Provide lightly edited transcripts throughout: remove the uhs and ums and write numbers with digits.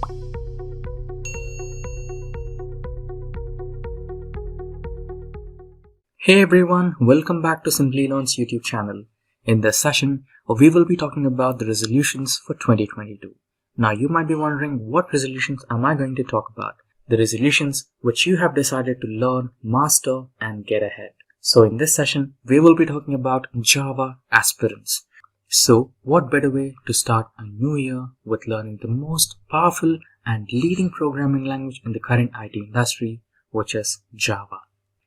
Hey everyone, welcome back to Simplilearn's YouTube channel. In this session, we will be talking about the resolutions for 2022. Now you might be wondering, what resolutions am I going to talk about? The resolutions which you have decided to learn, master and get ahead. So in this session, we will be talking about Java aspirants. So what better way to start a new year with learning the most powerful and leading programming language in the current IT industry, which is Java.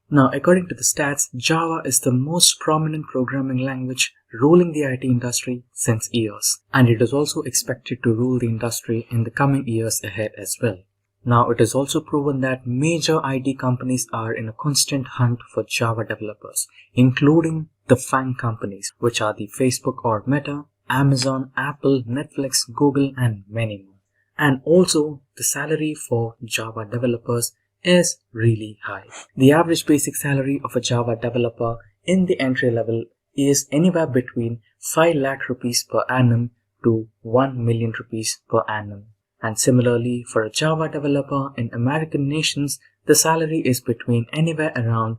Now, according to the stats, Java is the most prominent programming language ruling the IT industry since years, and it is also expected to rule the industry in the coming years ahead as well. Now, it is also proven that major IT companies are in a constant hunt for Java developers, including the FAANG companies, which are the Facebook or Meta, Amazon, Apple, Netflix, Google, and many more. And also, the salary for Java developers is really high. The average basic salary of a Java developer in the entry level is anywhere between 5 lakh rupees per annum to 1 million rupees per annum. And similarly, for a Java developer in American nations, the salary is between anywhere around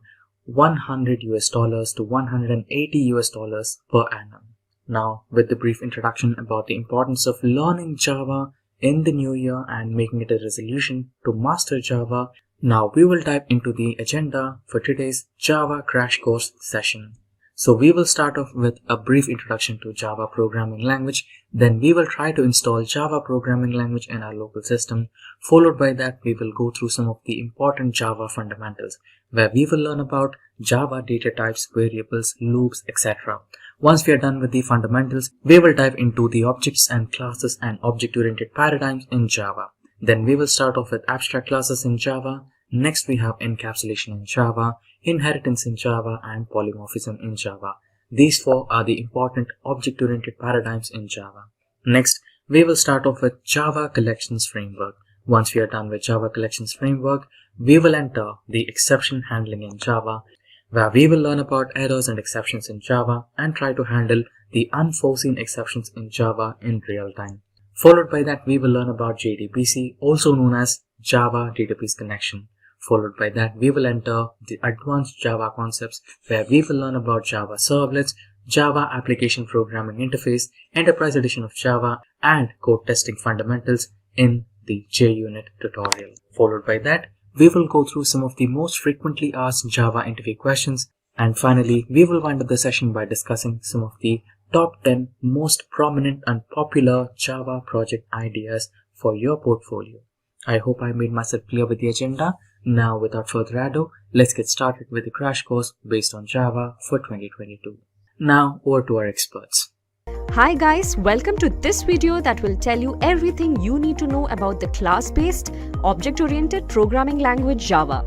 $100 to $180 per annum. Now, with the brief introduction about the importance of learning Java in the new year and making it a resolution to master Java, now we will dive into the agenda for today's Java crash course session. So we will start off with a brief introduction to Java programming language. Then we will try to install Java programming language in our local system. Followed by that, we will go through some of the important Java fundamentals, where we will learn about Java data types, variables, loops, etc. Once we are done with the fundamentals, we will dive into the objects and classes and object-oriented paradigms in Java. Then we will start off with abstract classes in Java. Next we have encapsulation in Java, inheritance in Java, and polymorphism in Java. These four are the important object-oriented paradigms in Java. Next, we will start off with Java collections framework. Once we are done with Java collections framework, we will enter the exception handling in Java, where we will learn about errors and exceptions in Java and try to handle the unforeseen exceptions in Java in real time. Followed by that, we will learn about JDBC, also known as Java Database Connection. Followed by that, we will enter the advanced Java concepts, where we will learn about Java Servlets, Java Application Programming Interface, Enterprise Edition of Java, and code testing fundamentals in the JUnit tutorial. Followed by that, we will go through some of the most frequently asked Java interview questions. And finally, we will wind up the session by discussing some of the top 10 most prominent and popular Java project ideas for your portfolio. I hope I made myself clear with the agenda. Now, without further ado, let's get started with the crash course based on Java for 2022. Now, over to our experts. Hi guys, welcome to this video that will tell you everything you need to know about the class-based, object-oriented programming language Java.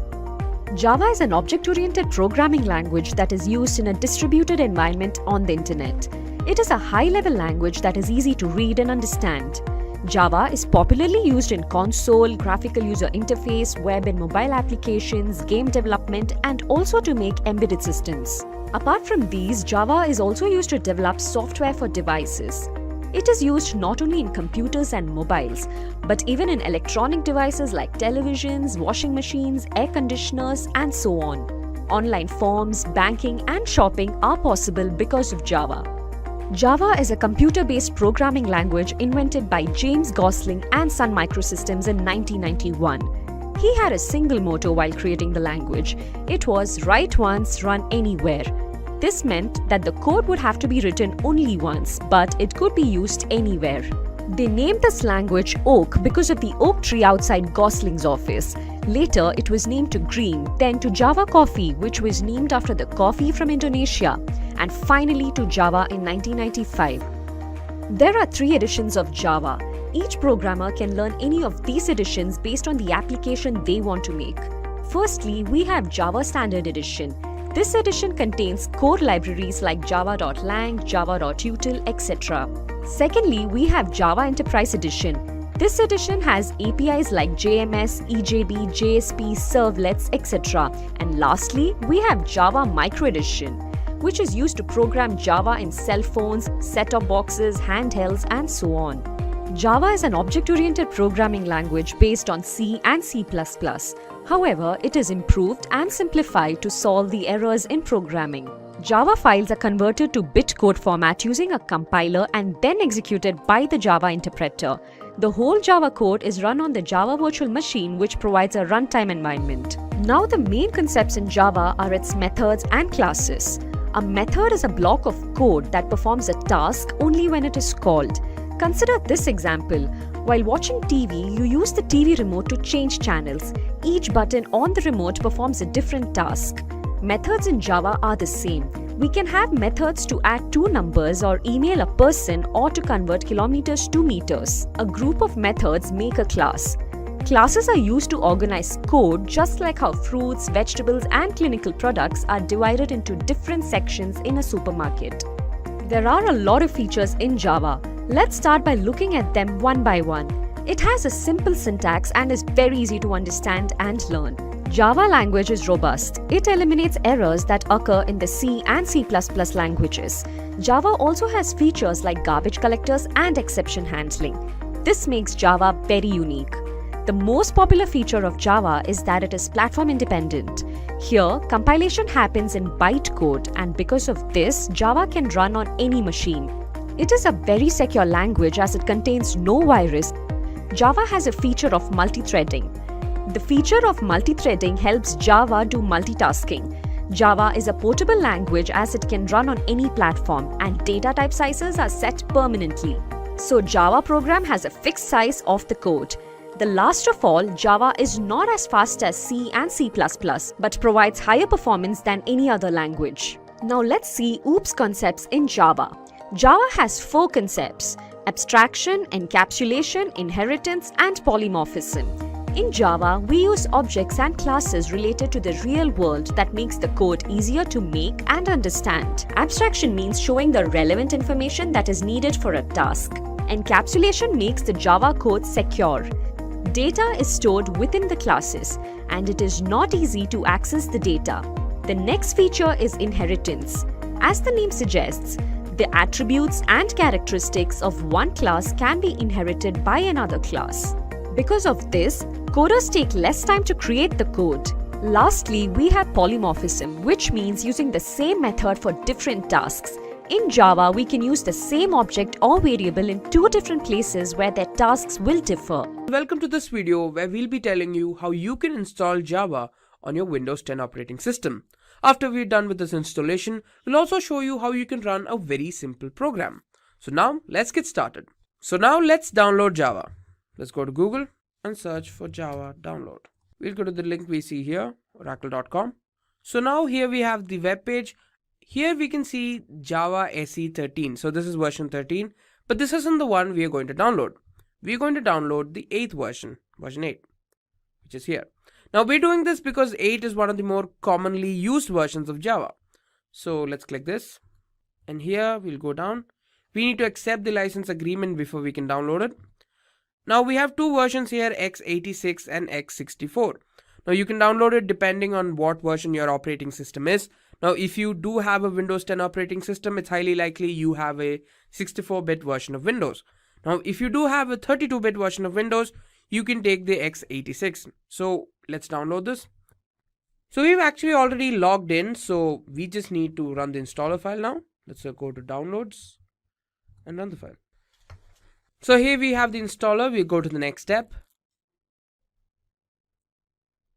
Java is an object-oriented programming language that is used in a distributed environment on the internet. It is a high-level language that is easy to read and understand. Java is popularly used in console, graphical user interface, web and mobile applications, game development, and also to make embedded systems. Apart from these, Java is also used to develop software for devices. It is used not only in computers and mobiles, but even in electronic devices like televisions, washing machines, air conditioners, and so on. Online forms, banking, and shopping are possible because of Java. Java is a computer-based programming language invented by James Gosling and Sun Microsystems in 1991. He had a single motto while creating the language. It was write once, run anywhere. This meant that the code would have to be written only once, but it could be used anywhere. They named this language Oak because of the oak tree outside Gosling's office. Later, it was named to Green, then to Java Coffee, which was named after the coffee from Indonesia, and finally to Java in 1995. There are 3 editions of Java. Each programmer can learn any of these editions based on the application they want to make. Firstly, we have Java Standard Edition. This edition contains core libraries like java.lang, java.util, etc. Secondly, we have Java Enterprise Edition. This edition has APIs like JMS, EJB, JSP, Servlets, etc. And lastly, we have Java Micro Edition, which is used to program Java in cell phones, set-top boxes, handhelds, and so on. Java is an object-oriented programming language based on C and C++. However, it is improved and simplified to solve the errors in programming. Java files are converted to bitcode format using a compiler and then executed by the Java interpreter. The whole Java code is run on the Java virtual machine, which provides a runtime environment. Now, the main concepts in Java are its methods and classes. A method is a block of code that performs a task only when it is called. Consider this example. While watching TV, you use the TV remote to change channels. Each button on the remote performs a different task. Methods in Java are the same. We can have methods to add two numbers or email a person or to convert kilometers to meters. A group of methods make a class. Classes are used to organize code, just like how fruits, vegetables, and clinical products are divided into different sections in a supermarket. There are a lot of features in Java. Let's start by looking at them one by one. It has a simple syntax and is very easy to understand and learn. Java language is robust. It eliminates errors that occur in the C and C++ languages. Java also has features like garbage collectors and exception handling. This makes Java very unique. The most popular feature of Java is that it is platform independent. Here, compilation happens in bytecode, and because of this, Java can run on any machine. It is a very secure language as it contains no virus. Java has a feature of multi-threading. The feature of multi-threading helps Java do multitasking. Java is a portable language as it can run on any platform, and data type sizes are set permanently. So Java program has a fixed size of the code. The last of all, Java is not as fast as C and C++, but provides higher performance than any other language. Now let's see OOPS concepts in Java. Java has 4 concepts: abstraction, encapsulation, inheritance, and polymorphism. In Java, we use objects and classes related to the real world that makes the code easier to make and understand. Abstraction means showing the relevant information that is needed for a task. Encapsulation makes the Java code secure. Data is stored within the classes, and it is not easy to access the data. The next feature is inheritance. As the name suggests, the attributes and characteristics of one class can be inherited by another class. Because of this, coders take less time to create the code. Lastly, we have polymorphism, which means using the same method for different tasks. In Java, we can use the same object or variable in 2 different places where their tasks will differ. Welcome to this video where we'll be telling you how you can install Java on your Windows 10 operating system. After we're done with this installation, we'll also show you how you can run a very simple program. So now let's get started. So now let's download Java. Let's go to Google and search for Java download. We'll go to the link we see here, oracle.com. So now here we have the web page. Here we can see Java SE 13. So this is version 13, but this isn't the one we are going to download. We're going to download the 8th version, version 8, which is here. Now we're doing this because 8 is one of the more commonly used versions of Java. So let's click this, and here we'll go down. We need to accept the license agreement before we can download it. Now we have 2 versions here, x86 and x64. Now you can download it depending on what version your operating system is. Now if you do have a Windows 10 operating system, it's highly likely you have a 64-bit version of Windows. Now if you do have a 32-bit version of Windows, you can take the x86. So let's download this. So we've actually already logged in, so we just need to run the installer file now. Let's go to downloads and run the file. So here we have the installer. We'll go to the next step.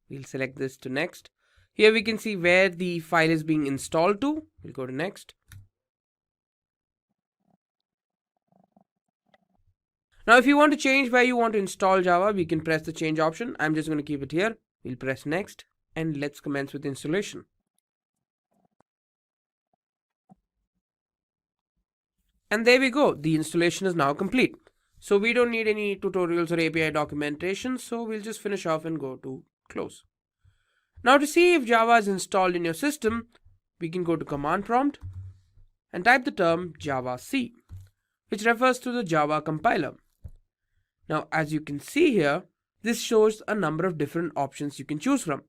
We'll select this to next. Here we can see where the file is being installed to. We'll go to next. Now if you want to change where you want to install Java, we can press the change option. I'm just going to keep it here. We'll press next and let's commence with the installation. And there we go. The installation is now complete. So we don't need any tutorials or API documentation. So we'll just finish off and go to close. Now to see if Java is installed in your system, we can go to command prompt and type the term javac, which refers to the Java compiler. Now as you can see here, this shows a number of different options you can choose from.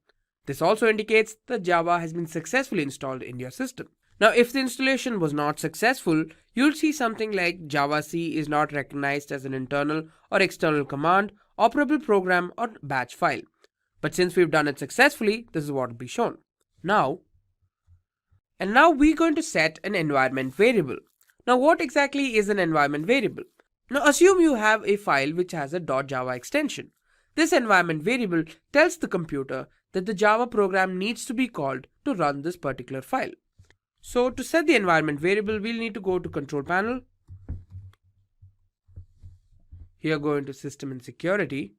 This also indicates that Java has been successfully installed in your system. Now if the installation was not successful, you'll see something like javac is not recognized as an internal or external command, operable program or batch file. But since we've done it successfully, this is what will be shown. Now we're going to set an environment variable. Now what exactly is an environment variable? Now assume you have a file which has a .java extension. This environment variable tells the computer that the Java program needs to be called to run this particular file. So to set the environment variable, we'll need to go to Control Panel. Here go into System and Security.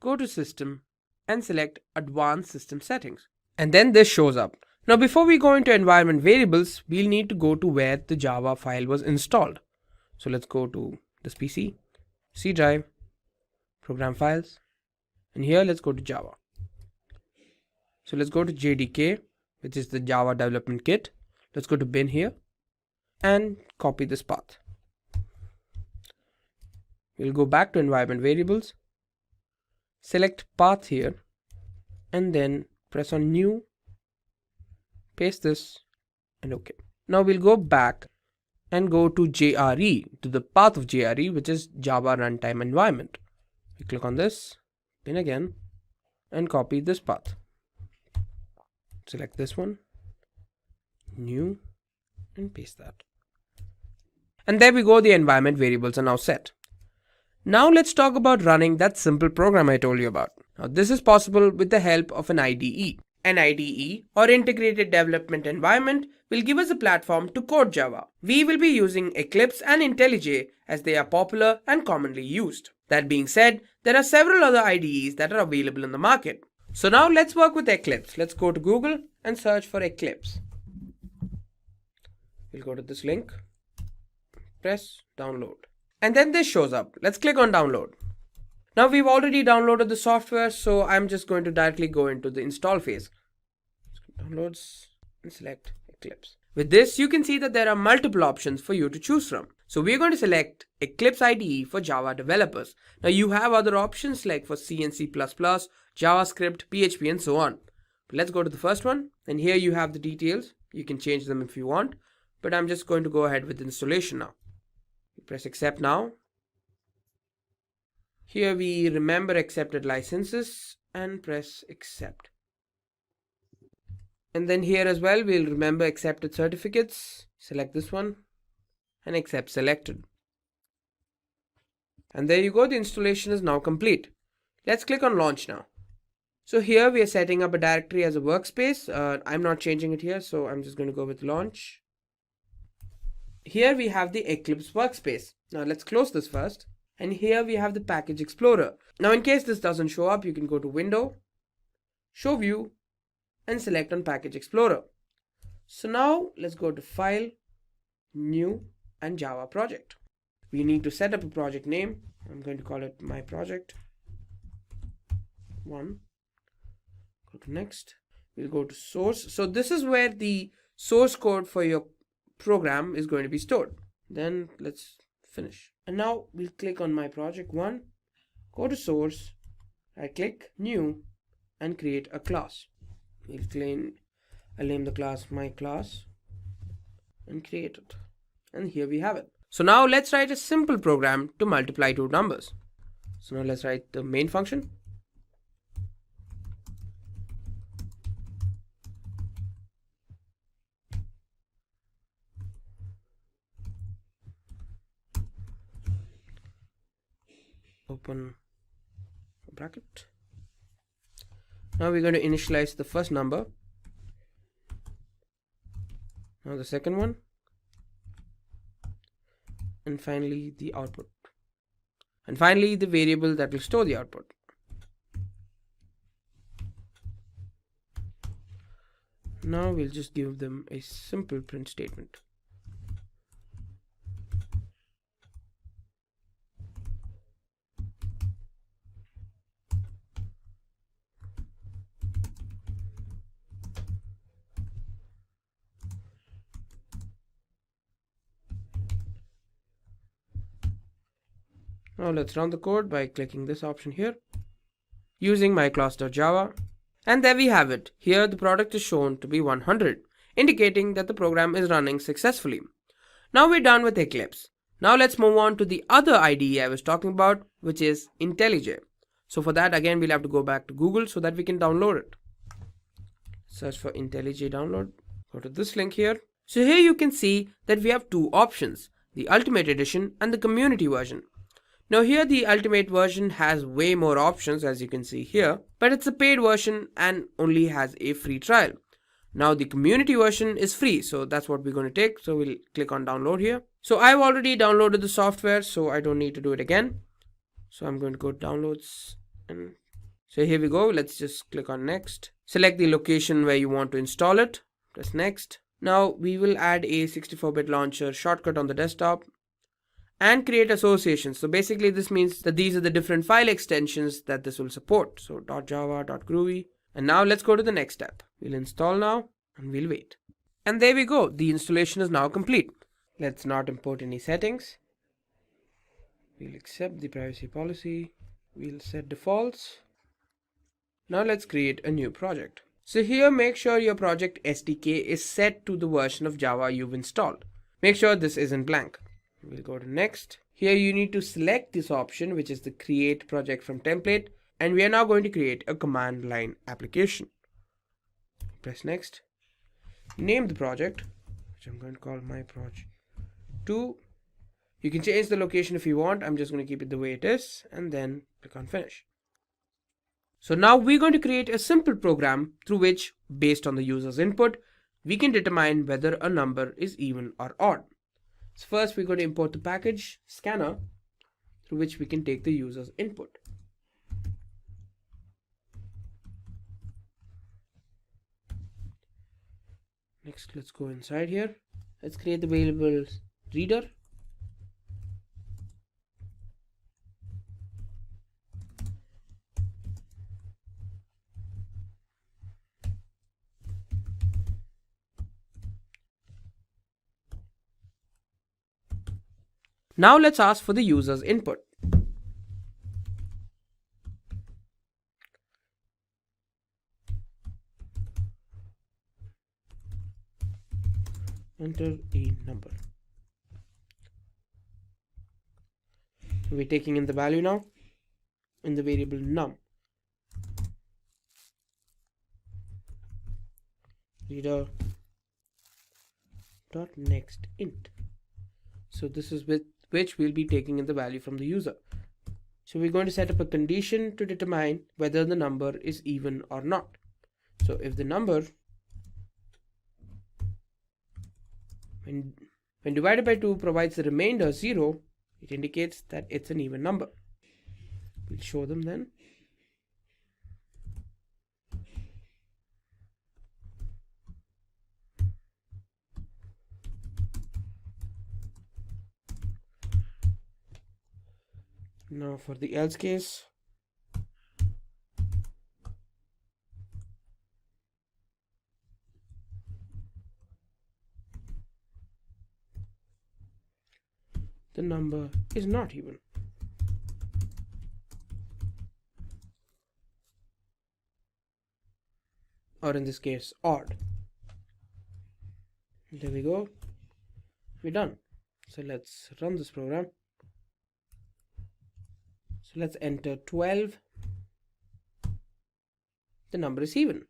Go to System and select Advanced System Settings. And then this shows up. Now before we go into environment variables, we'll need to go to where the Java file was installed. So let's go to this PC, C drive, program files, and here let's go to Java. So let's go to JDK, which is the Java development kit. Let's go to bin here and copy this path. We'll go back to environment variables, select path here, and then press on new, paste this, and OK. Now we'll go back and go to JRE, to the path of JRE, which is Java Runtime Environment. We click on this, bin again, and copy this path. Select this one, new, and paste that. And there we go, the environment variables are now set. Now let's talk about running that simple program I told you about. Now this is possible with the help of an IDE. An IDE, or Integrated Development Environment, will give us a platform to code Java. We will be using Eclipse and IntelliJ as they are popular and commonly used. That being said, there are several other IDEs that are available in the market. So now let's work with Eclipse. Let's go to Google and search for Eclipse. We'll go to this link, press download, and then this shows up. Let's click on download. Now we've already downloaded the software, so I'm just going to directly go into the install phase. Downloads and select Eclipse. With this, you can see that there are multiple options for you to choose from. So we're going to select Eclipse IDE for Java developers. Now you have other options like for C and C++, JavaScript, PHP, and so on. But let's go to the first one, and here you have the details. You can change them if you want, but I'm just going to go ahead with installation now. Press accept now. Here we remember accepted licenses and press accept. And then here as well, we'll remember accepted certificates. Select this one and accept selected. And there you go, the installation is now complete. Let's click on launch now. So here we are setting up a directory as a workspace. I'm not changing it here, so I'm just going to go with launch. Here we have the Eclipse workspace. Now let's close this first. And here we have the package explorer. Now in case this doesn't show up, you can go to window, show view, and select on package explorer. So now let's go to file, new, and Java project. We need to set up a project name. I'm going to call it my project 1. Go to next. We'll go to source. So this is where the source code for your program is going to be stored. Then let's finish. And now we'll click on my project 1, go to source, right click, new, and create a class. I'll name the class my class and create it. And here we have it. So now let's write a simple program to multiply two numbers. So now let's write the main function. Open bracket. Now we're going to initialize the first number. Now the second one. And finally the output. And finally the variable that will store the output. Now we'll just give them a simple print statement. Now let's run the code by clicking this option here, using myclass.java. And there we have it. Here the product is shown to be 100. indicating that the program is running successfully. Now we're done with Eclipse. Now let's move on to the other IDE I was talking about, which is IntelliJ. So for that, again, we'll have to go back to Google so that we can download it. Search for IntelliJ download. Go to this link here. So here you can see that we have two options, the Ultimate Edition and the Community version. Now here the Ultimate version has way more options, as you can see here, but it's a paid version and only has a free trial. Now the Community version is free, so that's what we're going to take. So we'll click on download here. So I've already downloaded the software, so I don't need to do it again. So I'm going to go to downloads, and so here we go. Let's just click on next. Select the location where you want to install it. Press next. Now we will add a 64-bit launcher shortcut on the desktop and create associations. So basically this means that these are the different file extensions that this will support. So .java, .groovy. And now let's go to the next step. We'll install now and we'll wait. And there we go. The installation is now complete. Let's not import any settings. We'll accept the privacy policy. We'll set defaults. Now let's create a new project. So here make sure your project SDK is set to the version of Java you've installed. Make sure this isn't blank. We'll go to next. Here you need to select this option, which is the create project from template. And we are now going to create a command line application. Press next. Name the project, which I'm going to call my project 2. You can change the location if you want. I'm just going to keep it the way it is, and then click on finish. So now we're going to create a simple program through which, based on the user's input, we can determine whether a number is even or odd. So first we're going to import the package scanner through which we can take the user's input. Next, let's go inside here. Let's create the variable reader. Now let's ask for the user's input. Enter a number. So we're taking in the value now in the variable num. Reader dot next int. So this is with which we'll be taking in the value from the user. So we're going to set up a condition to determine whether the number is even or not. So if the number when divided by 2 provides the remainder 0, it indicates that it's an even number. We'll show them then. Now for the else case, the number is not even. Or in this case, odd. There we go. We're done. So let's run this program. So let's enter 12. The number is even.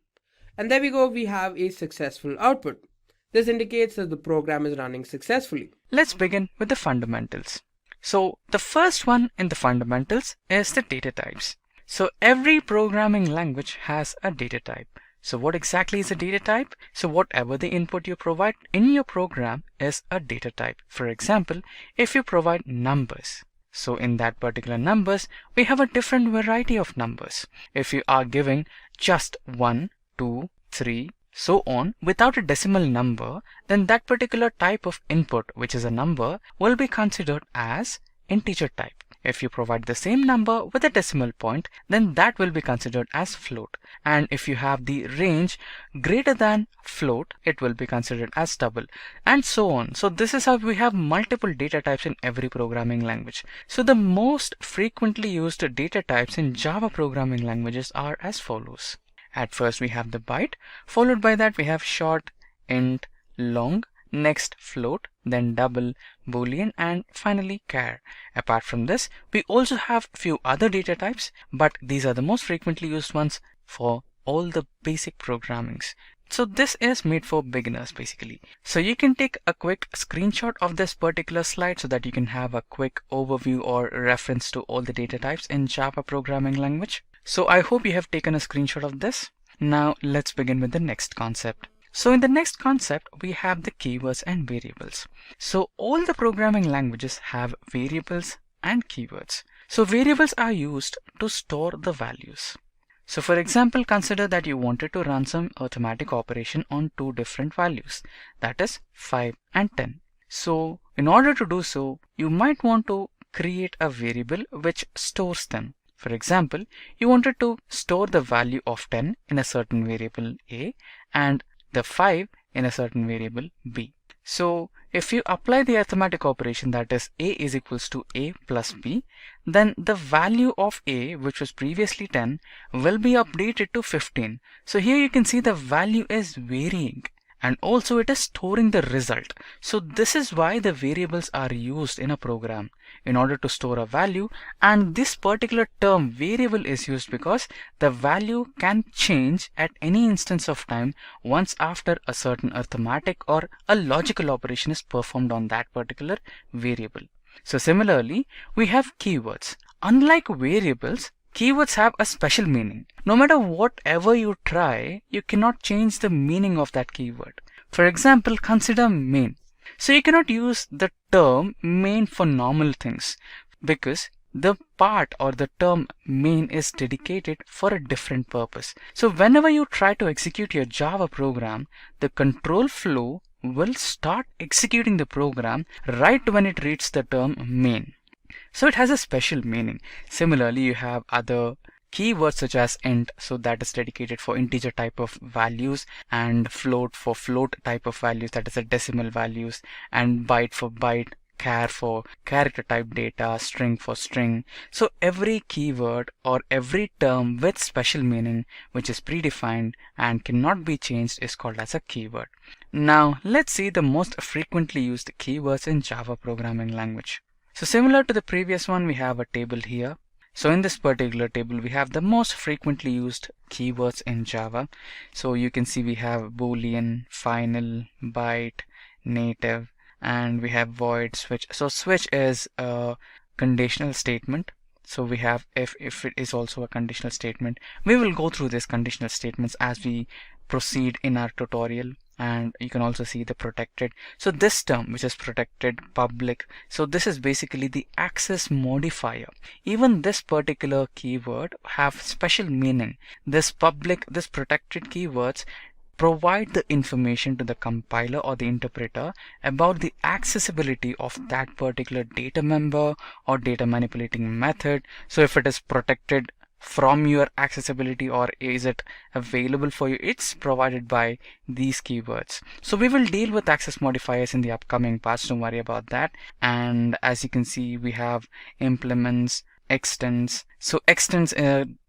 And there we go. We have a successful output. This indicates that the program is running successfully. Let's begin with the fundamentals. So the first one in the fundamentals is the data types. So every programming language has a data type. So what exactly is a data type? So whatever the input you provide in your program is a data type. For example, if you provide numbers, so in that particular numbers, we have a different variety of numbers. If you are giving just 1, 2, 3, so on without a decimal number, then that particular type of input, which is a number, will be considered as integer type. If you provide the same number with a decimal point, then that will be considered as float. And if you have the range greater than float, it will be considered as double, and so on. So this is how we have multiple data types in every programming language. So the most frequently used data types in Java programming languages are as follows. At first we have the byte, followed by that we have short, int, long, next float, then double, boolean, and finally char. Apart from this, we also have few other data types, but these are the most frequently used ones for all the basic programmings. So this is made for beginners basically. So you can take a quick screenshot of this particular slide so that you can have a quick overview or reference to all the data types in Java programming language. So I hope you have taken a screenshot of this. Now let's begin with the next concept. So in the next concept, we have the keywords and variables. So all the programming languages have variables and keywords. So variables are used to store the values. So for example, consider that you wanted to run some automatic operation on two different values, that is 5 and 10. So in order to do so, you might want to create a variable which stores them. For example, you wanted to store the value of 10 in a certain variable A and the 5 in a certain variable B. So if you apply the arithmetic operation, that is A is equals to A plus B, then the value of A, which was previously 10, will be updated to 15. So here you can see the value is varying, and also it is storing the result. So this is why the variables are used in a program in order to store a value, and this particular term variable is used because the value can change at any instance of time once after a certain arithmetic or a logical operation is performed on that particular variable. So similarly, we have keywords. Unlike variables, keywords have a special meaning. No matter whatever you try, you cannot change the meaning of that keyword. For example, consider main. So you cannot use the term main for normal things because the part or the term main is dedicated for a different purpose. So whenever you try to execute your Java program, the control flow will start executing the program right when it reads the term main. So it has a special meaning. Similarly, you have other keywords such as int, so that is dedicated for integer type of values, and float for float type of values, that is a decimal values, and byte for byte, char for character type data, string for string. So every keyword or every term with special meaning which is predefined and cannot be changed is called as a keyword. Now let's see the most frequently used keywords in Java programming language. So similar to the previous one, we have a table here. So in this particular table, we have the most frequently used keywords in Java. So you can see we have boolean, final, byte, native, and we have void, switch. So switch is a conditional statement. So we have if it is also a conditional statement. We will go through these conditional statements as we proceed in our tutorial. And you can also see the protected. So this term, which is protected, public, so this is basically the access modifier. Even this particular keyword have special meaning. This public, this protected keywords provide the information to the compiler or the interpreter about the accessibility of that particular data member or data manipulating method. So if it is protected from your accessibility or is it available for you, it's provided by these keywords. So we will deal with access modifiers in the upcoming parts, don't worry about that. And as you can see, we have implements, extends. So extends,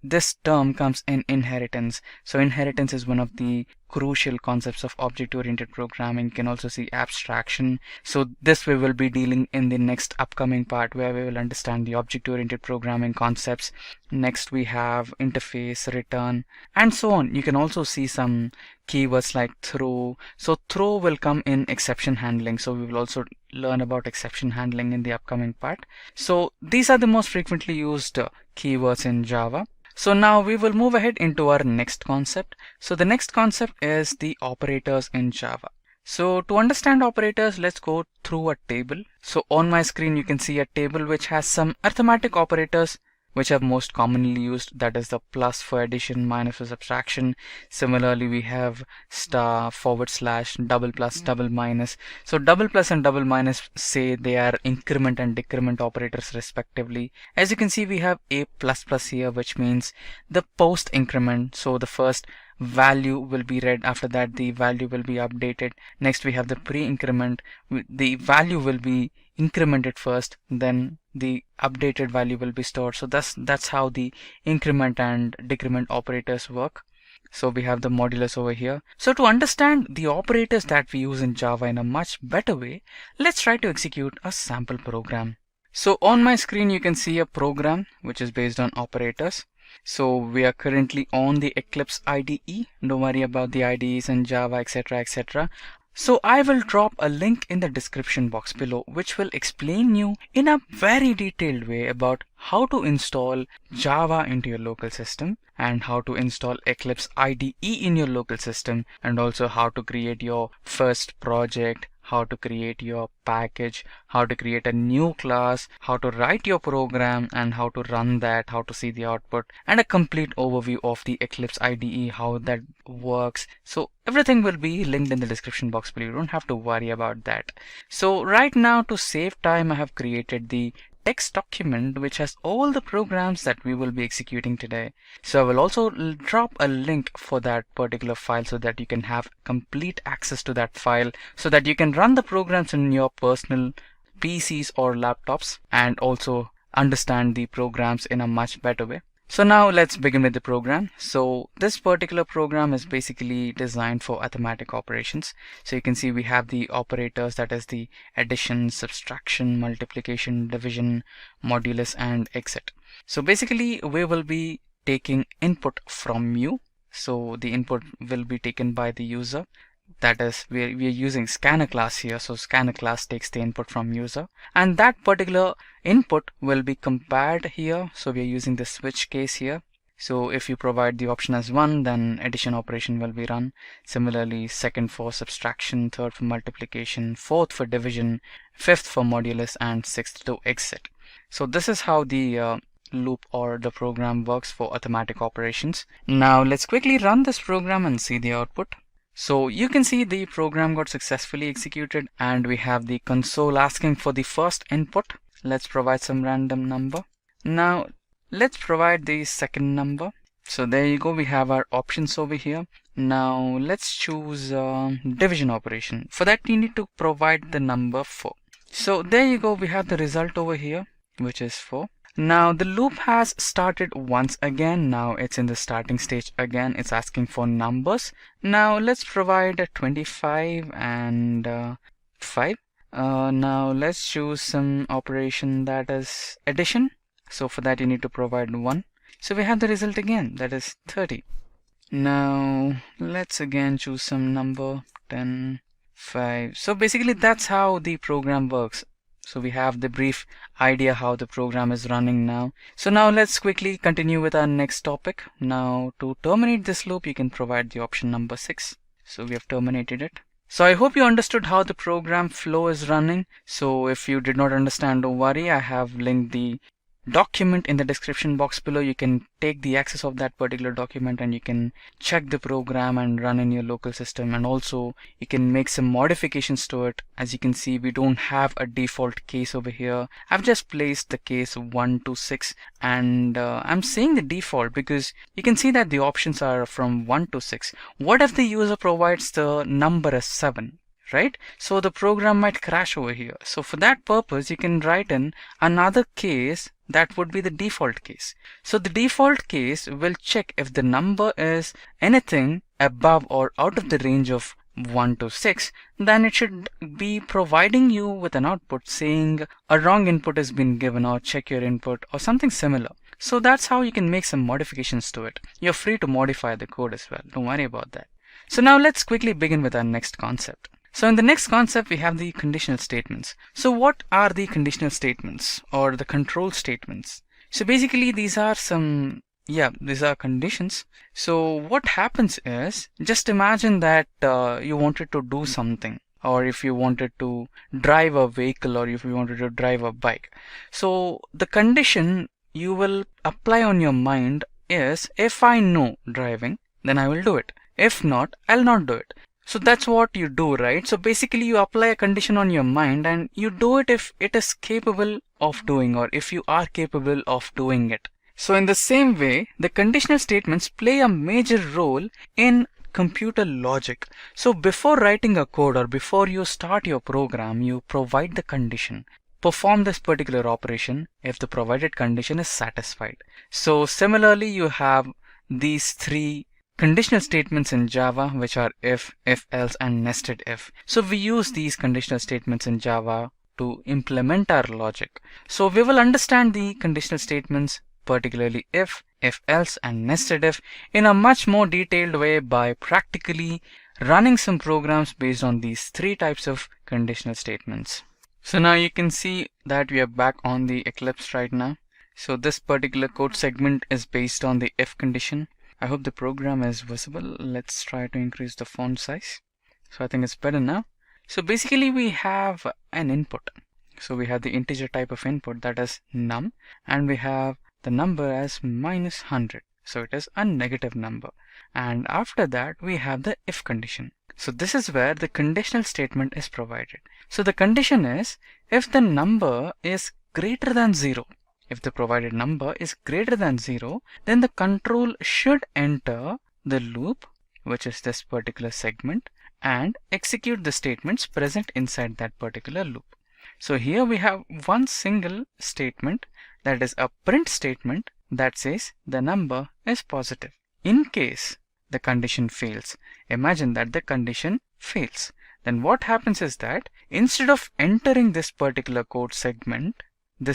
this term comes in inheritance. So inheritance is one of the crucial concepts of object-oriented programming. You can also see abstraction. So this we will be dealing in the next upcoming part where we will understand the object-oriented programming concepts. Next we have interface, return, and so on. You can also see some keywords like throw. So throw will come in exception handling. So we will also learn about exception handling in the upcoming part. So these are the most frequently used keywords in Java. So now we will move ahead into our next concept. So the next concept is the operators in Java. So to understand operators, let's go through a table. So on my screen, you can see a table which has some arithmetic operators which are most commonly used, that is the plus for addition, minus for subtraction. Similarly, we have star, forward slash, double plus, double minus. So double plus and double minus say they are increment and decrement operators respectively. As you can see, we have a plus plus here, which means the post increment. So the first value will be read, after that the value will be updated. Next we have the pre-increment, the value will be incremented first, then the updated value will be stored. So that's how the increment and decrement operators work. So we have the modulus over here. So to understand the operators that we use in Java in a much better way, let's try to execute a sample program. So on my screen you can see a program which is based on operators. So we are currently on the Eclipse IDE. Don't worry about the IDEs and Java, etc, etc. So I will drop a link in the description box below which will explain you in a very detailed way about how to install Java into your local system and how to install Eclipse IDE in your local system, and also how to create your first project, how to create your package, how to create a new class, how to write your program and how to run that, how to see the output, and a complete overview of the Eclipse IDE, how that works. So everything will be linked in the description box below. You don't have to worry about that. So right now, to save time, I have created the text document which has all the programs that we will be executing today. So I will also drop a link for that particular file so that you can have complete access to that file, so that you can run the programs in your personal PCs or laptops and also understand the programs in a much better way. So now let's begin with the program. So this particular program is basically designed for arithmetic operations. So you can see we have the operators, that is the addition, subtraction, multiplication, division, modulus, and exit. So basically we will be taking input from you. So the input will be taken by the user. That is, we are using scanner class here. So scanner class takes the input from user, and that particular input will be compared here. So we are using the switch case here. So if you provide the option as 1, then addition operation will be run. Similarly, second for subtraction, third for multiplication, fourth for division, fifth for modulus, and sixth to exit. So this is how the loop or the program works for arithmetic operations. Now let's quickly run this program and see the output. So you can see the program got successfully executed and we have the console asking for the first input. Let's provide some random number. Now let's provide the second number. So there you go, we have our options over here. Now let's choose division operation. For that you need to provide the number 4. So there you go, we have the result over here, which is 4. Now the loop has started once again. Now it's in the starting stage again. It's asking for numbers. Now let's provide a 25 and 5. Now let's choose some operation, that is addition. So for that you need to provide 1. So we have the result again, that is 30. Now let's again choose some number, 10, 5. So basically that's how the program works. So we have the brief idea how the program is running now. So now let's quickly continue with our next topic. Now to terminate this loop, you can provide the option number 6. So we have terminated it. So I hope you understood how the program flow is running. So if you did not understand, don't worry. I have linked the document in the description box below. You can take the access of that particular document and you can check the program and run in your local system, and also you can make some modifications to it. As you can see, we don't have a default case over here. I've just placed the case 1 to 6 and I'm saying the default because you can see that the options are from 1 to 6. What if the user provides the number as 7? Right? So the program might crash over here. So for that purpose, you can write in another case that would be the default case. So the default case will check if the number is anything above or out of the range of 1 to 6, then it should be providing you with an output saying a wrong input has been given, or check your input, or something similar. So that's how you can make some modifications to it. You're free to modify the code as well. Don't worry about that. So now let's quickly begin with our next concept. So in the next concept, we have the conditional statements. So what are the conditional statements or the control statements? So basically these are these are conditions. So what happens is, just imagine that you wanted to do something, or if you wanted to drive a vehicle, or if you wanted to drive a bike. So the condition you will apply on your mind is, if I know driving, then I will do it. If not, I'll not do it. So that's what you do, right? So basically you apply a condition on your mind and you do it if it is capable of doing, or if you are capable of doing it. So in the same way, the conditional statements play a major role in computer logic. So before writing a code or before you start your program, you provide the condition. Perform this particular operation if the provided condition is satisfied. So similarly, you have these 3 conditional statements in Java, which are if else, and nested if. So we use these conditional statements in Java to implement our logic. So we will understand the conditional statements, particularly if else, and nested if, in a much more detailed way by practically running some programs based on these three types of conditional statements. So now you can see that we are back on the Eclipse right now. So this particular code segment is based on the if condition. I hope the program is visible. Let's try to increase the font size. So I think it's better now. So basically we have an input. So we have the integer type of input, that is num, and we have the number as -100. So it is a negative number. And after that we have the if condition. So this is where the conditional statement is provided. So the condition is if the number is greater than 0. If the provided number is greater than 0, then the control should enter the loop, which is this particular segment, and execute the statements present inside that particular loop. So here we have one single statement, that is a print statement that says the number is positive. In case the condition fails, imagine that the condition fails, then what happens is that instead of entering this particular code segment, the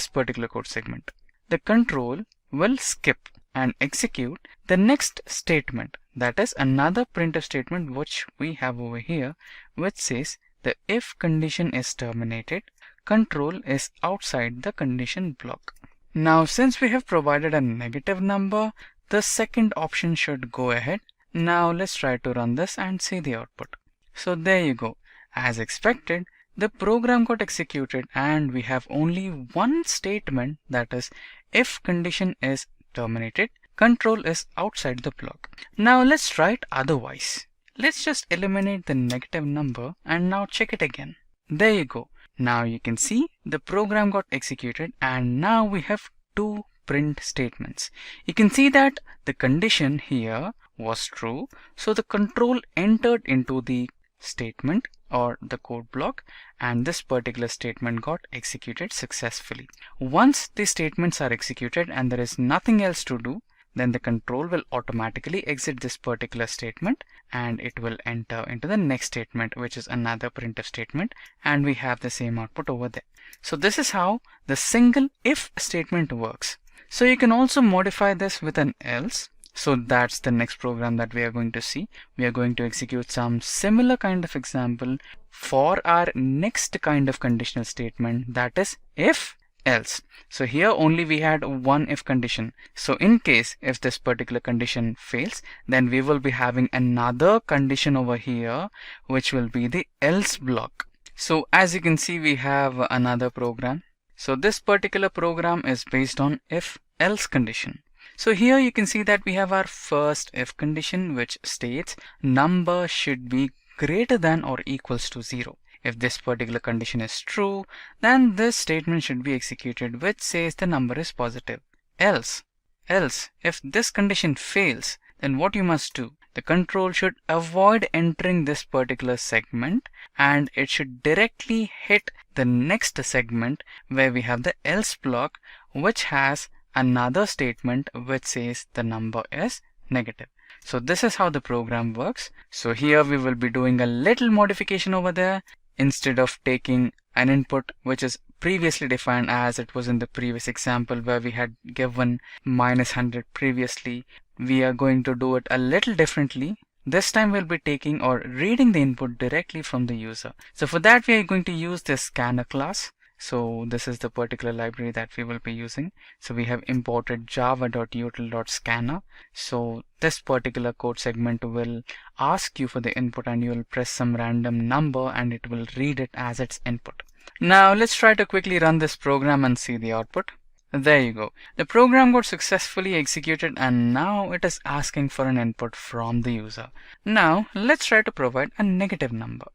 control will skip and execute the next statement, that is another printf statement which we have over here, which says the if condition is terminated, control is outside the condition block. Now since we have provided a negative number, the second option should go ahead. Now let's try to run this and see the output. So there you go. As expected, the program got executed and we have only one statement, that is if condition is terminated, control is outside the block. Now let's try it otherwise. Let's just eliminate the negative number and now check it again. There you go. Now you can see the program got executed and now we have two print statements. You can see that the condition here was true, so the control entered into the statement or the code block and this particular statement got executed successfully. Once the statements are executed and there is nothing else to do, then the control will automatically exit this particular statement and it will enter into the next statement, which is another printf statement, and we have the same output over there. So this is how the single if statement works. So you can also modify this with an else. So that's the next program that we are going to see. We are going to execute some similar kind of example for our next kind of conditional statement, that is if else. So here only we had one if condition. So in case if this particular condition fails, then we will be having another condition over here, which will be the else block. So as you can see, we have another program. So this particular program is based on if else condition. So here you can see that we have our first if condition, which states number should be greater than or equals to 0. If this particular condition is true, then this statement should be executed, which says the number is positive. Else, if this condition fails, then what you must do? The control should avoid entering this particular segment and it should directly hit the next segment where we have the else block, which has another statement which says the number is negative. So this is how the program works. So here we will be doing a little modification over there. Instead of taking an input which is previously defined as it was in the previous example where we had given -100 previously, we are going to do it a little differently. This time we'll be taking or reading the input directly from the user. So for that we are going to use this scanner class. So this is the particular library that we will be using. So we have imported java.util.scanner. So this particular code segment will ask you for the input and you will press some random number and it will read it as its input. Now let's try to quickly run this program and see the output. There you go. The program got successfully executed and now it is asking for an input from the user. Now let's try to provide a negative number.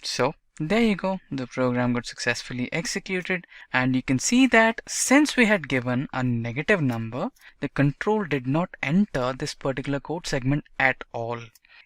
So there you go, the program got successfully executed and you can see that since we had given a negative number, the control did not enter this particular code segment at all.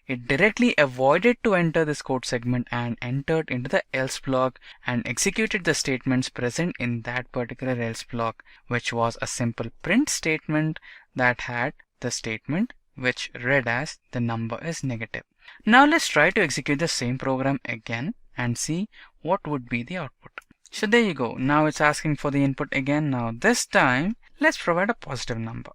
It directly avoided to enter this code segment and entered into the else block and executed the statements present in that particular else block, which was a simple print statement that had the statement which read as the number is negative. Now let's try to execute the same program again and see what would be the output. So there you go. Now it's asking for the input again. Now this time let's provide a positive number.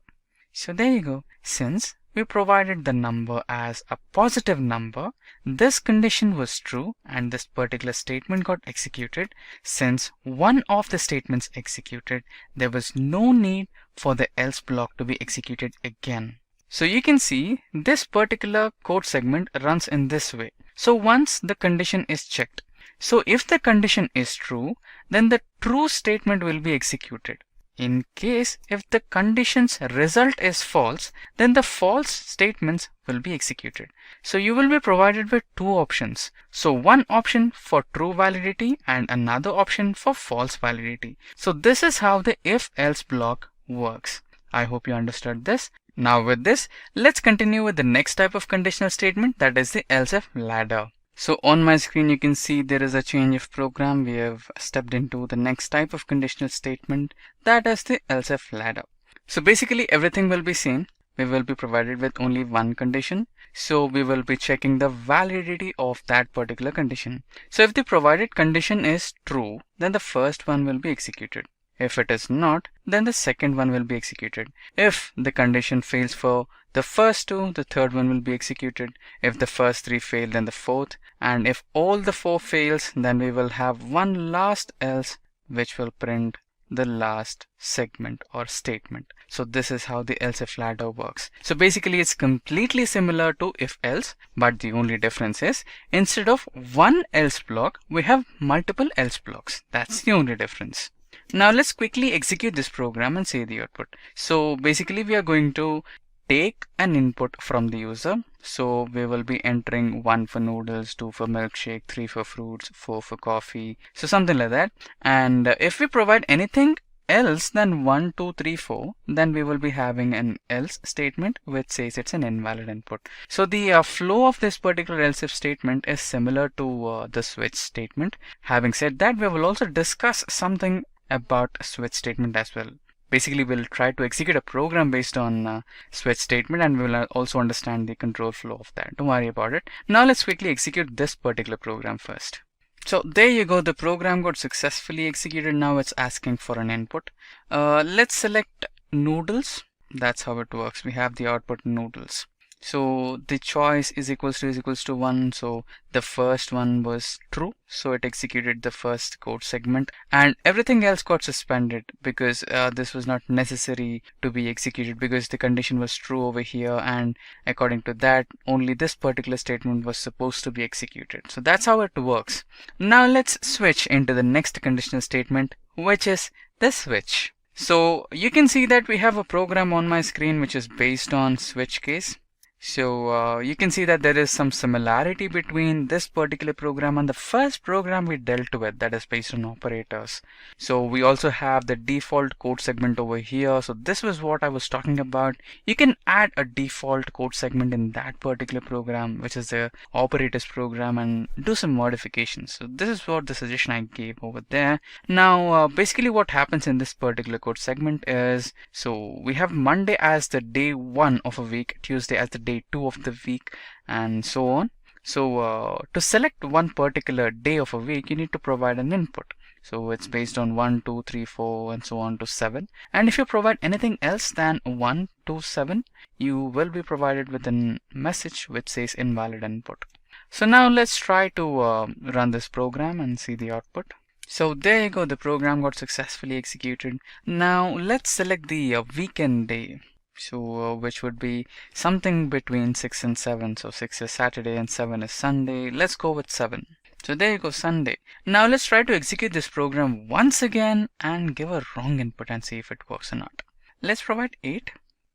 So there you go. Since we provided the number as a positive number, this condition was true and this particular statement got executed. Since one of the statements executed, there was no need for the else block to be executed again. So you can see this particular code segment runs in this way. So once the condition is checked, so if the condition is true, then the true statement will be executed. In case if the condition's result is false, then the false statements will be executed. So you will be provided with two options. So one option for true validity and another option for false validity. So this is how the if-else block works. I hope you understood this. Now with this, let's continue with the next type of conditional statement, that is the else-if ladder. So on my screen you can see there is a change of program. We have stepped into the next type of conditional statement, that is the else-if ladder. So basically everything will be same. We will be provided with only one condition. So we will be checking the validity of that particular condition. So if the provided condition is true, then the first one will be executed. If it is not, then the second one will be executed. If the condition fails for the first two, the third one will be executed. If the first three fail, then the fourth. And if all the four fails, then we will have one last else which will print the last segment or statement. So this is how the else-if ladder works. So basically it's completely similar to if-else, but the only difference is instead of one else block, we have multiple else blocks. That's the only difference. Now let's quickly execute this program and see the output. So basically we are going to take an input from the user. So we will be entering 1 for noodles, 2 for milkshake, 3 for fruits, 4 for coffee. So something like that. And if we provide anything else than 1, 2, 3, 4, then we will be having an else statement which says it's an invalid input. So the flow of this particular else if statement is similar to the switch statement. Having said that, we will also discuss something about a switch statement as well. Basically we'll try to execute a program based on switch statement, and we'll also understand the control flow of that. Don't worry about it. Now let's quickly execute this particular program first. So there you go, the program got successfully executed. Now it's asking for an input. Let's select noodles. That's how it works. We have the output noodles. So the choice is equals to 1. So the first one was true. So it executed the first code segment, and everything else got suspended because this was not necessary to be executed because the condition was true over here, and according to that only this particular statement was supposed to be executed. So that's how it works. Now let's switch into the next conditional statement, which is the switch. So you can see that we have a program on my screen which is based on switch case. So you can see that there is some similarity between this particular program and the first program we dealt with, that is based on operators. So we also have the default code segment over here. So this was what I was talking about. You can add a default code segment in that particular program, which is the operators program, and do some modifications. So this is what the suggestion I gave over there. Now basically what happens in this particular code segment is, so we have Monday as the day 1 of a week, Tuesday as the day 2 of the week, and so on. So to select one particular day of a week, you need to provide an input. So it's based on 1, 2, 3, 4 and so on to 7. And if you provide anything else than 1 to 7, you will be provided with a message which says invalid input. So now let's try to run this program and see the output. So there you go, the program got successfully executed. Now let's select the weekend day. So which would be something between 6 and 7. So 6 is Saturday and 7 is Sunday. Let's go with 7. So there you go, Sunday. Now let's try to execute this program once again and give a wrong input and see if it works or not. Let's provide 8.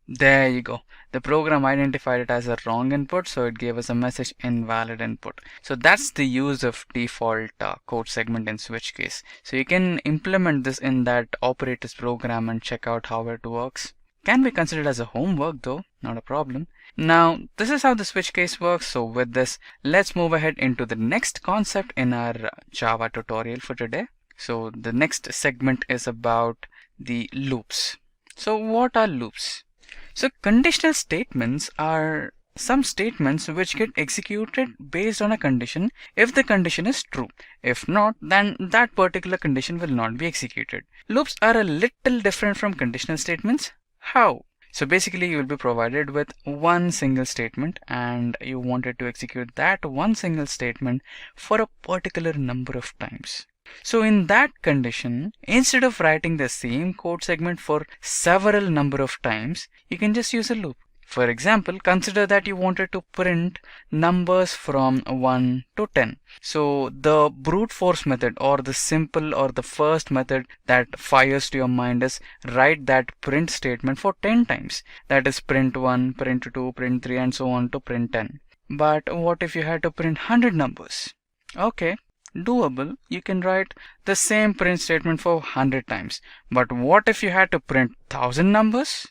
There you go. The program identified it as a wrong input, so it gave us a message invalid input. So that's the use of default code segment in switch case. So you can implement this in that operators program and check out how it works. Can be considered as a homework though, not a problem. Now this is how the switch case works. So with this, let's move ahead into the next concept in our Java tutorial for today. So the next segment is about the loops. So what are loops? So conditional statements are some statements which get executed based on a condition if the condition is true. If not, then that particular condition will not be executed. Loops are a little different from conditional statements. How? So basically you will be provided with one single statement and you wanted to execute that one single statement for a particular number of times. So in that condition, instead of writing the same code segment for several number of times, you can just use a loop. For example, consider that you wanted to print numbers from 1 to 10. So the brute force method, or the simple or the first method that fires to your mind is write that print statement for 10 times. That is print 1, print 2, print 3 and so on to print 10. But what if you had to print 100 numbers? Okay, doable. You can write the same print statement for 100 times. But what if you had to print 1000 numbers?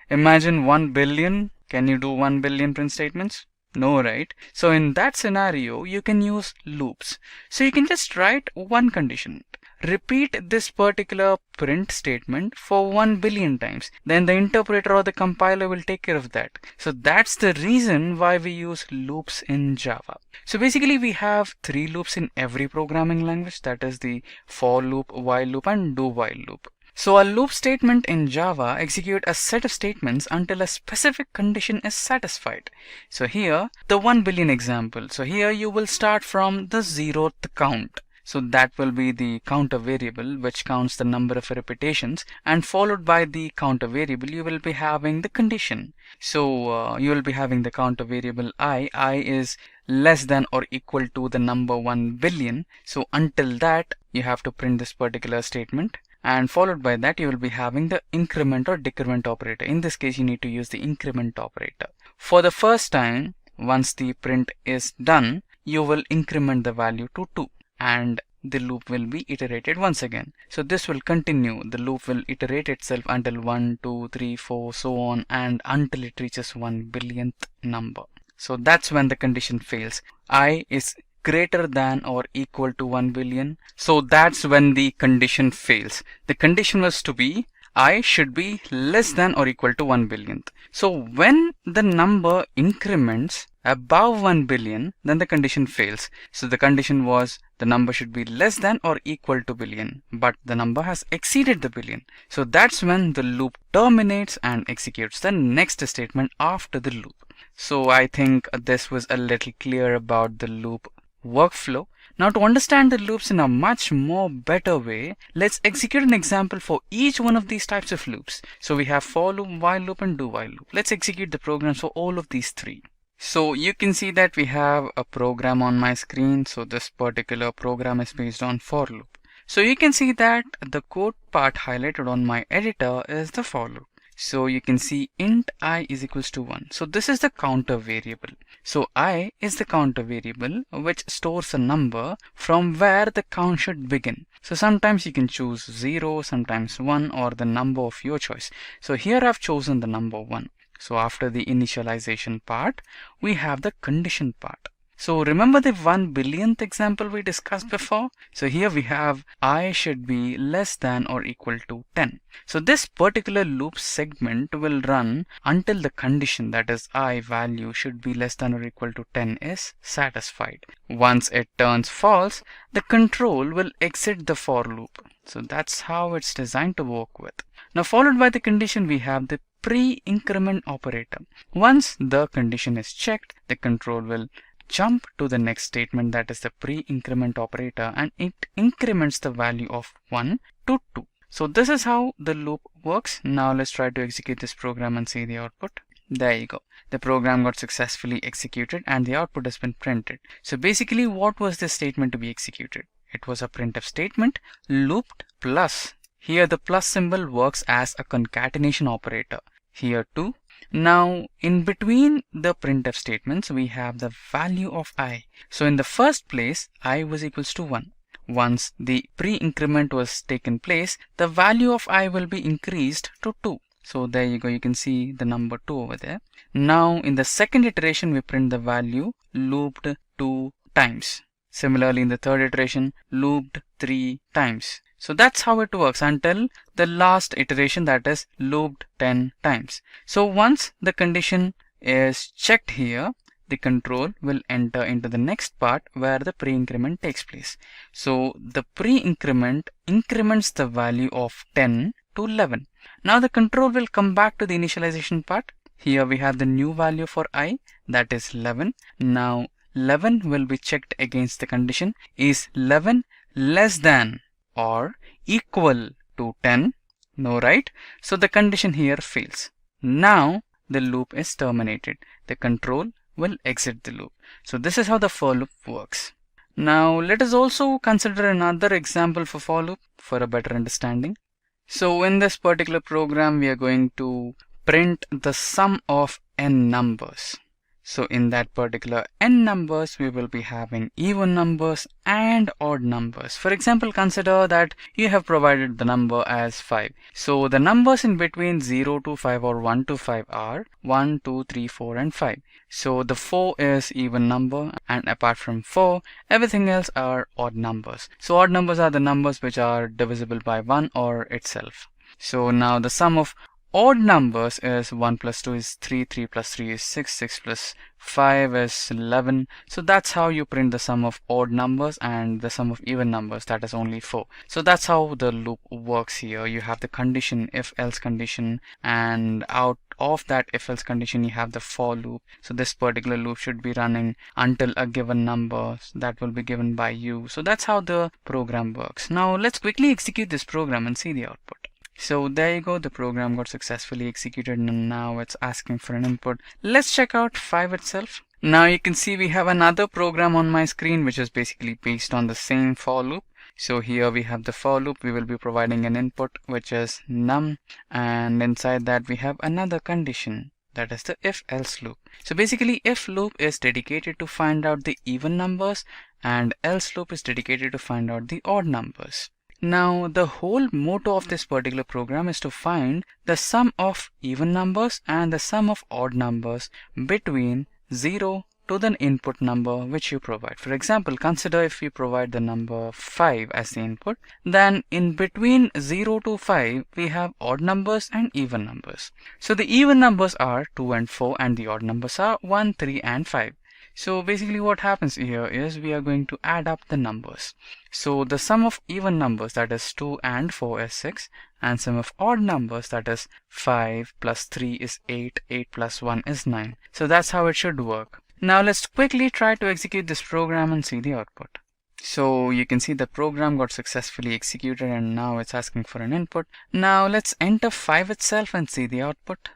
Imagine 1 billion. Can you do 1 billion print statements? No, right? So in that scenario, you can use loops. So you can just write one condition. Repeat this particular print statement for 1 billion times. Then the interpreter or the compiler will take care of that. So that's the reason why we use loops in Java. So basically we have 3 loops in every programming language. That is the for loop, while loop and do while loop. So a loop statement in Java execute a set of statements until a specific condition is satisfied. So here the 1 billion example. So here you will start from the 0th count. So that will be the counter variable which counts the number of repetitions, and followed by the counter variable you will be having the condition. So you will be having the counter variable I is less than or equal to the number 1 billion. So until that you have to print this particular statement. And followed by that you will be having the increment or decrement operator. In this case you need to use the increment operator. For the first time, once the print is done, you will increment the value to 2 and the loop will be iterated once again. So this will continue. The loop will iterate itself until 1, 2, 3, 4 so on, and until it reaches 1 billionth number. So that's when the condition fails. I is greater than or equal to 1 billion. So that's when the condition fails. The condition was to be I should be less than or equal to 1 billionth. So when the number increments above 1 billion, then the condition fails. So the condition was the number should be less than or equal to billion, but the number has exceeded the billion. So that's when the loop terminates and executes the next statement after the loop. So I think this was a little clear about the loop workflow. Now to understand the loops in a much more better way, let's execute an example for each one of these types of loops. So we have for loop, while loop and do while loop. Let's execute the programs for all of these 3. So you can see that we have a program on my screen. So this particular program is based on for loop. So you can see that the code part highlighted on my editor is the for loop. So you can see int I is equals to 1. So this is the counter variable. So I is the counter variable which stores a number from where the count should begin. So sometimes you can choose 0, sometimes 1, or the number of your choice. So here I've chosen the number 1. So after the initialization part, we have the condition part. So remember the 1 billionth example we discussed before? So here we have I should be less than or equal to 10. So this particular loop segment will run until the condition, that is I value should be less than or equal to 10, is satisfied. Once it turns false, the control will exit the for loop. So that's how it's designed to work with. Now followed by the condition we have the pre-increment operator. Once the condition is checked, the control will jump to the next statement, that is the pre-increment operator, and it increments the value of 1 to 2. So this is how the loop works. Now let's try to execute this program and see the output. There you go. The program got successfully executed and the output has been printed. So basically what was this statement to be executed? It was a printf statement looped plus. Here the plus symbol works as a concatenation operator. Here too. Now in between the printf statements we have the value of I. So in the first place I was equals to 1. Once the pre-increment was taken place, the value of I will be increased to 2. So there you go, you can see the number 2 over there. Now in the second iteration we print the value looped 2 times. Similarly in the third iteration looped 3 times. So that's how it works until the last iteration, that is looped 10 times. So once the condition is checked here, the control will enter into the next part where the pre-increment takes place. So the pre-increment increments the value of 10 to 11. Now the control will come back to the initialization part. Here we have the new value for I, that is 11. Now 11 will be checked against the condition. Is 11 less than or equal to 10? No, right? So the condition here fails. Now the loop is terminated. The control will exit the loop. So this is how the for loop works. Now let us also consider another example for for loop for a better understanding. So in this particular program, we are going to print the sum of n numbers. So in that particular n numbers, we will be having even numbers and odd numbers. For example, consider that you have provided the number as 5. So the numbers in between 0 to 5 or 1 to 5 are 1, 2, 3, 4 and 5. So the 4 is even number, and apart from 4, everything else are odd numbers. So odd numbers are the numbers which are divisible by 1 or itself. So now the sum of odd numbers is 1 plus 2 is 3, 3 plus 3 is 6, 6 plus 5 is 11. So that's how you print the sum of odd numbers, and the sum of even numbers, that is only 4. So that's how the loop works here. You have the condition, if else condition, and out of that if else condition you have the for loop. So this particular loop should be running until a given number that will be given by you. So that's how the program works. Now let's quickly execute this program and see the output. So there you go, the program got successfully executed and now it's asking for an input. Let's check out 5 itself. Now you can see we have another program on my screen which is basically based on the same for loop. So here we have the for loop. We will be providing an input which is num, and inside that we have another condition, that is the if else loop. So basically if loop is dedicated to find out the even numbers and else loop is dedicated to find out the odd numbers. Now the whole motto of this particular program is to find the sum of even numbers and the sum of odd numbers between 0 to the input number which you provide. For example, consider if we provide the number 5 as the input, then in between 0 to 5 we have odd numbers and even numbers. So the even numbers are 2 and 4 and the odd numbers are 1, 3 and 5. So basically what happens here is we are going to add up the numbers. So the sum of even numbers, that is 2 and 4 is 6, and sum of odd numbers, that is 5 plus 3 is 8, 8 plus 1 is 9. So that's how it should work. Now let's quickly try to execute this program and see the output. So you can see the program got successfully executed and now it's asking for an input. Now let's enter 5 itself and see the output.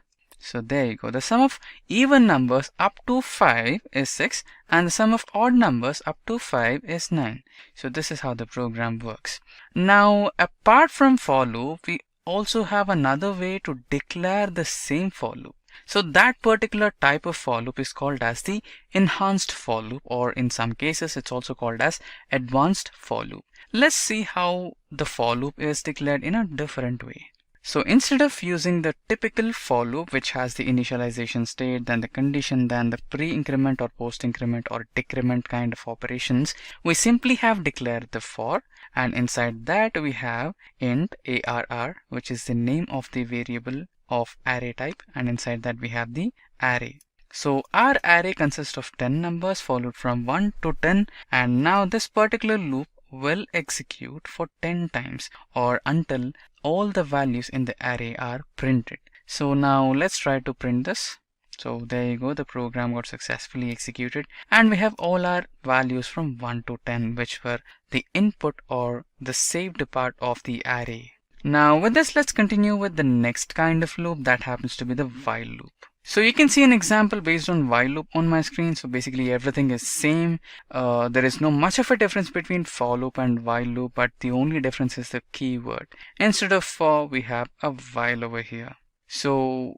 So there you go. The sum of even numbers up to 5 is 6 and the sum of odd numbers up to 5 is 9. So this is how the program works. Now apart from for loop, we also have another way to declare the same for loop. So that particular type of for loop is called as the enhanced for loop, or in some cases it's also called as advanced for loop. Let's see how the for loop is declared in a different way. So instead of using the typical for loop which has the initialization state, then the condition, then the pre-increment or post-increment or decrement kind of operations, we simply have declared the for, and inside that we have int arr, which is the name of the variable of array type, and inside that we have the array. So our array consists of 10 numbers followed from 1 to 10, and now this particular loop will execute for 10 times or until all the values in the array are printed. So now let's try to print this. So there you go, the program got successfully executed and we have all our values from 1 to 10 which were the input or the saved part of the array. Now with this, let's continue with the next kind of loop, that happens to be the while loop. So you can see an example based on while loop on my screen. So basically everything is same. There is no much of a difference between for loop and while loop, but the only difference is the keyword. Instead of for, we have a while over here. So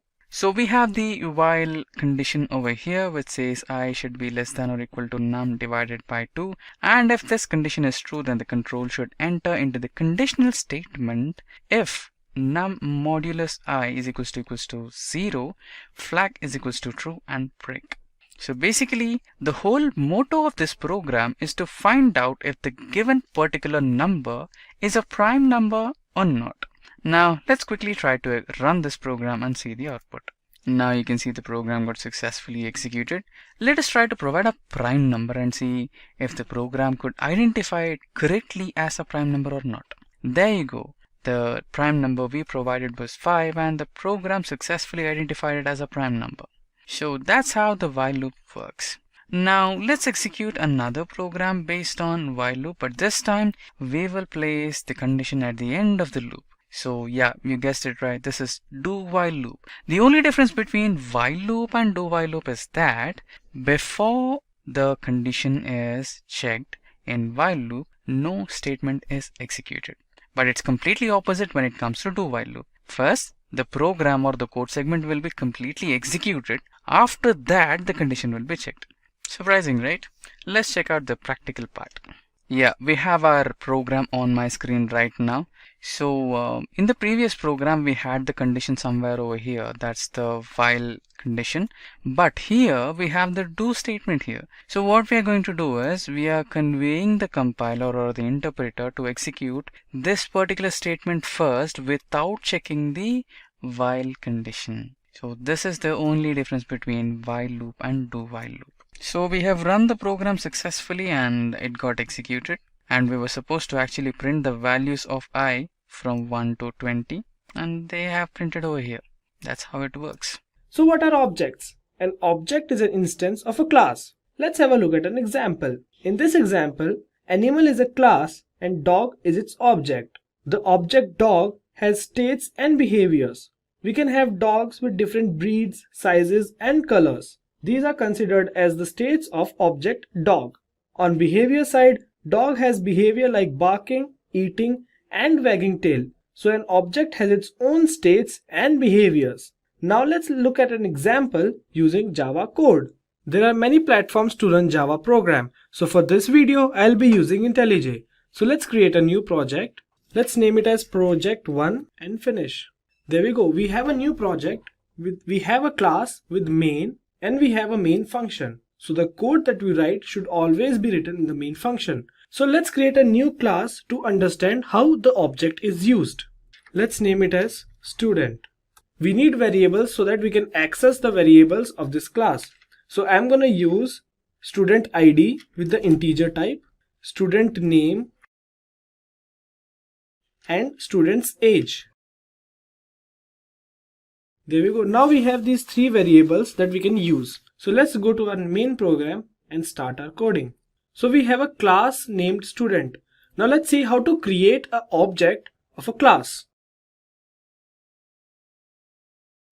we have the while condition over here which says I should be less than or equal to num divided by 2, and if this condition is true, then the control should enter into the conditional statement if num modulus I is equals to 0, flag is equals to true, and break. So basically the whole motto of this program is to find out if the given particular number is a prime number or not. Now let's quickly try to run this program and see the output. Now you can see the program got successfully executed. Let us try to provide a prime number and see if the program could identify it correctly as a prime number or not. There you go. The prime number we provided was 5 and the program successfully identified it as a prime number. So that's how the while loop works. Now let's execute another program based on while loop, but this time we will place the condition at the end of the loop. So yeah, you guessed it right, this is do while loop. The only difference between while loop and do while loop is that before the condition is checked in while loop, no statement is executed. But it's completely opposite when it comes to do while loop. First, the program or the code segment will be completely executed. After that, the condition will be checked. Surprising, right? Let's check out the practical part. Yeah, we have our program on my screen right now. So in the previous program, we had the condition somewhere over here. That's the while condition. But here we have the do statement here. So what we are going to do is we are conveying the compiler or the interpreter to execute this particular statement first without checking the while condition. So this is the only difference between while loop and do while loop. So we have run the program successfully and it got executed, and we were supposed to actually print the values of I from 1 to 20, and they have printed over here. That's how it works. So what are objects? An object is an instance of a class. Let's have a look at an example. In this example, animal is a class and dog is its object. The object dog has states and behaviors. We can have dogs with different breeds, sizes and colors. These are considered as the states of object dog. On behavior side, dog has behavior like barking, eating and wagging tail. So an object has its own states and behaviors. Now let's look at an example using Java code. There are many platforms to run Java program. So for this video, I'll be using IntelliJ. So let's create a new project. Let's name it as project 1 and finish. There we go. We have a new project. We have a class with main. And we have a main function. So the code that we write should always be written in the main function. So let's create a new class to understand how the object is used. Let's name it as student. We need variables so that we can access the variables of this class. So I'm going to use student ID with the integer type, student name and student's age. There we go. Now we have these three variables that we can use. So let's go to our main program and start our coding. So we have a class named student. Now let's see how to create an object of a class.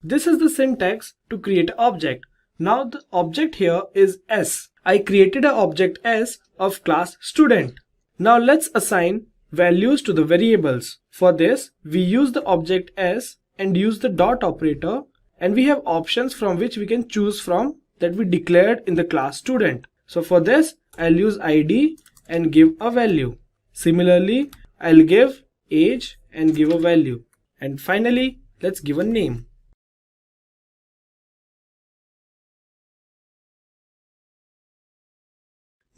This is the syntax to create an object. Now the object here is S. I created an object S of class student. Now let's assign values to the variables. For this, we use the object S and use the dot operator, and we have options from which we can choose from that we declared in the class student. So for this, I'll use ID and give a value. Similarly, I'll give age and give a value. And finally, let's give a name.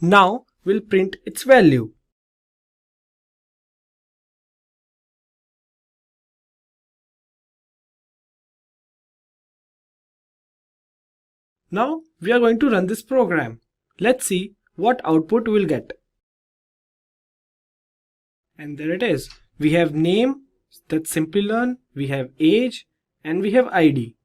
Now we'll print its value. Now we are going to run this program. Let's see what output we'll get. And there it is. We have name, that's Simplilearn, we have age, and we have ID.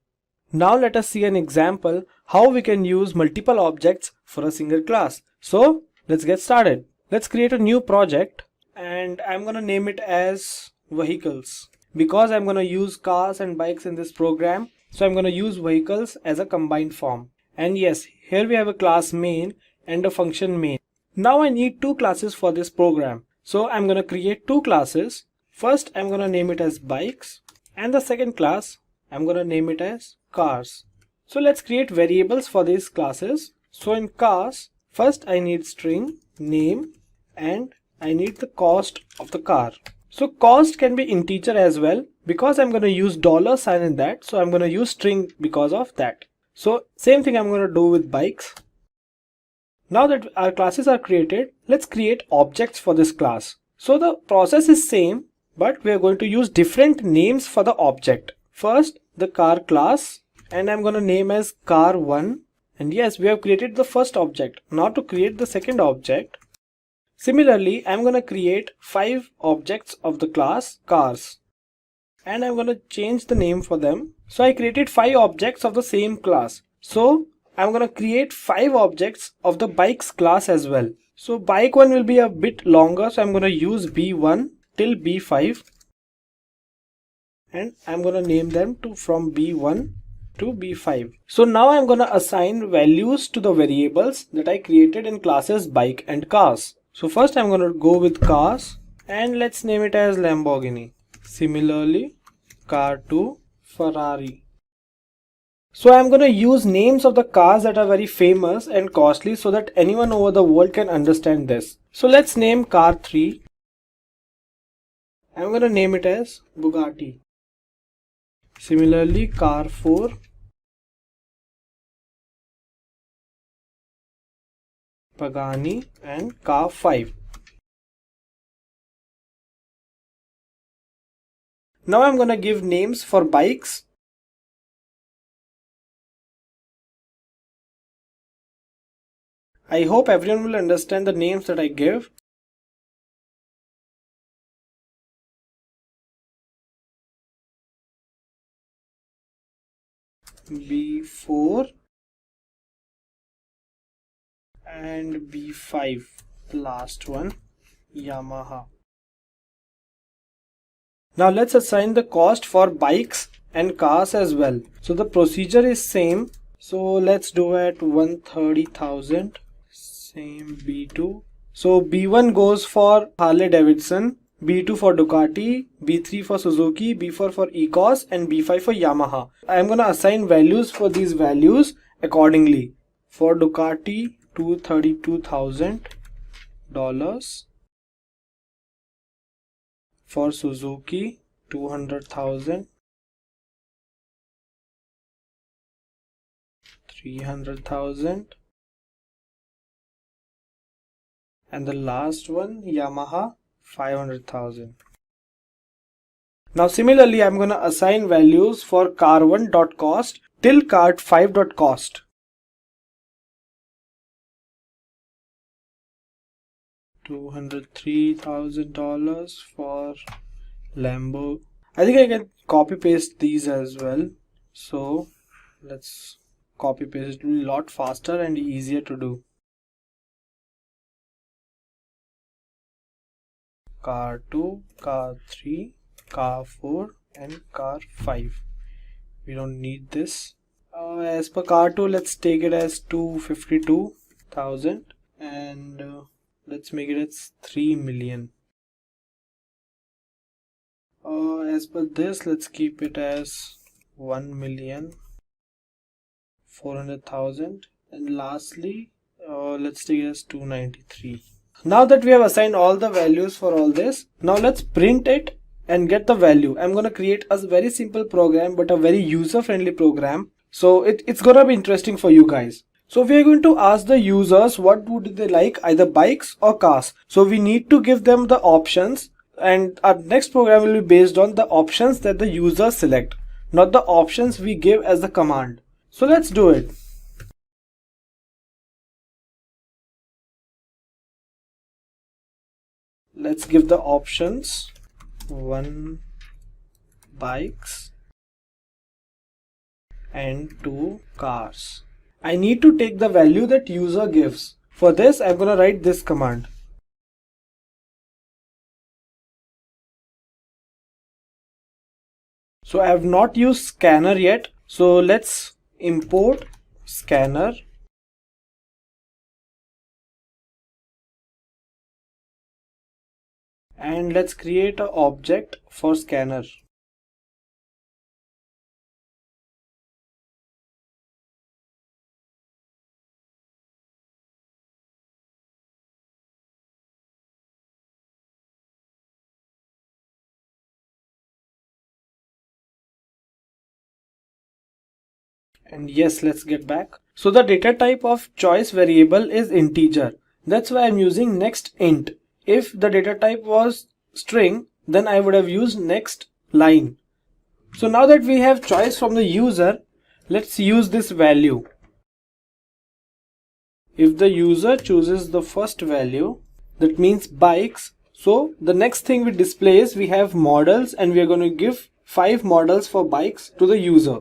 Now let us see an example how we can use multiple objects for a single class. So let's get started. Let's create a new project and I'm going to name it as vehicles. Because I'm going to use cars and bikes in this program, so I'm going to use vehicles as a combined form. And yes, here we have a class main and a function main. Now I need two classes for this program. So I'm going to create two classes. First, I'm going to name it as bikes, and the second class, I'm going to name it as cars. So let's create variables for these classes. So in cars, first I need string, name, and I need the cost of the car. So cost can be integer as well. Because I'm going to use $sign in that, so I'm going to use string because of that. So same thing I'm going to do with bikes. Now that our classes are created, let's create objects for this class. So the process is same, but we are going to use different names for the object. First, the car class, and I'm going to name as car1. And yes, we have created the first object. Now to create the second object, similarly, I'm going to create 5 objects of the class cars. And I'm going to change the name for them. So I created 5 objects of the same class. So I'm going to create 5 objects of the bikes class as well. So bike one will be a bit longer. So I'm going to use B1 till B5. And I'm going to name them from B1 to B5. So now I'm going to assign values to the variables that I created in classes bike and cars. So first I'm going to go with cars and let's name it as Lamborghini. Similarly, car2, Ferrari. So I'm going to use names of the cars that are very famous and costly so that anyone over the world can understand this. So let's name car 3. I'm going to name it as Bugatti. Similarly, car 4, Pagani, and car 5. Now I'm going to give names for bikes. I hope everyone will understand the names that I give. B4 and B5, the last one, Yamaha. Now let's assign the cost for bikes and cars as well. So the procedure is same. So let's do it 130,000. Same B2. So B1 goes for Harley Davidson, B2 for Ducati, B3 for Suzuki, B4 for Ecos, and B5 for Yamaha. I'm going to assign values for these values accordingly. For Ducati, $232,000. For Suzuki, 200,000. 300,000. And the last one, Yamaha, 500,000. Now similarly, I'm going to assign values for car1.cost till car5.cost. $203,000 for Lambo. I think I can copy paste these as well. So let's copy paste. It will be a lot faster and easier to do. Car 2, car 3, car 4 and car 5. We don't need this. As per car 2, let's take it as 252,000 and let's make it as 3 million. As per this, let's keep it as 1,400,000 and lastly let's take it as 293. Now that we have assigned all the values for all this, now let's print it and get the value. I'm going to create a very simple program but a very user-friendly program. So it's going to be interesting for you guys. So we are going to ask the users what would they like, either bikes or cars. So we need to give them the options and our next program will be based on the options that the users select, not the options we give as the command. So let's do it. Let's give the options 1 bikes and 2 cars. I need to take the value that user gives. For this, I'm going to write this command. So I have not used scanner yet. So let's import scanner. And let's create an object for scanner. And yes, let's get back. So the data type of choice variable is integer. That's why I'm using next int. If the data type was string, then I would have used next line. So now that we have choice from the user, let's use this value. If the user chooses the first value, that means bikes, so the next thing we display is we have models, and we are going to give 5 models for bikes to the user.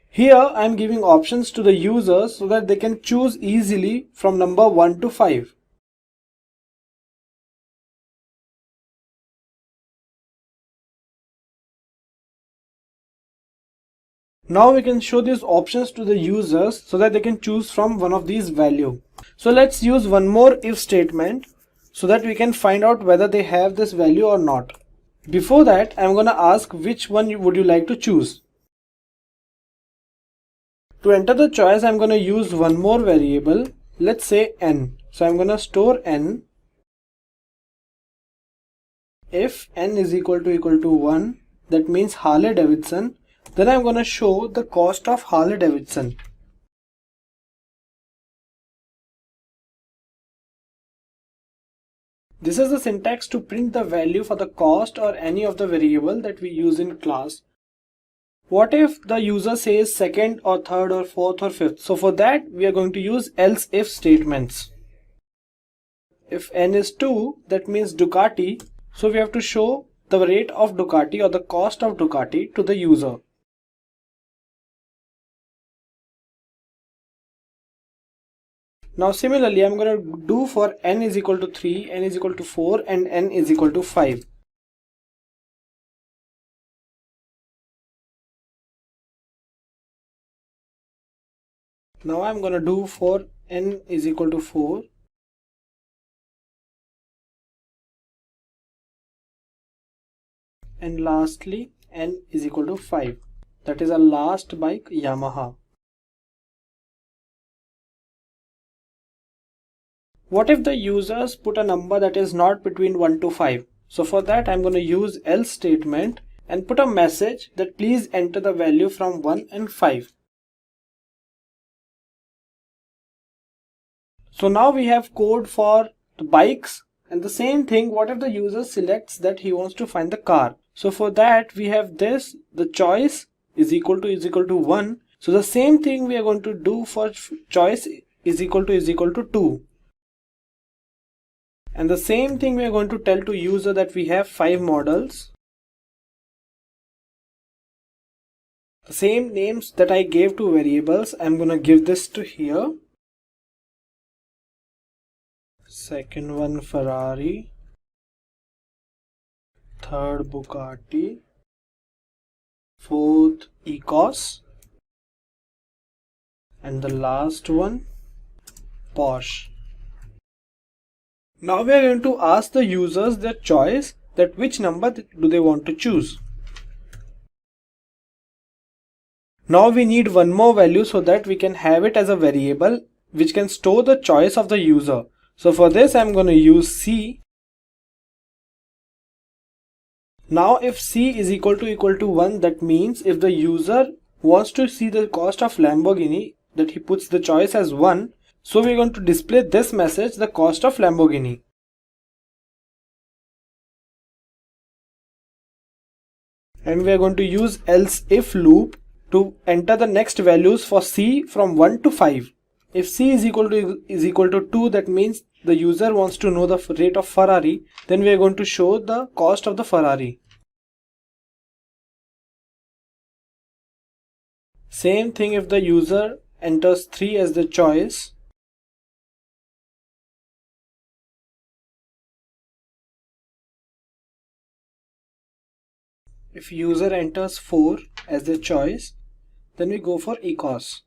Here I am giving options to the users so that they can choose easily from number 1 to 5. Now we can show these options to the users so that they can choose from one of these values. So let's use one more if statement so that we can find out whether they have this value or not. Before that, I'm going to ask which one would you like to choose. To enter the choice, I'm going to use one more variable. Let's say n. So I'm going to store n. If n is equal to 1, that means Harley Davidson. Then I'm going to show the cost of Harley Davidson. This is the syntax to print the value for the cost or any of the variable that we use in class. What if the user says second or third or fourth or fifth? So for that we are going to use else if statements. If n is 2, that means Ducati. So we have to show the rate of Ducati or the cost of Ducati to the user. Now similarly, I'm going to do for n is equal to 3, n is equal to 4 and n is equal to 5. Now I'm going to do for n is equal to 4. And lastly, n is equal to 5. That is our last bike, Yamaha. What if the users put a number that is not between 1 to 5? So for that I'm going to use else statement and put a message that please enter the value from 1 and 5. So now we have code for the bikes, and the same thing, what if the user selects that he wants to find the car? So for that we have this, the choice is equal to 1. So the same thing we are going to do for choice is equal to 2. And the same thing we are going to tell to user that we have 5 models. The same names that I gave to variables, I'm going to give this to here. Second one Ferrari, third Bugatti, fourth Ecos, and the last one Porsche. Now we are going to ask the users their choice, that which number do they want to choose. Now we need one more value so that we can have it as a variable which can store the choice of the user. So for this I'm going to use C. Now if C is equal to 1, that means if the user wants to see the cost of Lamborghini, that he puts the choice as 1. So we're going to display this message, the cost of Lamborghini. And we are going to use else if loop to enter the next values for C from 1 to 5. If C is equal to 2, that means the user wants to know the rate of Ferrari. Then we are going to show the cost of the Ferrari. Same thing if the user enters 3 as the choice. If user enters 4 as the choice, then we go for Ecos.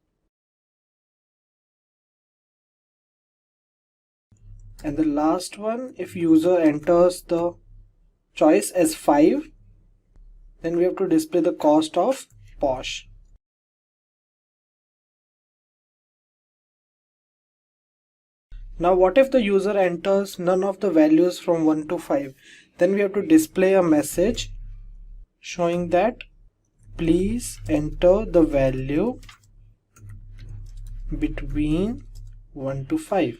And the last one, if user enters the choice as 5, then we have to display the cost of Porsche. Now what if the user enters none of the values from 1 to 5? Then we have to display a message showing that please enter the value between 1 to 5.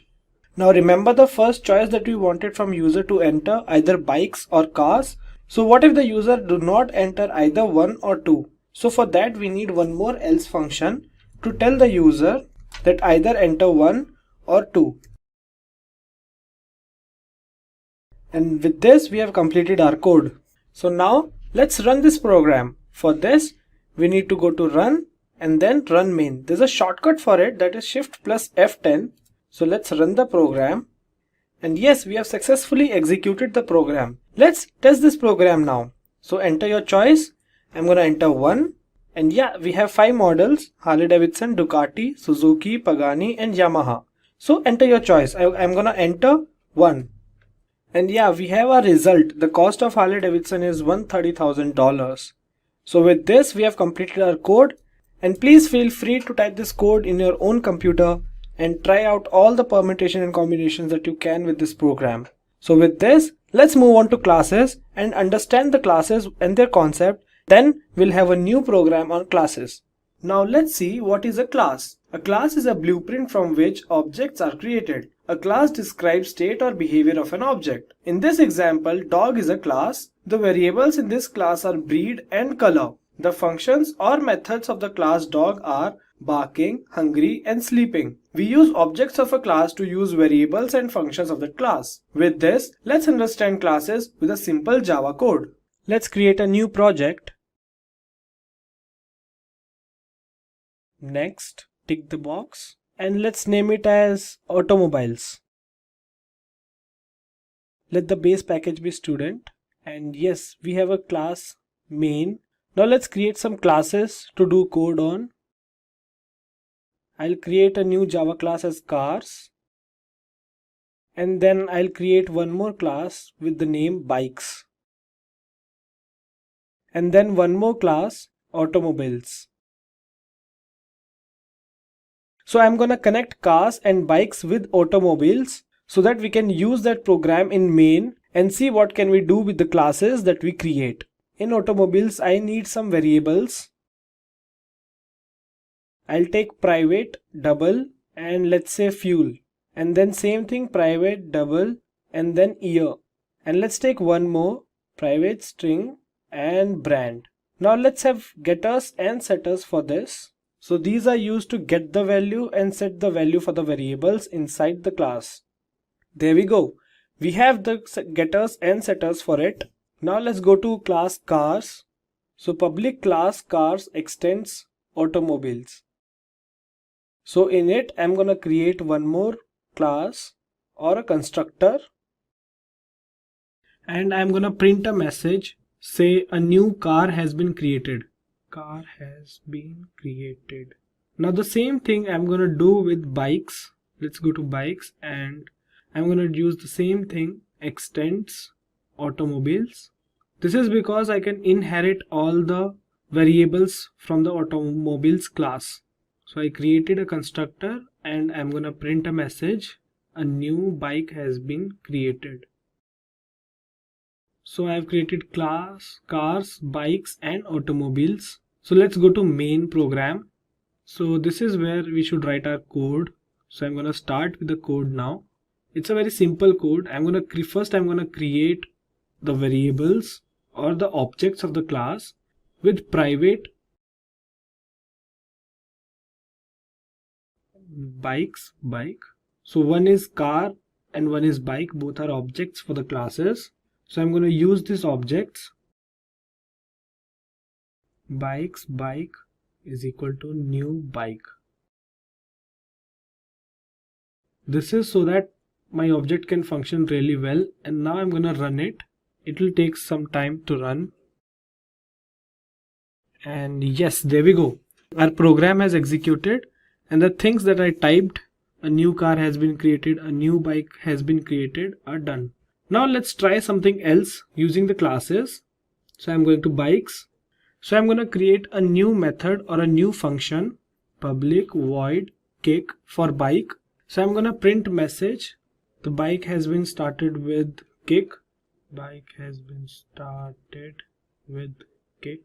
Now remember the first choice that we wanted from user to enter either bikes or cars. So what if the user do not enter either 1 or 2? So for that we need one more else function to tell the user that either enter 1 or 2. And with this we have completed our code. So now let's run this program. For this we need to go to run and then run main. There's a shortcut for it, that is Shift plus F10. So let's run the program. And yes, we have successfully executed the program. Let's test this program now. So enter your choice. I'm going to enter 1. And yeah, we have 5 models: Harley Davidson, Ducati, Suzuki, Pagani and Yamaha. So enter your choice. I'm going to enter 1. And yeah, we have our result. The cost of Harley Davidson is $130,000. So with this, we have completed our code. And please feel free to type this code in your own computer and try out all the permutation and combinations that you can with this program. So with this, let's move on to classes and understand the classes and their concept. Then we'll have a new program on classes. Now let's see what is a class. A class is a blueprint from which objects are created. A class describes state or behavior of an object. In this example, dog is a class. The variables in this class are breed and color. The functions or methods of the class dog are barking, hungry and sleeping. We use objects of a class to use variables and functions of the class. With this, let's understand classes with a simple Java code. Let's create a new project. Next, tick the box and let's name it as automobiles. Let the base package be student. And yes, we have a class main. Now let's create some classes to do code on. I'll create a new Java class as cars. And then I'll create one more class with the name bikes. And then one more class, automobiles. So I'm gonna connect cars and bikes with automobiles so that we can use that program in main and see what can we do with the classes that we create. In automobiles, I need some variables. I'll take private, double, and let's say fuel. And then same thing, private, double, and then year. And let's take one more, private, string, and brand. Now let's have getters and setters for this. So these are used to get the value and set the value for the variables inside the class. There we go. We have the getters and setters for it. Now let's go to class cars. So public class cars extends automobiles. So in it, I'm gonna create one more class or a constructor. And I'm gonna print a message. Say a new car has been created. Car has been created. Now the same thing I'm gonna do with bikes. Let's go to bikes and I'm gonna use the same thing, extends automobiles. This is because I can inherit all the variables from the automobiles class. So I created a constructor and I'm gonna print a message. A new bike has been created. So I have created class, cars, bikes and automobiles. So let's go to main program. So this is where we should write our code. So I'm going to start with the code now. It's a very simple code. First I'm going to create the variables or the objects of the class with private bikes, bike. So one is car and one is bike. Both are objects for the classes. So I'm going to use these objects. Bikes, bike is equal to new bike. This is so that my object can function really well. And now I'm going to run it. It will take some time to run. And yes, there we go. Our program has executed. And the things that I typed, a new car has been created, a new bike has been created, are done. Now let's try something else using the classes. So I'm going to bikes. So I'm going to create a new method or a new function, public void kick for bike. So I'm going to print message. The bike has been started with kick. Bike has been started with kick.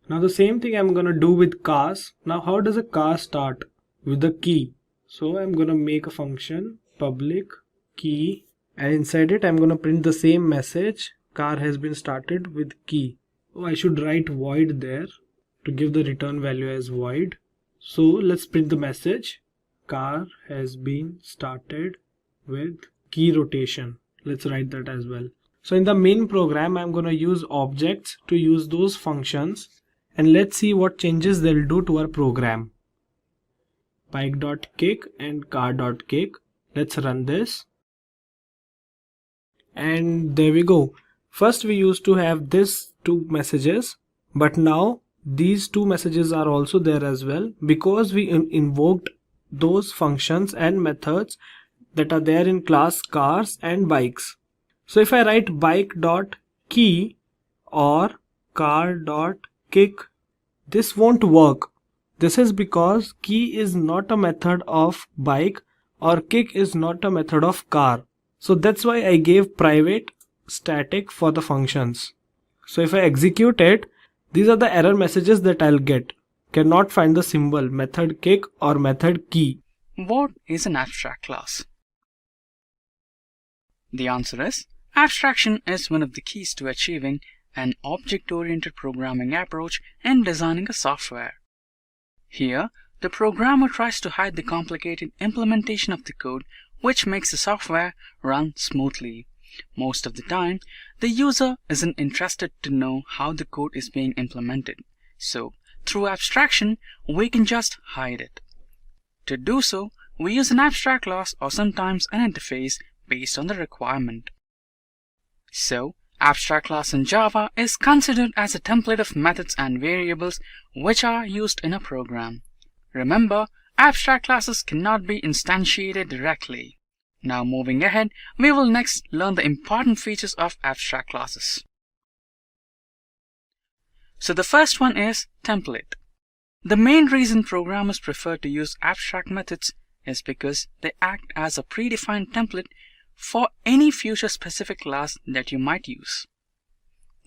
Now the same thing I'm going to do with cars. Now how does a car start? With the key. So I'm gonna make a function public key, and inside it I'm gonna print the same message, car has been started with key. Oh, I should write void there to give the return value as void. So let's print the message, car has been started with key rotation. Let's write that as well. So in the main program I'm gonna use objects to use those functions, and let's see what changes they'll do to our program. Bike.kick and car.kick. Let's run this. And there we go. First we used to have this two messages, but now these two messages are also there as well, because we invoked those functions and methods that are there in class cars and bikes. So if I write bike.key or car.kick, this won't work. This is because key is not a method of bike or kick is not a method of car. So that's why I gave private static for the functions. So if I execute it, these are the error messages that I'll get. Cannot find the symbol method kick or method key. What is an abstract class? The answer is, abstraction is one of the keys to achieving an object-oriented programming approach in designing a software. Here, the programmer tries to hide the complicated implementation of the code which makes the software run smoothly. Most of the time, the user isn't interested to know how the code is being implemented. So, through abstraction, we can just hide it. To do so, we use an abstract class or sometimes an interface based on the requirement. So, abstract class in Java is considered as a template of methods and variables which are used in a program. Remember, abstract classes cannot be instantiated directly. Now moving ahead, we will next learn the important features of abstract classes. So the first one is template. The main reason programmers prefer to use abstract methods is because they act as a predefined template for any future specific class that you might use.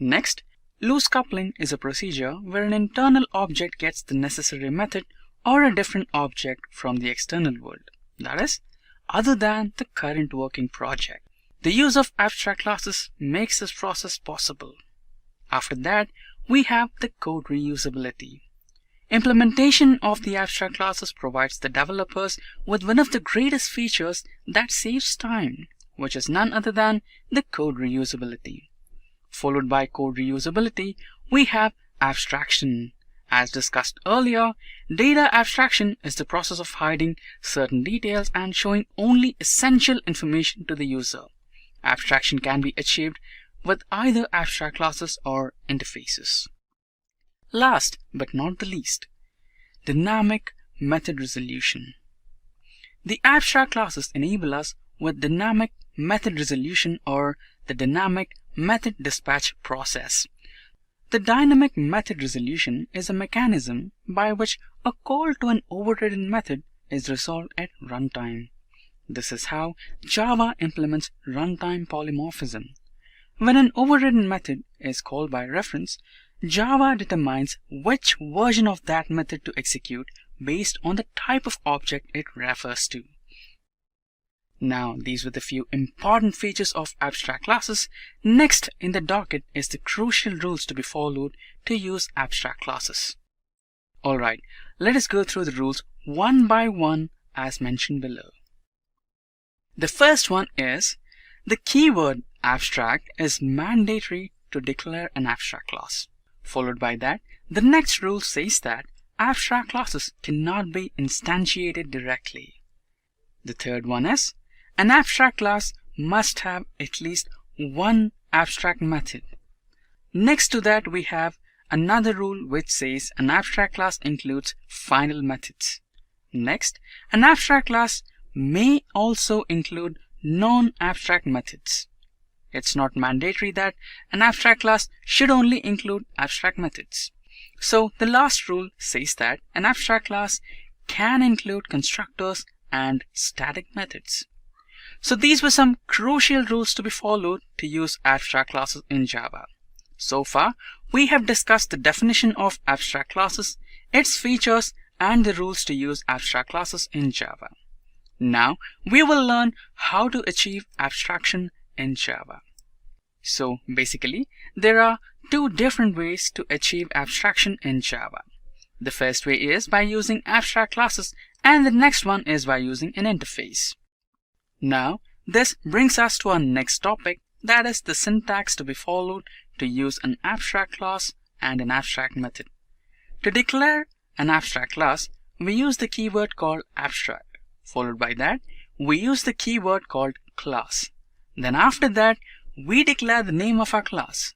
Next, loose coupling is a procedure where an internal object gets the necessary method or a different object from the external world, that is, other than the current working project. The use of abstract classes makes this process possible. After that, we have the code reusability. Implementation of the abstract classes provides the developers with one of the greatest features that saves time, which is none other than the code reusability. Followed by code reusability, we have abstraction. As discussed earlier, data abstraction is the process of hiding certain details and showing only essential information to the user. Abstraction can be achieved with either abstract classes or interfaces. Last but not the least, dynamic method resolution. The abstract classes enable us with dynamic method resolution or the dynamic method dispatch process. The dynamic method resolution is a mechanism by which a call to an overridden method is resolved at runtime. This is how Java implements runtime polymorphism. When an overridden method is called by reference, Java determines which version of that method to execute based on the type of object it refers to. Now, these were the few important features of abstract classes. Next in the docket is the crucial rules to be followed to use abstract classes. Alright, let us go through the rules one by one as mentioned below. The first one is, the keyword abstract is mandatory to declare an abstract class. Followed by that, the next rule says that abstract classes cannot be instantiated directly. The third one is, an abstract class must have at least one abstract method. Next to that, we have another rule which says an abstract class includes final methods. Next, an abstract class may also include non-abstract methods. It's not mandatory that an abstract class should only include abstract methods. So the last rule says that an abstract class can include constructors and static methods. So these were some crucial rules to be followed to use abstract classes in Java. So far, we have discussed the definition of abstract classes, its features, and the rules to use abstract classes in Java. Now we will learn how to achieve abstraction in Java. So basically, there are two different ways to achieve abstraction in Java. The first way is by using abstract classes, and the next one is by using an interface. Now, this brings us to our next topic, that is the syntax to be followed to use an abstract class and an abstract method. To declare an abstract class, we use the keyword called abstract. Followed by that, we use the keyword called class. Then after that, we declare the name of our class.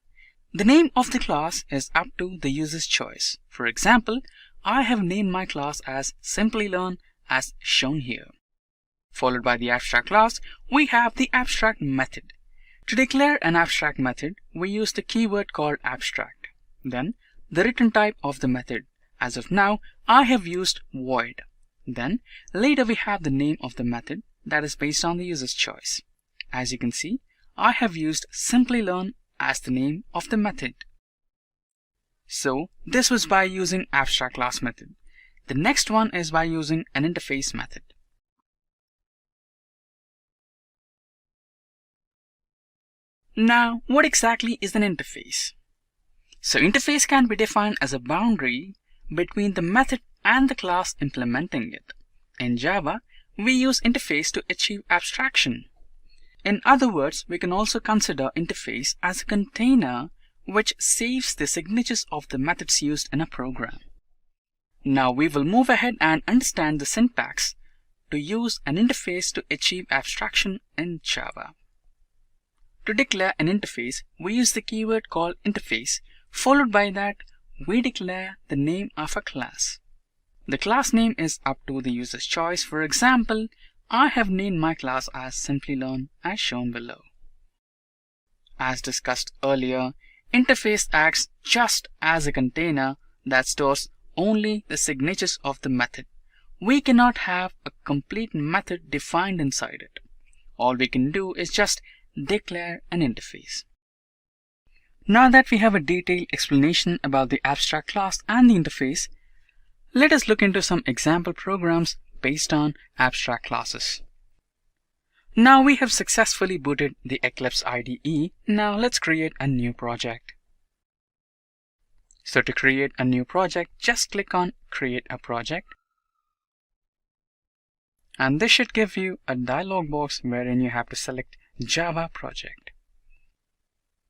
The name of the class is up to the user's choice. For example, I have named my class as Simplilearn as shown here. Followed by the abstract class, we have the abstract method. To declare an abstract method, we use the keyword called abstract. Then the return type of the method. As of now, I have used void. Then later we have the name of the method that is based on the user's choice. As you can see, I have used Simplilearn as the name of the method. So this was by using abstract class method. The next one is by using an interface method. Now, what exactly is an interface? So interface can be defined as a boundary between the method and the class implementing it. In Java, we use interface to achieve abstraction. In other words, we can also consider interface as a container which saves the signatures of the methods used in a program. Now we will move ahead and understand the syntax to use an interface to achieve abstraction in Java. To declare an interface, we use the keyword called interface. Followed by that, we declare the name of a class. The class name is up to the user's choice. For example, I have named my class as Simplilearn as shown below. As discussed earlier, interface acts just as a container that stores only the signatures of the method. We cannot have a complete method defined inside it. All we can do is just declare an interface. Now that we have a detailed explanation about the abstract class and the interface, let us look into some example programs based on abstract classes. Now we have successfully booted the Eclipse IDE. Now let's create a new project. So to create a new project, just click on Create a Project. And this should give you a dialog box wherein you have to select Java Project.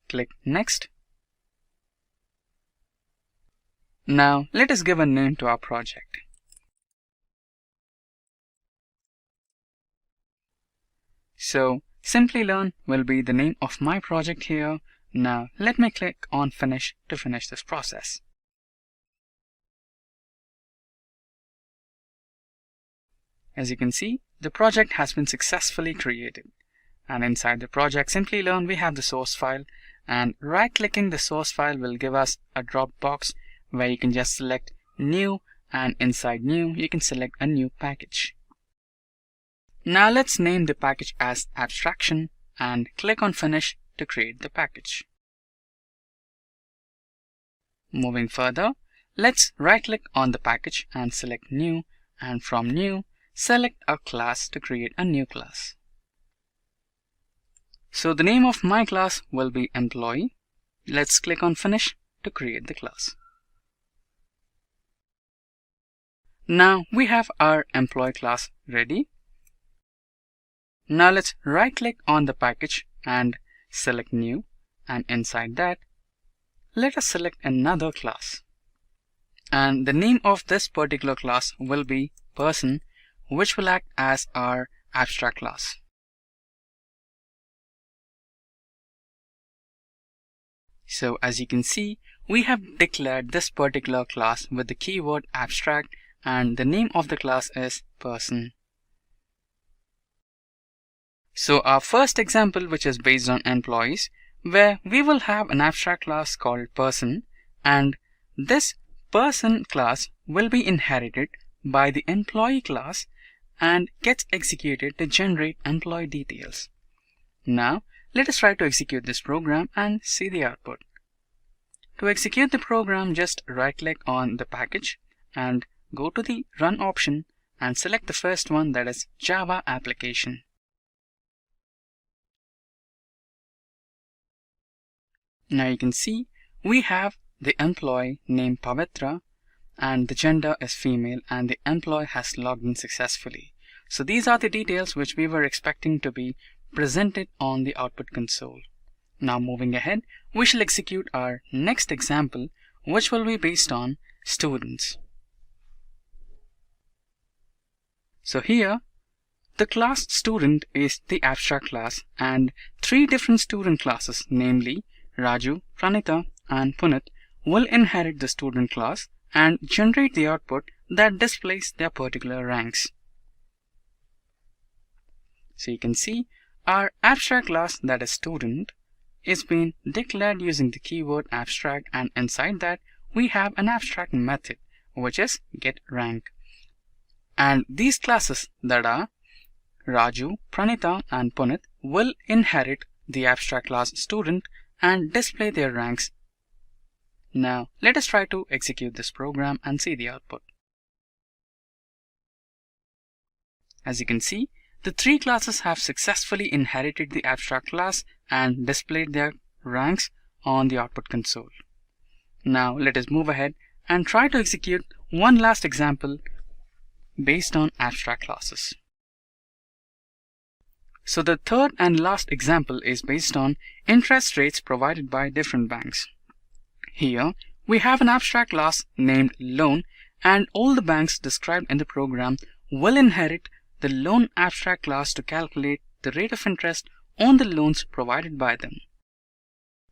Click Next. Now let us give a name to our project. So Simplilearn will be the name of my project here. Now let me click on Finish to finish this process. As you can see, the project has been successfully created. And inside the project Simplilearn, we have the source file, and right-clicking the source file will give us a drop box where you can just select New, and inside New you can select a new package. Now let's name the package as Abstraction and click on Finish to create the package. Moving further, let's right-click on the package and select New, and from New select a class to create a new class. So the name of my class will be Employee. Let's click on Finish to create the class. Now we have our Employee class ready. Now let's right-click on the package and select New, and inside that, let us select another class. And the name of this particular class will be Person, which will act as our abstract class. So as you can see, we have declared this particular class with the keyword abstract, and the name of the class is Person. So our first example, which is based on employees, where we will have an abstract class called Person, and this Person class will be inherited by the employee class and gets executed to generate employee details. Now let us try to execute this program and see the output. To execute the program, just right-click on the package and go to the Run option and select the first one, that is Java application. Now you can see we have the employee named Pavitra and the gender is female and the employee has logged in successfully. So these are the details which we were expecting to be presented on the output console. Now moving ahead, we shall execute our next example, which will be based on students. So here the class student is the abstract class and three different student classes, namely Raju, Pranita and Punit, will inherit the student class and generate the output that displays their particular ranks. So you can see our abstract class, that is student, is being declared using the keyword abstract, and inside that we have an abstract method which is getRank. And these classes, that are Raju, Pranita and Punit, will inherit the abstract class student and display their ranks. Now let us try to execute this program and see the output. As you can see, the three classes have successfully inherited the abstract class and displayed their ranks on the output console. Now let us move ahead and try to execute one last example based on abstract classes. So the third and last example is based on interest rates provided by different banks. Here we have an abstract class named loan, and all the banks described in the program will inherit the loan abstract class to calculate the rate of interest on the loans provided by them.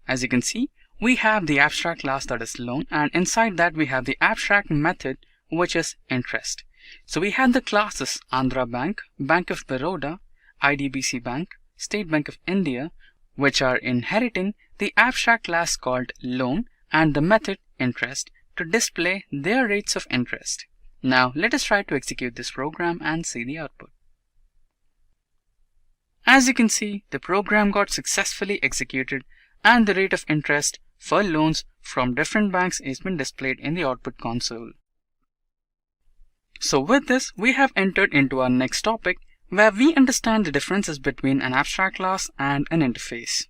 As you can see, we have the abstract class, that is loan, and inside that we have the abstract method which is interest. So we have the classes Andhra Bank, Bank of Baroda, IDBC Bank, State Bank of India, which are inheriting the abstract class called loan and the method interest to display their rates of interest. Now let us try to execute this program and see the output. As you can see, the program got successfully executed and the rate of interest for loans from different banks is been displayed in the output console. So with this, we have entered into our next topic, where we understand the differences between an abstract class and an interface.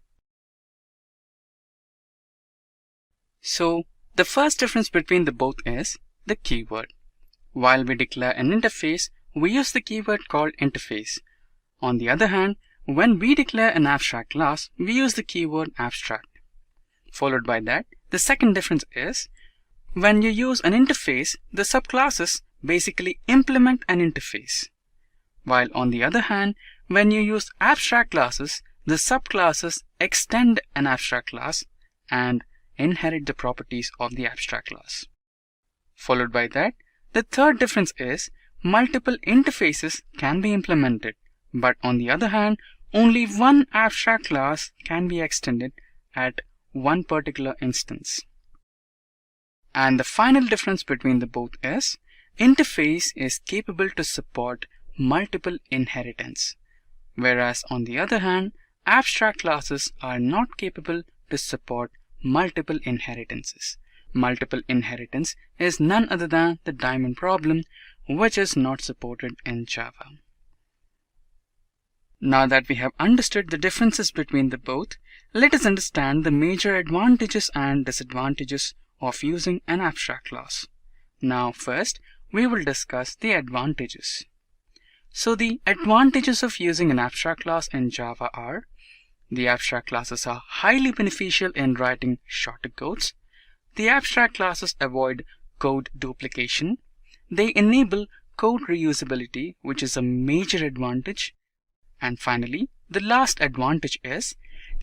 So the first difference between the both is the keyword. While we declare an interface, we use the keyword called interface. On the other hand, when we declare an abstract class, we use the keyword abstract. Followed by that, the second difference is when you use an interface, the subclasses basically implement an interface. While on the other hand, when you use abstract classes, the subclasses extend an abstract class and inherit the properties of the abstract class. Followed by that, the third difference is multiple interfaces can be implemented, but on the other hand, only one abstract class can be extended at one particular instance. And the final difference between the both is interface is capable to support multiple inheritance, whereas on the other hand, abstract classes are not capable to support multiple inheritances. Multiple inheritance is none other than the diamond problem, which is not supported in Java. Now that we have understood the differences between the both, let us understand the major advantages and disadvantages of using an abstract class. Now first, we will discuss the advantages. So the advantages of using an abstract class in Java are: the abstract classes are highly beneficial in writing shorter codes. The abstract classes avoid code duplication. They enable code reusability, which is a major advantage. And finally, the last advantage is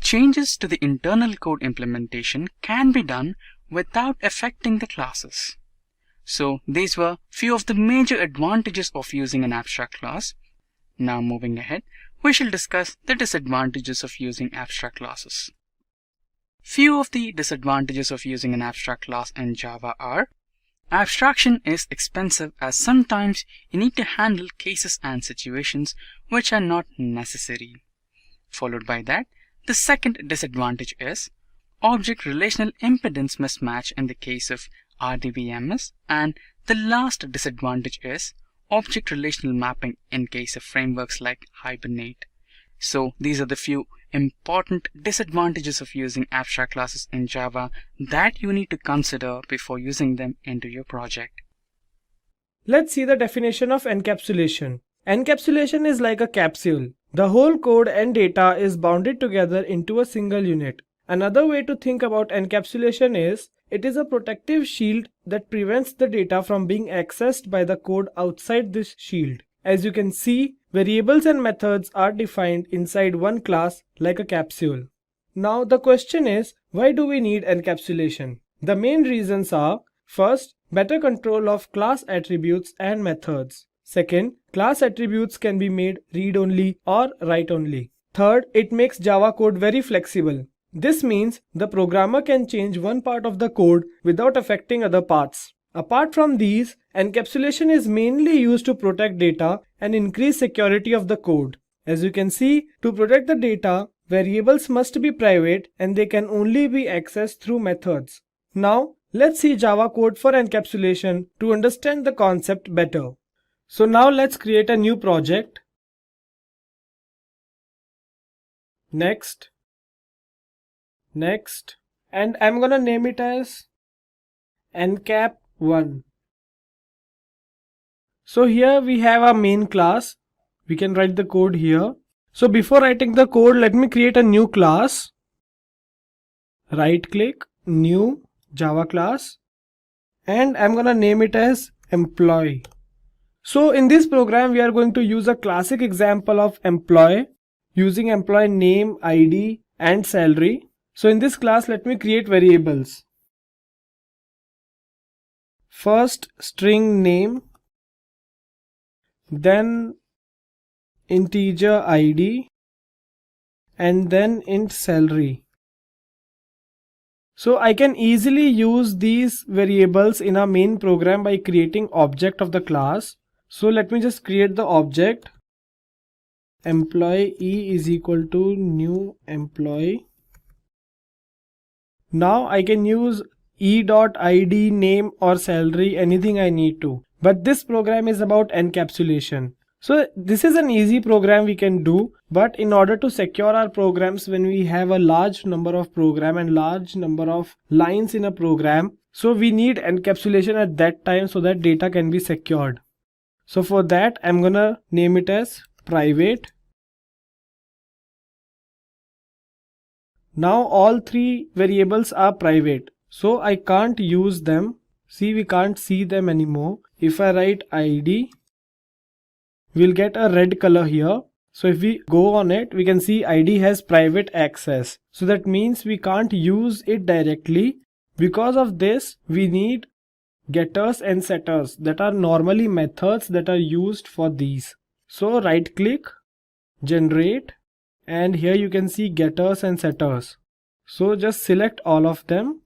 changes to the internal code implementation can be done without affecting the classes. So these were few of the major advantages of using an abstract class. Now moving ahead, we shall discuss the disadvantages of using abstract classes. Few of the disadvantages of using an abstract class in Java are: abstraction is expensive, as sometimes you need to handle cases and situations which are not necessary. Followed by that, the second disadvantage is object relational impedance mismatch in the case of RDBMS, and the last disadvantage is object relational mapping in case of frameworks like Hibernate. So these are the few important disadvantages of using abstract classes in Java that you need to consider before using them into your project. Let's see the definition of encapsulation. Encapsulation is like a capsule. The whole code and data is bounded together into a single unit. Another way to think about encapsulation is, it is a protective shield that prevents the data from being accessed by the code outside this shield. As you can see, variables and methods are defined inside one class like a capsule. Now the question is, why do we need encapsulation? The main reasons are, first, better control of class attributes and methods. Second, class attributes can be made read-only or write-only. Third, it makes Java code very flexible. This means the programmer can change one part of the code without affecting other parts. Apart from these, encapsulation is mainly used to protect data and increase security of the code. As you can see, to protect the data, variables must be private and they can only be accessed through methods. Now, let's see Java code for encapsulation to understand the concept better. So now let's create a new project. Next, and I'm gonna name it as Encap1. So here we have our main class. We can write the code here. So before writing the code, let me create a new class. Right click, new Java class, and I'm gonna name it as employee. So in this program, we are going to use a classic example of employee using employee name, ID, and salary. So in this class, let me create variables. First, string name, then integer ID, and then int salary. So I can easily use these variables in our main program by creating object of the class. So let me just create the object. Employee is equal to new employee. Now I can use e.id, name or salary, anything I need to. But this program is about encapsulation. So this is an easy program we can do, but in order to secure our programs when we have a large number of program and large number of lines in a program, so we need encapsulation at that time so that data can be secured. So for that, I'm gonna name it as private. Now all three variables are private, so I can't use them. See, we can't see them anymore. If I write ID, we'll get a red color here. So if we go on it, we can see ID has private access. So that means we can't use it directly. Because of this, we need getters and setters that are normally methods that are used for these. So right click, generate, and here you can see getters and setters. So just select all of them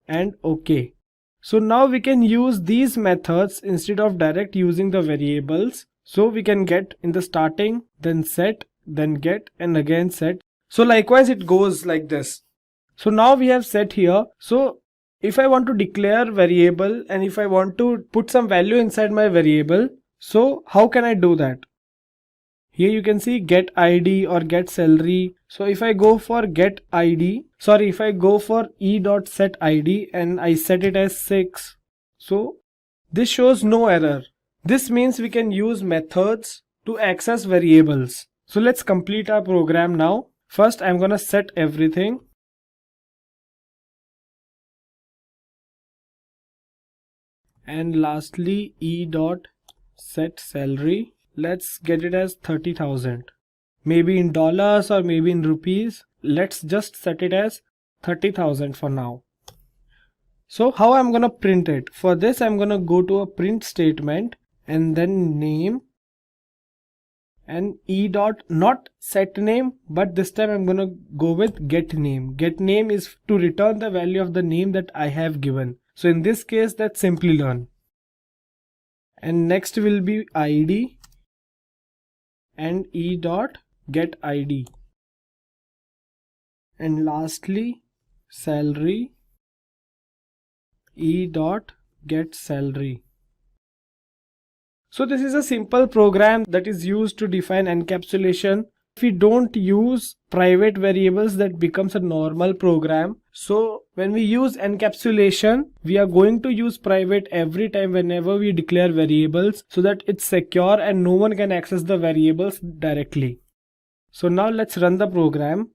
and OK. So now we can use these methods instead of direct using the variables. So we can get in the starting, then set, then get, and again set. So likewise it goes like this. So now we have set here. So if I want to declare variable and if I want to put some value inside my variable, so how can I do that? Here you can see get ID or get salary. So if I go for get ID, if I go for e.setID and I set it as 6, so this shows no error. This means we can use methods to access variables. So let's complete our program now. First, I'm gonna set everything. And lastly, e.setSalary. Let's get it as 30,000. Maybe in dollars or maybe in rupees. Let's just set it as 30,000 for now. So how I'm gonna print it? For this, I'm gonna go to a print statement and then name and not set name, but this time I'm gonna go with get name. Get name is to return the value of the name that I have given. So in this case, that's Simplilearn. And next will be ID and e.getID. And lastly, salary, e.getSalary. So this is a simple program that is used to define encapsulation. If we don't use private variables, that becomes a normal program. So when we use encapsulation, we are going to use private every time whenever we declare variables, so that it's secure and no one can access the variables directly. So now let's run the program.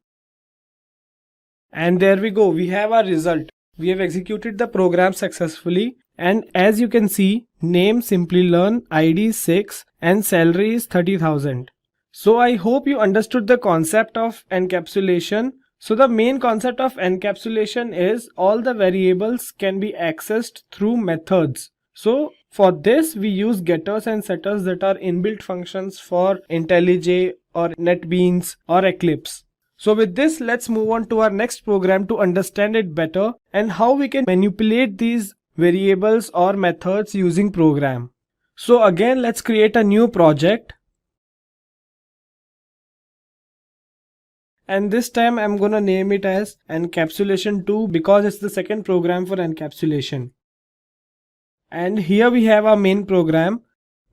And there we go, we have our result. We have executed the program successfully, and as you can see, name Simplilearn, ID 6 and salary is 30,000. So I hope you understood the concept of encapsulation. So the main concept of encapsulation is all the variables can be accessed through methods. So for this we use getters and setters that are inbuilt functions for IntelliJ or NetBeans or Eclipse. So with this, let's move on to our next program to understand it better and how we can manipulate these variables or methods using program. So again, let's create a new project. And this time I'm gonna name it as Encapsulation 2 because it's the second program for encapsulation. And here we have our main program.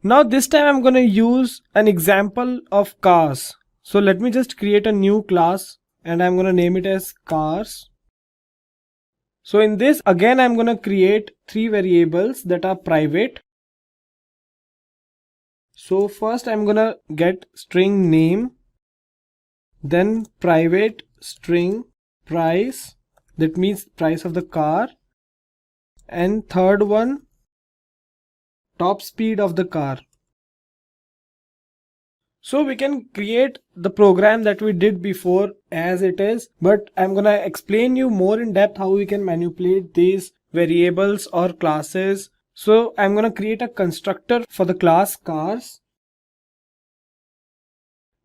Now this time I'm gonna use an example of cars. So let me just create a new class and I'm gonna name it as cars. So in this, again I'm gonna create 3 variables that are private. So first I'm gonna get string name, then private string price, that means price of the car, and third one top speed of the car. So we can create the program that we did before as it is, but I'm gonna explain you more in depth how we can manipulate these variables or classes. So I'm gonna create a constructor for the class cars,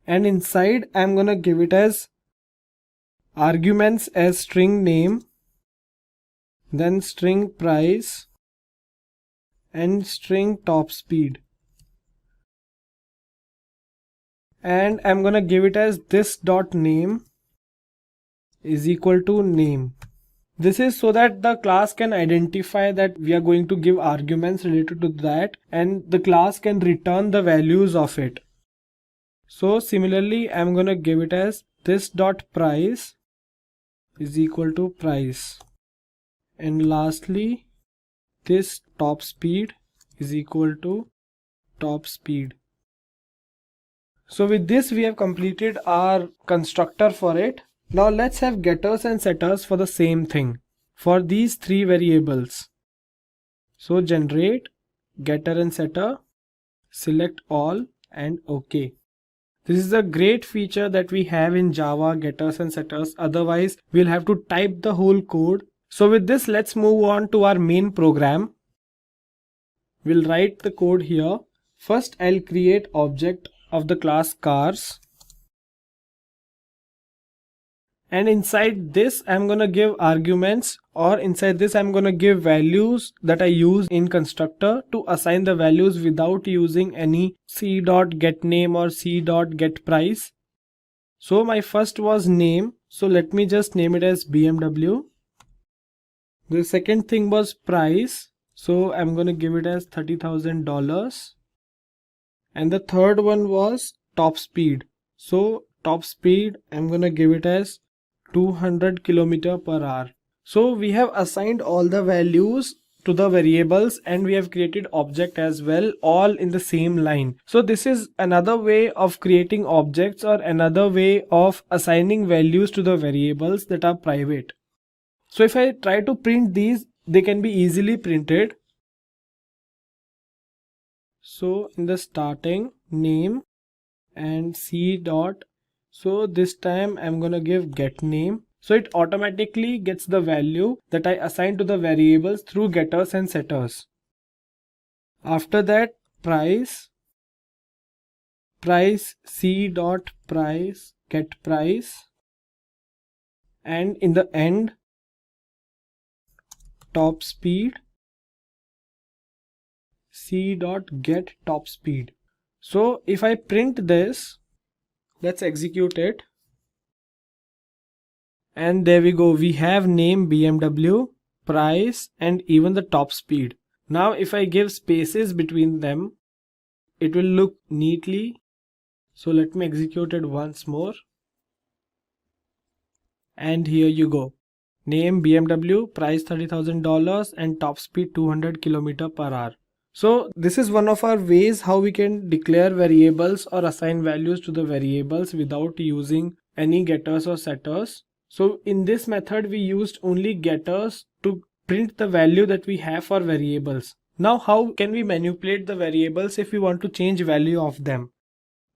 and inside I'm gonna give it as arguments as string name, then string price and string top speed. And I'm gonna give it as this.name is equal to name. This is so that the class can identify that we are going to give arguments related to that, and the class can return the values of it. So similarly, I'm gonna give it as this.price is equal to price, and lastly this top speed is equal to top speed. So with this we have completed our constructor for it. Now let's have getters and setters for the same thing for these 3 variables. So generate getter and setter, select all and OK. This is a great feature that we have in Java, getters and setters. Otherwise we'll have to type the whole code. So with this, let's move on to our main program. We'll write the code here. First I'll create object of the class cars, and inside this I'm gonna give arguments, or inside this I'm gonna give values that I use in constructor to assign the values without using any c.getName or c.getPrice. So my first was name, so let me just name it as BMW. The second thing was price, so I'm gonna give it as $30,000. And the third one was top speed. So top speed, I'm gonna give it as 200 km/h. So we have assigned all the values to the variables and we have created object as well, all in the same line. So this is another way of creating objects, or another way of assigning values to the variables that are private. So if I try to print these, they can be easily printed. So in the starting name and c dot, so this time I'm gonna give get name, so it automatically gets the value that I assign to the variables through getters and setters. After that, price c dot price get price, and in the end top speed c dot get top speed. So if I print this, let's execute it, and there we go, we have name BMW, price and even the top speed. Now if I give spaces between them, it will look neatly. So let me execute it once more. And here you go. Name BMW, price $30,000 and top speed 200 km/h. So this is one of our ways how we can declare variables or assign values to the variables without using any getters or setters. So in this method we used only getters to print the value that we have for variables. Now how can we manipulate the variables if we want to change value of them?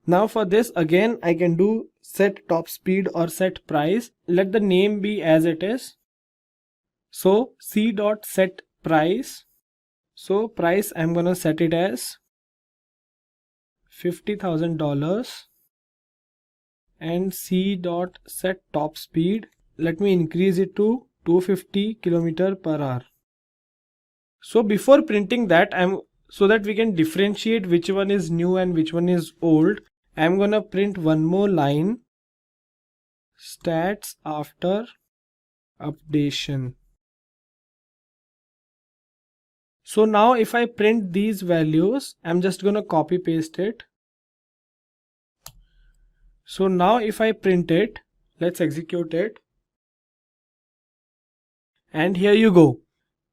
Now for this again I can do set top speed or set price. Let the name be as it is. So c.set price. So price I'm gonna set it as $50,000 and c.set top speed. Let me increase it to 250 km/h. So before printing that, so that we can differentiate which one is new and which one is old, I'm gonna print one more line, stats after updation. So now if I print these values, I'm just gonna copy paste it. So now if I print it, let's execute it. And here you go.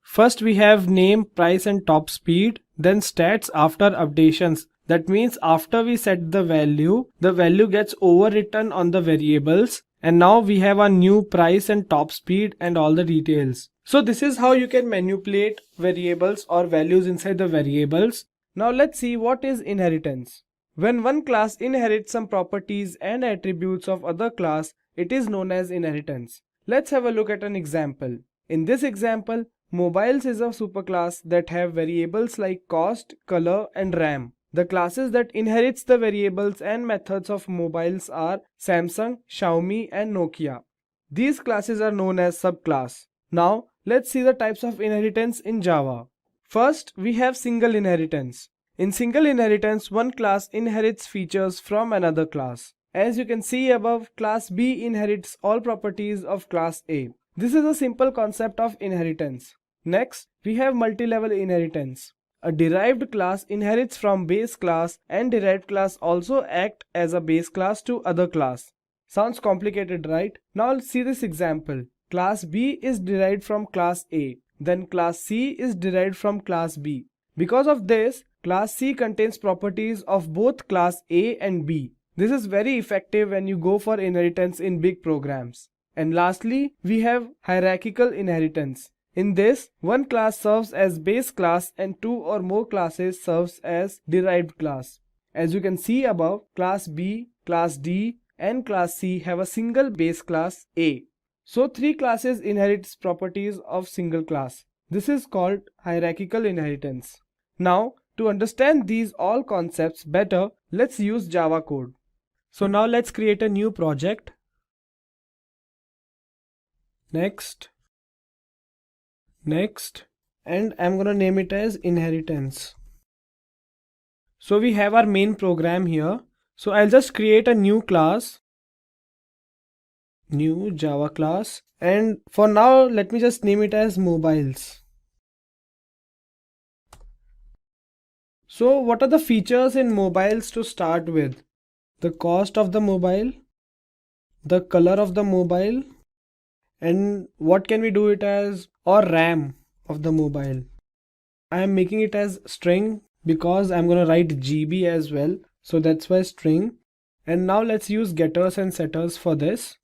First we have name, price and top speed, then stats after updations. That means after we set the value gets overwritten on the variables, and now we have a new price and top speed and all the details. So this is how you can manipulate variables or values inside the variables. Now let's see what is inheritance. When one class inherits some properties and attributes of other class, it is known as inheritance. Let's have a look at an example. In this example, mobiles is a superclass that have variables like cost, color and RAM. The classes that inherits the variables and methods of mobiles are Samsung, Xiaomi and Nokia. These classes are known as subclass. Now let's see the types of inheritance in Java. First we have single inheritance. In single inheritance, one class inherits features from another class. As you can see above, class B inherits all properties of class A. This is a simple concept of inheritance. Next, we have multi-level inheritance. A derived class inherits from base class and derived class also act as a base class to other class. Sounds complicated, right? Now let's see this example. Class B is derived from class A. Then class C is derived from class B. Because of this, class C contains properties of both class A and B. This is very effective when you go for inheritance in big programs. And lastly, we have hierarchical inheritance. In this, one class serves as base class and two or more classes serves as derived class. As you can see above, class B, class D and class C have a single base class A. So three classes inherits properties of single class. This is called hierarchical inheritance. Now, to understand these all concepts better, let's use Java code. So now let's create a new project. Next, and I'm gonna name it as inheritance. So we have our main program here. So I'll just create a new class, new Java class, and for now let me just name it as mobiles. So what are the features in mobiles to start with? The cost of the mobile, the color of the mobile, and what can we do it as, or RAM of the mobile. I am making it as string because I'm gonna write GB as well, so that's why string. And now let's use getters and setters for this.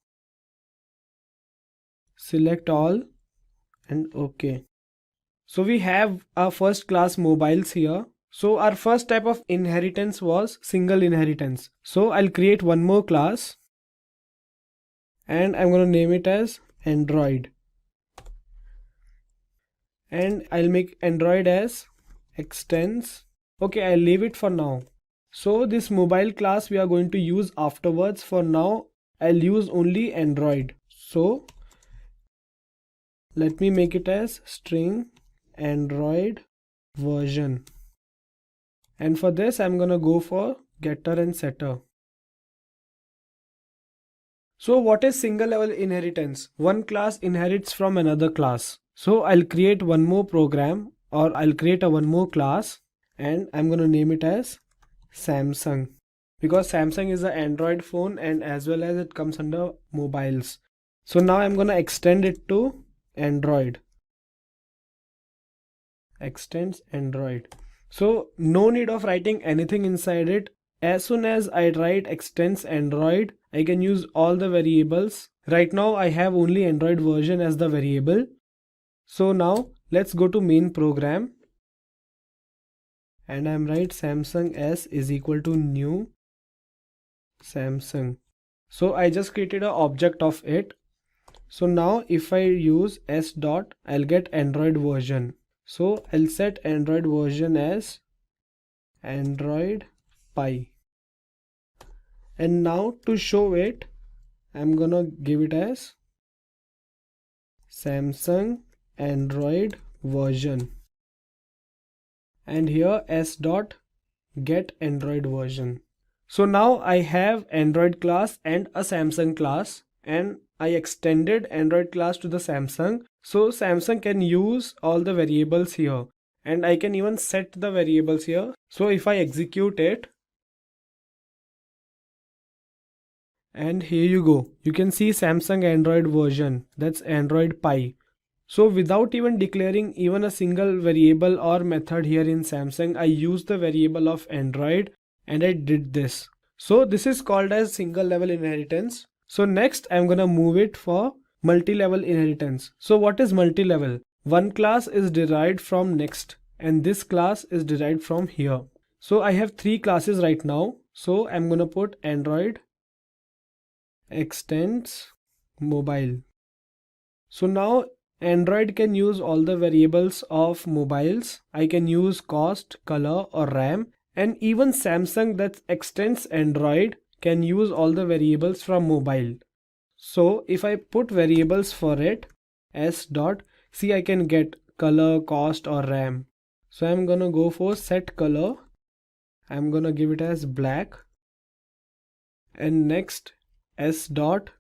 Select all and OK. So we have our first class mobiles here. So our first type of inheritance was single inheritance. So I'll create one more class and I'm gonna name it as Android, and I'll make Android as extends. Okay, I'll leave it for now. So this mobile class we are going to use afterwards. For now I'll use only Android. So let me make it as string Android version, and for this I'm gonna go for getter and setter. So what is single level inheritance? One class inherits from another class. So I'll create one more program, or I'll create one more class, and I'm going to name it as Samsung, because Samsung is an Android phone and as well as it comes under mobiles. So now I'm gonna extend it to Android. Extends Android. So no need of writing anything inside it. As soon as I write extends Android, I can use all the variables. Right now I have only Android version as the variable. So now let's go to main program. And I'm write Samsung S is equal to new Samsung. So I just created an object of it. So now if I use S dot, I'll get Android version. So I'll set Android version as Android Pie. And now to show it, I'm gonna give it as Samsung Android version. And here S dot get Android version. So now I have Android class and a Samsung class, and I extended Android class to the Samsung. So Samsung can use all the variables here, and I can even set the variables here. So if I execute it, and here you go, you can see Samsung Android version, that's Android Pie. So without even declaring even a single variable or method here in Samsung, I used the variable of Android and I did this. So this is called as single level inheritance. So next I'm gonna move it for multi-level inheritance. So what is multi-level? One class is derived from next and this class is derived from here. So I have three classes right now. So I'm gonna put Android extends mobile. So now Android can use all the variables of mobiles. I can use cost, color or RAM, and even Samsung that extends Android can use all the variables from mobile. So if I put variables for it, S dot, see I can get color, cost or RAM. So I'm gonna go for set color. I'm gonna give it as black. And next S dot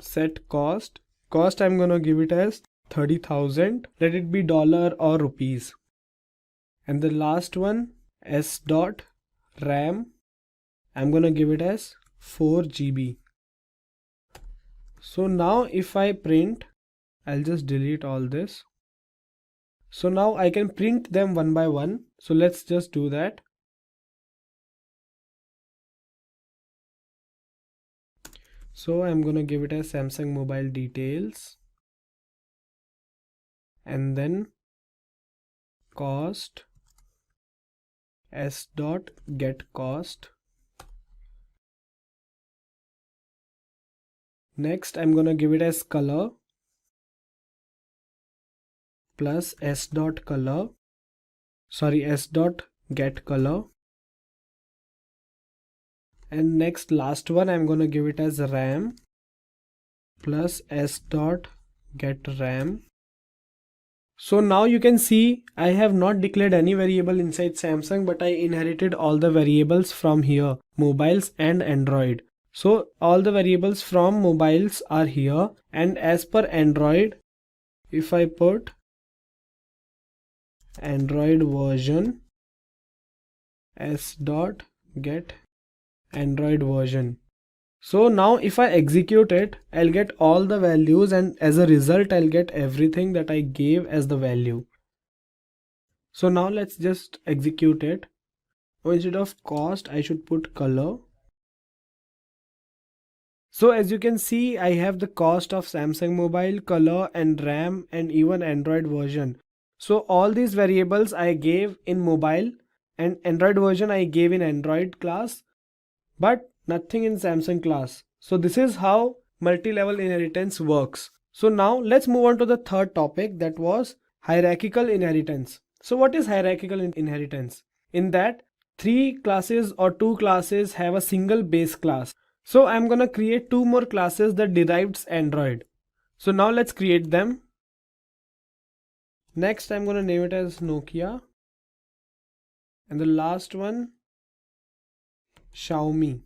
set cost. Cost I'm gonna give it as 30,000. Let it be dollar or rupees. And the last one, S dot RAM, I'm gonna give it as 4 GB. So now if I print, I'll just delete all this. So now I can print them one by one. So let's just do that. So I'm gonna give it as Samsung mobile details and then cost S dot get cost. Next I'm gonna give it as color plus S dot color, S dot get color. And next last one I'm gonna give it as RAM plus S dot get RAM. So now you can see I have not declared any variable inside Samsung, but I inherited all the variables from here, mobiles and Android. So all the variables from mobiles are here, and as per Android, if I put Android version S dot get Android version. So now if I execute it, I'll get all the values, and as a result I'll get everything that I gave as the value. So now let's just execute it. So instead of cost I should put color. So as you can see, I have the cost of Samsung mobile, color and RAM and even Android version. So all these variables I gave in mobile, and Android version I gave in Android class, but nothing in Samsung class. So this is how multi-level inheritance works. So now let's move on to the third topic, that was hierarchical inheritance. So what is hierarchical inheritance? In that, three classes or two classes have a single base class. So I'm gonna create two more classes that derives Android. So now let's create them. Next I'm gonna name it as Nokia, and the last one Xiaomi.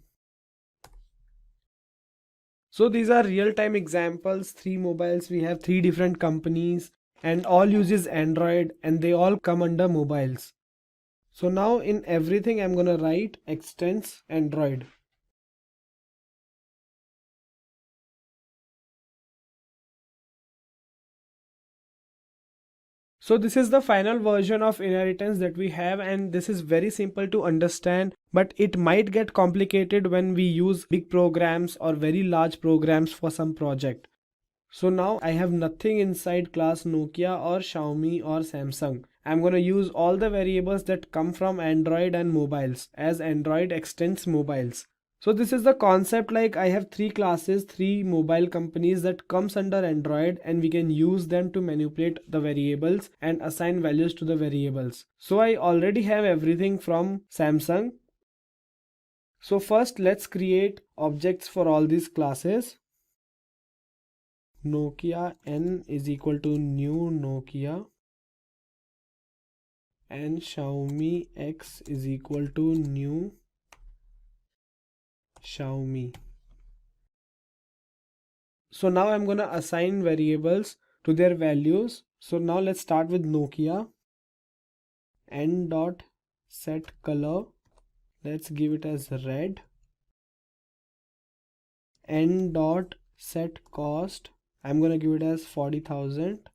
So these are real-time examples, three mobiles, we have three different companies and all uses Android and they all come under mobiles. So now in everything I'm gonna write extends Android. So this is the final version of inheritance that we have, and this is very simple to understand, but it might get complicated when we use big programs or very large programs for some project. So now I have nothing inside class Nokia or Xiaomi or Samsung. I'm going to use all the variables that come from Android and mobiles, as Android extends mobiles. So this is the concept, like I have three classes, three mobile companies that comes under Android, and we can use them to manipulate the variables and assign values to the variables. So I already have everything from Samsung. So first let's create objects for all these classes. Nokia N is equal to new Nokia, and Xiaomi X is equal to new Xiaomi. So now I'm gonna assign variables to their values. So now let's start with Nokia. N dot set color, let's give it as red. N dot set cost, I'm gonna give it as 40,000.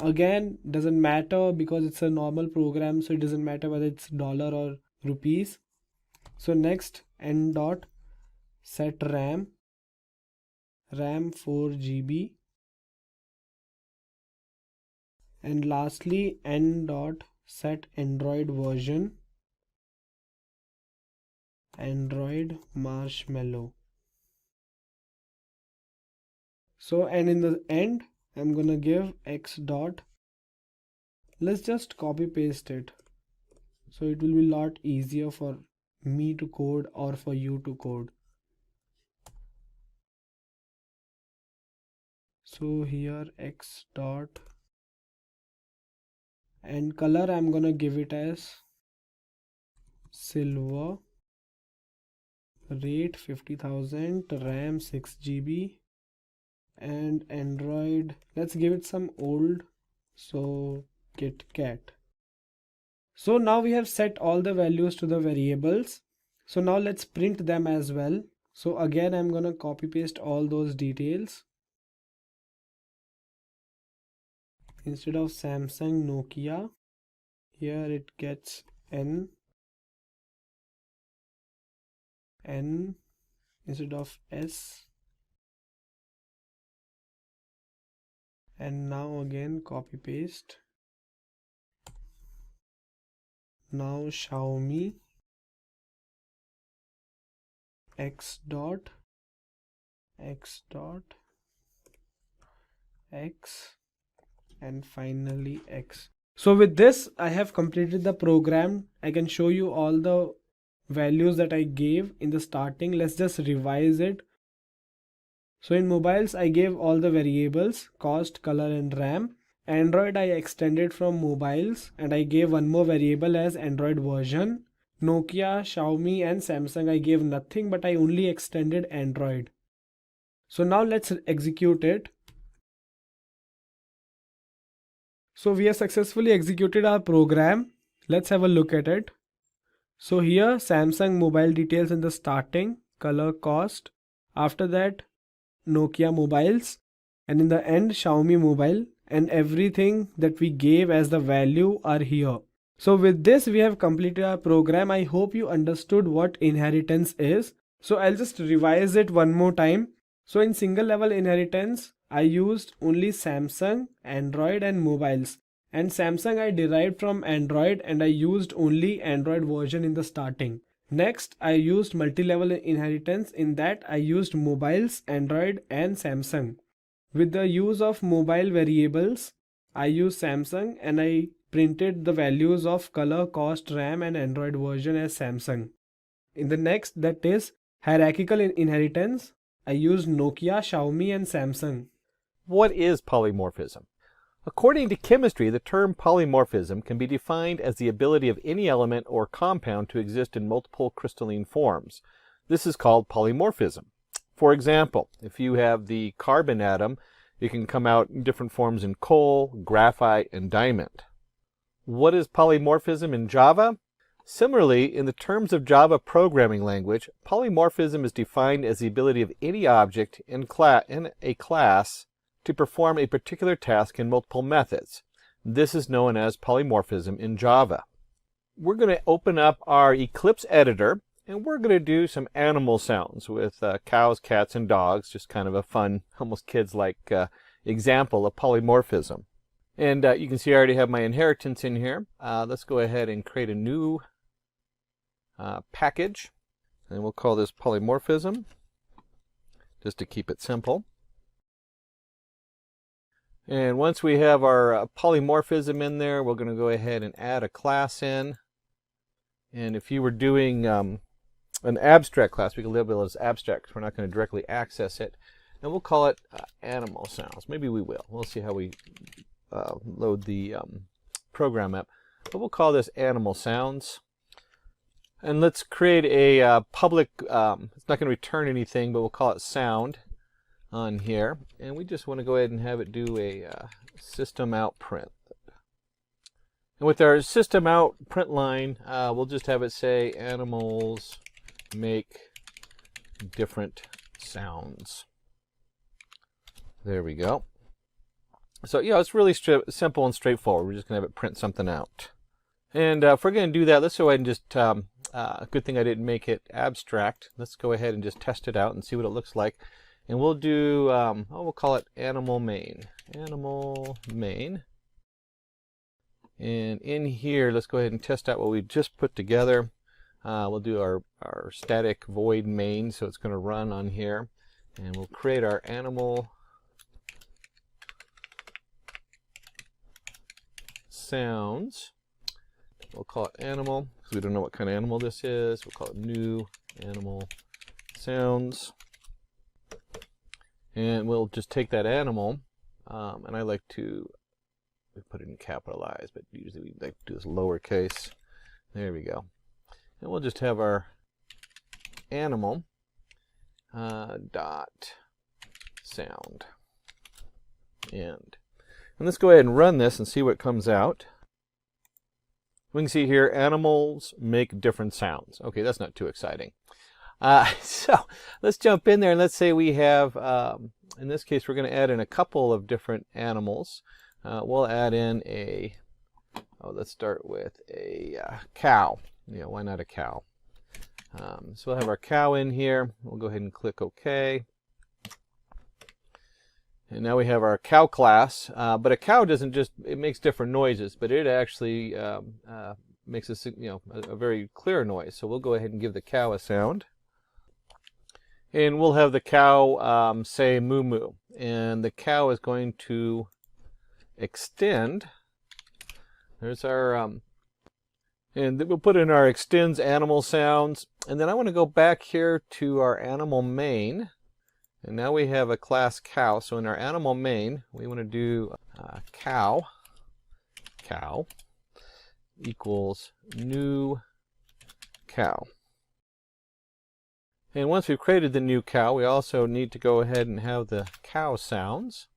Again, doesn't matter because it's a normal program, so it doesn't matter whether it's dollar or rupees. So next, N dot set RAM, RAM 4 GB, and lastly N dot set Android version, Android Marshmallow. So, and in the end I'm gonna give X dot, let's just copy paste it, so it will be a lot easier for me to code or for you to code. So here X dot, and color I'm gonna give it as silver, rate 50,000, RAM 6 GB, and Android, let's give it some old, so KitKat. So now we have set all the values to the variables. So now let's print them as well. So again I'm gonna copy paste all those details. Instead of Samsung, Nokia, here it gets N instead of S, and now again copy paste. Now Xiaomi, X dot X, and finally X. So with this I have completed the program. I can show you all the values that I gave in the starting. Let's just revise it. So in mobiles I gave all the variables, cost, color, and RAM. Android I extended from mobiles and I gave one more variable as Android version. Nokia, Xiaomi, and Samsung I gave nothing, but I only extended Android. So now let's execute it. So we have successfully executed our program. Let's have a look at it. So here Samsung mobile details in the starting, color, cost. After that Nokia mobiles, and in the end Xiaomi mobile, and everything that we gave as the value are here. So with this we have completed our program. I hope you understood what inheritance is. So I'll just revise it one more time. So in single level inheritance I used only Samsung, Android, and mobiles. And Samsung I derived from Android and I used only Android version in the starting. Next I used multi-level inheritance. In that I used mobiles, Android, and Samsung. With the use of mobile variables I used Samsung and I printed the values of color, cost, RAM, and Android version as Samsung. In the next, that is hierarchical inheritance, I used Nokia, Xiaomi, and Samsung. What is polymorphism? According to chemistry, the term polymorphism can be defined as the ability of any element or compound to exist in multiple crystalline forms. This is called polymorphism. For example, if you have the carbon atom, it can come out in different forms in coal, graphite, and diamond. What is polymorphism in Java? Similarly, in the terms of Java programming language, polymorphism is defined as the ability of any object in a class to perform a particular task in multiple methods. This is known as polymorphism in Java. We're going to open up our Eclipse editor, and we're going to do some animal sounds with cows, cats, and dogs, just kind of a fun, almost kids-like example of polymorphism. And you can see I already have my inheritance in here. Let's go ahead and create a new package, and we'll call this polymorphism, just to keep it simple. And once we have our polymorphism in there, we're going to go ahead and add a class in. And if you were doing an abstract class, we can label it as abstract because we're not going to directly access it. And we'll call it animal sounds. Maybe we will. We'll see how we load the program up. But we'll call this animal sounds. And let's create a public, it's not going to return anything, but we'll call it sound on here. And we just want to go ahead and have it do a system out print. And with our system out print line, we'll just have it say animals make different sounds. There we go. So yeah, it's really simple and straightforward. We're just going to have it print something out. And if we're going to do that, let's go ahead and just, good thing I didn't make it abstract. Let's go ahead and just test it out and see what it looks like. And we'll do, we'll call it animal main. Animal main. And in here, let's go ahead and test out what we just put together. We'll do our static void main, so it's going to run on here. And we'll create our animal sounds. We'll call it animal, because we don't know what kind of animal this is. We'll call it new animal sounds. And we'll just take that animal, and I like to put it in capitalized, but usually we like to do this lowercase. There we go. And we'll just have our animal dot sound end. And let's go ahead and run this and see what comes out. We can see here animals make different sounds. Okay, that's not too exciting. So let's jump in there and let's say we have, in this case, we're going to add in a couple of different animals. We'll add in a, let's start with a cow. Yeah, why not a cow? So we'll have our cow in here. We'll go ahead and click OK. And now we have our cow class. But a cow doesn't just, it makes different noises, but it actually makes a very clear noise. So we'll go ahead and give the cow a sound. And we'll have the cow say moo moo. And the cow is going to extend. There's our, and we'll put in our extends animal sounds. And then I want to go back here to our animal main. And now we have a class cow. So in our animal main, we want to do cow equals new cow. And once we've created the new cow, we also need to go ahead and have the cow sounds.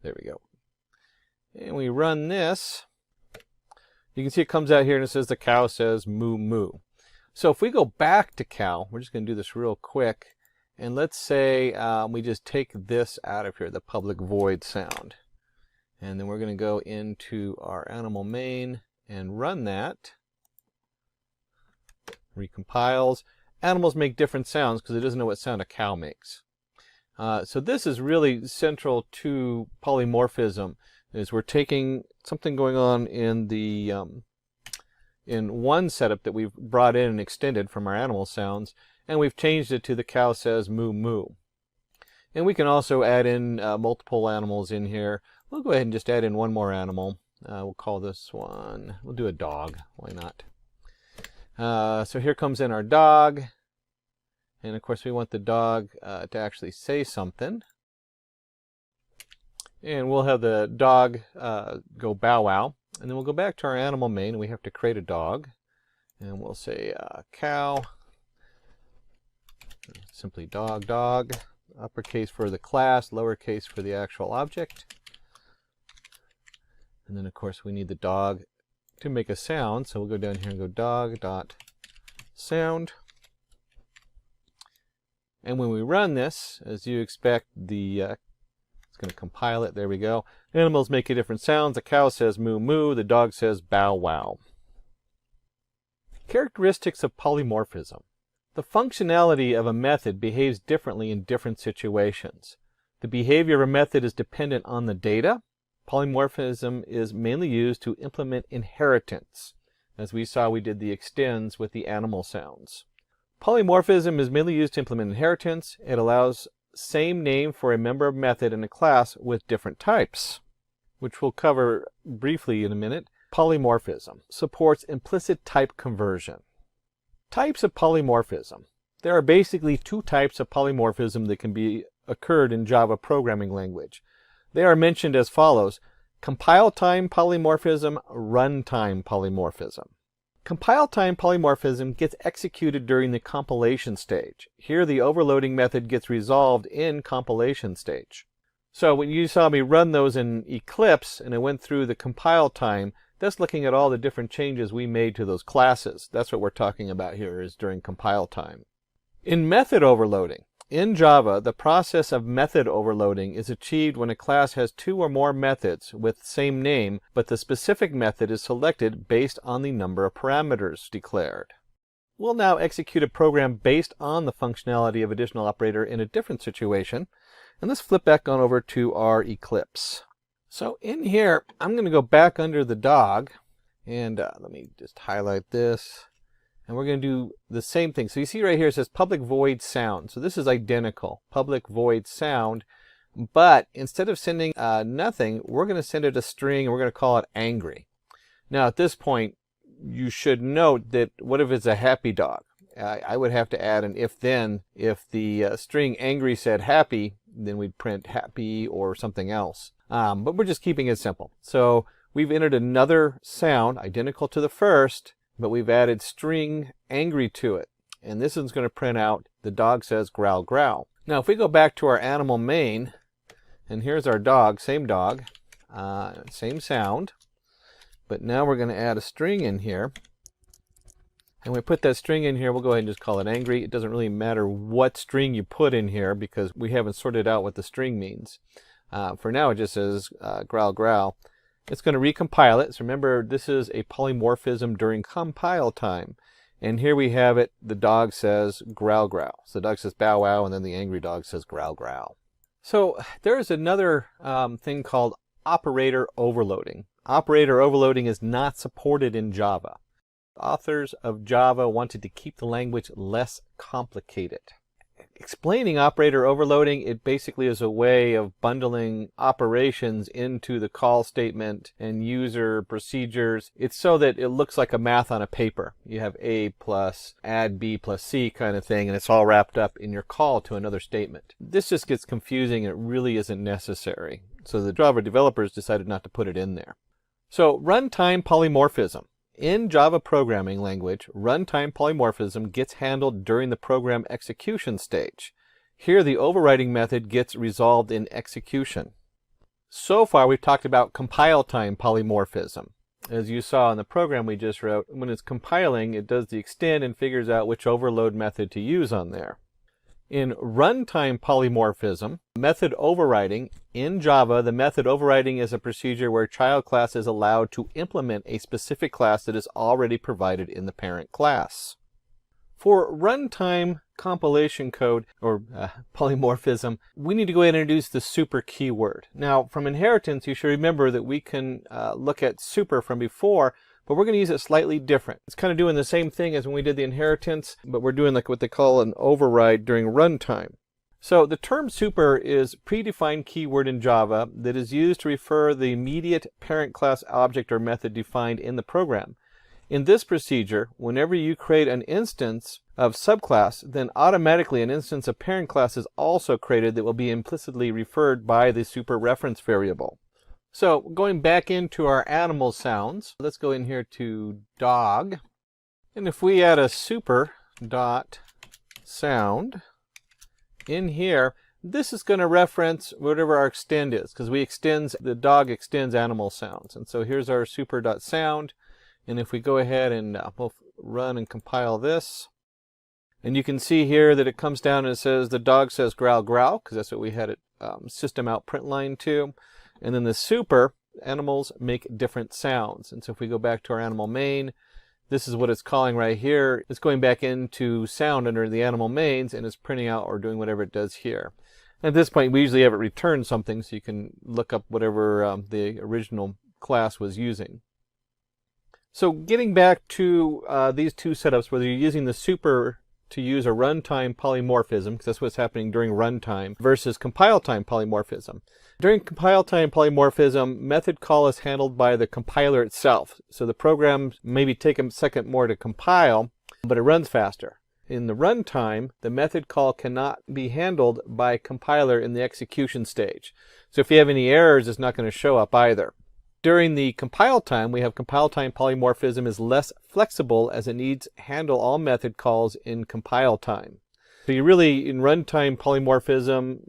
There we go. And we run this. You can see it comes out here and it says the cow says moo moo. So if we go back to cow, we're just going to do this real quick. And let's say we just take this out of here, the public void sound. And then we're going to go into our animal main and run that. Recompiles. Animals make different sounds because it doesn't know what sound a cow makes. So this is really central to polymorphism. Is we're taking something going on in the in one setup that we've brought in and extended from our animal sounds, and we've changed it to the cow says moo moo. And we can also add in multiple animals in here. We'll go ahead and just add in one more animal. We'll call this one, we'll do a dog, why not? So here comes in our dog, and of course we want the dog to actually say something. And we'll have the dog go bow wow, and then we'll go back to our animal main, and we have to create a dog. And we'll say cow, simply dog, dog, uppercase for the class, lowercase for the actual object. And then of course we need the dog to make a sound. So we'll go down here and go dog.sound. And when we run this, as you expect, it's going to compile it. There we go. Animals make different sounds. The cow says moo moo. The dog says bow wow. Characteristics of polymorphism. The functionality of a method behaves differently in different situations. The behavior of a method is dependent on the data. Polymorphism is mainly used to implement inheritance. As we saw, we did the extends with the animal sounds. Polymorphism is mainly used to implement inheritance. It allows same name for a member of method in a class with different types, which we'll cover briefly in a minute. Polymorphism supports implicit type conversion. Types of polymorphism. There are basically two types of polymorphism that can be occurred in Java programming language. They are mentioned as follows: compile time polymorphism, runtime polymorphism. Compile time polymorphism gets executed during the compilation stage. Here the overloading method gets resolved in compilation stage. So when you saw me run those in Eclipse and I went through the compile time, that's looking at all the different changes we made to those classes. That's what we're talking about here, is during compile time. In method overloading, in Java, the process of method overloading is achieved when a class has two or more methods with same name, but the specific method is selected based on the number of parameters declared. We'll now execute a program based on the functionality of additional operator in a different situation. And let's flip back on over to our Eclipse. So in here, I'm going to go back under the dog, and let me just highlight this. And we're going to do the same thing. So you see right here it says public void sound. So this is identical, public void sound. But instead of sending nothing, we're going to send it a string, and we're going to call it angry. Now at this point, you should note that what if it's a happy dog? I would have to add an if-then. If the string angry said happy, then we'd print happy or something else. But we're just keeping it simple. So we've entered another sound identical to the first, but we've added string angry to it. And this is going to print out the dog says growl growl. Now if we go back to our animal main, and here's our dog, same sound, but now we're going to add a string in here. And we put that string in here, we'll go ahead and just call it angry. It doesn't really matter what string you put in here because we haven't sorted out what the string means. For now it just says growl growl. It's going to recompile it. So remember, this is a polymorphism during compile time. And here we have it, the dog says growl growl. So the dog says bow wow, and then the angry dog says growl growl. So there's another thing called operator overloading. Operator overloading is not supported in Java. Authors of Java wanted to keep the language less complicated. Explaining operator overloading, it basically is a way of bundling operations into the call statement and user procedures. It's so that it looks like a math on a paper. You have A plus add B plus C kind of thing, and it's all wrapped up in your call to another statement. This just gets confusing. It really isn't necessary. So the Java developers decided not to put it in there. So runtime polymorphism. In Java programming language, runtime polymorphism gets handled during the program execution stage. Here the overriding method gets resolved in execution. So far we've talked about compile time polymorphism. As you saw in the program we just wrote, when it's compiling, it does the extend and figures out which overload method to use on there. In runtime polymorphism, method overriding, in Java, the method overriding is a procedure where child class is allowed to implement a specific class that is already provided in the parent class. For runtime compilation code, or polymorphism, we need to go ahead and introduce the super keyword. Now, from inheritance, you should remember that we can look at super from before, but we're going to use it slightly different. It's kind of doing the same thing as when we did the inheritance, but we're doing like what they call an override during runtime. So the term super is predefined keyword in Java that is used to refer the immediate parent class object or method defined in the program. In this procedure, whenever you create an instance of subclass, then automatically an instance of parent class is also created that will be implicitly referred by the super reference variable. So going back into our animal sounds, let's go in here to dog. And if we add a super dot sound in here, this is going to reference whatever our extend is, because the dog extends animal sounds. And so here's our super dot sound. And if we go ahead and we'll run and compile this, and you can see here that it comes down and it says the dog says growl growl, because that's what we had it system out print line to. And then the super, animals make different sounds. And so if we go back to our animal main, this is what it's calling right here. It's going back into sound under the animal mains and it's printing out or doing whatever it does here. At this point, we usually have it return something so you can look up whatever the original class was using. So getting back to these two setups, whether you're using the super to use a runtime polymorphism, because that's what's happening during runtime, versus compile time polymorphism. During compile time polymorphism, method call is handled by the compiler itself. So the program maybe take a second more to compile, but it runs faster. In the runtime, the method call cannot be handled by compiler in the execution stage. So if you have any errors, it's not going to show up either. During the compile time, we have compile time polymorphism is less flexible as it needs to handle all method calls in compile time. So you really, in runtime polymorphism,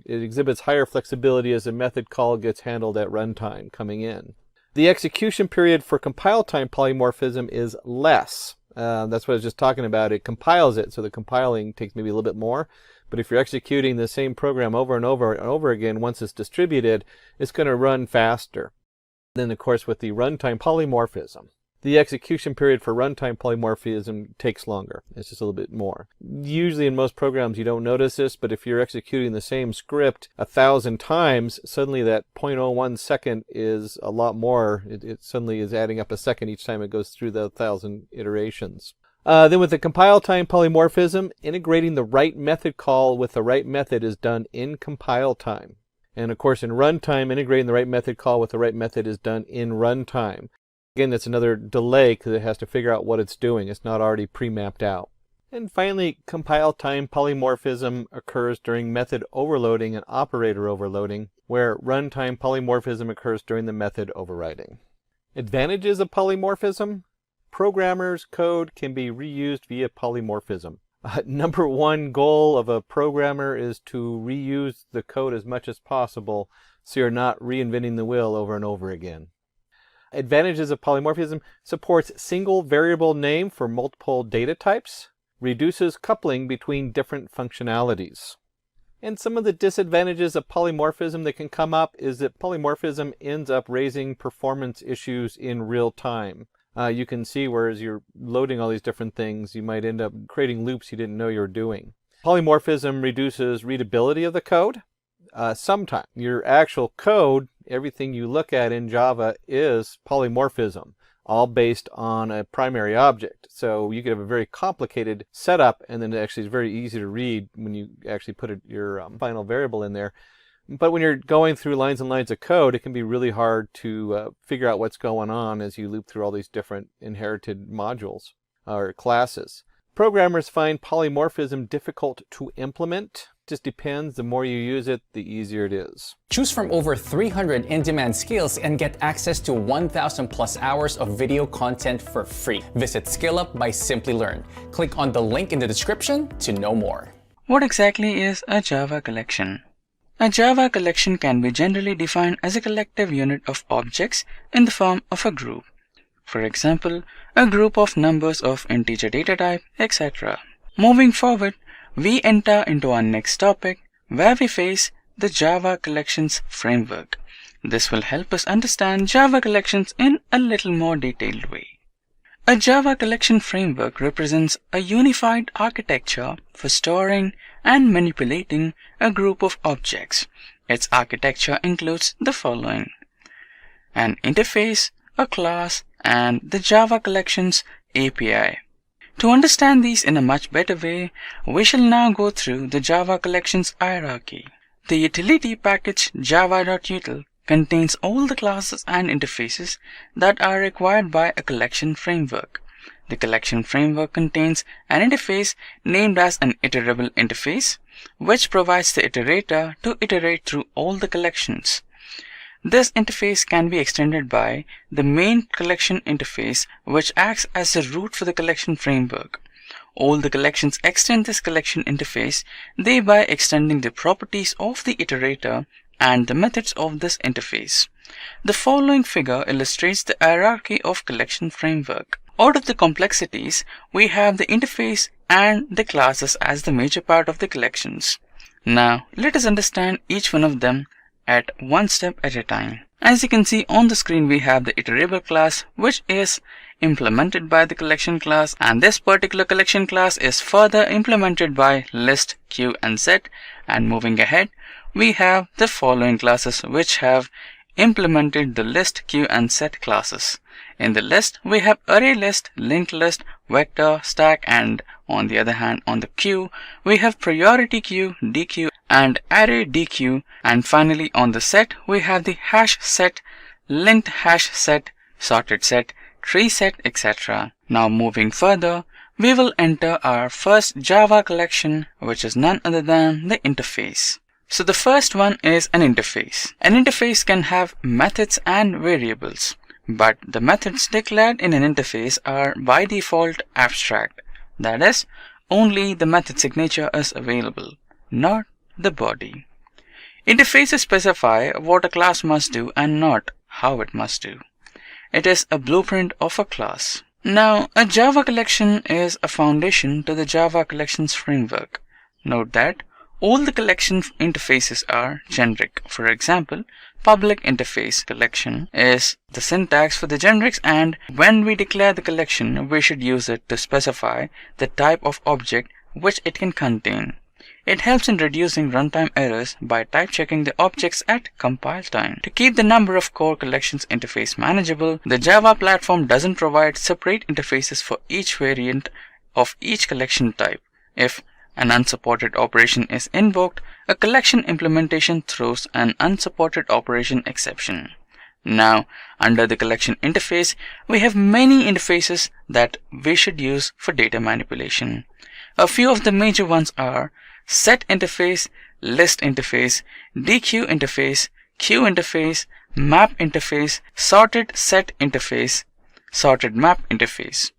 it exhibits higher flexibility as the method call gets handled at runtime coming in. The execution period for compile time polymorphism is less. That's what I was just talking about. It compiles it, so the compiling takes maybe a little bit more. But if you're executing the same program over and over and over again, once it's distributed, it's going to run faster. Then, of course, with the runtime polymorphism, the execution period for runtime polymorphism takes longer. It's just a little bit more. Usually in most programs you don't notice this, but if you're executing the same script 1,000 times, suddenly that 0.01 second is a lot more. It suddenly is adding up a second each time it goes through the 1,000 iterations. Then with the compile time polymorphism, integrating the right method call with the right method is done in compile time. And of course in runtime, integrating the right method call with the right method is done in runtime. Again, that's another delay because it has to figure out what it's doing. It's not already pre-mapped out. And finally, compile time polymorphism occurs during method overloading and operator overloading, where runtime polymorphism occurs during the method overriding. Advantages of polymorphism: programmers' code can be reused via polymorphism. Number one goal of a programmer is to reuse the code as much as possible so you're not reinventing the wheel over and over again. Advantages of polymorphism: supports single variable name for multiple data types, reduces coupling between different functionalities. And some of the disadvantages of polymorphism that can come up is that polymorphism ends up raising performance issues in real time. You can see whereas you're loading all these different things, you might end up creating loops you didn't know you were doing. Polymorphism reduces readability of the code. Sometimes your actual code, everything you look at in Java is polymorphism, all based on a primary object. So you could have a very complicated setup, and then it actually is very easy to read when you actually put your final variable in there. But when you're going through lines and lines of code, it can be really hard to figure out what's going on as you loop through all these different inherited modules or classes. Programmers find polymorphism difficult to implement. Just depends. The more you use it, the easier it is. Choose from over 300 in-demand skills and get access to 1,000 plus hours of video content for free. Visit SkillUp by Simplilearn. Click on the link in the description to know more. What exactly is a Java collection? A Java collection can be generally defined as a collective unit of objects in the form of a group. For example, a group of numbers of integer data type, etc. Moving forward, we enter into our next topic, where we face the Java Collections framework. This will help us understand Java Collections in a little more detailed way. A Java Collection framework represents a unified architecture for storing and manipulating a group of objects. Its architecture includes the following: an interface, a class, and the Java Collections API. To understand these in a much better way, we shall now go through the Java Collections hierarchy. The utility package java.util contains all the classes and interfaces that are required by a collection framework. The collection framework contains an interface named as an iterable interface, which provides the iterator to iterate through all the collections. This interface can be extended by the main collection interface, which acts as the root for the collection framework. All the collections extend this collection interface, thereby extending the properties of the iterator and the methods of this interface. The following figure illustrates the hierarchy of collection framework. Out of the complexities, we have the interface and the classes as the major part of the collections. Now, let us understand each one of them at one step at a time. As you can see on the screen, we have the iterable class, which is implemented by the collection class, and this particular collection class is further implemented by list, queue, and set. And moving ahead, we have the following classes which have implemented the list, queue, and set classes. In the list, we have array list, linked list, vector, stack, and on the other hand, on the queue, we have priority queue, dequeue, and array dequeue. And finally, on the set, we have the hash set, linked hash set, sorted set, tree set, etc. Now moving further, we will enter our first Java collection, which is none other than the interface. So the first one is an interface. An interface can have methods and variables, but the methods declared in an interface are by default abstract. That is, only the method signature is available, not the body. Interfaces specify what a class must do and not how it must do. It is a blueprint of a class. Now, a Java collection is a foundation to the Java collections framework. Note that all the collection interfaces are generic. For example, public interface collection is the syntax for the generics, and when we declare the collection, we should use it to specify the type of object which it can contain. It helps in reducing runtime errors by type checking the objects at compile time. To keep the number of core collections interface manageable, the Java platform doesn't provide separate interfaces for each variant of each collection type. If an unsupported operation is invoked, a collection implementation throws an unsupported operation exception. Now, under the collection interface, we have many interfaces that we should use for data manipulation. A few of the major ones are set interface, list interface, dequeue interface, queue interface, map interface, sorted set interface, sorted map interface.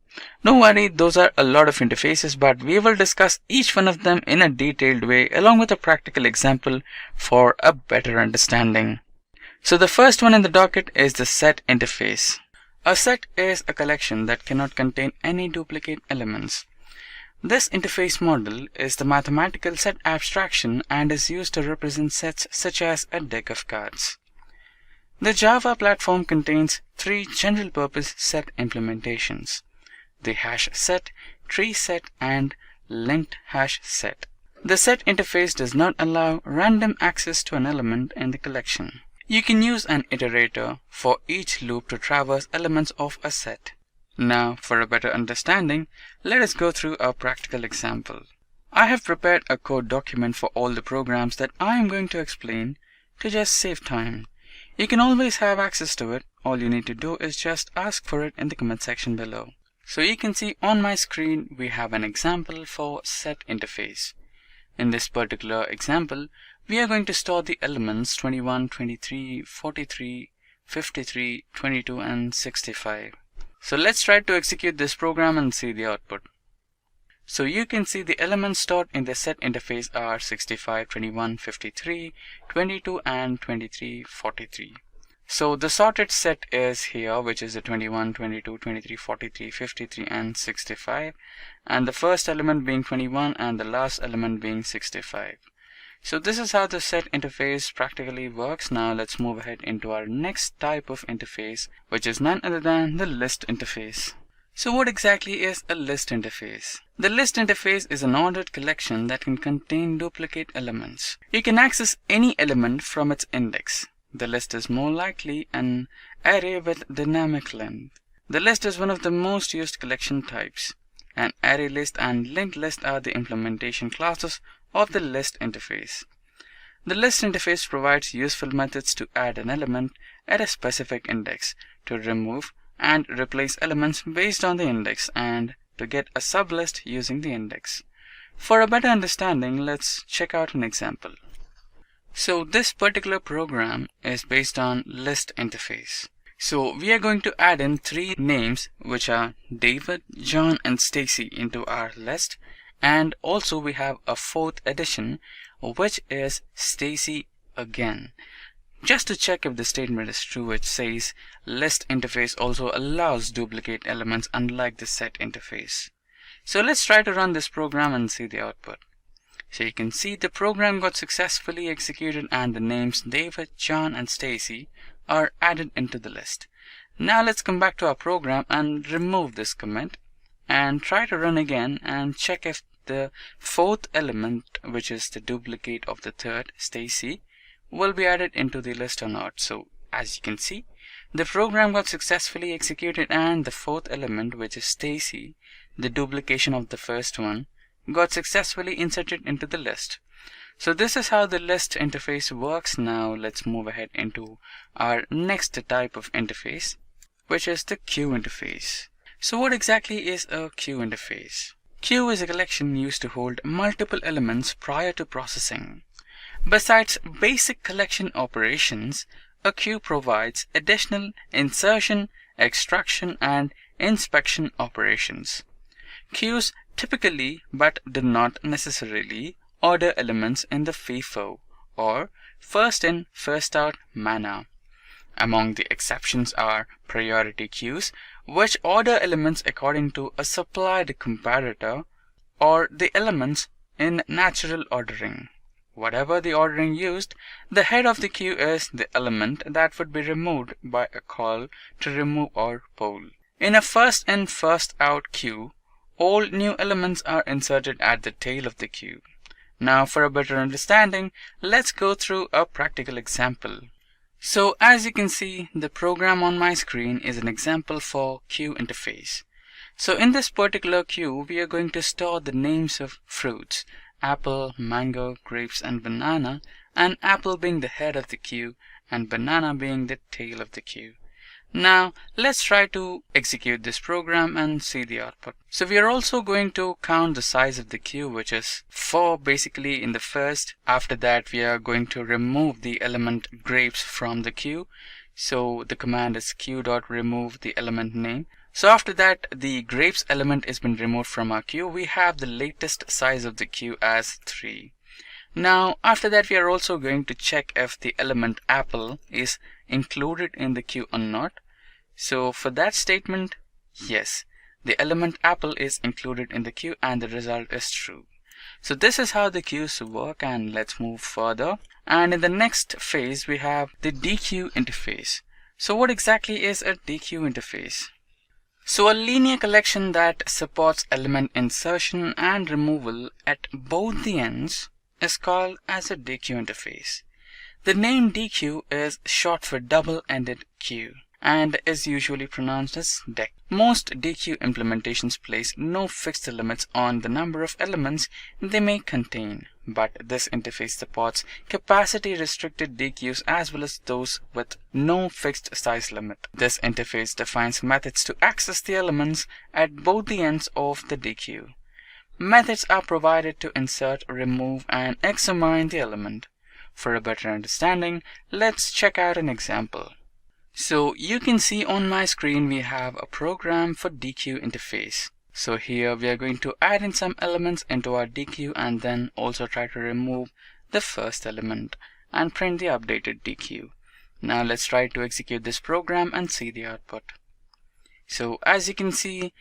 Don't worry, those are a lot of interfaces, but we will discuss each one of them in a detailed way along with a practical example for a better understanding. So the first one in the docket is the set interface. A set is a collection that cannot contain any duplicate elements. This interface model is the mathematical set abstraction and is used to represent sets such as a deck of cards. The Java platform contains three general-purpose set implementations: the hash set, tree set, and linked hash set. The set interface does not allow random access to an element in the collection. You can use an iterator for each loop to traverse elements of a set. Now, for a better understanding, let us go through a practical example. I have prepared a code document for all the programs that I am going to explain to just save time. You can always have access to it. All you need to do is just ask for it in the comment section below. So you can see on my screen we have an example for set interface. In this particular example, we are going to store the elements 21, 23, 43, 53, 22, and 65. So let's try to execute this program and see the output. So you can see the elements stored in the set interface are 65, 21, 53, 22, and 23, 43. So the sorted set is here, which is the 21, 22, 23, 43, 53, and 65. And the first element being 21 and the last element being 65. So this is how the set interface practically works. Now let's move ahead into our next type of interface, which is none other than the list interface. So what exactly is a list interface? The list interface is an ordered collection that can contain duplicate elements. You can access any element from its index. The list is more likely an array with dynamic length. The list is one of the most used collection types. An array list and linked list are the implementation classes of the list interface. The list interface provides useful methods to add an element at a specific index, to remove and replace elements based on the index, and to get a sublist using the index. For a better understanding, let's check out an example. So this particular program is based on list interface. So we are going to add in three names, which are David, John, and Stacy, into our list. And also we have a fourth addition, which is Stacy again. Just to check if the statement is true, it says list interface also allows duplicate elements unlike the set interface. So let's try to run this program and see the output. So you can see the program got successfully executed and the names David, John and Stacy are added into the list. Now let's come back to our program and remove this comment and try to run again and check if the fourth element, which is the duplicate of the third, Stacy, will be added into the list or not. So as you can see, the program got successfully executed and the fourth element, which is Stacy, the duplication of the first one, got successfully inserted into the list. So this is how the list interface works. Now let's move ahead into our next type of interface, which is the queue interface. So what exactly is a queue interface? Queue is a collection used to hold multiple elements prior to processing. Besides basic collection operations, a queue provides additional insertion, extraction, and inspection operations. Queues typically, but do not necessarily, order elements in the FIFO or first in, first out manner. Among the exceptions are priority queues, which order elements according to a supplied comparator, or the elements in natural ordering. Whatever the ordering used, the head of the queue is the element that would be removed by a call to remove or poll. In a first in, first out queue, all new elements are inserted at the tail of the queue. Now for a better understanding, let's go through a practical example. So as you can see, the program on my screen is an example for queue interface. So in this particular queue, we are going to store the names of fruits: apple, mango, grapes and banana, and apple being the head of the queue and banana being the tail of the queue. Now let's try to execute this program and see the output. So we are also going to count the size of the queue, which is 4 basically in the first. After that we are going to remove the element grapes from the queue. So the command is queue.remove the element name. So after that the grapes element has been removed from our queue. We have the latest size of the queue as 3. Now after that we are also going to check if the element apple is included in the queue or not. So for that statement, yes, the element apple is included in the queue and the result is true. So this is how the queues work, and let's move further. And in the next phase we have the DQ interface. So what exactly is a DQ interface? So a linear collection that supports element insertion and removal at both the ends is called as a DQ interface. The name DQ is short for double-ended queue and is usually pronounced as DEQ. Most DQ implementations place no fixed limits on the number of elements they may contain, but this interface supports capacity-restricted DQs as well as those with no fixed size limit. This interface defines methods to access the elements at both the ends of the DQ. Methods are provided to insert, remove, and examine the element. For a better understanding, let's check out an example. So you can see on my screen we have a program for DQ interface. So here we are going to add in some elements into our DQ and then also try to remove the first element and print the updated DQ. Now let's try to execute this program and see the output. So as you can see,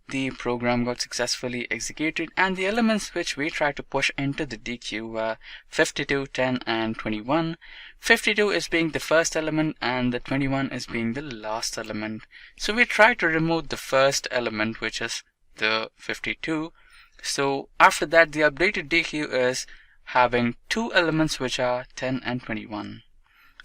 the program got successfully executed and the elements which we tried to push into the DQ were 52, 10 and 21. 52 is being the first element and the 21 is being the last element. So we tried to remove the first element, which is the 52. So after that the updated DQ is having 2 elements which are 10 and 21.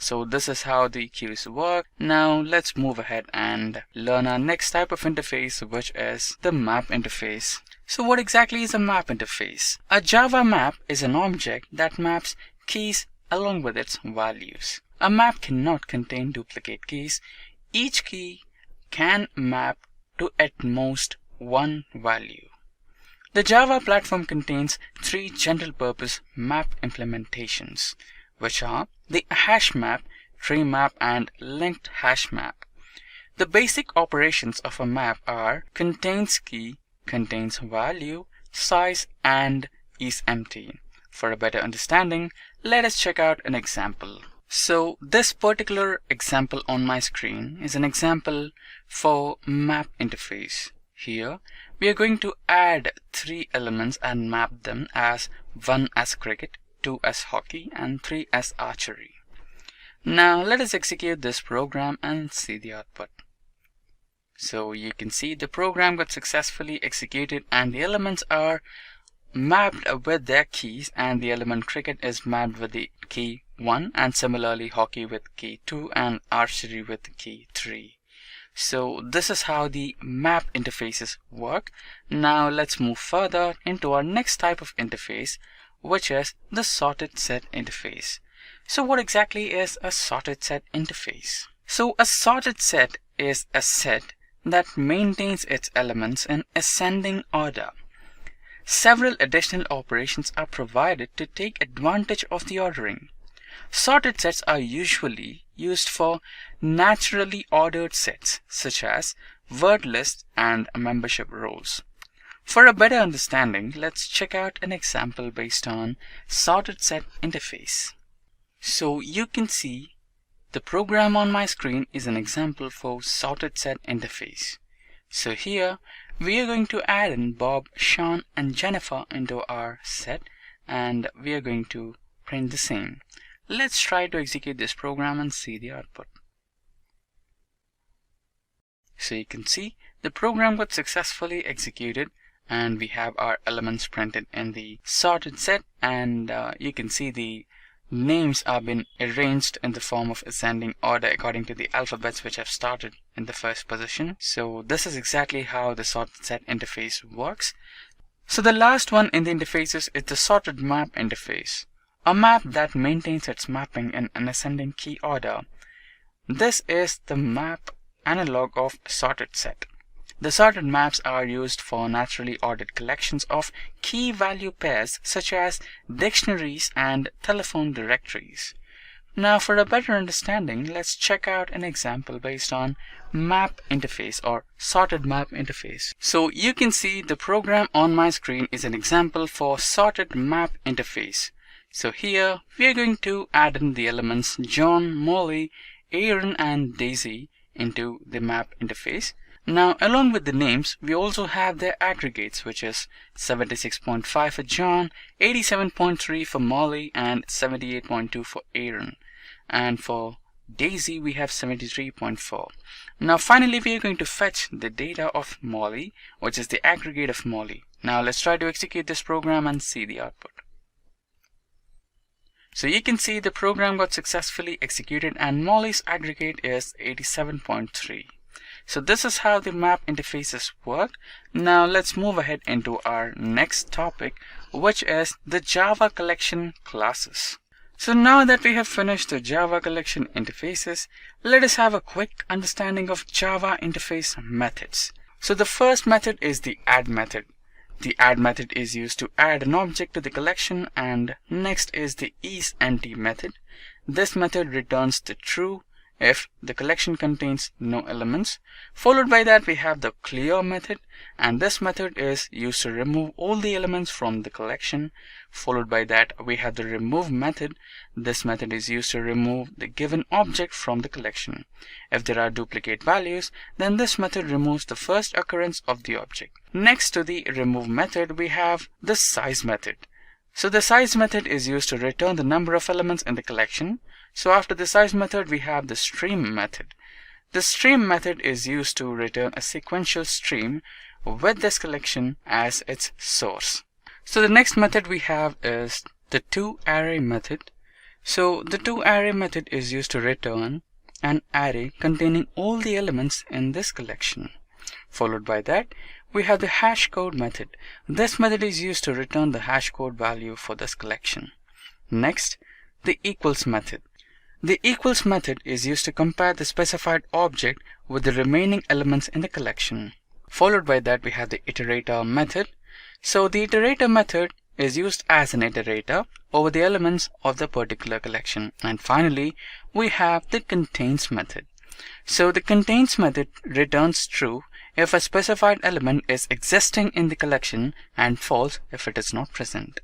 So this is how the queues work. Now let's move ahead and learn our next type of interface, which is the map interface. So what exactly is a map interface? A Java map is an object that maps keys along with its values. A map cannot contain duplicate keys. Each key can map to at most one value. The Java platform contains 3 general-purpose map implementations, which are the Hashmap, Treemap, and linked Hashmap. The basic operations of a map are contains key, contains value, size, and is empty. For a better understanding, let us check out an example. So this particular example on my screen is an example for map interface. Here we are going to add 3 elements and map them as 1 as cricket, 2 as hockey, and 3 as archery. Now let us execute this program and see the output. So you can see the program got successfully executed and the elements are mapped with their keys, and the element cricket is mapped with the key 1, and similarly hockey with key 2 and archery with key 3. So this is how the map interfaces work. Now let's move further into our next type of interface, which is the sorted set interface. So what exactly is a sorted set interface? So a sorted set is a set that maintains its elements in ascending order. Several additional operations are provided to take advantage of the ordering. Sorted sets are usually used for naturally ordered sets such as word lists and membership roles. For a better understanding, let's check out an example based on sorted set interface. So you can see the program on my screen is an example for sorted set interface. So here we are going to add in Bob, Sean, and Jennifer into our set, and we are going to print the same. Let's try to execute this program and see the output. So you can see the program got successfully executed and we have our elements printed in the sorted set, and you can see the names are being arranged in the form of ascending order according to the alphabets which have started in the first position. So this is exactly how the sorted set interface works. So the last one in the interfaces is the sorted map interface, a map that maintains its mapping in an ascending key order. This is the map analog of sorted set. The sorted maps are used for naturally ordered collections of key value pairs such as dictionaries and telephone directories. Now for a better understanding, let's check out an example based on map interface or sorted map interface. So you can see the program on my screen is an example for sorted map interface. So here we are going to add in the elements John, Molly, Aaron, and Daisy into the map interface. Now along with the names, we also have their aggregates, which is 76.5 for John, 87.3 for Molly, and 78.2 for Aaron. And for Daisy we have 73.4. Now finally we are going to fetch the data of Molly, which is the aggregate of Molly. Now let's try to execute this program and see the output. So you can see the program got successfully executed and Molly's aggregate is 87.3. So this is how the map interfaces work. Now let's move ahead into our next topic, which is the Java collection classes. So now that we have finished the Java collection interfaces, let us have a quick understanding of Java interface methods. So the first method is the add method. The add method is used to add an object to the collection, and next is the isEmpty method. This method returns the true if the collection contains no elements. Followed by that we have the clear method, and this method is used to remove all the elements from the collection. Followed by that we have the remove method. This method is used to remove the given object from the collection. If there are duplicate values, then this method removes the first occurrence of the object. Next to the remove method we have the size method. So the size method is used to return the number of elements in the collection. So after the size method we have the stream method. The stream method is used to return a sequential stream with this collection as its source. So the next method we have is the toArray method. So the toArray method is used to return an array containing all the elements in this collection. Followed by that we have the hashcode method. This method is used to return the hashcode value for this collection. Next, the equals method. The equals method is used to compare the specified object with the remaining elements in the collection. Followed by that we have the iterator method. So the iterator method is used as an iterator over the elements of the particular collection. And finally we have the contains method. So the contains method returns true if a specified element is existing in the collection and false if it is not present.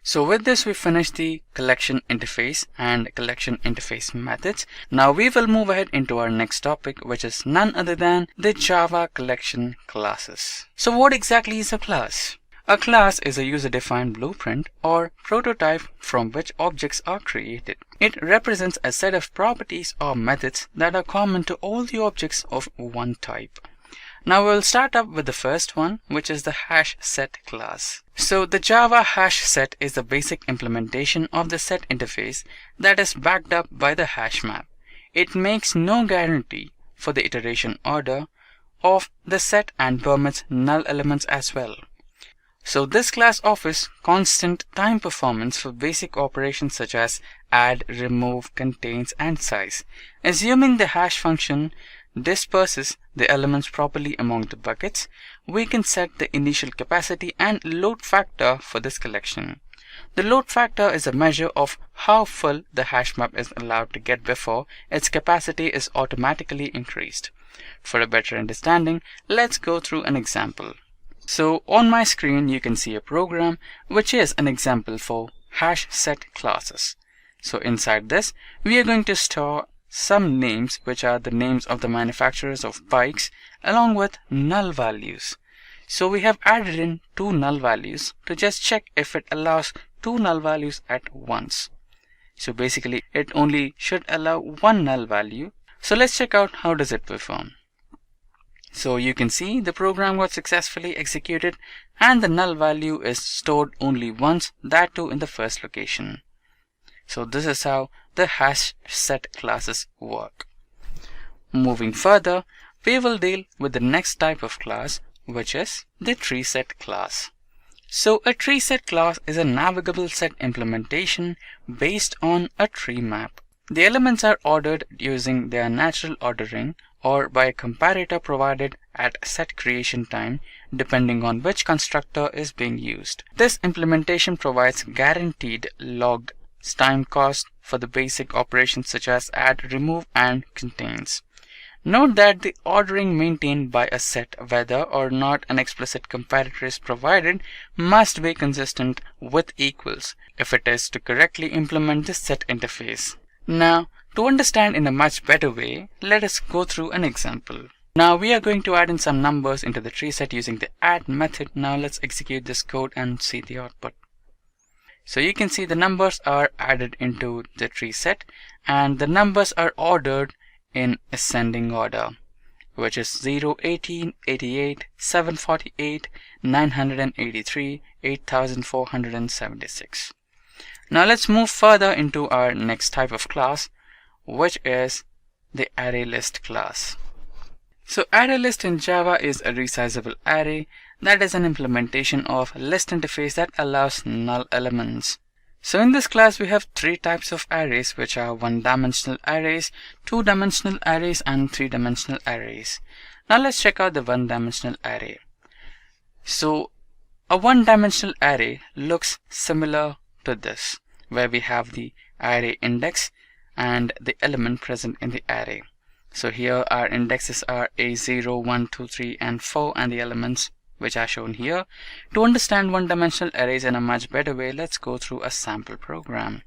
So with this, we finished the collection interface and collection interface methods. Now we will move ahead into our next topic, which is none other than the Java collection classes. So what exactly is a class? A class is a user-defined blueprint or prototype from which objects are created. It represents a set of properties or methods that are common to all the objects of one type. Now we'll start up with the first one, which is the hash set class. So the Java hash set is the basic implementation of the set interface that is backed up by the hash map. It makes no guarantee for the iteration order of the set and permits null elements as well. So this class offers constant time performance for basic operations such as add, remove, contains, and size. Assuming the hash function disperses the elements properly among the buckets, we can set the initial capacity and load factor for this collection. The load factor is a measure of how full the hash map is allowed to get before its capacity is automatically increased. For a better understanding, let's go through an example. So on my screen you can see a program which is an example for hash set classes. So inside this we are going to store some names which are the names of the manufacturers of bikes along with null values. So we have added in two null values to just check if it allows two null values at once. So basically it only should allow one null value. So let's check out how does it perform. So you can see the program got successfully executed and the null value is stored only once, that too in the first location. So this is how the hash set classes work. Moving further, we will deal with the next type of class, which is the tree set class. So a tree set class is a navigable set implementation based on a tree map. The elements are ordered using their natural ordering or by a comparator provided at set creation time, depending on which constructor is being used. This implementation provides guaranteed logged time cost for the basic operations such as add, remove, and contains. Note that the ordering maintained by a set, whether or not an explicit comparator is provided, must be consistent with equals if it is to correctly implement the set interface. Now, to understand in a much better way, let us go through an example. Now we are going to add in some numbers into the tree set using the add method. Now let's execute this code and see the output. So you can see the numbers are added into the tree set and the numbers are ordered in ascending order, which is 0, 18, 88, 748, 983, 8476. Now let's move further into our next type of class, which is the array list class. So array list in Java is a resizable array that is an implementation of list interface that allows null elements. So in this class we have three types of arrays, which are one-dimensional arrays, two-dimensional arrays, and three-dimensional arrays. Now let's check out the one-dimensional array. So a one-dimensional array looks similar to this, where we have the array index and the element present in the array. So here our indexes are A0, 1, 2, 3, and 4, and the elements which are shown here. To understand one-dimensional arrays in a much better way, let's go through a sample program.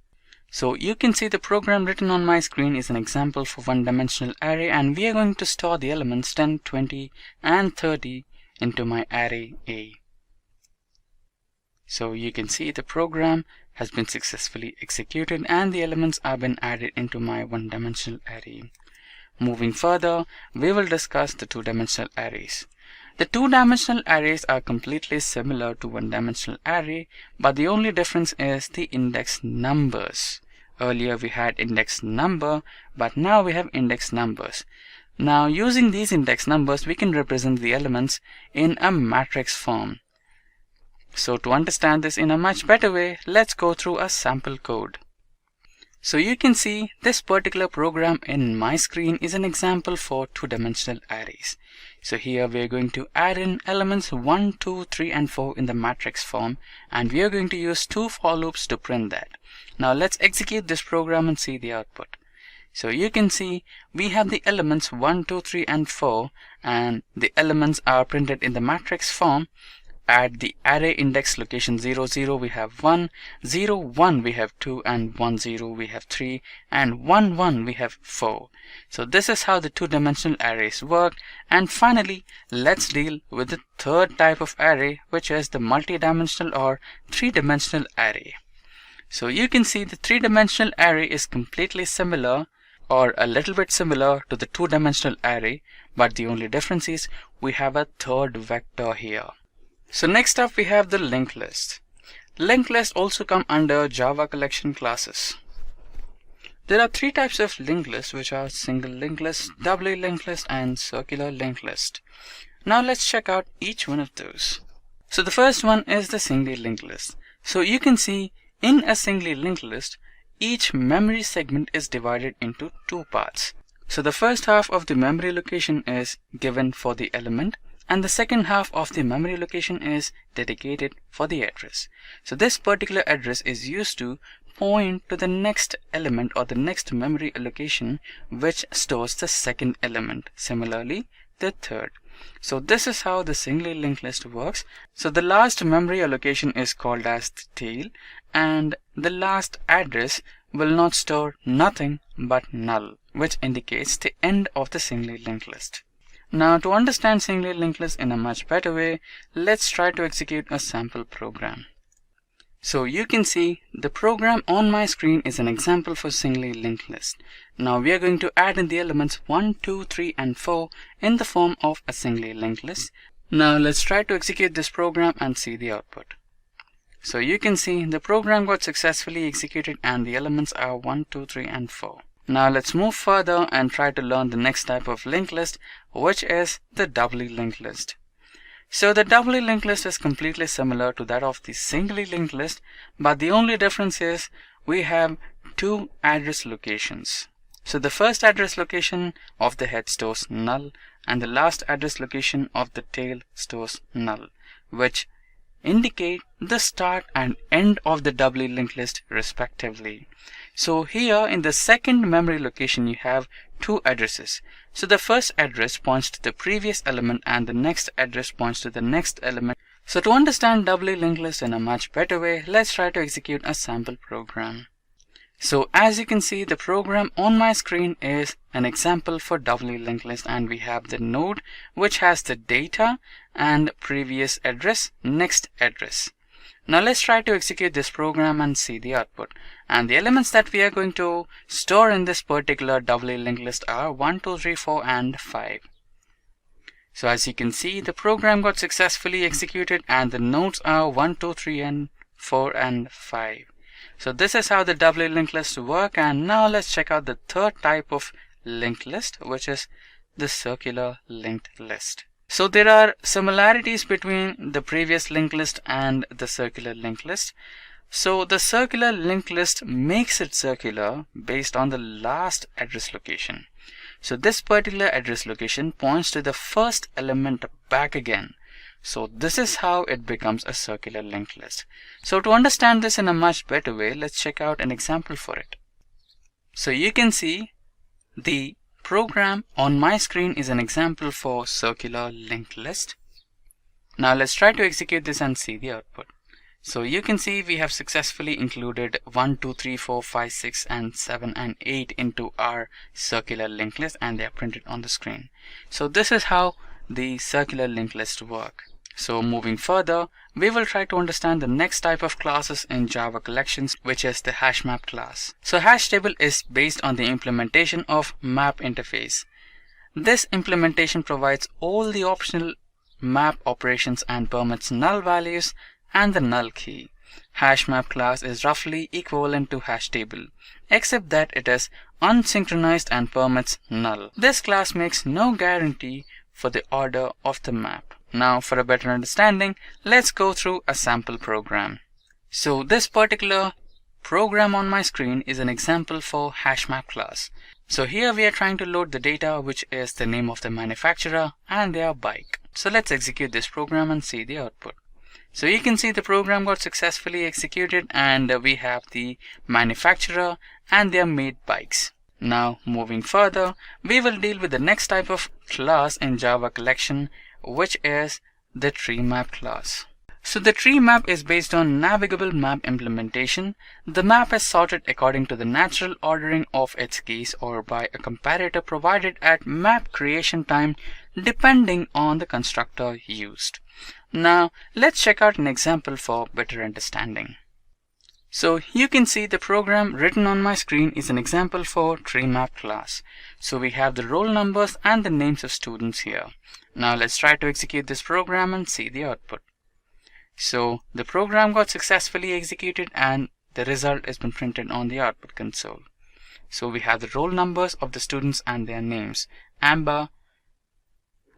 So you can see the program written on my screen is an example for one-dimensional array, and we are going to store the elements 10, 20, and 30 into my array A. So you can see the program has been successfully executed and the elements have been added into my one-dimensional array. Moving further, we will discuss the two-dimensional arrays. The two-dimensional arrays are completely similar to one-dimensional array, but the only difference is the index numbers. Earlier we had index number, but now we have index numbers. Now using these index numbers, we can represent the elements in a matrix form. So to understand this in a much better way, let's go through a sample code. So you can see this particular program in my screen is an example for two-dimensional arrays. So here we are going to add in elements 1, 2, 3, and 4 in the matrix form, and we are going to use two for loops to print that. Now let's execute this program and see the output. So you can see we have the elements 1, 2, 3, and 4, and the elements are printed in the matrix form. at the array index location 0, 0 we have 1, 0, 1 we have 2, and 1, 0 we have 3, and 1, 1 we have 4. So this is how the two-dimensional arrays work. And finally, let's deal with the third type of array, which is the multi-dimensional or three-dimensional array. So you can see the three-dimensional array is completely similar or a little bit similar to the two-dimensional array, but the only difference is we have a third vector here. So next up we have the linked list. Linked list also come under Java collection classes. There are three types of linked list, which are single linked list, doubly linked list, and circular linked list. Now let's check out each one of those. So the first one is the singly linked list. So you can see in a singly linked list, each memory segment is divided into two parts. So the first half of the memory location is given for the element, and the second half of the memory location is dedicated for the address. So this particular address is used to point to the next element or the next memory allocation, which stores the second element, similarly the third. So this is how the singly linked list works. So the last memory allocation is called as the tail, and the last address will not store nothing but null, which indicates the end of the singly linked list. Now to understand singly linked list in a much better way, let's try to execute a sample program. So you can see the program on my screen is an example for singly linked list. Now we are going to add in the elements 1, 2, 3, and 4 in the form of a singly linked list. Now let's try to execute this program and see the output. So you can see the program got successfully executed and the elements are 1, 2, 3, and 4. Now let's move further and try to learn the next type of linked list, which is the doubly linked list. So the doubly linked list is completely similar to that of the singly linked list, but the only difference is we have two address locations. So the first address location of the head stores null, and the last address location of the tail stores null, which indicate the start and end of the doubly linked list respectively. So here in the second memory location you have two addresses. So the first address points to the previous element and the next address points to the next element. So to understand doubly linked list in a much better way, let's try to execute a sample program. So as you can see, the program on my screen is an example for doubly linked list, and we have the node which has the data and previous address, next address. Now let's try to execute this program and see the output. And the elements that we are going to store in this particular doubly linked list are 1, 2, 3, 4, and 5. So as you can see, the program got successfully executed and the nodes are 1, 2, 3, and 4, and 5. So this is how the doubly linked list work. And now let's check out the third type of linked list, which is the circular linked list. So there are similarities between the previous linked list and the circular linked list. So the circular linked list makes it circular based on the last address location. So this particular address location points to the first element back again. So this is how it becomes a circular linked list. So to understand this in a much better way, let's check out an example for it. So you can see the program on my screen is an example for circular linked list. Now let's try to execute this and see the output. So you can see we have successfully included 1, 2, 3, 4, 5, 6, and 7, and 8 into our circular linked list, and they are printed on the screen. So this is how the circular linked list work. So moving further, we will try to understand the next type of classes in Java collections, which is the Hashmap class. So hash table is based on the implementation of map interface. This implementation provides all the optional map operations and permits null values and the null key. Hashmap class is roughly equivalent to hash table, except that it is unsynchronized and permits null. This class makes no guarantee for the order of the map. Now for a better understanding, let's go through a sample program. So this particular program on my screen is an example for Hashmap class. So here we are trying to load the data, which is the name of the manufacturer and their bike. So let's execute this program and see the output. So you can see the program got successfully executed and we have the manufacturer and their made bikes. Now moving further, we will deal with the next type of class in Java collection, which is the Treemap class. So the tree map is based on navigable map implementation. The map is sorted according to the natural ordering of its keys or by a comparator provided at map creation time depending on the constructor used. Now let's check out an example for better understanding. So you can see the program written on my screen is an example for Treemap class. So we have the roll numbers and the names of students here. Now let's try to execute this program and see the output. So the program got successfully executed and the result has been printed on the output console. So we have the roll numbers of the students and their names: Amber,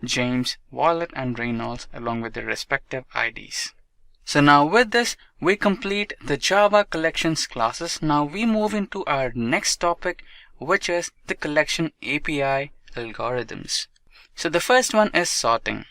James, Violet and Reynolds, along with their respective IDs. So now with this, we complete the Java collections classes. Now we move into our next topic, which is the collection API algorithms. So the first one is sorting.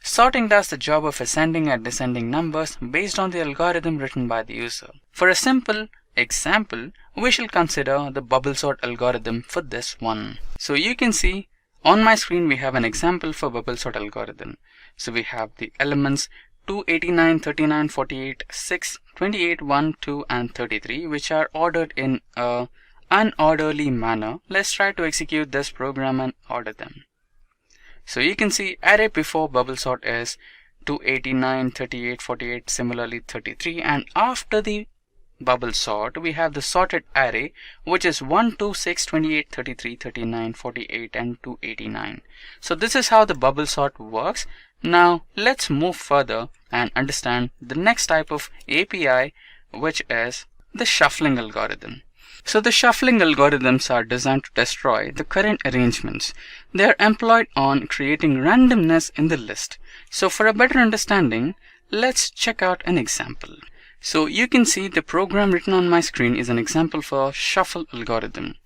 Sorting does the job of ascending and descending numbers based on the algorithm written by the user. For a simple example, we shall consider the bubble sort algorithm for this one. So you can see on my screen we have an example for bubble sort algorithm. So we have the elements 2, 89, 39, 48, 6, 28, 1, 2 and 33, which are ordered in an unorderly manner. Let's try to execute this program and order them. So you can see array before bubble sort is 289, 38, 48, similarly 33, and after the bubble sort we have the sorted array, which is 1, 2, 6, 28, 33, 39, 48 and 289. So this is how the bubble sort works. Now let's move further and understand the next type of API, which is the shuffling algorithm. So the shuffling algorithms are designed to destroy the current arrangements. They are employed on creating randomness in the list. So for a better understanding, let's check out an example. So you can see the program written on my screen is an example for shuffle algorithm.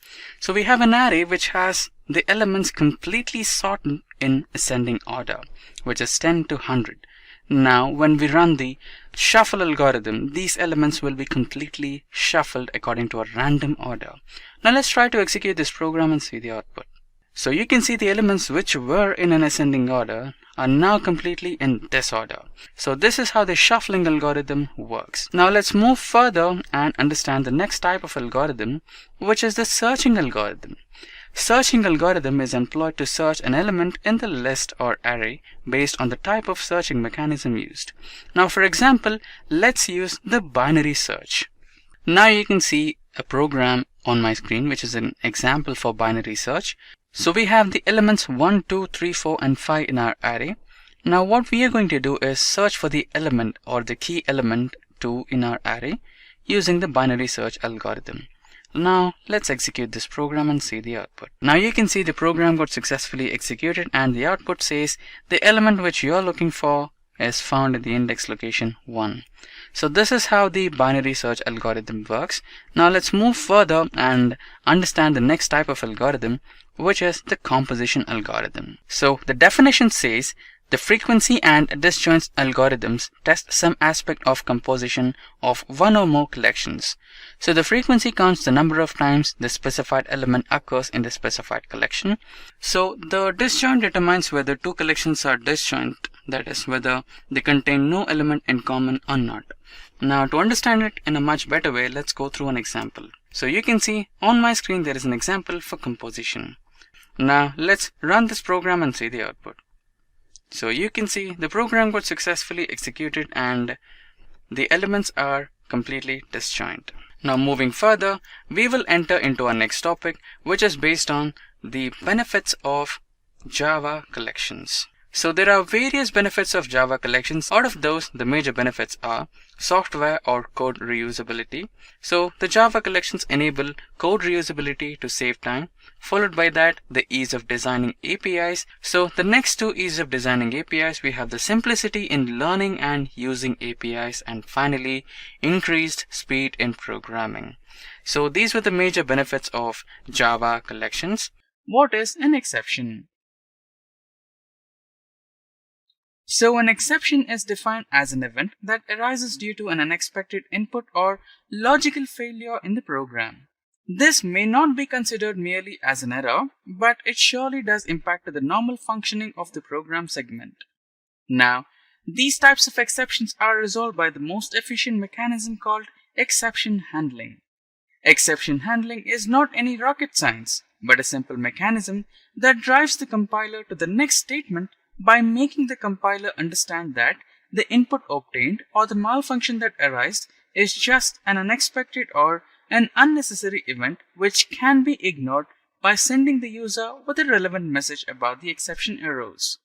So we have an array which has the elements completely sorted in ascending order, which is 10 to 100. Now when we run the shuffle algorithm, these elements will be completely shuffled according to a random order. Now let's try to execute this program and see the output. So you can see the elements which were in an ascending order are now completely in this order. So this is how the shuffling algorithm works. Now let's move further and understand the next type of algorithm, which is the searching algorithm. Searching algorithm is employed to search an element in the list or array based on the type of searching mechanism used. Now for example, let's use the binary search. Now you can see a program on my screen which is an example for binary search. So we have the elements 1, 2, 3, 4 and 5 in our array. Now what we are going to do is search for the element or the key element 2 in our array using the binary search algorithm. Now let's execute this program and see the output. Now you can see the program got successfully executed and the output says the element which you are looking for is found in the index location 1. So this is how the binary search algorithm works. Now let's move further and understand the next type of algorithm, which is the composition algorithm. So the definition says the frequency and disjoint algorithms test some aspect of composition of one or more collections. So the frequency counts the number of times the specified element occurs in the specified collection. So the disjoint determines whether two collections are disjoint, that is whether they contain no element in common or not. Now to understand it in a much better way, let's go through an example. So you can see on my screen there is an example for composition. Now let's run this program and see the output. So you can see the program got successfully executed and the elements are completely disjoint. Now moving further, we will enter into our next topic, which is based on the benefits of Java collections. So there are various benefits of Java collections. Out of those, the major benefits are software or code reusability. So the Java collections enable code reusability to save time. Followed by that, the ease of designing APIs. So the next two ease of designing APIs, we have the simplicity in learning and using APIs, and finally increased speed in programming. So these were the major benefits of Java collections. What is an exception? So an exception is defined as an event that arises due to an unexpected input or logical failure in the program. This may not be considered merely as an error, but it surely does impact the normal functioning of the program segment. Now, These types of exceptions are resolved by the most efficient mechanism called exception handling. Exception handling is not any rocket science, but a simple mechanism that drives the compiler to the next statement by making the compiler understand that the input obtained or the malfunction that arises is just an unexpected or an unnecessary event which can be ignored by sending the user with a relevant message about the exception arose.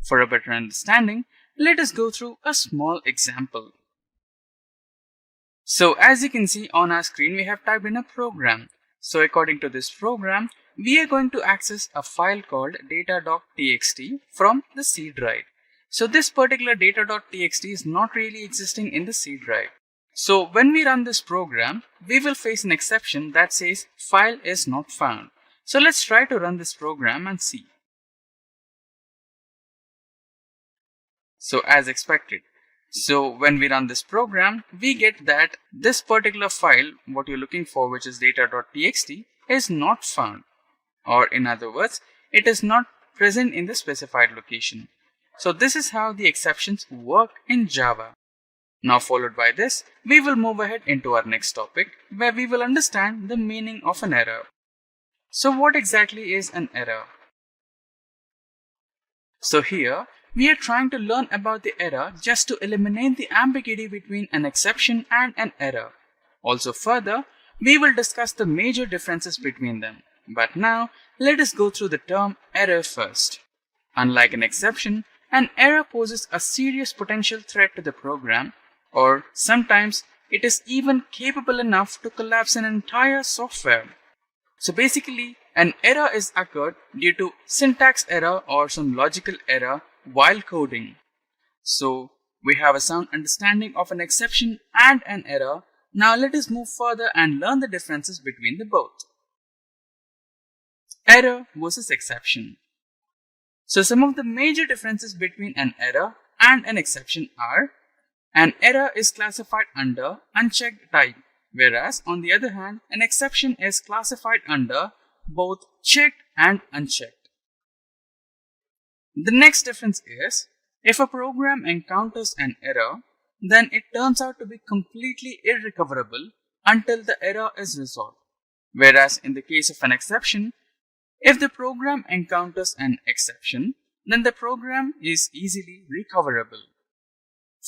For a better understanding, let us go through a small example. So as you can see on our screen, we have typed in a program. So according to this program, we are going to access a file called data.txt from the C drive. So this particular data.txt is not really existing in the C drive. So when we run this program, we will face an exception that says file is not found. So let's try to run this program and see. So as expected. So when we run this program, we get that this particular file, what you're looking for, which is data.txt, is not found. Or in other words, it is not present in the specified location. So this is how the exceptions work in Java. Now followed by this, we will move ahead into our next topic, where we will understand the meaning of an error. So what exactly is an error? So here, we are trying to learn about the error just to eliminate the ambiguity between an exception and an error. Also further, we will discuss the major differences between them. But now, let us go through the term error first. Unlike an exception, an error poses a serious potential threat to the program, or sometimes it is even capable enough to collapse an entire software. So basically, an error is occurred due to syntax error or some logical error while coding. So we have a sound understanding of an exception and an error. Now let us move further and learn the differences between the both. Error versus exception. So some of the major differences between an error and an exception are: an error is classified under unchecked type, whereas on the other hand, an exception is classified under both checked and unchecked. The next difference is, if a program encounters an error, then it turns out to be completely irrecoverable until the error is resolved. Whereas in the case of an exception, if the program encounters an exception, then the program is easily recoverable.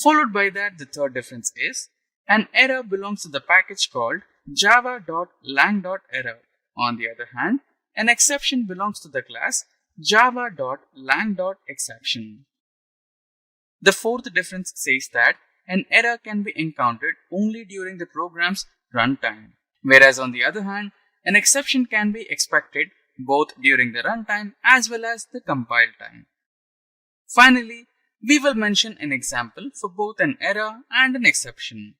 Followed by that, the third difference is, an error belongs to the package called java.lang.error. On the other hand, an exception belongs to the class java.lang.exception. The fourth difference says that an error can be encountered only during the program's runtime, whereas on the other hand, an exception can be expected both during the runtime as well as the compile time. Finally, we will mention an example for both an error and an exception.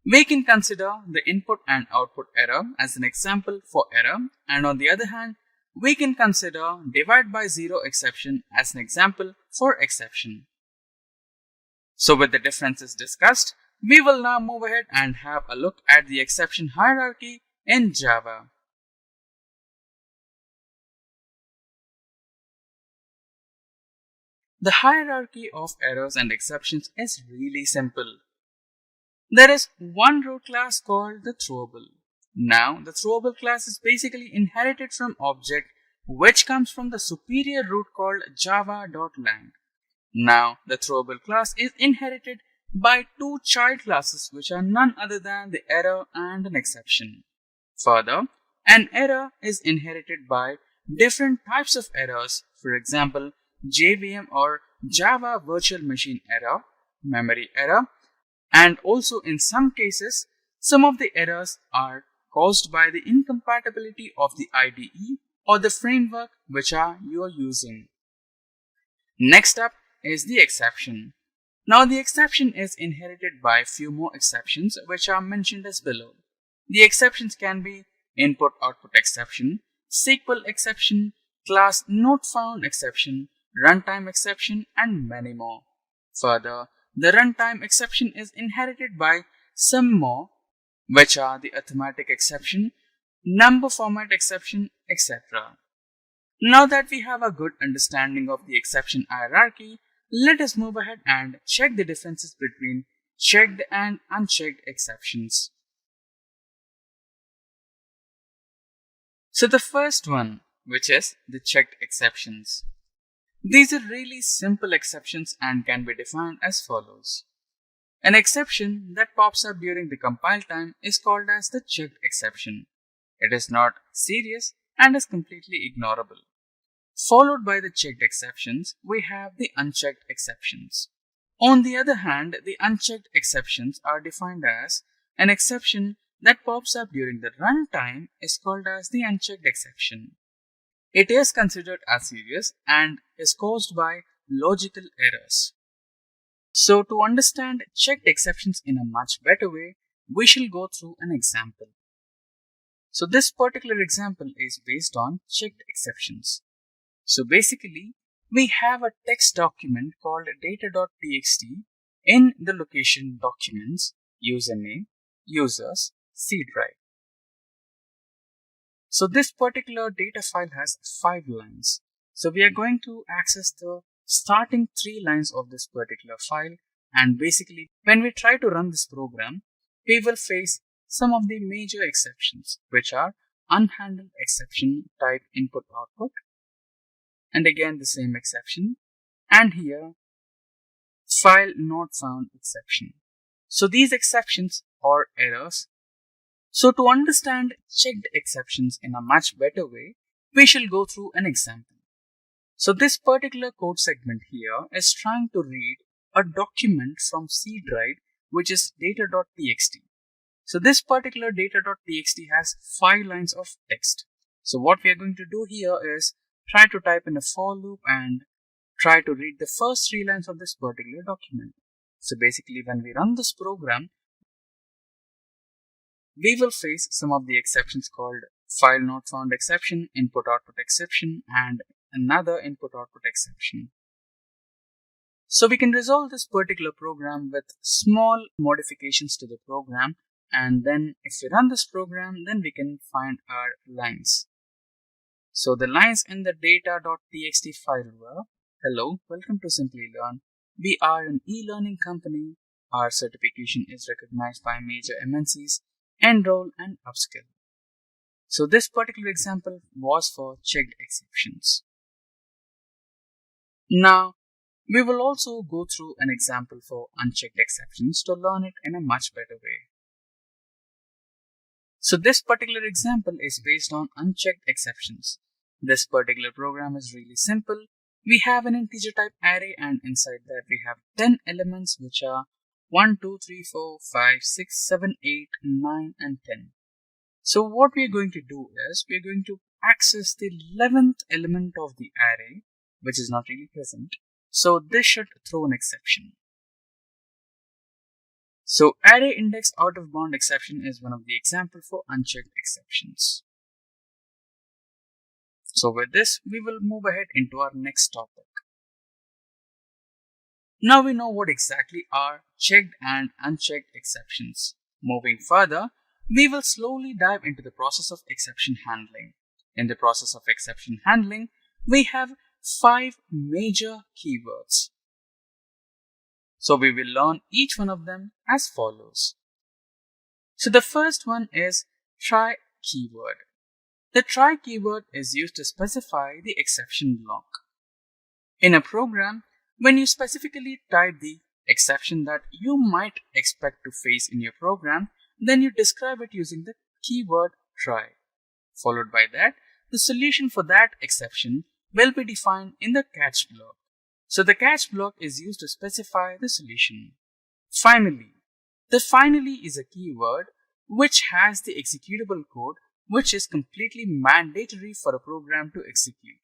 We can consider the input and output error as an example for error, and on the other hand, we can consider divide by zero exception as an example for exception. So with the differences discussed, we will now move ahead and have a look at the exception hierarchy in Java. The hierarchy of errors and exceptions is really simple. There is one root class called the throwable. Now, the throwable class is basically inherited from object which comes from the superior root called java.lang. Now, the throwable class is inherited by two child classes which are none other than the error and an exception. Further, an error is inherited by different types of errors, for example, JVM or Java Virtual Machine error, memory error, and also in some cases, some of the errors are caused by the incompatibility of the IDE or the framework which you are using. Next up is the exception. Now the exception is inherited by a few more exceptions which are mentioned as below. The exceptions can be input-output exception, SQL exception, class not found exception, runtime exception, and many more. Further, the runtime exception is inherited by some more, which are the arithmetic exception, number format exception, etc. Now that we have a good understanding of the exception hierarchy, let us move ahead and check the differences between checked and unchecked exceptions. So the first one, which is the checked exceptions. These are really simple exceptions and can be defined as follows. An exception that pops up during the compile time is called as the checked exception. It is not serious and is completely ignorable. Followed by the checked exceptions, we have the unchecked exceptions. On the other hand, the unchecked exceptions are defined as an exception that pops up during the runtime is called as the unchecked exception. It is considered as serious and is caused by logical errors. So to understand checked exceptions in a much better way, we shall go through an example. So this particular example is based on checked exceptions. So basically, we have a text document called data.txt in the location documents, username, users, C drive. So this particular data file has 5 lines. So we are going to access the starting 3 lines of this particular file, and basically when we try to run this program, we will face some of the major exceptions, which are unhandled exception type input output, and again the same exception, and here file not found exception. So these exceptions are errors. So to understand checked exceptions in a much better way, we shall go through an example. So this particular code segment here is trying to read a document from C drive, which is data.txt. So this particular data.txt has 5 lines of text. So what we are going to do here is try to type in a for loop and try to read the first 3 lines of this particular document. So basically when we run this program, we will face some of the exceptions called file not found exception, input output exception, and another input output exception. So we can resolve this particular program with small modifications to the program, and then if we run this program, then we can find our lines. So the lines in the data.txt file were, hello, welcome to Simplilearn. We are an e-learning company. Our certification is recognized by major MNCs. Enroll and upskill. So this particular example was for checked exceptions. Now, we will also go through an example for unchecked exceptions to learn it in a much better way. So this particular example is based on unchecked exceptions. This particular program is really simple. We have an integer type array, and inside that we have 10 elements, which are 1, 2, 3, 4, 5, 6, 7, 8, 9, and 10. So what we are going to do is we are going to access the 11th element of the array, which is not really present. So this should throw an exception. So array index out of bound exception is one of the examples for unchecked exceptions. So with this, we will move ahead into our next topic. Now we know what exactly are checked and unchecked exceptions. Moving further, we will slowly dive into the process of exception handling. In the process of exception handling, we have 5 major keywords. So we will learn each one of them as follows. So the first one is try keyword. The try keyword is used to specify the exception block. In a program, when you specifically type the exception that you might expect to face in your program, then you describe it using the keyword try. Followed by that, the solution for that exception will be defined in the catch block. So the catch block is used to specify the solution. Finally, the finally is a keyword which has the executable code which is completely mandatory for a program to execute.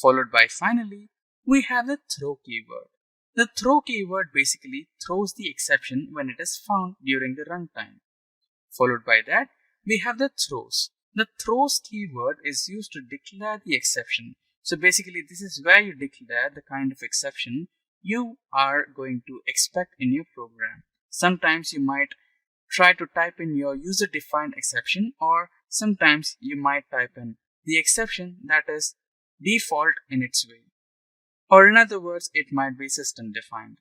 Followed by finally, we have the throw keyword. The throw keyword basically throws the exception when it is found during the runtime. Followed by that, we have the throws. The throws keyword is used to declare the exception. So basically, this is where you declare the kind of exception you are going to expect in your program. Sometimes you might try to type in your user-defined exception, or sometimes you might type in the exception that is default in its way. or in other words, it might be system defined.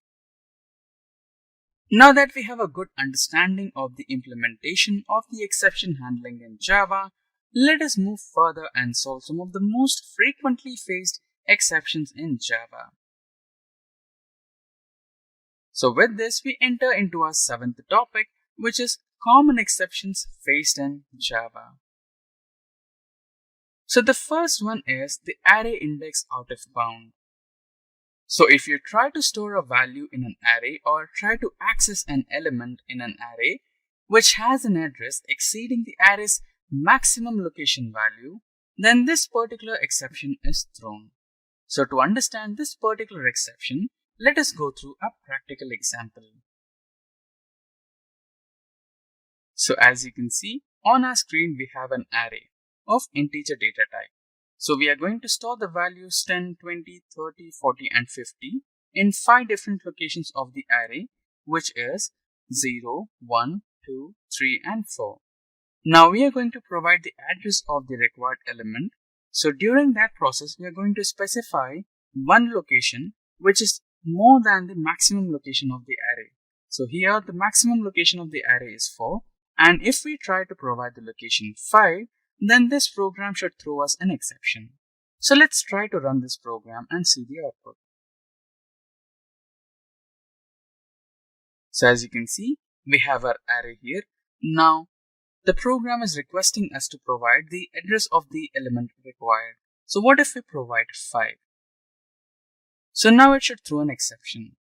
Now that we have a good understanding of the implementation of the exception handling in Java, let us move further and solve some of the most frequently faced exceptions in Java. So with this, we enter into our 7th topic, which is common exceptions faced in Java. So the first one is the array index out of bound. So if you try to store a value in an array or try to access an element in an array which has an address exceeding the array's maximum location value, then this particular exception is thrown. So to understand this particular exception, let us go through a practical example. So as you can see on our screen, we have an array of integer data type. So we are going to store the values 10, 20, 30, 40 and 50 in 5 different locations of the array, which is 0, 1, 2, 3 and 4. Now we are going to provide the address of the required element. So during that process, we are going to specify one location which is more than the maximum location of the array. So here the maximum location of the array is 4, and if we try to provide the location 5, then this program should throw us an exception. So let's try to run this program and see the output. So as you can see, we have our array here. Now the program is requesting us to provide the address of the element required. So what if we provide 5? So now it should throw an exception.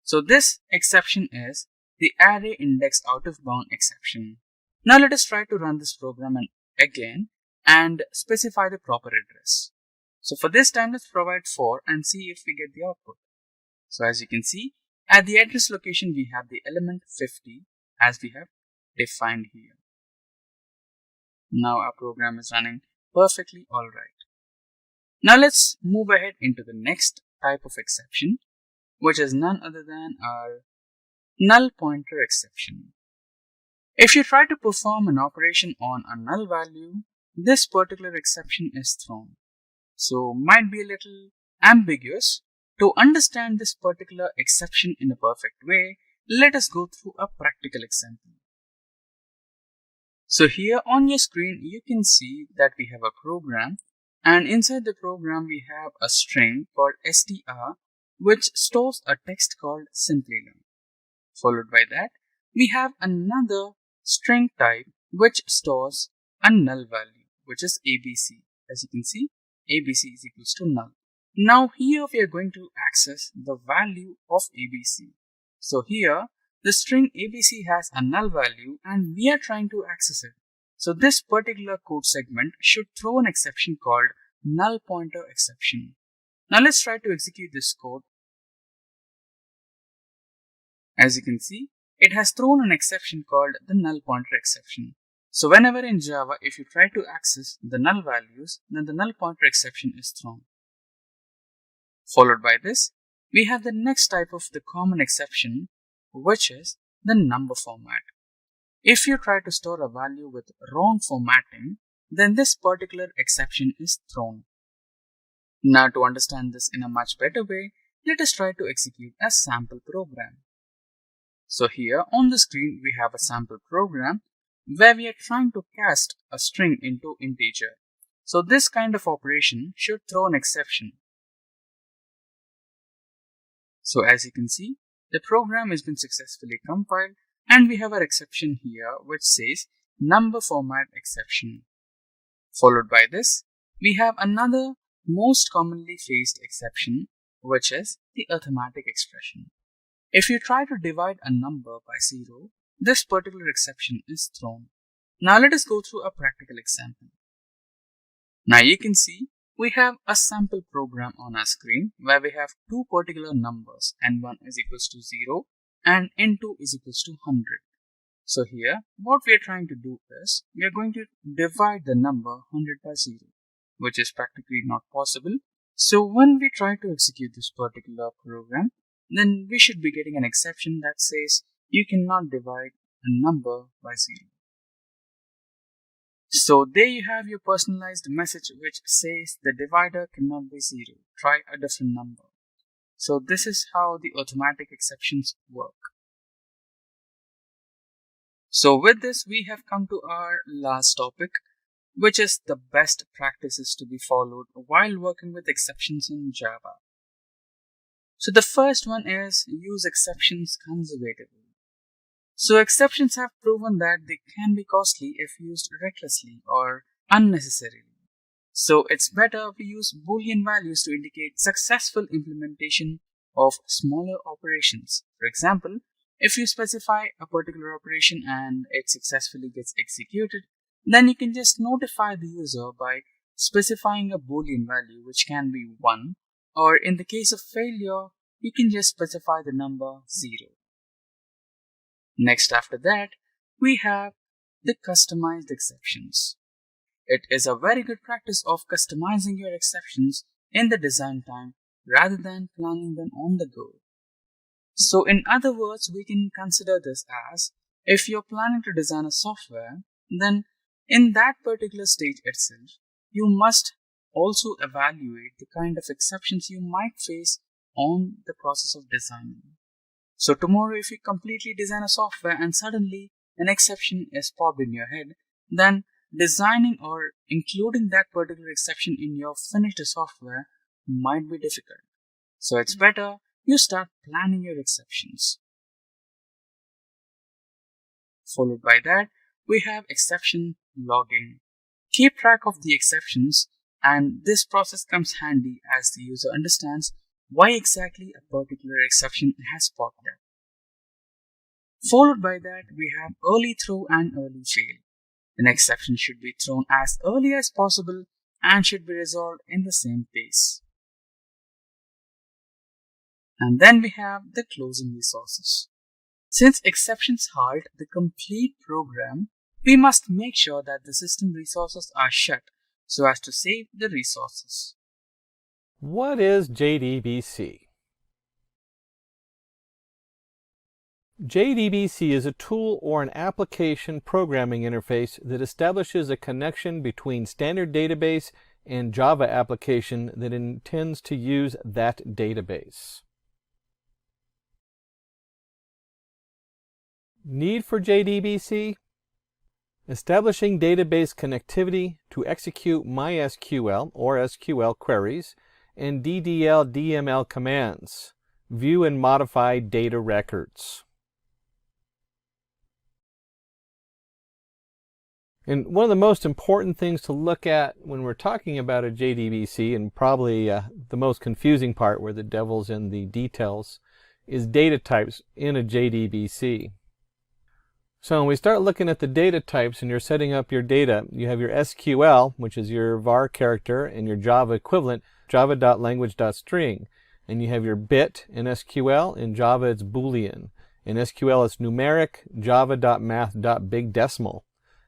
So this exception is the array index out of bound exception. Now let us try to run this program again and specify the proper address. So for this time, let's provide 4 and see if we get the output. So as you can see, at the address location, we have the element 50 as we have defined here. Now our program is running perfectly alright. Now let's move ahead into the next type of exception, which is none other than our null pointer exception. If you try to perform an operation on a null value, this particular exception is thrown. So might be a little ambiguous. To understand this particular exception in a perfect way, let us go through a practical example. So here on your screen, you can see that we have a program, and inside the program we have a string called str which stores a text called Simplilearn. Followed by that, we have another string type which stores a null value, which is abc. As you can see, abc is equals to null. Now here we are going to access the value of abc. So here the string abc has a null value and we are trying to access it. So this particular code segment should throw an exception called null pointer exception. Now let's try to execute this code. As you can see, it has thrown an exception called the null pointer exception. So whenever in Java, if you try to access the null values, then the null pointer exception is thrown. Followed by this, we have the next type of the common exception, which is the number format. If you try to store a value with wrong formatting, then this particular exception is thrown. Now to understand this in a much better way, let us try to execute a sample program. So here on the screen, we have a sample program where we are trying to cast a string into integer. So this kind of operation should throw an exception. So as you can see, the program has been successfully compiled and we have our exception here which says number format exception. Followed by this, we have another most commonly faced exception, which is the arithmetic expression. If you try to divide a number by 0, this particular exception is thrown. Now let us go through a practical example. Now you can see we have a sample program on our screen where we have two particular numbers, n1 is equals to 0 and n2 is equals to 100. So here what we are trying to do is we are going to divide the number 100 by 0, which is practically not possible. So when we try to execute this particular program, then we should be getting an exception that says you cannot divide a number by 0. So there you have your personalized message which says the divider cannot be 0. Try a different number. So this is how the automatic exceptions work. So with this, we have come to our last topic, which is the best practices to be followed while working with exceptions in Java. So the first one is use exceptions conservatively. So exceptions have proven that they can be costly if used recklessly or unnecessarily. So it's better we use Boolean values to indicate successful implementation of smaller operations. For example, if you specify a particular operation and it successfully gets executed, then you can just notify the user by specifying a Boolean value, which can be 1, or in the case of failure, you can just specify the number 0. Next after that, we have the customized exceptions. It is a very good practice of customizing your exceptions in the design time rather than planning them on the go. So in other words, we can consider this as, if you're planning to design a software, then in that particular stage itself, you must also evaluate the kind of exceptions you might face on the process of designing. So tomorrow, if you completely design a software and suddenly an exception is popped in your head, then designing or including that particular exception in your finished software might be difficult. So it's better you start planning your exceptions. Followed by that, we have exception logging. Keep track of the exceptions, and this process comes handy as the user understands why exactly a particular exception has popped up. Followed by that, we have early throw and early fail. An exception should be thrown as early as possible and should be resolved in the same pace. And then we have the closing resources. Since exceptions halt the complete program, we must make sure that the system resources are shut so as to save the resources. What is JDBC? JDBC is a tool or an application programming interface that establishes a connection between standard database and Java application that intends to use that database. Need for JDBC? Establishing database connectivity to execute MySQL or SQL queries and DDL/DML commands. View and modify data records. And one of the most important things to look at when we're talking about a JDBC, and probably the most confusing part where the devil's in the details, is data types in a JDBC. So when we start looking at the data types and you're setting up your data, you have your SQL, which is your var character, and your Java equivalent, java.language.string. And you have your bit in SQL. In Java, it's Boolean. In SQL, it's numeric, java.math.bigdecimal.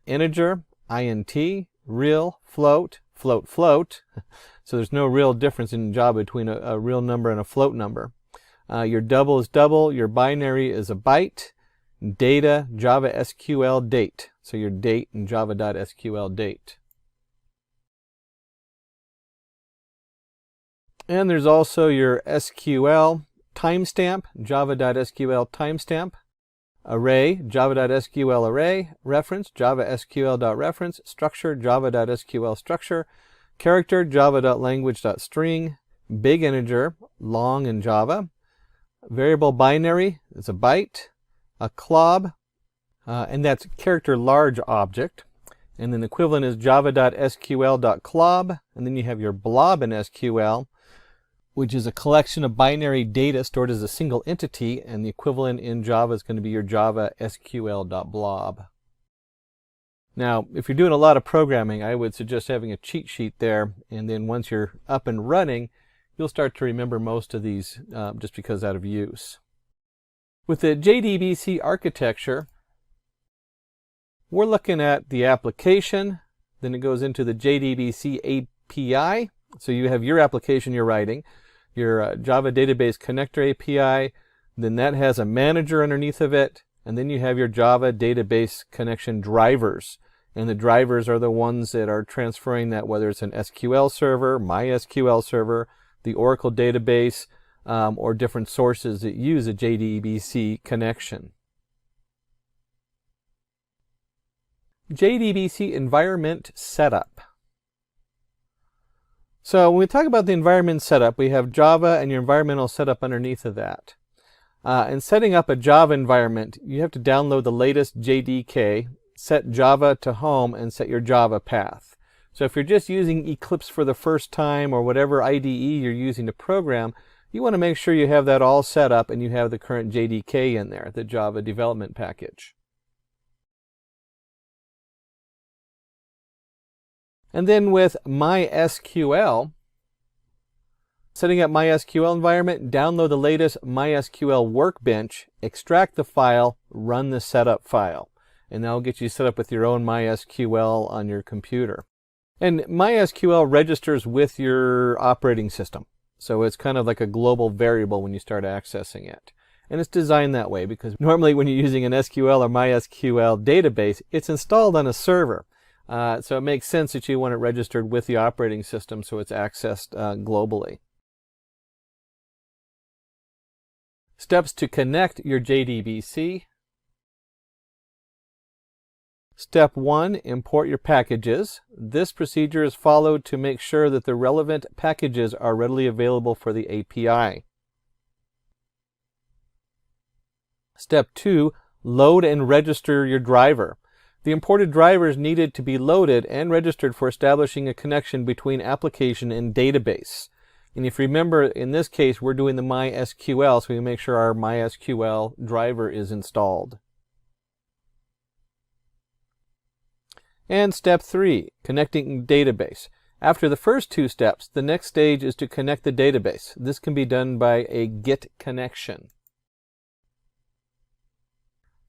Integer, int, real, float, float, float. So there's no real difference in Java between a real number and a float number. Your double is double. Your binary is a byte. Data, Java SQL date. So your date in java.sql date. And there's also your SQL timestamp, java.sql timestamp. Array, java.sql array. Reference, java.sql.reference. Structure, java.sql structure. Character, java.language.string. Big integer, long in Java. Variable binary is a byte. A clob, and that's character large object. And then the equivalent is java.sql.clob. And then you have your blob in SQL, which is a collection of binary data stored as a single entity, and the equivalent in Java is going to be your java sql.blob. Now, if you're doing a lot of programming, I would suggest having a cheat sheet there, and then once you're up and running, you'll start to remember most of these just because out of use. With the JDBC architecture, we're looking at the application, then it goes into the JDBC API. So you have your application you're writing, your Java Database Connector API, then that has a manager underneath of it, and then you have your Java Database Connection drivers. And the drivers are the ones that are transferring that, whether it's an SQL server, MySQL server, the Oracle database, or different sources that use a JDBC connection. JDBC environment setup. So when we talk about the environment setup, we have Java and your environmental setup underneath of that. In setting up a Java environment, you have to download the latest JDK, set Java to home, and set your Java path. So if you're just using Eclipse for the first time or whatever IDE you're using to program, you want to make sure you have that all set up and you have the current JDK in there, the Java development package. And then with MySQL, setting up MySQL environment, download the latest MySQL workbench, extract the file, run the setup file. And that'll get you set up with your own MySQL on your computer. And MySQL registers with your operating system. So it's kind of like a global variable when you start accessing it. And it's designed that way because normally when you're using an SQL or MySQL database, it's installed on a server. So it makes sense that you want it registered with the operating system so it's accessed globally. Steps to connect your JDBC. Step 1, import your packages. This procedure is followed to make sure that the relevant packages are readily available for the API. Step 2, load and register your driver. The imported drivers needed to be loaded and registered for establishing a connection between application and database. And if you remember, in this case, we're doing the MySQL, so we make sure our MySQL driver is installed. And step 3, connecting database. After the first 2 steps, the next stage is to connect the database. This can be done by a GET connection.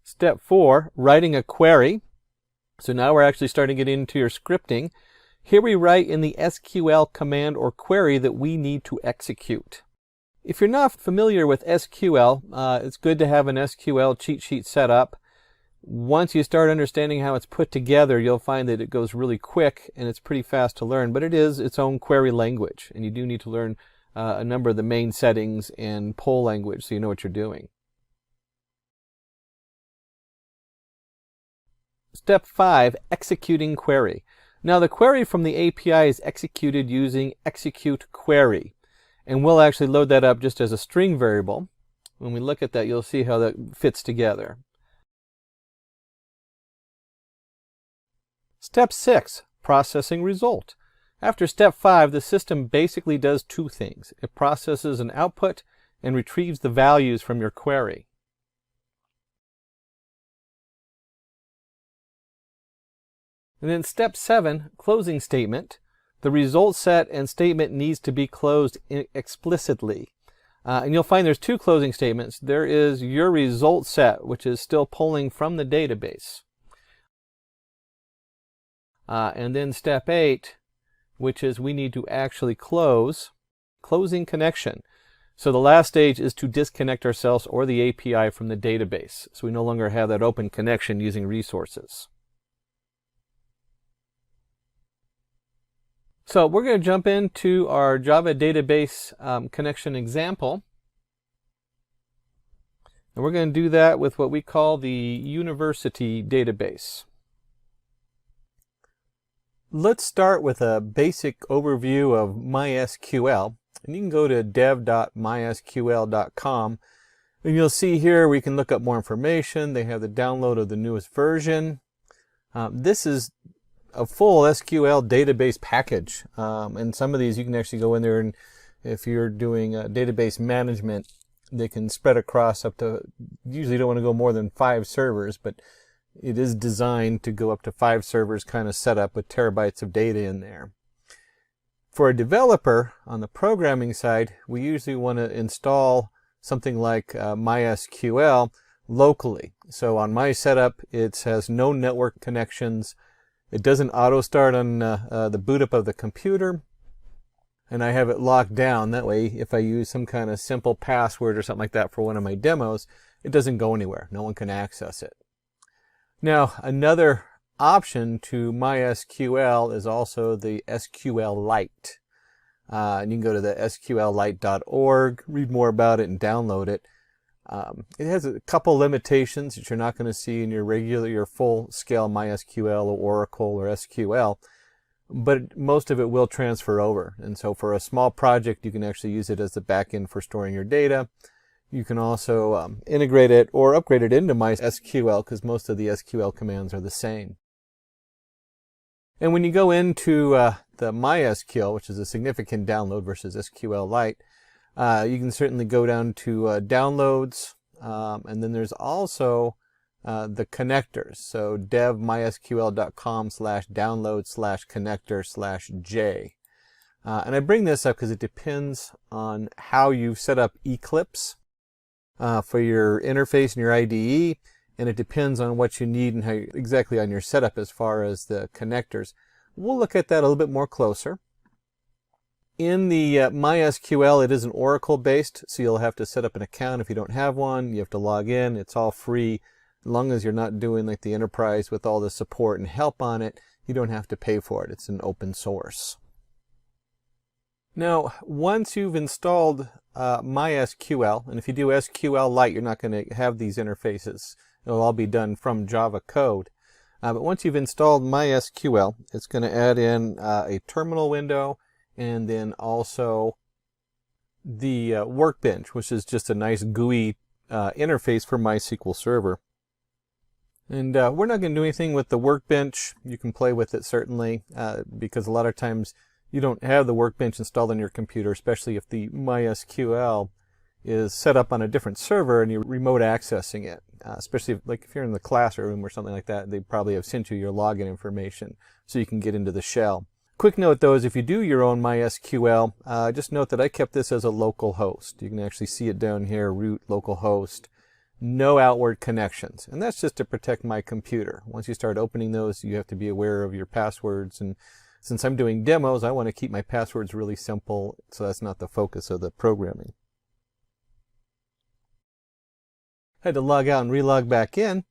Step 4, writing a query. So now we're actually starting to get into your scripting. Here we write in the SQL command or query that we need to execute. If you're not familiar with SQL, it's good to have an SQL cheat sheet set up. Once you start understanding how it's put together, you'll find that it goes really quick and it's pretty fast to learn, but it is its own query language, and you do need to learn a number of the main settings and poll language so you know what you're doing. Step 5, executing query. Now the query from the API is executed using execute query, and we'll actually load that up just as a string variable. When we look at that, you'll see how that fits together. Step 6, processing result. After step 5, the system basically does 2 things. It processes an output and retrieves the values from your query. And then step 7, closing statement. The result set and statement needs to be closed explicitly. And you'll find there's 2 closing statements. There is your result set, which is still pulling from the database. And then step 8, which is we need to actually close, closing connection. So the last stage is to disconnect ourselves or the API from the database. So we no longer have that open connection using resources. So we're going to jump into our Java database connection example. And we're going to do that with what we call the university database. Let's start with a basic overview of MySQL. And you can go to dev.mysql.com. And you'll see here we can look up more information. They have the download of the newest version. This is a full SQL database package. And some of these you can actually go in there, and if you're doing database management, they can spread across up to, usually you don't want to go more than 5 servers, but it is designed to go up to 5 servers kind of set up with terabytes of data in there. For a developer on the programming side, we usually want to install something like MySQL locally. So on my setup, it has no network connections. It doesn't auto start on the boot up of the computer, and I have it locked down. That way, if I use some kind of simple password or something like that for one of my demos, it doesn't go anywhere. No one can access it. Now, another option to MySQL is also the SQLite. And you can go to the sqlite.org, read more about it, and download it. It has a couple limitations that you're not going to see in your full-scale MySQL or Oracle or SQL, but most of it will transfer over. And so for a small project, you can actually use it as the backend for storing your data. You can also integrate it or upgrade it into MySQL because most of the SQL commands are the same. And when you go into the MySQL, which is a significant download versus SQLite, you can certainly go down to downloads, and then there's also the connectors. So devmysql.com/download/connector/j. And I bring this up because it depends on how you've set up Eclipse for your interface and your IDE, and it depends on what you need and how exactly on your setup as far as the connectors. We'll look at that a little bit more closer. In the MySQL, it isn't Oracle based, so you'll have to set up an account if you don't have one. You have to log in. It's all free. As long as you're not doing like the enterprise with all the support and help on it, you don't have to pay for it. It's an open source. Now, once you've installed MySQL, and if you do SQLite, you're not going to have these interfaces. It'll all be done from Java code. But once you've installed MySQL, it's going to add in a terminal window and then also the workbench, which is just a nice GUI interface for MySQL Server. And we're not going to do anything with the workbench. You can play with it certainly, because a lot of times you don't have the workbench installed on your computer, especially if the MySQL is set up on a different server and you're remote accessing it. Especially if you're in the classroom or something like that, they probably have sent you your login information so you can get into the shell. Quick note though is if you do your own MySQL, just note that I kept this as a local host. You can actually see it down here, root localhost, no outward connections. And that's just to protect my computer. Once you start opening those, you have to be aware of your passwords. And since I'm doing demos, I want to keep my passwords really simple, so that's not the focus of the programming. Had to log out and relog back in.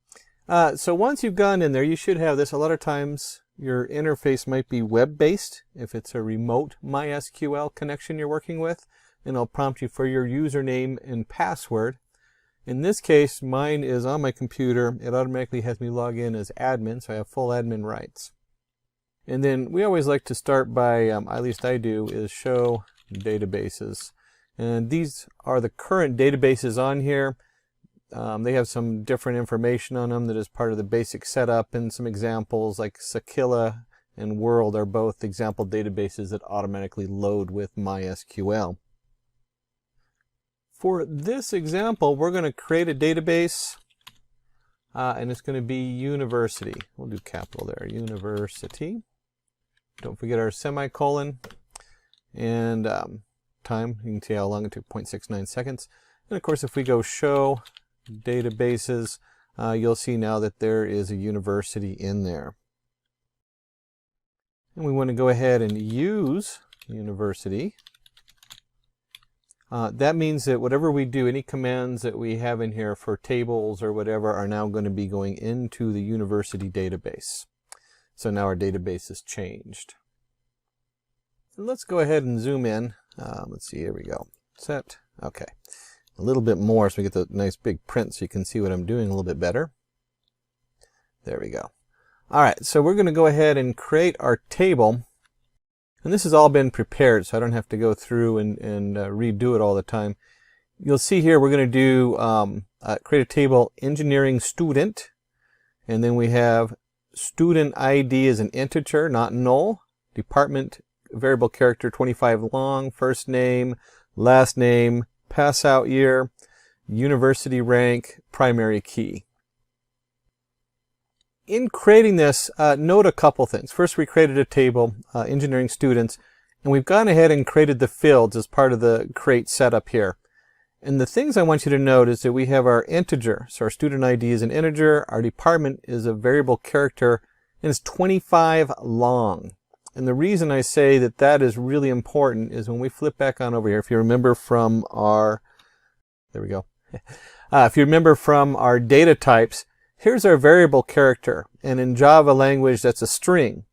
So once you've gone in there, you should have this. A lot of times your interface might be web-based if it's a remote MySQL connection you're working with, and it'll prompt you for your username and password. In this case, mine is on my computer. It automatically has me log in as admin, so I have full admin rights. And then we always like to start by, at least I do, is show databases. And these are the current databases on here. They have some different information on them that is part of the basic setup, and some examples like Sakilla and World are both example databases that automatically load with MySQL. For this example, we're going to create a database, and it's going to be university. We'll do capital there, university. Don't forget our semicolon, and time. You can see how long it took, 0.69 seconds. And of course, if we go show databases, you'll see now that there is a university in there. And we want to go ahead and use university. That means that whatever we do, any commands that we have in here for tables or whatever are now going to be going into the university database. So now our database is changed. And let's go ahead and zoom in. Let's see, here we go. Set. Okay. A little bit more so we get the nice big print so you can see what I'm doing a little bit better. There we go. All right, so we're going to go ahead and create our table. And this has all been prepared, so I don't have to go through and redo it all the time. You'll see here we're going to do create a table engineering student. And then we have student ID as an integer, not null. Department variable character 25 long, first name, last name, pass out year, university rank, primary key. In creating this, note a couple things. First, we created a table, engineering students, and we've gone ahead and created the fields as part of the create setup here. And the things I want you to note is that we have our integer. So our student ID is an integer, our department is a variable character, and it's 25 long. And the reason I say that that is really important is when we flip back on over here, if you remember from our, there we go. If you remember from our data types, here's our variable character. And in Java language, that's a string.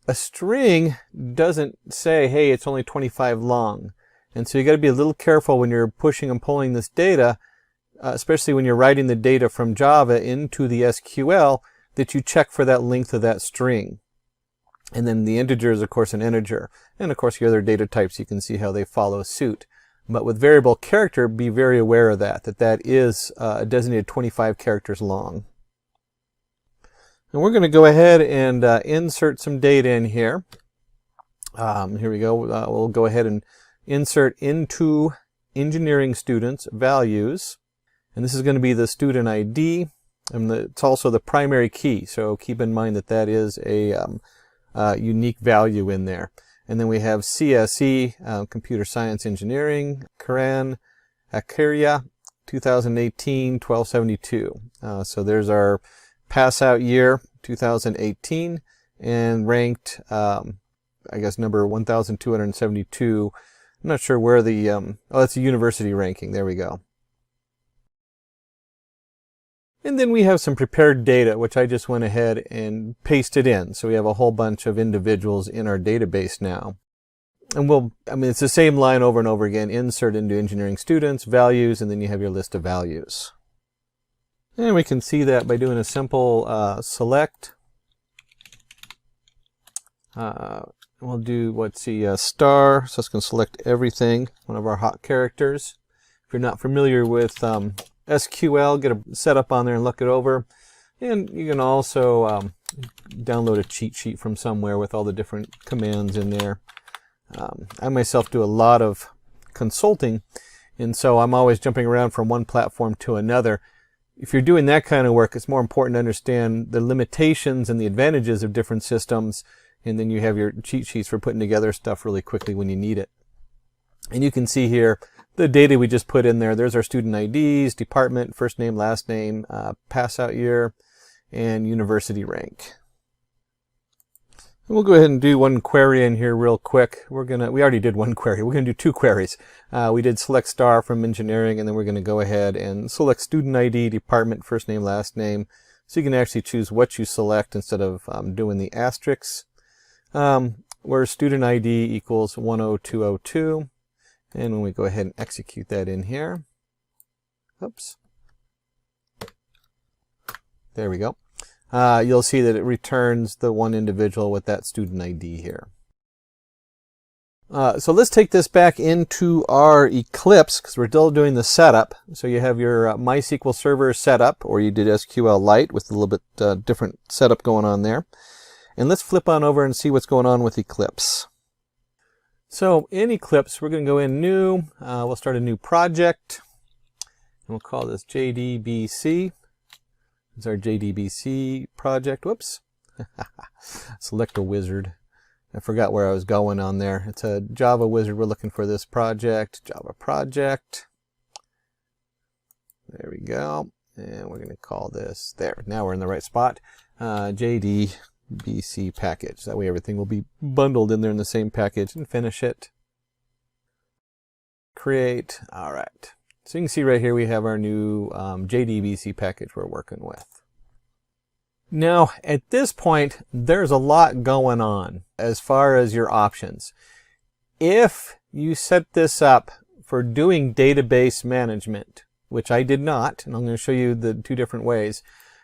a string doesn't say, hey, it's only 25 long. And so you got to be a little careful when you're pushing and pulling this data, especially when you're writing the data from Java into the SQL, that you check for that length of that string. And then the integer is, of course, an integer. And, of course, your other data types, you can see how they follow suit. But with variable character, be very aware of that is a designated 25 characters long. And we're going to go ahead and insert some data in here. Here we go. We'll go ahead and insert into engineering students values. And this is going to be the student ID. And it's also the primary key. So keep in mind that that is a unique value in there. And then we have CSE, Computer Science Engineering, Karan, HackerEarth, 2018, 1272. So there's our pass out year, 2018, and ranked, I guess, number 1272. I'm not sure where the, oh, that's a university ranking. There we go. And then we have some prepared data, which I just went ahead and pasted in. So we have a whole bunch of individuals in our database now. And it's the same line over and over again. Insert into engineering students, values, and then you have your list of values. And we can see that by doing a simple select. We'll do, star. So it's going to select everything, one of our hot characters. If you're not familiar with SQL, get a setup on there and look it over. And you can also download a cheat sheet from somewhere with all the different commands in there. I myself do a lot of consulting, and so I'm always jumping around from one platform to another. If you're doing that kind of work, it's more important to understand the limitations and the advantages of different systems, and then you have your cheat sheets for putting together stuff really quickly when you need it. And you can see here the data we just put in there. There's our student IDs, department, first name, last name, pass out year, and university rank. And we'll go ahead and do one query in here real quick. We already did one query. We're going to do two queries. We did select star from engineering, and then we're going to go ahead and select student ID, department, first name, last name. So you can actually choose what you select instead of doing the asterisks. Where student ID equals 10202. And when we go ahead and execute that in here, oops, there we go. You'll see that it returns the one individual with that student ID here. So let's take this back into our Eclipse because we're still doing the setup. So you have your MySQL Server setup, or you did SQLite with a little bit different setup going on there. And let's flip on over and see what's going on with Eclipse. So in Eclipse, we're going to go in new. We'll start a new project. And we'll call this JDBC. It's our JDBC project. Whoops. Select a wizard. I forgot where I was going on there. It's a Java wizard. We're looking for this project. Java project. There we go. And we're going to call this, there. Now we're in the right spot. JDBC package. That way everything will be bundled in there in the same package, and finish it. Create. All right. So you can see right here we have our new JDBC package we're working with. Now at this point there's a lot going on as far as your options. If you set this up for doing database management, which I did not, and I'm going to show you the two different ways,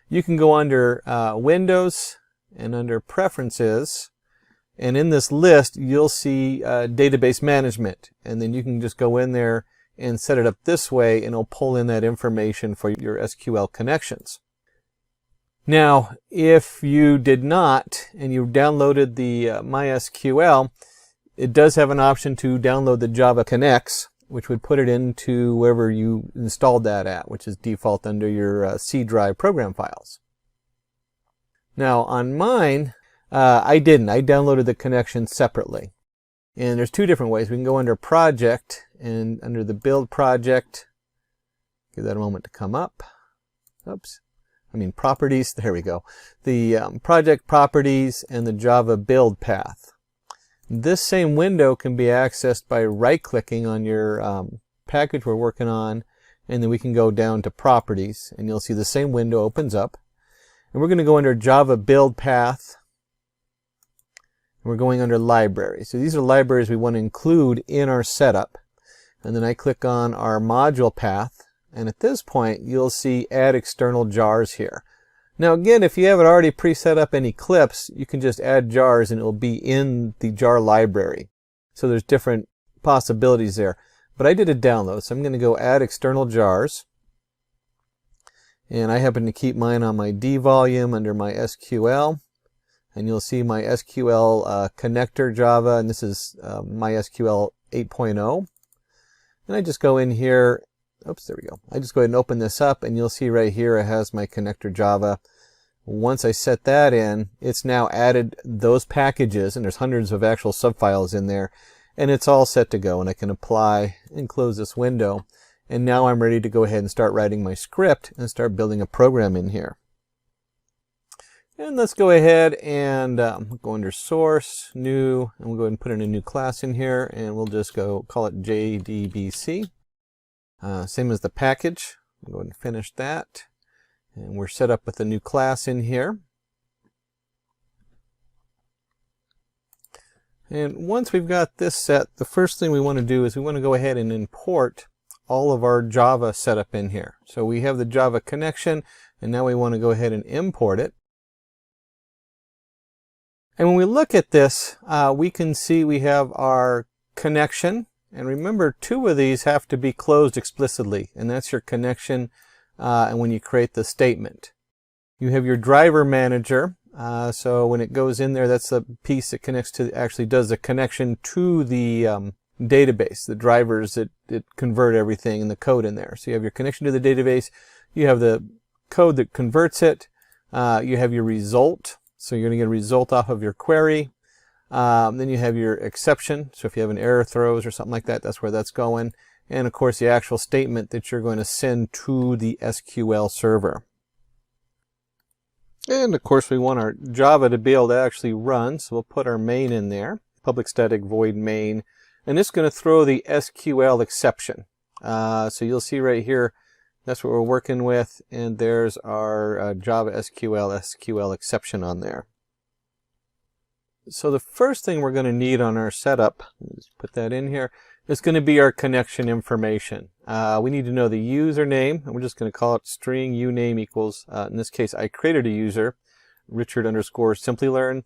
you can go under Windows and under Preferences, and in this list you'll see database management, and then you can just go in there and set it up this way, and it'll pull in that information for your SQL connections. Now, if you did not, and you downloaded the MySQL, it does have an option to download the Java Connects, which would put it into wherever you installed that at, which is default under your C drive program files. Now, on mine, I didn't. I downloaded the connection separately. And there's two different ways. We can go under Project, and under the Build Project, give that a moment to come up. Oops. Properties. There we go. The Project Properties and the Java Build path. This same window can be accessed by right-clicking on your package we're working on, and then we can go down to Properties, and you'll see the same window opens up. And we're going to go under Java Build path, We're going under libraries. So these are libraries we want to include in our setup. And then I click on our module path. And at this point, you'll see add external jars here. Now again, if you haven't already pre-set up any clips, you can just add jars and it will be in the jar library. So there's different possibilities there. But I did a download, so I'm going to go add external jars. And I happen to keep mine on my D volume under my SQL. And you'll see my SQL connector Java, and this is MySQL 8.0. And I just go in here, oops, there we go. I just go ahead and open this up, and you'll see right here it has my connector Java. Once I set that in, it's now added those packages, and there's hundreds of actual subfiles in there, and it's all set to go. And I can apply and close this window. And now I'm ready to go ahead and start writing my script and start building a program in here. And let's go ahead and go under source, new, and we'll go ahead and put in a new class in here, and we'll just go call it JDBC. Same as the package. We'll go ahead and finish that. And we're set up with a new class in here. And once we've got this set, the first thing we want to do is we want to go ahead and import all of our Java setup in here. So we have the Java connection, and now we want to go ahead and import it. And when we look at this, we can see we have our connection. And remember, two of these have to be closed explicitly. And that's your connection and when you create the statement. You have your driver manager. So when it goes in there, that's the piece that connects to, actually does the connection to the database, the drivers that convert everything in the code in there. So you have your connection to the database. You have the code that converts it. You have your result. So you're going to get a result off of your query. Then you have your exception. So if you have an error throws or something like that, that's where that's going. And of course, the actual statement that you're going to send to the SQL server. And of course, we want our Java to be able to actually run. So we'll put our main in there, public static void main. And it's going to throw the SQL exception. So you'll see right here, that's what we're working with, and there's our Java SQL exception on there. So the first thing we're going to need on our setup, let's put that in here, is going to be our connection information. We need to know the username, and we're just going to call it string uname equals, in this case, I created a user, Richard_Simplilearn,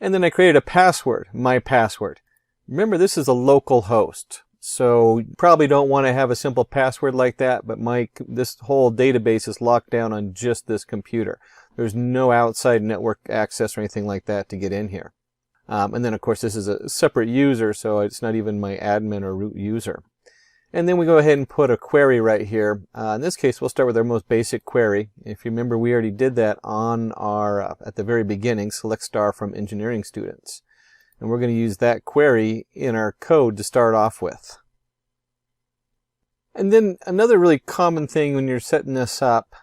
and then I created a password, my password. Remember, this is a local host. So you probably don't want to have a simple password like that, but this whole database is locked down on just this computer. There's no outside network access or anything like that to get in here. And then, of course, this is a separate user, so it's not even my admin or root user. And then we go ahead and put a query right here. In this case, we'll start with our most basic query. If you remember, we already did that on our, at the very beginning, select star from engineering students. And we're going to use that query in our code to start off with. And then another really common thing when you're setting this up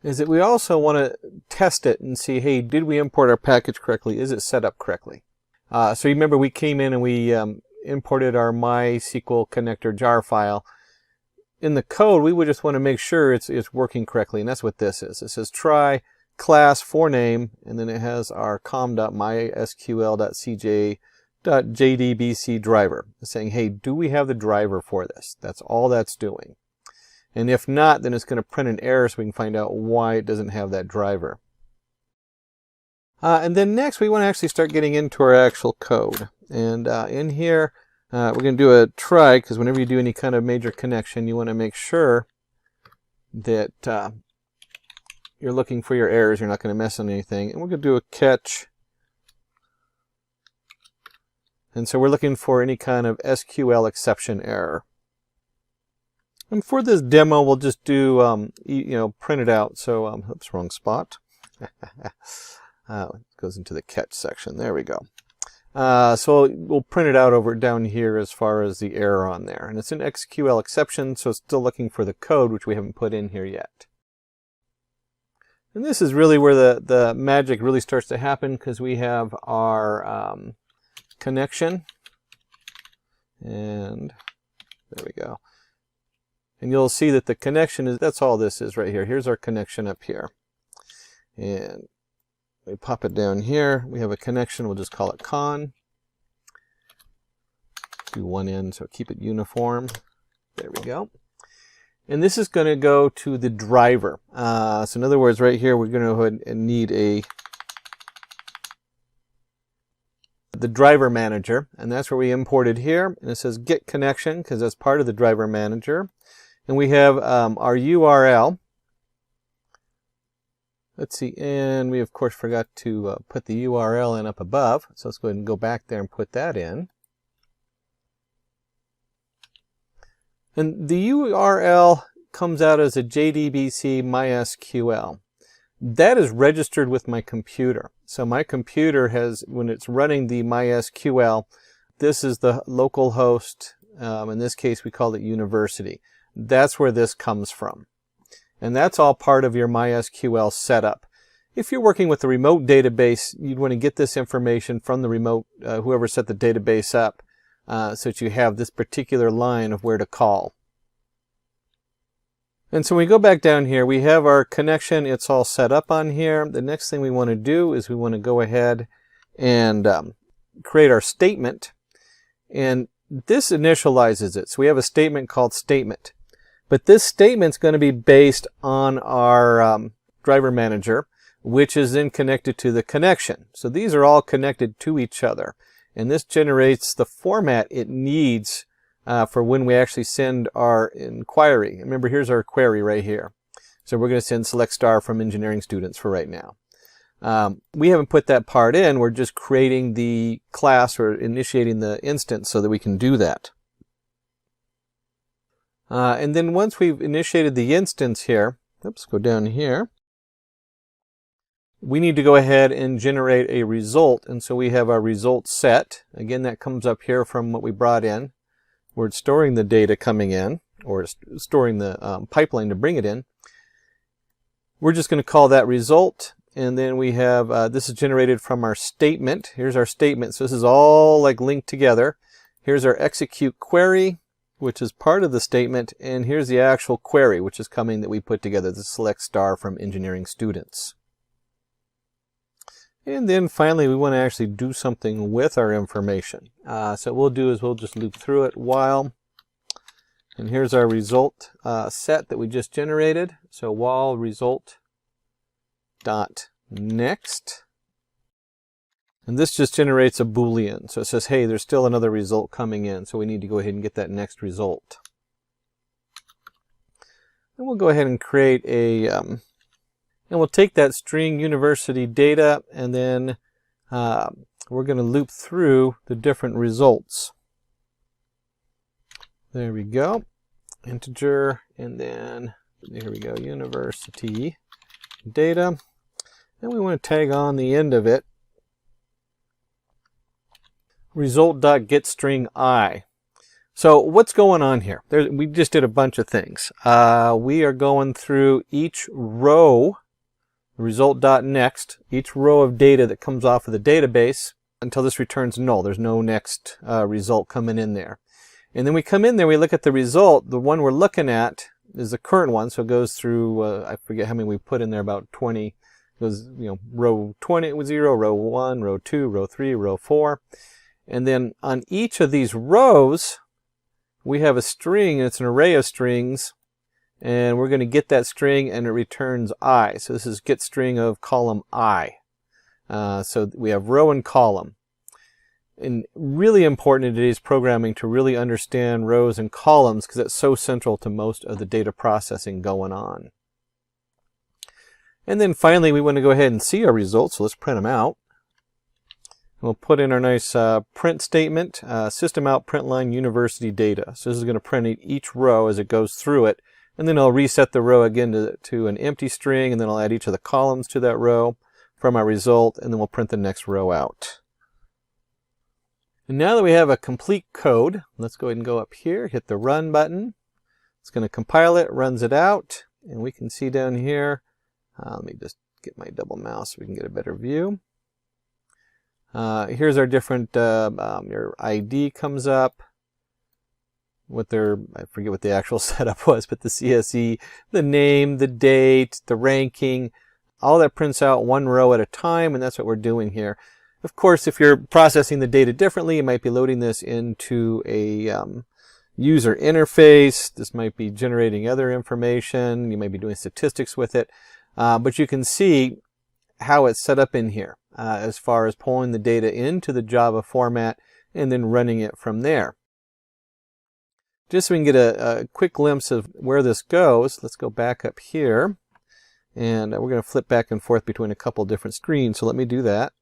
is that we also want to test it and see, hey, did we import our package correctly? Is it set up correctly? So you remember we came in and we imported our MySQL connector jar file. In the code, we would just want to make sure it's working correctly, and that's what this is. It says try class for name, and then it has our com.mysql.cj.jdbc driver. It's saying, hey, do we have the driver for this? That's all that's doing. And if not, then it's going to print an error so we can find out why it doesn't have that driver. And then next, we want to actually start getting into our actual code. And in here, we're going to do a try, because whenever you do any kind of major connection, you want to make sure that you're looking for your errors. You're not going to mess on anything. And we're going to do a catch. And so we're looking for any kind of SQL exception error. And for this demo, we'll just do, print it out. So, oops, wrong spot. It goes into the catch section. There we go. So we'll print it out over down here as far as the error on there. And it's an SQL exception, so it's still looking for the code, which we haven't put in here yet. And this is really where the magic really starts to happen, because we have our connection. And there we go. And you'll see that the connection is, that's all this is right here. Here's our connection up here. And we pop it down here. We have a connection. We'll just call it con. Do one end, so keep it uniform. There we go. And this is going to go to the driver. So in other words, right here, we're going to go ahead and need the driver manager, and that's where we imported here. And it says get connection because that's part of the driver manager. And we have our URL. Let's see, and we of course forgot to put the URL in up above. So let's go ahead and go back there and put that in. And the URL comes out as a JDBC MySQL. That is registered with my computer. So my computer has, when it's running the MySQL, this is the local host. In this case, we call it university. That's where this comes from. And that's all part of your MySQL setup. If you're working with a remote database, you'd want to get this information from the remote, whoever set the database up, so that you have this particular line of where to call. And so when we go back down here, we have our connection. It's all set up on here. The next thing we want to do is we want to go ahead and create our statement. And this initializes it. So we have a statement called statement. But this statement's going to be based on our driver manager, which is then connected to the connection. So these are all connected to each other. And this generates the format it needs for when we actually send our inquiry. Remember, here's our query right here. So we're going to send select star from engineering students for right now. We haven't put that part in. We're just creating the class or initiating the instance so that we can do that. And then once we've initiated the instance here, oops, go down here, we need to go ahead and generate a result. And so we have our result set. Again, that comes up here from what we brought in. We're storing the data coming in, or storing the pipeline to bring it in. We're just going to call that result. And then we have, this is generated from our statement. Here's our statement. So this is all like linked together. Here's our execute query, which is part of the statement. And here's the actual query, which is coming that we put together, the select star from engineering students. And then finally, we want to actually do something with our information. So what we'll do is we'll just loop through it while. And here's our result set that we just generated. So while result dot next. And this just generates a Boolean. So it says, hey, there's still another result coming in. So we need to go ahead and get that next result. And we'll go ahead and create a... and we'll take that string university data, and then we're going to loop through the different results. There we go. Integer, and then here we go, university data. And we want to tag on the end of it result.getString_I. So what's going on here? We just did a bunch of things. We are going through each row, result.next, each row of data that comes off of the database until this returns null. There's no next result coming in there. And then we come in there, we look at the result. The one we're looking at is the current one, so it goes through, I forget how many we put in there, about 20. It goes, row 20 with 0, row 1, row 2, row 3, row 4. And then on each of these rows, we have a string, and it's an array of strings. And we're going to get that string, and it returns I. So this is get string of column I. So we have row and column. And really important in today's programming to really understand rows and columns, because it's so central to most of the data processing going on. And then finally, we want to go ahead and see our results. So let's print them out. We'll put in our nice print statement, system out print line university data. So this is going to print each row as it goes through it. And then I'll reset the row again to an empty string, and then I'll add each of the columns to that row from our result, and then we'll print the next row out. And now that we have a complete code, let's go ahead and go up here, hit the run button. It's going to compile it, runs it out, and we can see down here, let me just get my double mouse so we can get a better view. Here's our different, your ID comes up. I forget what the actual setup was, but the CSE, the name, the date, the ranking, all that prints out one row at a time, and that's what we're doing here. Of course, if you're processing the data differently, you might be loading this into a user interface. This might be generating other information. You might be doing statistics with it. But you can see how it's set up in here as far as pulling the data into the Java format and then running it from there. Just so we can get a quick glimpse of where this goes, let's go back up here. And we're going to flip back and forth between a couple different screens. So let me do that.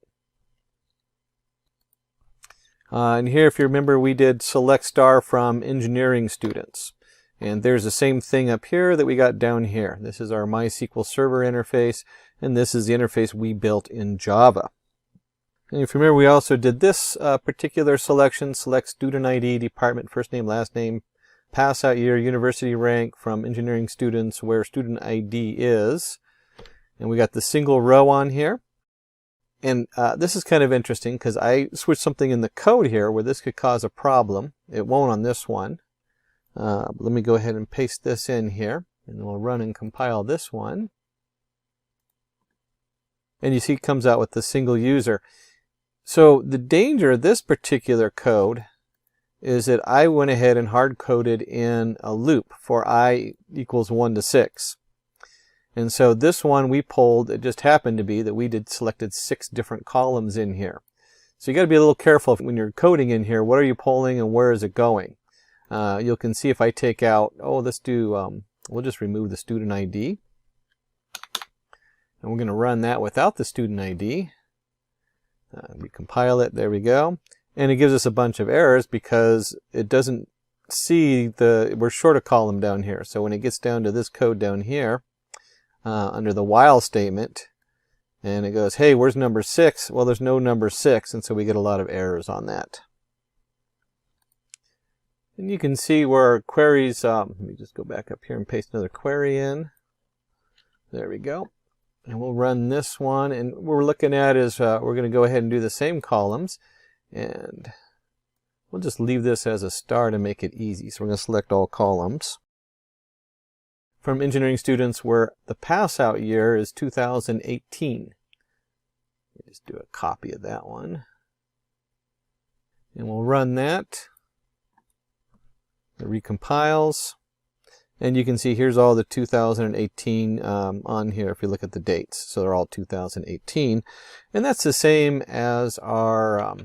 And here, if you remember, we did select star from engineering students. And there's the same thing up here that we got down here. This is our MySQL Server interface, and this is the interface we built in Java. And if you remember, we also did this particular selection: select student ID, department, first name, last name, pass out year, university rank from engineering students where student ID is. And we got the single row on here. And this is kind of interesting because I switched something in the code here where this could cause a problem. It won't on this one. Let me go ahead and paste this in here, and then we'll run and compile this one. And you see it comes out with the single user. So the danger of this particular code is that I went ahead and hard-coded in a loop for I equals 1 to 6. And so this one we pulled, it just happened to be that we selected 6 different columns in here. So you got to be a little careful when you're coding in here. What are you pulling and where is it going? You can see if I take out, let's do, we'll just remove the student ID. And we're going to run that without the student ID. Recompile it, there we go. And it gives us a bunch of errors because it doesn't see we're short a column down here. So when it gets down to this code down here, under the while statement, and it goes, hey, where's number 6? Well, there's no number 6, and so we get a lot of errors on that. And you can see where our queries, let me just go back up here and paste another query in. There we go. And we'll run this one, and what we're looking at is we're going to go ahead and do the same columns, and we'll just leave this as a star to make it easy. So we're going to select all columns. From engineering students where the pass out year is 2018. Just do a copy of that one. And we'll run that. It recompiles. And you can see here's all the 2018 on here if you look at the dates. So they're all 2018. And that's the same as our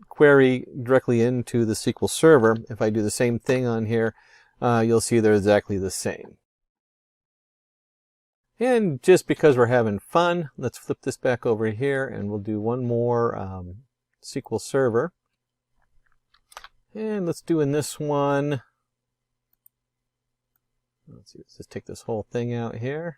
query directly into the SQL Server. If I do the same thing on here, you'll see they're exactly the same. And just because we're having fun, let's flip this back over here and we'll do one more SQL Server. And let's do in this one, let's see, let's just take this whole thing out here.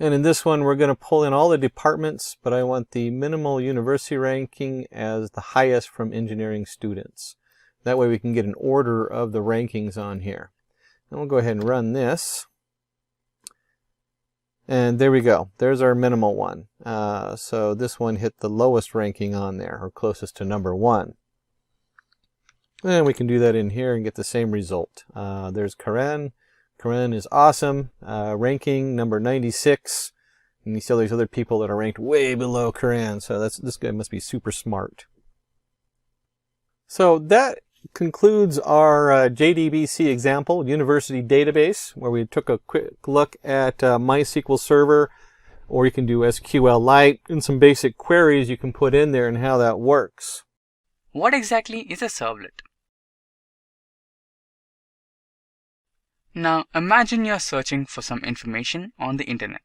And in this one, we're going to pull in all the departments, but I want the minimal university ranking as the highest from engineering students. That way we can get an order of the rankings on here. And we'll go ahead and run this. And there we go. There's our minimal one. So this one hit the lowest ranking on there, or closest to number 1. And we can do that in here and get the same result. There's Karen. Karen is awesome. Ranking number 96. And you see all these other people that are ranked way below Karen. So this guy must be super smart. So that concludes our JDBC example, University Database, where we took a quick look at MySQL Server, or you can do SQLite, and some basic queries you can put in there and how that works. What exactly is a servlet? Now imagine you're searching for some information on the internet.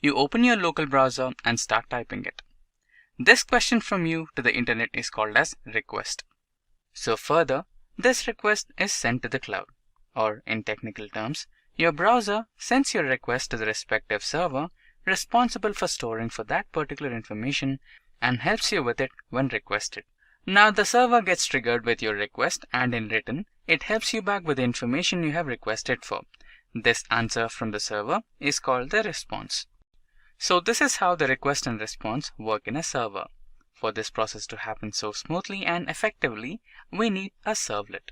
You open your local browser and start typing it. This question from you to the internet is called as request. So further, this request is sent to the cloud, or in technical terms, your browser sends your request to the respective server responsible for storing for that particular information and helps you with it when requested. Now the server gets triggered with your request, and in return, it helps you back with the information you have requested for. This answer from the server is called the response. So this is how the request and response work in a server. For this process to happen so smoothly and effectively, we need a servlet.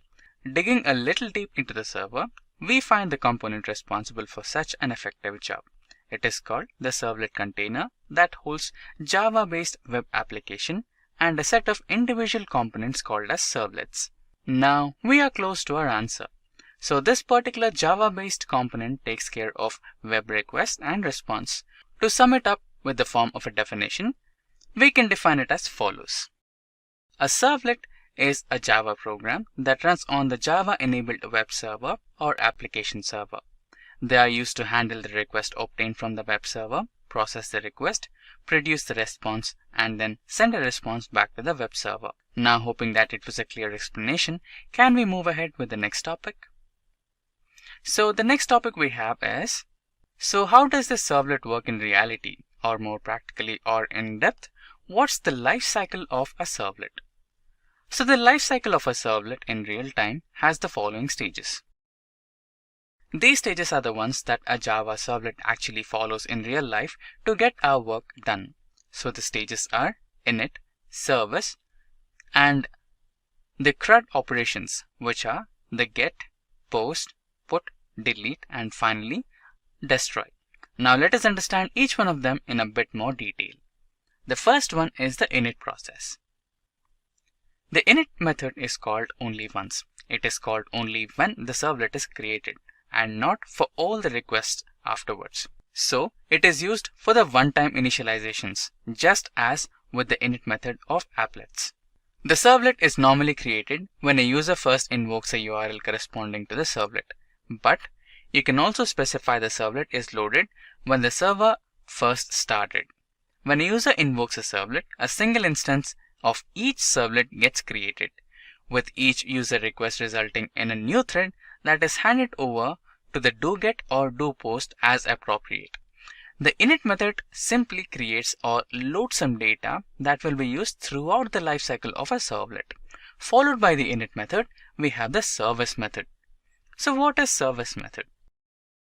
Digging a little deep into the server, we find the component responsible for such an effective job. It is called the servlet container that holds Java-based web application and a set of individual components called as servlets. Now we are close to our answer. So this particular Java-based component takes care of web request and response. To sum it up with the form of a definition, we can define it as follows. A servlet is a Java program that runs on the Java-enabled web server or application server. They are used to handle the request obtained from the web server, process the request, produce the response, and then send a response back to the web server. Now, hoping that it was a clear explanation, can we move ahead with the next topic? So the next topic we have is, so how does the servlet work in reality, or more practically or in depth, what's the life cycle of a servlet? So the life cycle of a servlet in real time has the following stages. These stages are the ones that a Java servlet actually follows in real life to get our work done. So the stages are init, service, and the CRUD operations, which are the get, post, put, delete, and finally destroy. Now let us understand each one of them in a bit more detail. The first one is the init process. The init method is called only once. It is called only when the servlet is created and not for all the requests afterwards. So it is used for the one-time initializations, just as with the init method of applets. The servlet is normally created when a user first invokes a URL corresponding to the servlet, but you can also specify the servlet is loaded when the server first started. When a user invokes a servlet, a single instance of each servlet gets created, with each user request resulting in a new thread that is handed over to the doGet or doPost as appropriate. The init method simply creates or loads some data that will be used throughout the lifecycle of a servlet. Followed by the init method, we have the service method. So what is service method?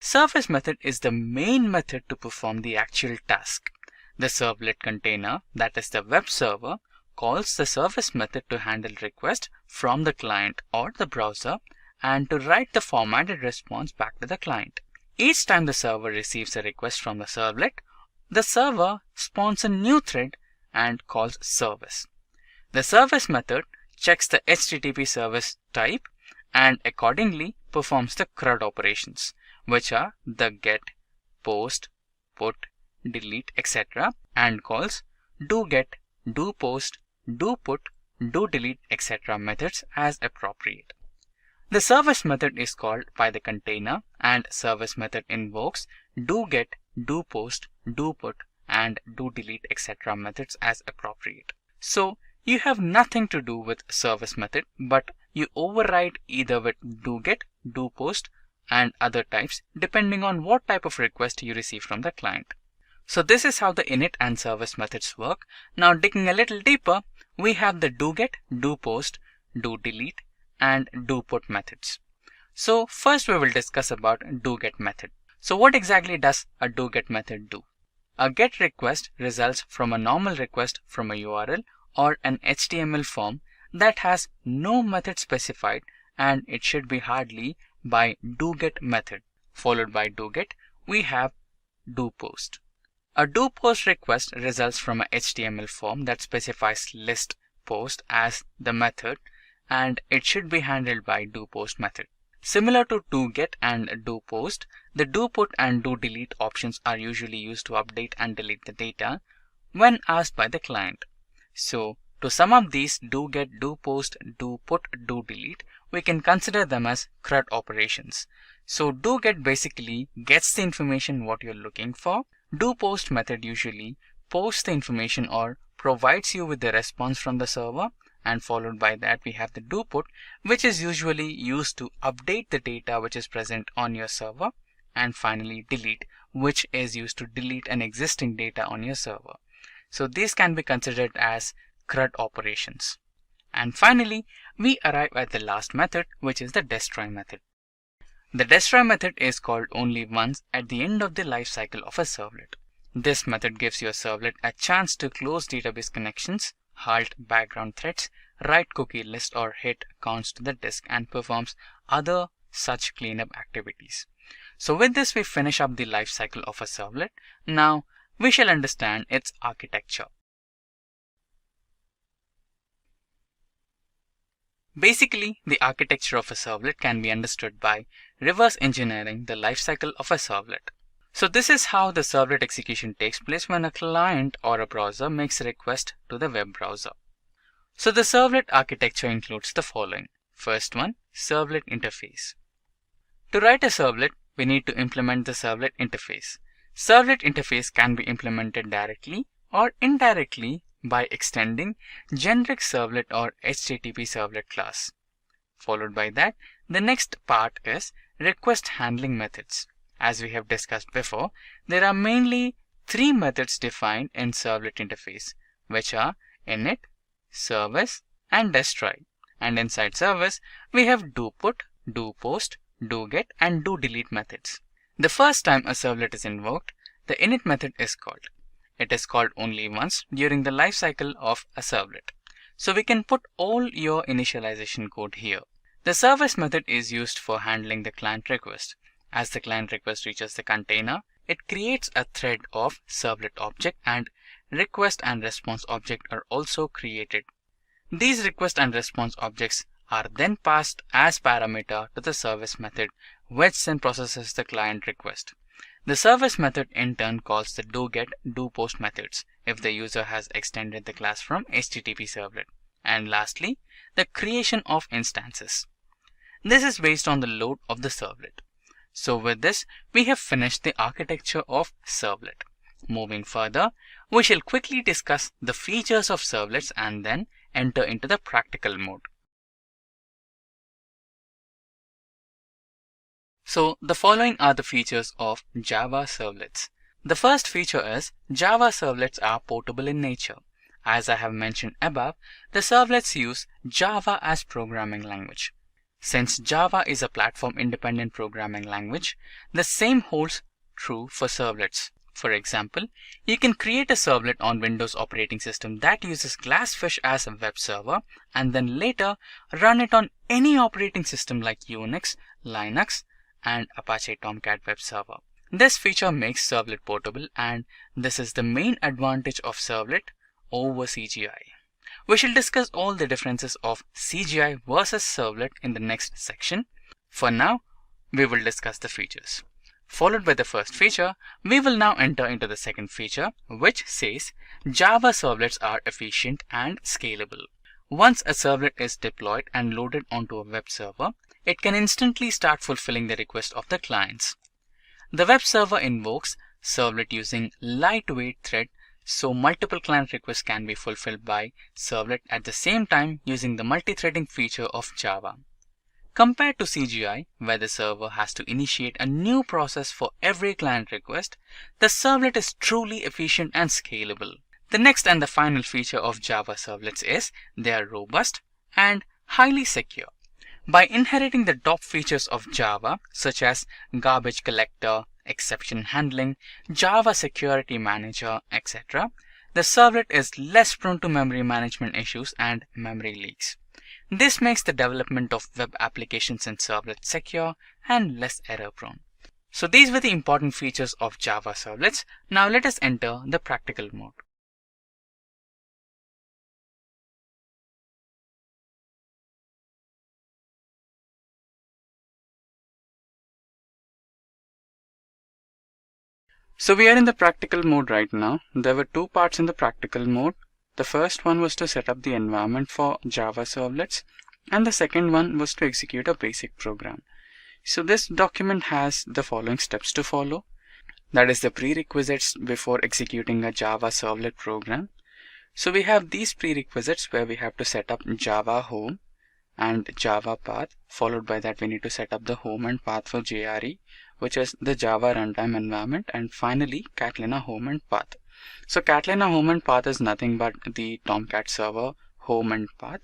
Service method is the main method to perform the actual task. The servlet container, that is the web server, calls the service method to handle request from the client or the browser and to write the formatted response back to the client. Each time the server receives a request from the servlet, the server spawns a new thread and calls service. The service method checks the HTTP service type and accordingly performs the CRUD operations, which are the get, post, put, delete, etc. and calls doGet, doPost, doPut, doDelete, etc. methods as appropriate. The service method is called by the container and service method invokes doGet, doPost, doPut, and doDelete, etc. methods as appropriate. So you have nothing to do with service method, but you override either with doGet, doPost, and other types depending on what type of request you receive from the client. So this is how the init and service methods work. Now digging a little deeper, we have the doGet, doPost, doDelete, and doPut methods. So first we will discuss about doGet method. So what exactly does a doGet method do? A GET request results from a normal request from a URL or an HTML form that has no method specified, and it should be hardly by doGet method. Followed by doGet, we have doPost. A doPost request results from a HTML form that specifies list post as the method, and it should be handled by doPost method. Similar to doGet and doPost, the doPut and doDelete options are usually used to update and delete the data when asked by the client. So to sum up these doGet, doPost, doPut, doDelete, we can consider them as CRUD operations. So doGet basically gets the information what you're looking for. doPost method usually posts the information or provides you with the response from the server, and followed by that we have the doPut, which is usually used to update the data which is present on your server, and finally delete, which is used to delete an existing data on your server. So these can be considered as CRUD operations. And finally we arrive at the last method, which is the destroy method. The destroy method is called only once at the end of the life cycle of a servlet. This method gives your servlet a chance to close database connections, halt background threads, write cookie list, or hit accounts to the disk, and performs other such cleanup activities. So with this, we finish up the life cycle of a servlet. Now we shall understand its architecture. Basically, the architecture of a servlet can be understood by reverse engineering the lifecycle of a servlet. So this is how the servlet execution takes place when a client or a browser makes a request to the web browser. So the servlet architecture includes the following. First one, servlet interface. To write a servlet, we need to implement the servlet interface. Servlet interface can be implemented directly or indirectly by extending generic servlet or HTTP servlet class. Followed by that, the next part is request handling methods. As we have discussed before, there are mainly three methods defined in servlet interface, which are init, service, and destroy. And inside service, we have do-put, do-post, do-get, and do-delete methods. The first time a servlet is invoked, the init method is called. It is called only once during the life cycle of a servlet. So we can put all your initialization code here. The service method is used for handling the client request. As the client request reaches the container, it creates a thread of servlet object, and request and response object are also created. These request and response objects are then passed as parameter to the service method, which then processes the client request. The service method in turn calls the do-get, do-post methods if the user has extended the class from HTTP servlet. And lastly, the creation of instances. This is based on the load of the servlet. So with this, we have finished the architecture of servlet. Moving further, we shall quickly discuss the features of servlets and then enter into the practical mode. So the following are the features of Java servlets. The first feature is Java servlets are portable in nature. As I have mentioned above, the servlets use Java as programming language. Since Java is a platform-independent programming language, the same holds true for servlets. For example, you can create a servlet on Windows operating system that uses Glassfish as a web server and then later run it on any operating system like Unix, Linux, and Apache Tomcat web server. This feature makes servlet portable, and this is the main advantage of servlet over CGI. We shall discuss all the differences of CGI versus servlet in the next section. For now, we will discuss the features. Followed by the first feature, we will now enter into the second feature, which says Java servlets are efficient and scalable. Once a servlet is deployed and loaded onto a web server, it can instantly start fulfilling the request of the clients. The web server invokes servlet using lightweight thread, so multiple client requests can be fulfilled by servlet at the same time using the multi-threading feature of Java. Compared to CGI, where the server has to initiate a new process for every client request, the servlet is truly efficient and scalable. The next and the final feature of Java servlets is they are robust and highly secure. By inheriting the top features of Java, such as garbage collector, exception handling, Java security manager, etc., the servlet is less prone to memory management issues and memory leaks. This makes the development of web applications in servlets secure and less error prone. So these were the important features of Java servlets. Now let us enter the practical mode. So we are in the practical mode right now. There were two parts in the practical mode. The first one was to set up the environment for Java servlets, and the second one was to execute a basic program. So this document has the following steps to follow. That is the prerequisites before executing a Java servlet program. So we have these prerequisites where we have to set up Java home and Java path. Followed by that, we need to set up the home and path for JRE, which is the Java runtime environment, and finally Catalina home and path. So Catalina home and path is nothing but the Tomcat server home and path.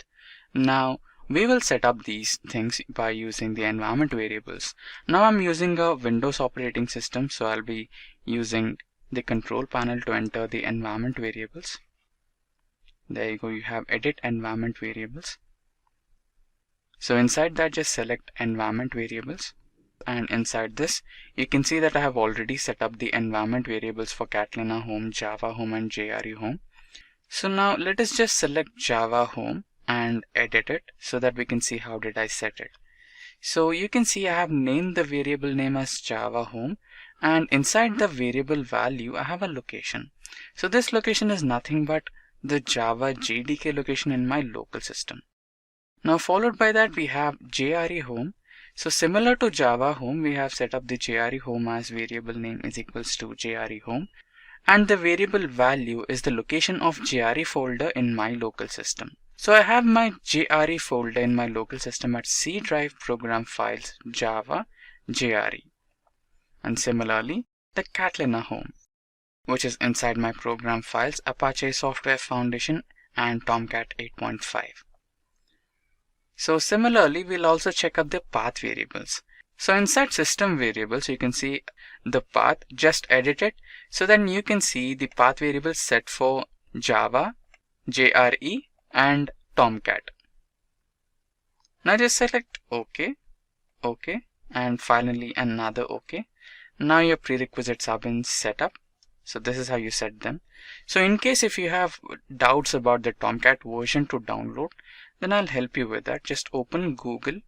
Now we will set up these things by using the environment variables. Now I'm using a Windows operating system, so I'll be using the control panel to enter the environment variables. There you go, you have edit environment variables. So inside that, just select environment variables. And inside this, you can see that I have already set up the environment variables for Catalina Home, Java Home and JRE Home. So now let us just select Java Home and edit it so that we can see how did I set it. So you can see I have named the variable name as Java Home, and inside the variable value I have a location. So this location is nothing but the Java JDK location in my local system. Now followed by that we have JRE Home. So similar to Java Home, we have set up the JRE Home as variable name is equals to JRE Home, and the variable value is the location of JRE folder in my local system. So I have my JRE folder in my local system at C drive program files Java JRE, and similarly the Catalina Home, which is inside my program files Apache Software Foundation and Tomcat 8.5. So similarly, we'll also check up the path variables. So inside system variables, you can see the path, just edit it. So then you can see the path variables set for Java, JRE and Tomcat. Now just select OK, OK, and finally another OK. Now your prerequisites have been set up. So this is how you set them. So in case if you have doubts about the Tomcat version to download, then I'll help you with that. Just open Google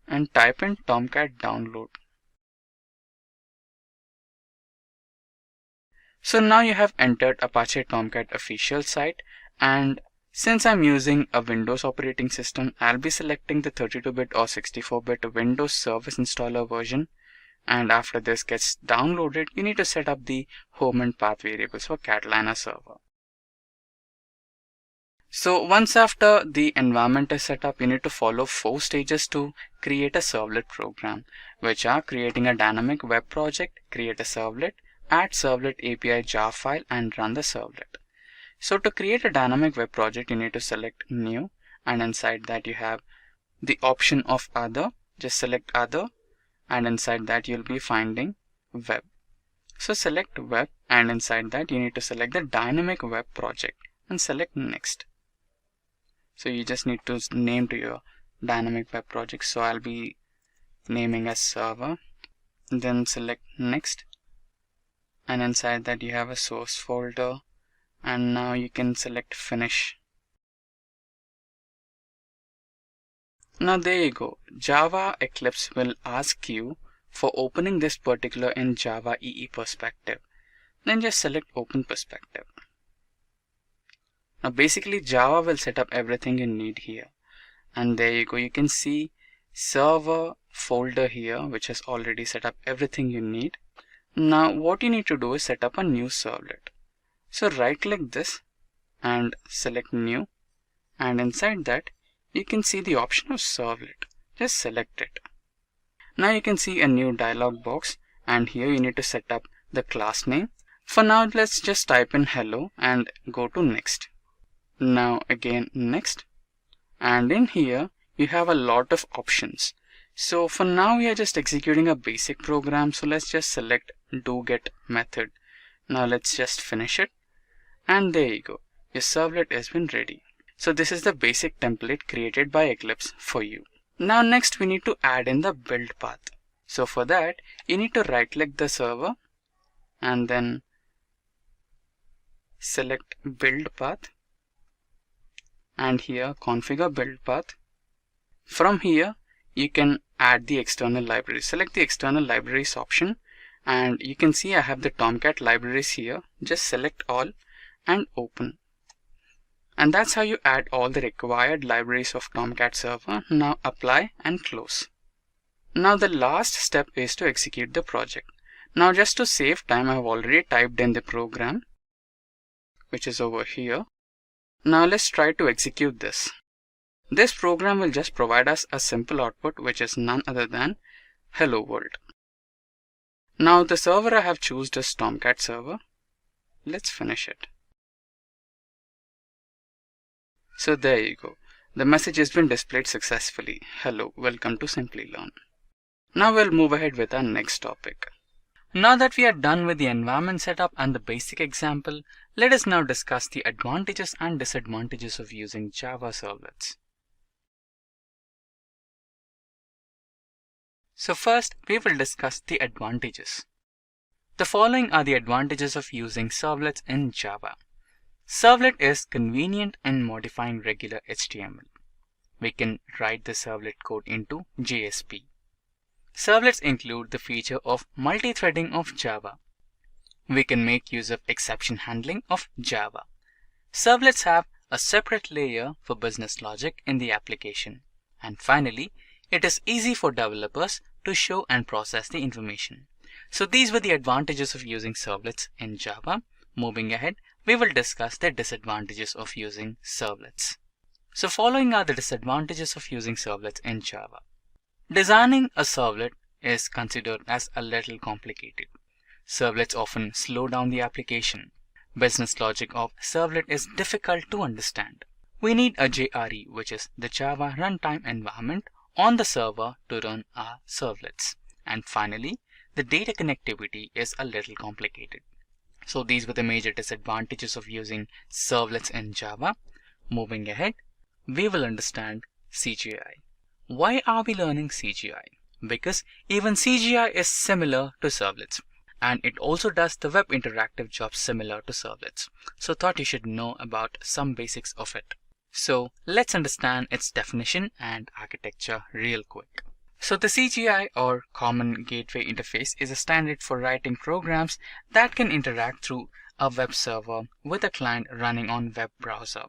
and type in Tomcat download. So now you have entered Apache Tomcat official site, and since I'm using a Windows operating system, I'll be selecting the 32-bit or 64-bit Windows Service Installer version. And after this gets downloaded, you need to set up the home and path variables for Catalina server. So once after the environment is set up, you need to follow 4 stages to create a servlet program, which are creating a dynamic web project, create a servlet, add servlet API jar file and run the servlet. So to create a dynamic web project, you need to select new, and inside that you have the option of other. Just select other, and inside that you'll be finding web. So select web, and inside that you need to select the dynamic web project and select next. So you just need to name to your dynamic web project. So I'll be naming as server, then select next, and inside that you have a source folder, and now you can select finish. Now there you go. Java Eclipse will ask you for opening this particular in Java EE perspective. Then just select open perspective. Now basically Java will set up everything you need here. And there you go. You can see server folder here, which has already set up everything you need. Now what you need to do is set up a new servlet. So right click this and select new, and inside that you can see the option of servlet. Just select it. Now you can see a new dialog box, and here you need to set up the class name. For now, let's just type in hello and go to next. Now again next, and in here you have a lot of options. So for now we are just executing a basic program, so let's just select do get method. Now let's just finish it, and there you go. Your servlet has been ready. So this is the basic template created by Eclipse for you. Now next we need to add in the build path. So for that you need to right click the server and then select build path, and here configure build path. From here you can add the external library. Select the external libraries option, and you can see I have the Tomcat libraries here. Just select all and open. And that's how you add all the required libraries of Tomcat server. Now apply and close. Now the last step is to execute the project. Now just to save time, I have already typed in the program, which is over here. Now let's try to execute this. This program will just provide us a simple output, which is none other than hello world. Now the server I have chosen is Tomcat server. Let's finish it. So there you go. The message has been displayed successfully. Hello, welcome to Simplilearn. Now we'll move ahead with our next topic. Now that we are done with the environment setup and the basic example, let us now discuss the advantages and disadvantages of using Java servlets. So first, we will discuss the advantages. The following are the advantages of using servlets in Java. Servlet is convenient in modifying regular HTML. We can write the servlet code into JSP. Servlets include the feature of multi-threading of Java. We can make use of exception handling of Java. Servlets have a separate layer for business logic in the application. And finally, it is easy for developers to show and process the information. So these were the advantages of using servlets in Java. Moving ahead, we will discuss the disadvantages of using servlets. So following are the disadvantages of using servlets in Java. Designing a servlet is considered as a little complicated. Servlets often slow down the application. Business logic of servlet is difficult to understand. We need a JRE, which is the Java Runtime Environment, on the server to run our servlets. And finally, the data connectivity is a little complicated. So these were the major disadvantages of using servlets in Java. Moving ahead, we will understand CGI. Why are we learning CGI? Because even CGI is similar to servlets, and it also does the web interactive job similar to servlets. So thought you should know about some basics of it. So let's understand its definition and architecture real quick. So the CGI, or Common Gateway Interface, is a standard for writing programs that can interact through a web server with a client running on web browser.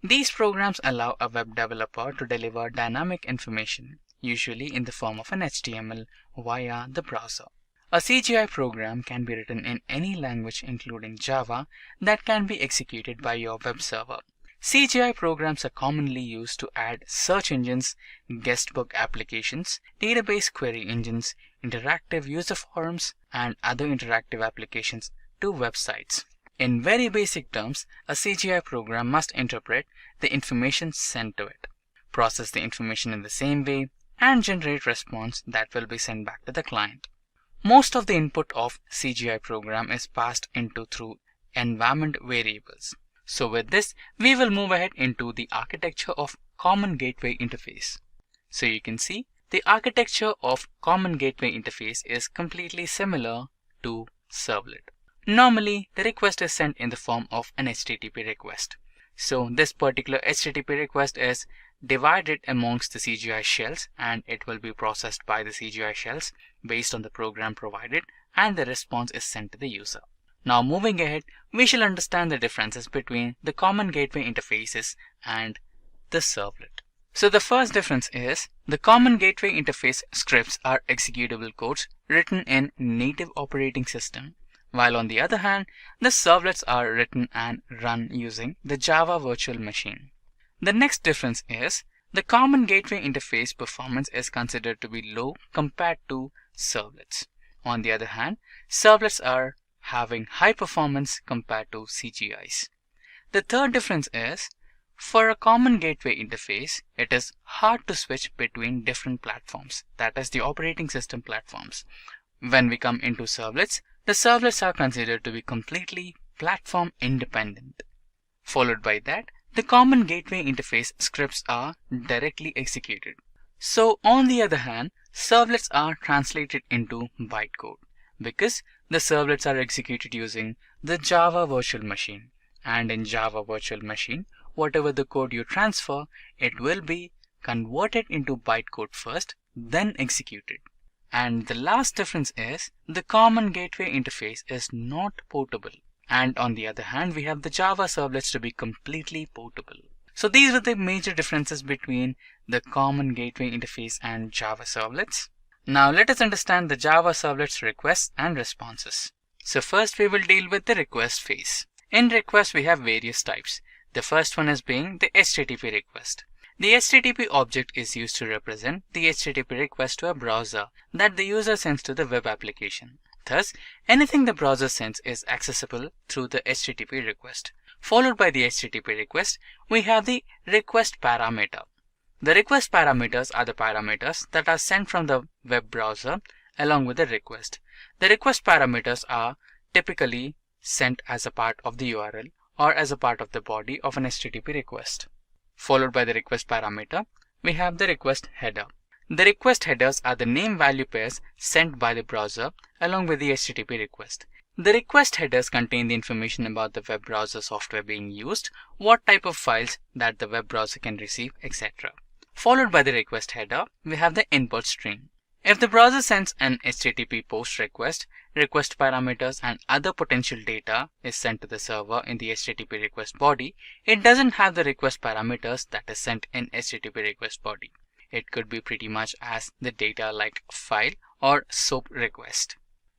These programs allow a web developer to deliver dynamic information, usually in the form of an HTML, via the browser. A CGI program can be written in any language including Java that can be executed by your web server. CGI programs are commonly used to add search engines, guestbook applications, database query engines, interactive user forums, and other interactive applications to websites. In very basic terms, a CGI program must interpret the information sent to it, process the information in the same way, and generate response that will be sent back to the client. Most of the input of CGI program is passed into through environment variables. So with this, we will move ahead into the architecture of Common Gateway Interface. So you can see the architecture of Common Gateway Interface is completely similar to Servlet. Normally, the request is sent in the form of an HTTP request. So this particular HTTP request is divided amongst the CGI shells, and it will be processed by the CGI shells based on the program provided, and the response is sent to the user. Now moving ahead, we shall understand the differences between the Common Gateway Interfaces and the Servlet. So the first difference is the Common Gateway Interface scripts are executable codes written in native operating system, while on the other hand, the servlets are written and run using the Java virtual machine. The next difference is the Common Gateway Interface performance is considered to be low compared to servlets. On the other hand, servlets are having high performance compared to CGIs. The third difference is, for a Common Gateway Interface, it is hard to switch between different platforms, that is the operating system platforms. When we come into servlets, the servlets are considered to be completely platform independent. Followed by that, the Common Gateway Interface scripts are directly executed. So on the other hand, servlets are translated into bytecode because the servlets are executed using the Java virtual machine. And in Java virtual machine, whatever the code you transfer, it will be converted into bytecode first, then executed. And the last difference is the Common Gateway Interface is not portable. And on the other hand, we have the Java servlets to be completely portable. So these were the major differences between the Common Gateway Interface and Java servlets. Now let us understand the Java servlets requests and responses. So first we will deal with the request phase. In request we have various types. The first one is being the HTTP request. The HTTP object is used to represent the HTTP request to a browser that the user sends to the web application. Thus, anything the browser sends is accessible through the HTTP request. Followed by the HTTP request, we have the request parameter. The request parameters are the parameters that are sent from the web browser along with the request. The request parameters are typically sent as a part of the URL or as a part of the body of an HTTP request. Followed by the request parameter, we have the request header. The request headers are the name value pairs sent by the browser along with the HTTP request. The request headers contain the information about the web browser software being used, what type of files that the web browser can receive, etc. Followed by the request header, we have the input stream. If the browser sends an HTTP post request, request parameters and other potential data is sent to the server in the HTTP request body, it doesn't have the request parameters that is sent in HTTP request body. It could be pretty much as the data like file or SOAP request.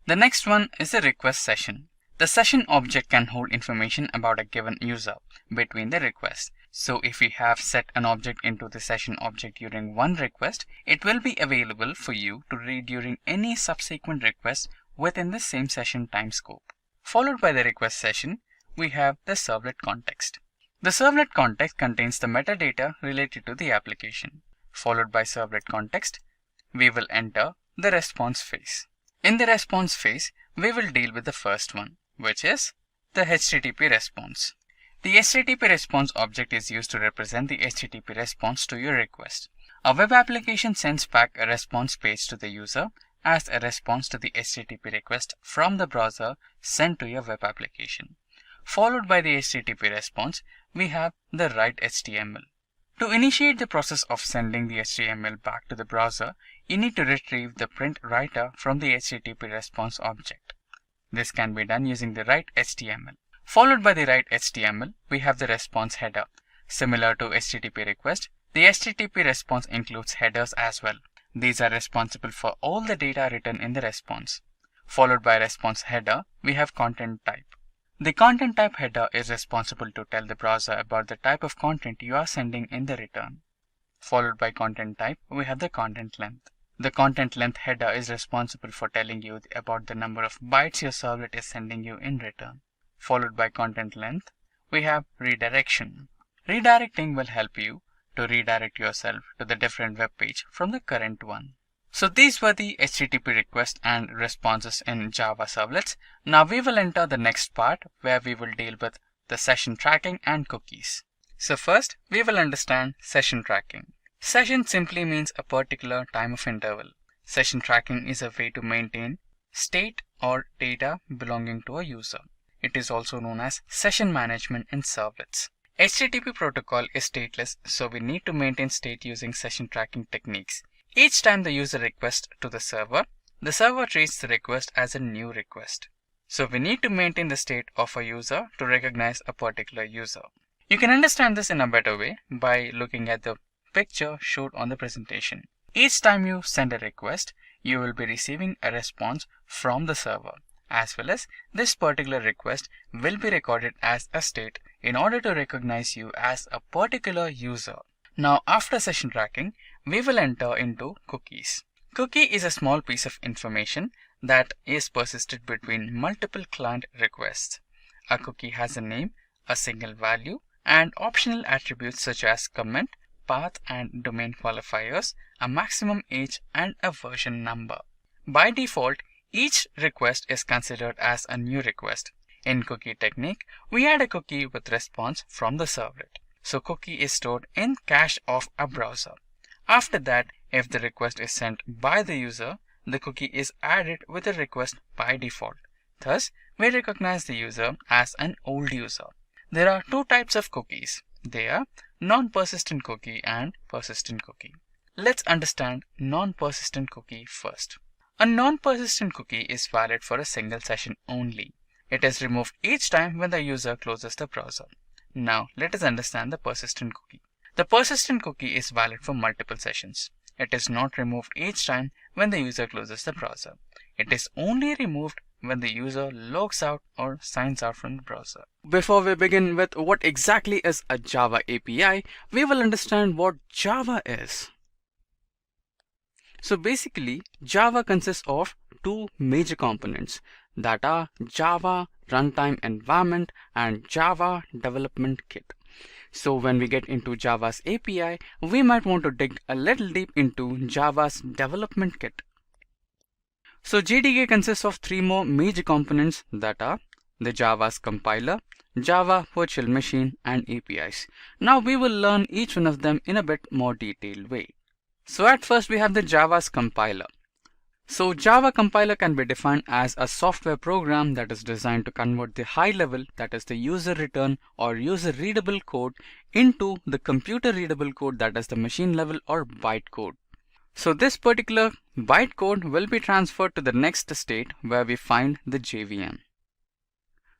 The next one is a request session. The session object can hold information about a given user between the requests. So if we have set an object into the session object during one request, it will be available for you to read during any subsequent request within the same session time scope. Followed by the request session, we have the servlet context. The servlet context contains the metadata related to the application. Followed by servlet context, we will enter the response phase. In the response phase, we will deal with the first one, which is the HTTP response. The HTTP response object is used to represent the HTTP response to your request. A web application sends back a response page to the user as a response to the HTTP request from the browser sent to your web application. Followed by the HTTP response, we have the write HTML. To initiate the process of sending the HTML back to the browser, you need to retrieve the print writer from the HTTP response object. This can be done using the write HTML. Followed by the write HTML, we have the response header. Similar to HTTP request, the HTTP response includes headers as well. These are responsible for all the data written in the response. Followed by response header, we have content type. The content type header is responsible to tell the browser about the type of content you are sending in the return. Followed by content type, we have the content length. The content length header is responsible for telling you about the number of bytes your servlet is sending you in return. Followed by content length, we have redirection. Redirecting will help you to redirect yourself to the different web page from the current one. So these were the HTTP requests and responses in Java servlets. Now we will enter the next part where we will deal with the session tracking and cookies. So first, we will understand session tracking. Session simply means a particular time of interval. Session tracking is a way to maintain state or data belonging to a user. It is also known as session management in servlets. HTTP protocol is stateless, so we need to maintain state using session tracking techniques. Each time the user requests to the server treats the request as a new request. So we need to maintain the state of a user to recognize a particular user. You can understand this in a better way by looking at the picture showed on the presentation. Each time you send a request, you will be receiving a response from the server, as well as this particular request will be recorded as a state in order to recognize you as a particular user. Now after session tracking, we will enter into cookies. Cookie is a small piece of information that is persisted between multiple client requests. A cookie has a name, a single value, and optional attributes such as comment, path and domain qualifiers, a maximum age, and a version number. By default, each request is considered as a new request. In cookie technique, we add a cookie with response from the servlet. So cookie is stored in cache of a browser. After that, if the request is sent by the user, the cookie is added with a request by default. Thus, we recognize the user as an old user. There are two types of cookies. They are non-persistent cookie and persistent cookie. Let's understand non-persistent cookie first. A non-persistent cookie is valid for a single session only. It is removed each time when the user closes the browser. Now, let us understand the persistent cookie. The persistent cookie is valid for multiple sessions. It is not removed each time when the user closes the browser. It is only removed when the user logs out or signs out from the browser. Before we begin with what exactly is a Java API, we will understand what Java is. So basically, Java consists of two major components that are Java Runtime Environment and Java Development Kit. So when we get into Java's API, we might want to dig a little deep into Java's Development Kit. So JDK consists of three more major components that are the Java's compiler, Java Virtual Machine, and APIs. Now we will learn each one of them in a bit more detailed way. So at first we have the Java's compiler. So Java compiler can be defined as a software program that is designed to convert the high level, that is the user return or user readable code, into the computer readable code, that is the machine level or byte code. So this particular byte code will be transferred to the next state where we find the JVM.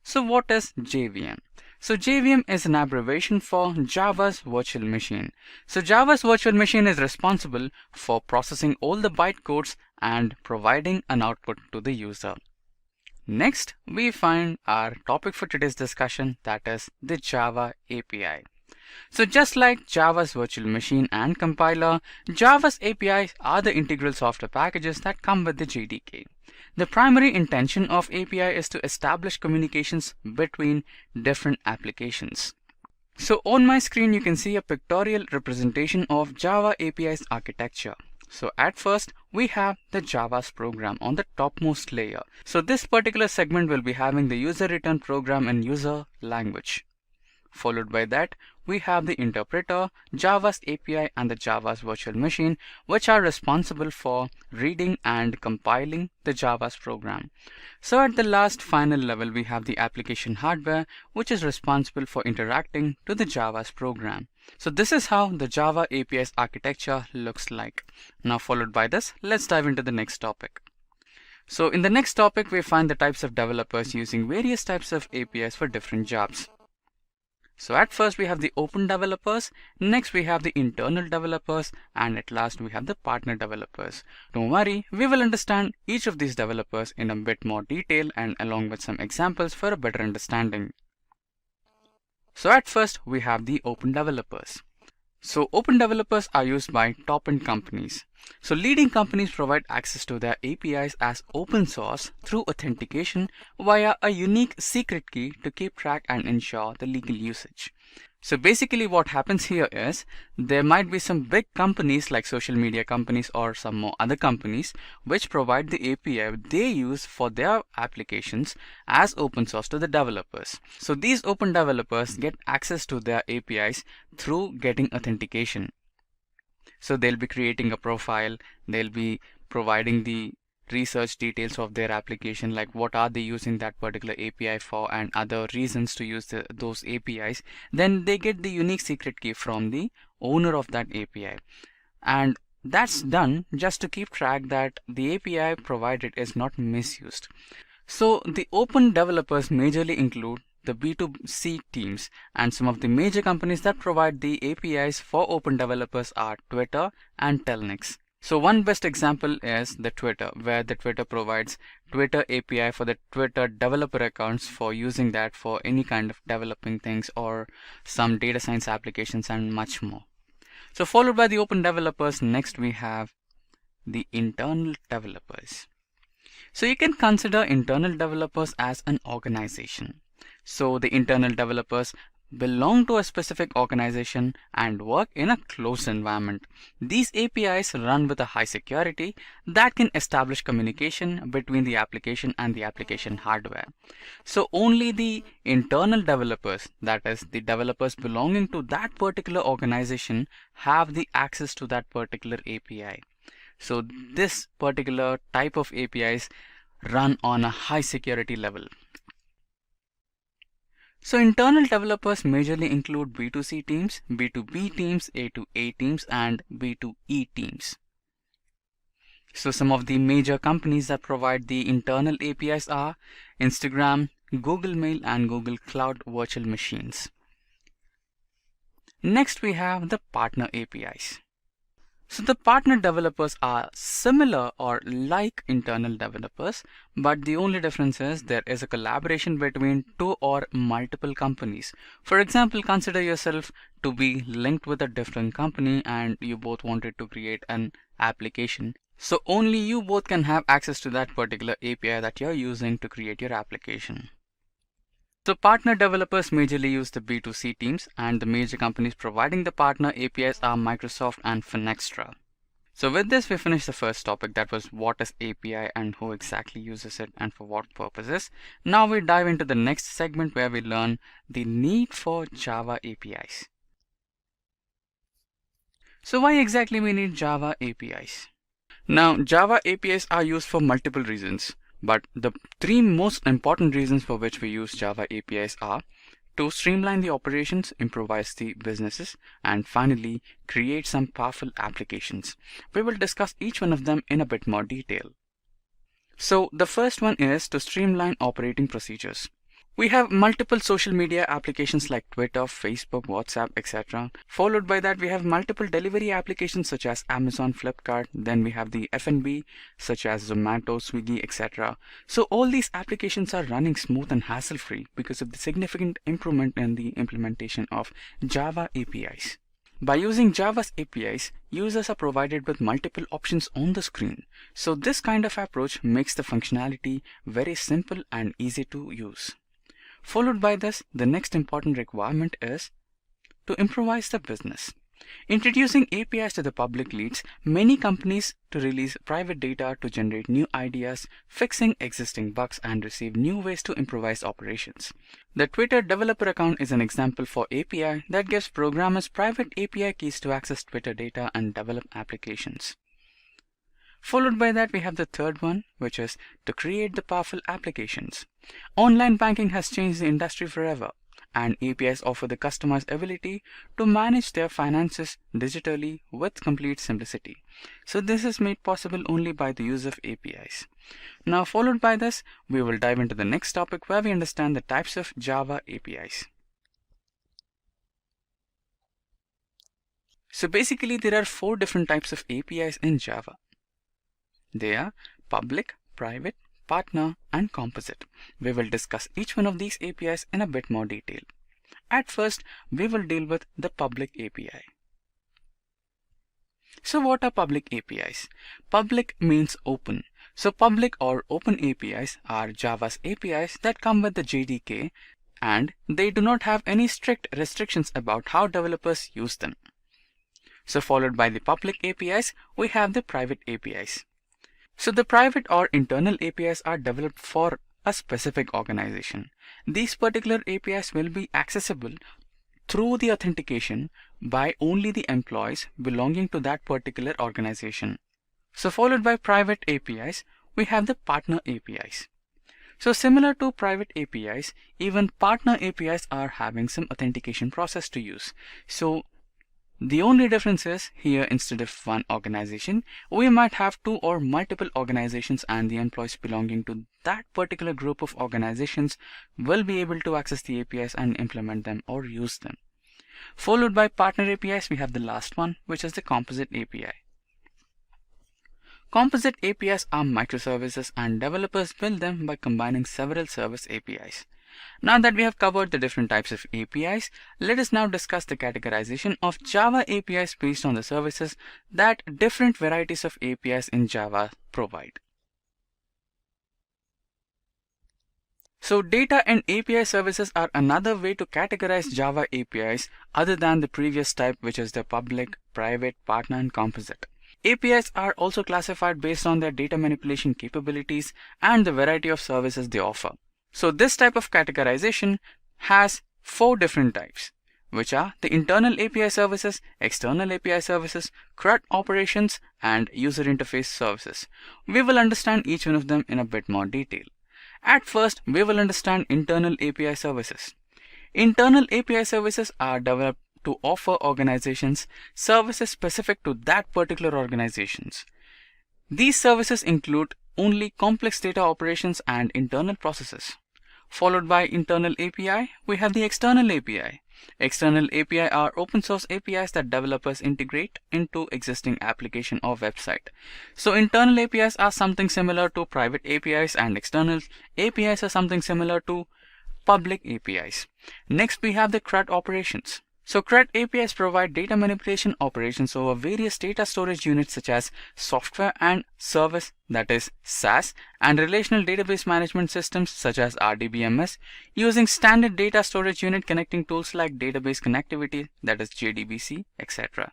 So what is JVM? So JVM is an abbreviation for Java's virtual machine. So Java's virtual machine is responsible for processing all the bytecodes and providing an output to the user. Next, we find our topic for today's discussion, that is the Java API. So just like Java's virtual machine and compiler, Java's APIs are the integral software packages that come with the JDK. The primary intention of API is to establish communications between different applications. So on my screen you can see a pictorial representation of Java API's architecture. So at first we have the Java's program on the topmost layer. So this particular segment will be having the user return program in user language. Followed by that, we have the interpreter, Java's API and the Java's virtual machine, which are responsible for reading and compiling the Java's program. So at the last final level, we have the application hardware, which is responsible for interacting to the Java's program. So this is how the Java API's architecture looks like. Now followed by this, let's dive into the next topic. So in the next topic, we find the types of developers using various types of APIs for different jobs. So at first we have the open developers, next we have the internal developers, and at last we have the partner developers. Don't worry, we will understand each of these developers in a bit more detail and along with some examples for a better understanding. So at first we have the open developers. So open developers are used by top-end companies. So leading companies provide access to their APIs as open source through authentication via a unique secret key to keep track and ensure the legal usage. So basically what happens here is there might be some big companies like social media companies or some more other companies which provide the API they use for their applications as open source to the developers. So these open developers get access to their APIs through getting authentication. So they'll be creating a profile, they'll be providing the research details of their application, like what are they using that particular API for and other reasons to use those APIs. Then they get the unique secret key from the owner of that API. And that's done just to keep track that the API provided is not misused. So the open developers majorly include the B2C teams, and some of the major companies that provide the APIs for open developers are Twitter and Telnix. So one best example is the Twitter, where the Twitter provides Twitter API for the Twitter developer accounts for using that for any kind of developing things or some data science applications and much more. So followed by the open developers, next we have the internal developers. So you can consider internal developers as an organization. So the internal developers belong to a specific organization and work in a closed environment. These APIs run with a high security that can establish communication between the application and the application hardware. So only the internal developers, that is the developers belonging to that particular organization, have the access to that particular API. So this particular type of APIs run on a high security level. So internal developers majorly include B2C teams, B2B teams, A2A teams, and B2E teams. So some of the major companies that provide the internal APIs are Instagram, Google Mail, and Google Cloud Virtual Machines. Next we have the partner APIs. So the partner developers are similar or like internal developers, but the only difference is there is a collaboration between two or multiple companies. For example, consider yourself to be linked with a different company and you both wanted to create an application. So only you both can have access to that particular API that you're using to create your application. So partner developers majorly use the B2C teams, and the major companies providing the partner APIs are Microsoft and Finextra. So with this, we finish the first topic, that was what is API and who exactly uses it and for what purposes. Now we dive into the next segment where we learn the need for Java APIs. So why exactly we need Java APIs? Now, Java APIs are used for multiple reasons, but the three most important reasons for which we use Java APIs are to streamline the operations, improvise the businesses, and finally create some powerful applications. We will discuss each one of them in a bit more detail. So the first one is to streamline operating procedures. We have multiple social media applications like Twitter, Facebook, WhatsApp, etc. Followed by that, we have multiple delivery applications such as Amazon, Flipkart. Then we have the F&B such as Zomato, Swiggy, etc. So all these applications are running smooth and hassle-free because of the significant improvement in the implementation of Java APIs. By using Java's APIs, users are provided with multiple options on the screen. So this kind of approach makes the functionality very simple and easy to use. Followed by this, the next important requirement is to improvise the business. Introducing APIs to the public leads many companies to release private data to generate new ideas, fixing existing bugs, and receive new ways to improvise operations. The Twitter developer account is an example for API that gives programmers private API keys to access Twitter data and develop applications. Followed by that, we have the third one, which is to create the powerful applications. Online banking has changed the industry forever, and APIs offer the customer's ability to manage their finances digitally with complete simplicity. So this is made possible only by the use of APIs. Now, followed by this, we will dive into the next topic where we understand the types of Java APIs. So basically, there are 4 different types of APIs in Java. They are public, private, partner, and composite. We will discuss each one of these APIs in a bit more detail. At first, we will deal with the public API. So what are public APIs? Public means open. So public or open APIs are Java's APIs that come with the JDK, and they do not have any strict restrictions about how developers use them. So followed by the public APIs, we have the private APIs. So the private or internal APIs are developed for a specific organization. These particular APIs will be accessible through the authentication by only the employees belonging to that particular organization. So followed by private APIs, we have the partner APIs. So similar to private APIs, even partner APIs are having some authentication process to use. So the only difference is here, instead of one organization, we might have 2 or multiple organizations, and the employees belonging to that particular group of organizations will be able to access the APIs and implement them or use them. Followed by partner APIs, we have the last one, which is the composite API. Composite APIs are microservices, and developers build them by combining several service APIs. Now that we have covered the different types of APIs, let us now discuss the categorization of Java APIs based on the services that different varieties of APIs in Java provide. So data and API services are another way to categorize Java APIs other than the previous type, which is the public, private, partner, and composite. APIs are also classified based on their data manipulation capabilities and the variety of services they offer. So this type of categorization has 4 different types, which are the internal API services, external API services, CRUD operations, and user interface services. We will understand each one of them in a bit more detail. At first, we will understand internal API services. Internal API services are developed to offer organizations services specific to that particular organizations. These services include only complex data operations and internal processes. Followed by internal API, we have the external API. External API are open source APIs that developers integrate into existing application or website. So internal APIs are something similar to private APIs, and external APIs are something similar to public APIs. Next, we have the CRUD operations. So CRUD APIs provide data manipulation operations over various data storage units such as software and service, that is SaaS, and relational database management systems such as RDBMS, using standard data storage unit connecting tools like database connectivity, that is JDBC, etc.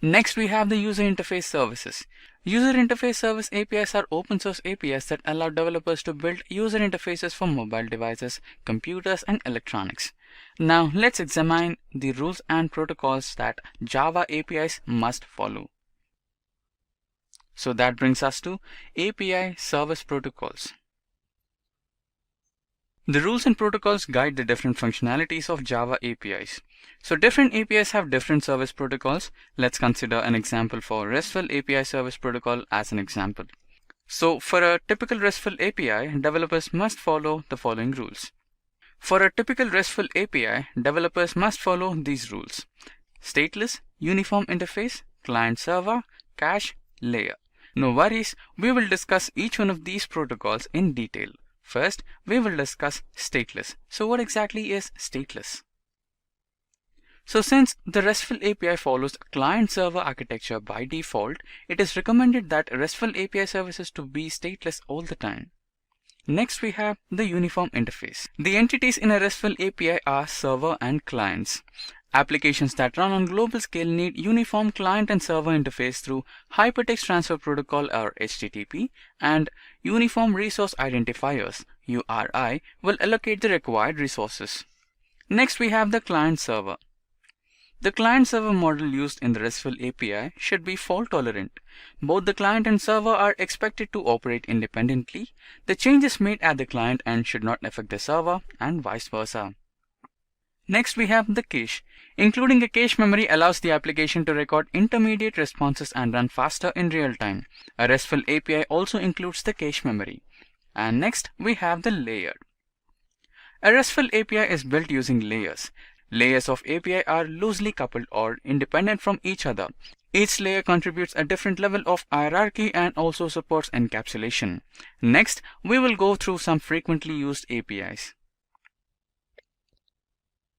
Next, we have the user interface services. User interface service APIs are open source APIs that allow developers to build user interfaces for mobile devices, computers, and electronics. Now, let's examine the rules and protocols that Java APIs must follow. So that brings us to API service protocols. The rules and protocols guide the different functionalities of Java APIs. So different APIs have different service protocols. Let's consider an example for RESTful API service protocol as an example. So for a typical RESTful API, developers must follow the following rules. For a typical RESTful API, developers must follow these rules: stateless, uniform interface, client server, cache, layer. No worries, we will discuss each one of these protocols in detail. First, we will discuss stateless. So what exactly is stateless? So since the RESTful API follows client-server architecture by default, it is recommended that RESTful API services to be stateless all the time. Next, we have the uniform interface. The entities in a RESTful API are server and clients. Applications that run on global scale need uniform client and server interface through Hypertext Transfer Protocol or HTTP, and Uniform Resource Identifiers URI will allocate the required resources. Next, we have the client server. The client-server model used in the RESTful API should be fault-tolerant. Both the client and server are expected to operate independently. The changes made at the client end should not affect the server, and vice versa. Next, we have the cache. Including a cache memory allows the application to record intermediate responses and run faster in real time. A RESTful API also includes the cache memory. And next, we have the layer. A RESTful API is built using layers. Layers of API are loosely coupled or independent from each other. Each layer contributes a different level of hierarchy and also supports encapsulation. Next, we will go through some frequently used APIs.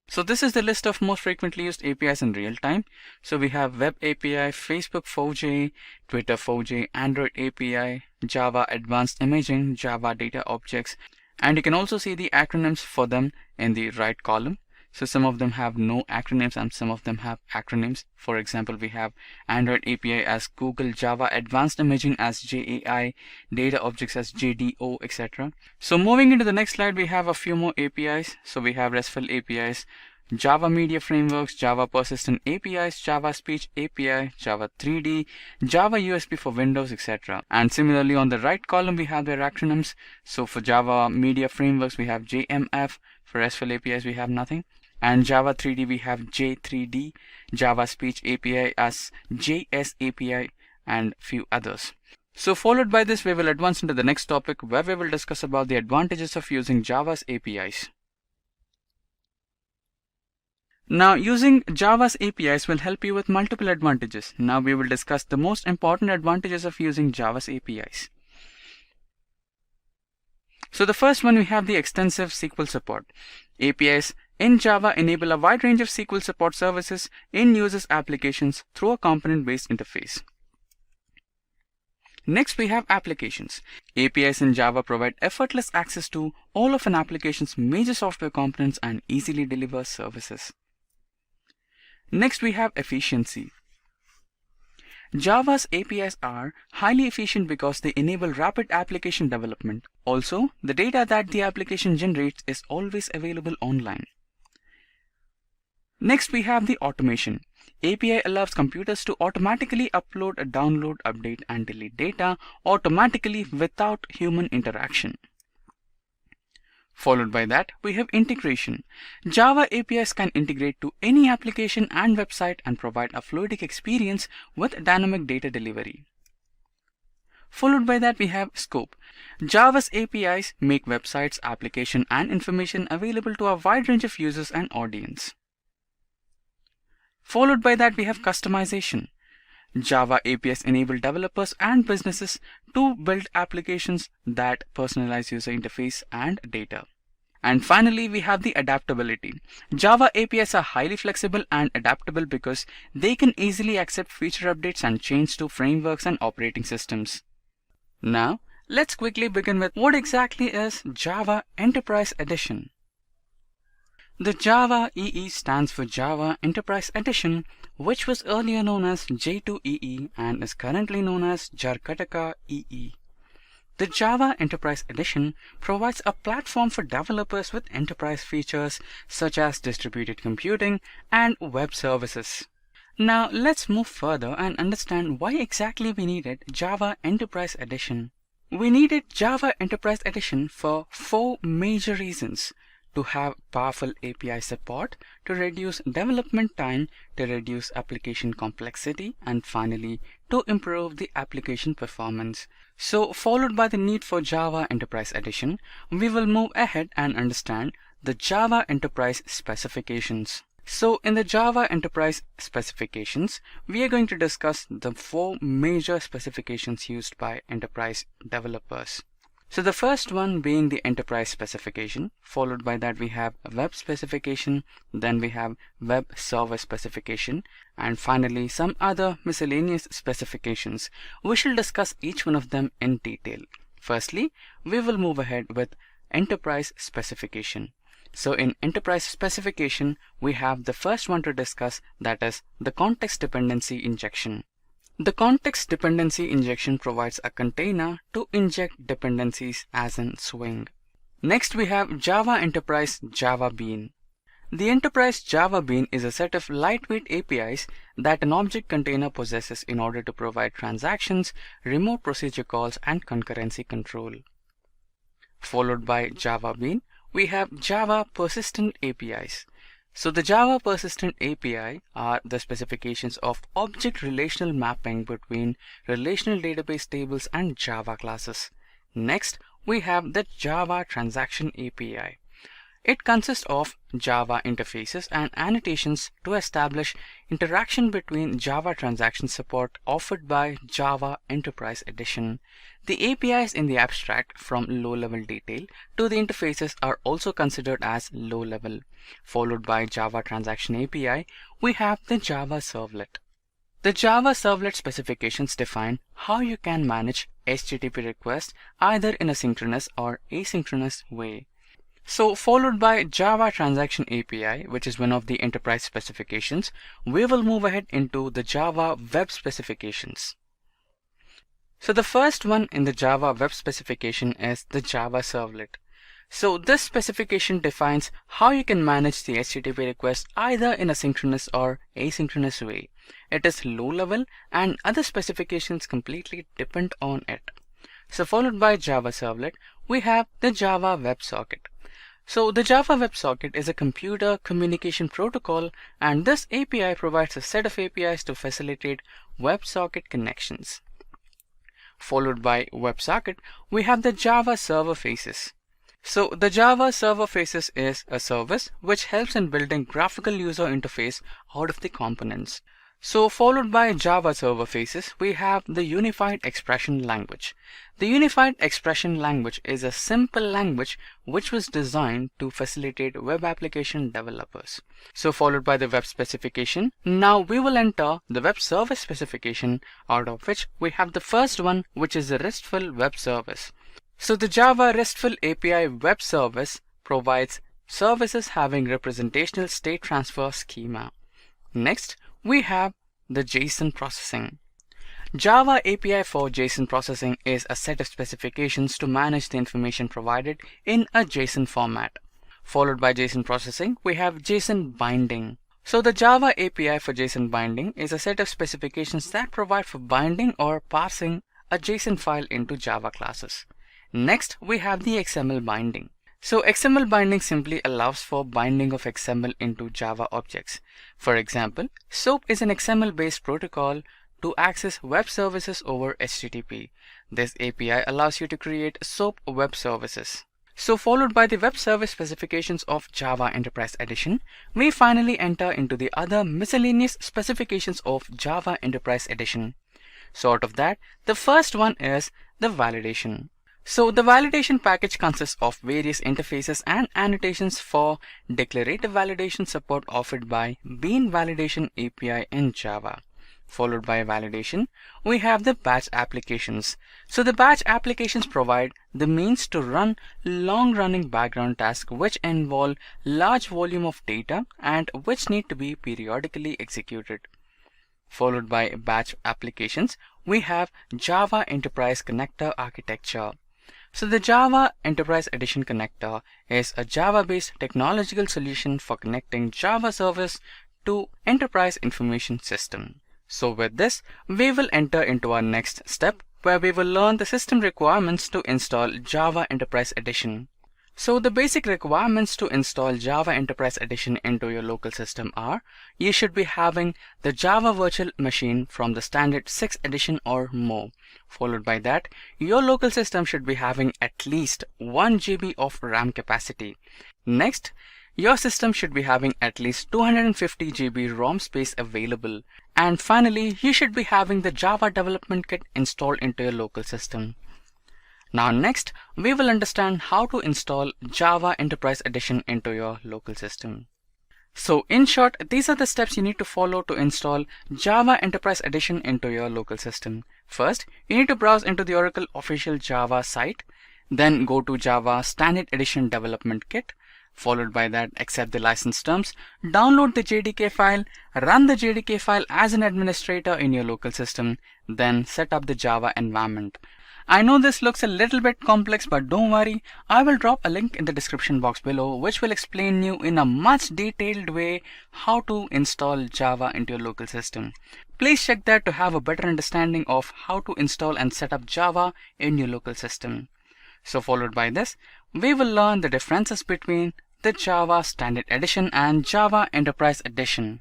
So this is the list of most frequently used APIs in real time. So we have Web API, Facebook 4J, Twitter 4J, Android API, Java Advanced Imaging, Java Data Objects, and you can also see the acronyms for them in the right column. So some of them have no acronyms and some of them have acronyms. For example, we have Android API as Google, Java Advanced Imaging as JAI, Data Objects as JDO, etc. So moving into the next slide, we have a few more APIs. So we have RESTful APIs, Java Media Frameworks, Java Persistent APIs, Java Speech API, Java 3D, Java USB for Windows, etc. And similarly on the right column, we have their acronyms. So for Java Media Frameworks, we have JMF. For RESTful APIs, we have nothing. And Java 3D, we have J3D, Java Speech API as JS API, and few others. So followed by this, we will advance into the next topic where we will discuss about the advantages of using Java's APIs. Now, using Java's APIs will help you with multiple advantages. Now we will discuss the most important advantages of using Java's APIs. So the first one, we have the extensive SQL support. APIs in Java enable a wide range of SQL support services in users' applications through a component-based interface. Next, we have applications. APIs in Java provide effortless access to all of an application's major software components and easily deliver services. Next, we have efficiency. Java's APIs are highly efficient because they enable rapid application development. Also, the data that the application generates is always available online. Next, we have the automation. API allows computers to automatically upload, download, update, and delete data automatically without human interaction. Followed by that, we have integration. Java APIs can integrate to any application and website and provide a fluidic experience with dynamic data delivery. Followed by that, we have scope. Java's APIs make websites, application, and information available to a wide range of users and audience. Followed by that, we have customization. Java APIs enable developers and businesses to build applications that personalize user interface and data. And finally, we have the adaptability. Java APIs are highly flexible and adaptable because they can easily accept feature updates and change to frameworks and operating systems. Now, let's quickly begin with what exactly is Java Enterprise Edition. The Java EE stands for Java Enterprise Edition, which was earlier known as J2EE and is currently known as Jarkataka EE. The Java Enterprise Edition provides a platform for developers with enterprise features such as distributed computing and web services. Now let's move further and understand why exactly we needed Java Enterprise Edition. We needed Java Enterprise Edition for 4 major reasons: to have powerful API support, to reduce development time, to reduce application complexity, and finally to improve the application performance. So followed by the need for Java Enterprise Edition, we will move ahead and understand the Java Enterprise specifications. So in the Java Enterprise specifications, we are going to discuss the 4 major specifications used by enterprise developers. So the first one being the enterprise specification, followed by that we have a web specification, then we have web server specification, and finally some other miscellaneous specifications. We shall discuss each one of them in detail. Firstly, we will move ahead with enterprise specification. So in enterprise specification, we have the first one to discuss, that is the context dependency injection. The context dependency injection provides a container to inject dependencies as in swing. Next we have Java Enterprise Java Bean. The Enterprise Java Bean is a set of lightweight APIs that an object container possesses in order to provide transactions, remote procedure calls, and concurrency control. Followed by Java Bean, we have Java Persistent APIs. So the Java Persistent API are the specifications of object relational mapping between relational database tables and Java classes. Next, we have the Java Transaction API. It consists of Java interfaces and annotations to establish interaction between Java transaction support offered by Java Enterprise Edition. The APIs in the abstract from low-level detail to the interfaces are also considered as low-level. Followed by Java Transaction API, we have the Java Servlet. The Java Servlet specifications define how you can manage HTTP requests either in a synchronous or asynchronous way. So followed by Java Transaction API, which is one of the enterprise specifications, we will move ahead into the Java Web specifications. So the first one in the Java Web specification is the Java Servlet. So this specification defines how you can manage the HTTP request either in a synchronous or asynchronous way. It is low level and other specifications completely depend on it. So followed by Java Servlet, we have the Java WebSocket. So the Java WebSocket is a computer communication protocol, and this API provides a set of APIs to facilitate WebSocket connections. Followed by WebSocket, we have the Java Server Faces. So the Java Server Faces is a service which helps in building graphical user interface out of the components. So followed by Java Server Faces, we have the Unified Expression Language. The Unified Expression Language is a simple language which was designed to facilitate web application developers. So followed by the web specification, now we will enter the web service specification, out of which we have the first one, which is the RESTful Web Service. So the Java RESTful API Web Service provides services having representational state transfer schema. Next, we have the JSON processing. Java API for JSON processing is a set of specifications to manage the information provided in a JSON format. Followed by JSON processing, we have JSON binding. So the Java API for JSON binding is a set of specifications that provide for binding or parsing a JSON file into Java classes. Next, we have the XML binding. So XML binding simply allows for binding of XML into Java objects. For example, SOAP is an XML-based protocol to access web services over HTTP. This API allows you to create SOAP web services. So followed by the web service specifications of Java Enterprise Edition, we finally enter into the other miscellaneous specifications of Java Enterprise Edition. So out of that, the first one is the validation. So the validation package consists of various interfaces and annotations for declarative validation support offered by Bean Validation API in Java. followed by validation, we have the batch applications. So the batch applications provide the means to run long-running background tasks which involve large volume of data and which need to be periodically executed. Followed by batch applications, we have Java Enterprise Connector architecture. So the Java Enterprise Edition connector is a Java-based technological solution for connecting Java service to enterprise information system. So with this, we will enter into our next step where we will learn the system requirements to install Java Enterprise Edition. So the basic requirements to install Java Enterprise Edition into your local system are: you should be having the Java virtual machine from the standard 6 edition or more. Followed by that, your local system should be having at least 1 GB of RAM capacity. Next, your system should be having at least 250 GB ROM space available. And finally, you should be having the Java Development Kit installed into your local system. Now next, we will understand how to install Java Enterprise Edition into your local system. So in short, these are the steps you need to follow to install Java Enterprise Edition into your local system. First, you need to browse into the Oracle official Java site, then go to Java Standard Edition Development Kit. Followed by that, accept the license terms, download the JDK file, run the JDK file as an administrator in your local system, then set up the Java environment. I know this looks a little bit complex, but don't worry, I will drop a link in the description box below which will explain you in a much detailed way how to install Java into your local system. Please check that to have a better understanding of how to install and set up Java in your local system. So followed by this, we will learn the differences between the Java Standard Edition and Java Enterprise Edition.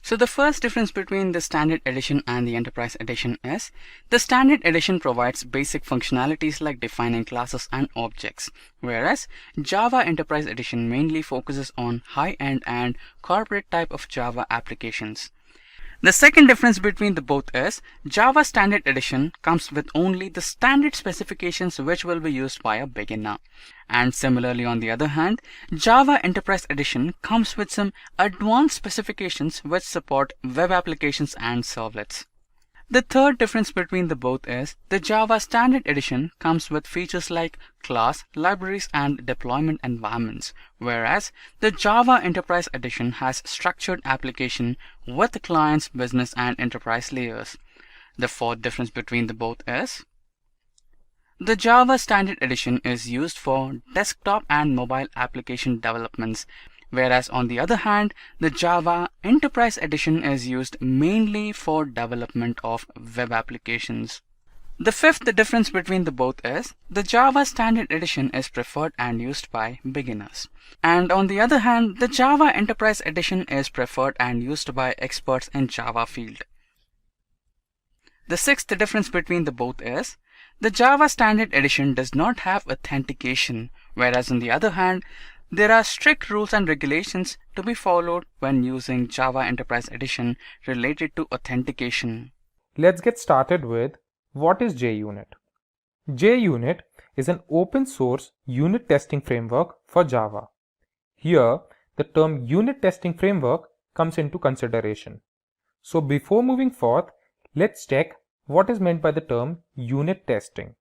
So the first difference between the Standard Edition and the Enterprise Edition is the Standard Edition provides basic functionalities like defining classes and objects, whereas Java Enterprise Edition mainly focuses on high-end and corporate type of Java applications. The second difference between the both is Java Standard Edition comes with only the standard specifications which will be used by a beginner. And similarly, on the other hand, Java Enterprise Edition comes with some advanced specifications which support web applications and servlets. The third difference between the both is the Java Standard Edition comes with features like class, libraries and deployment environments, whereas the Java Enterprise Edition has structured application with the client's business and enterprise layers. The fourth difference between the both is the Java Standard Edition is used for desktop and mobile application developments, whereas on the other hand, the Java Enterprise Edition is used mainly for development of web applications. The fifth difference between the both is the Java Standard Edition is preferred and used by beginners. And on the other hand, the Java Enterprise Edition is preferred and used by experts in Java field. The sixth difference between the both is the Java Standard Edition does not have authentication, whereas on the other hand, there are strict rules and regulations to be followed when using Java Enterprise Edition related to authentication. Let's get started with what is JUnit. JUnit is an open source unit testing framework for Java. Here, the term unit testing framework comes into consideration. So before moving forth, let's check what is meant by the term unit testing.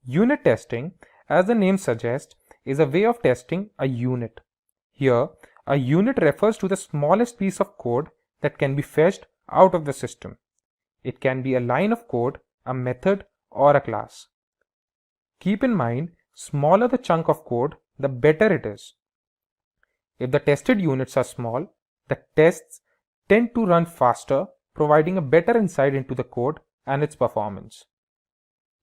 Unit testing, as the name suggests, is a way of testing a unit. Here, a unit refers to the smallest piece of code that can be fetched out of the system. It can be a line of code, a method, or a class. Keep in mind, smaller the chunk of code, the better it is. If the tested units are small, the tests tend to run faster, providing a better insight into the code and its performance.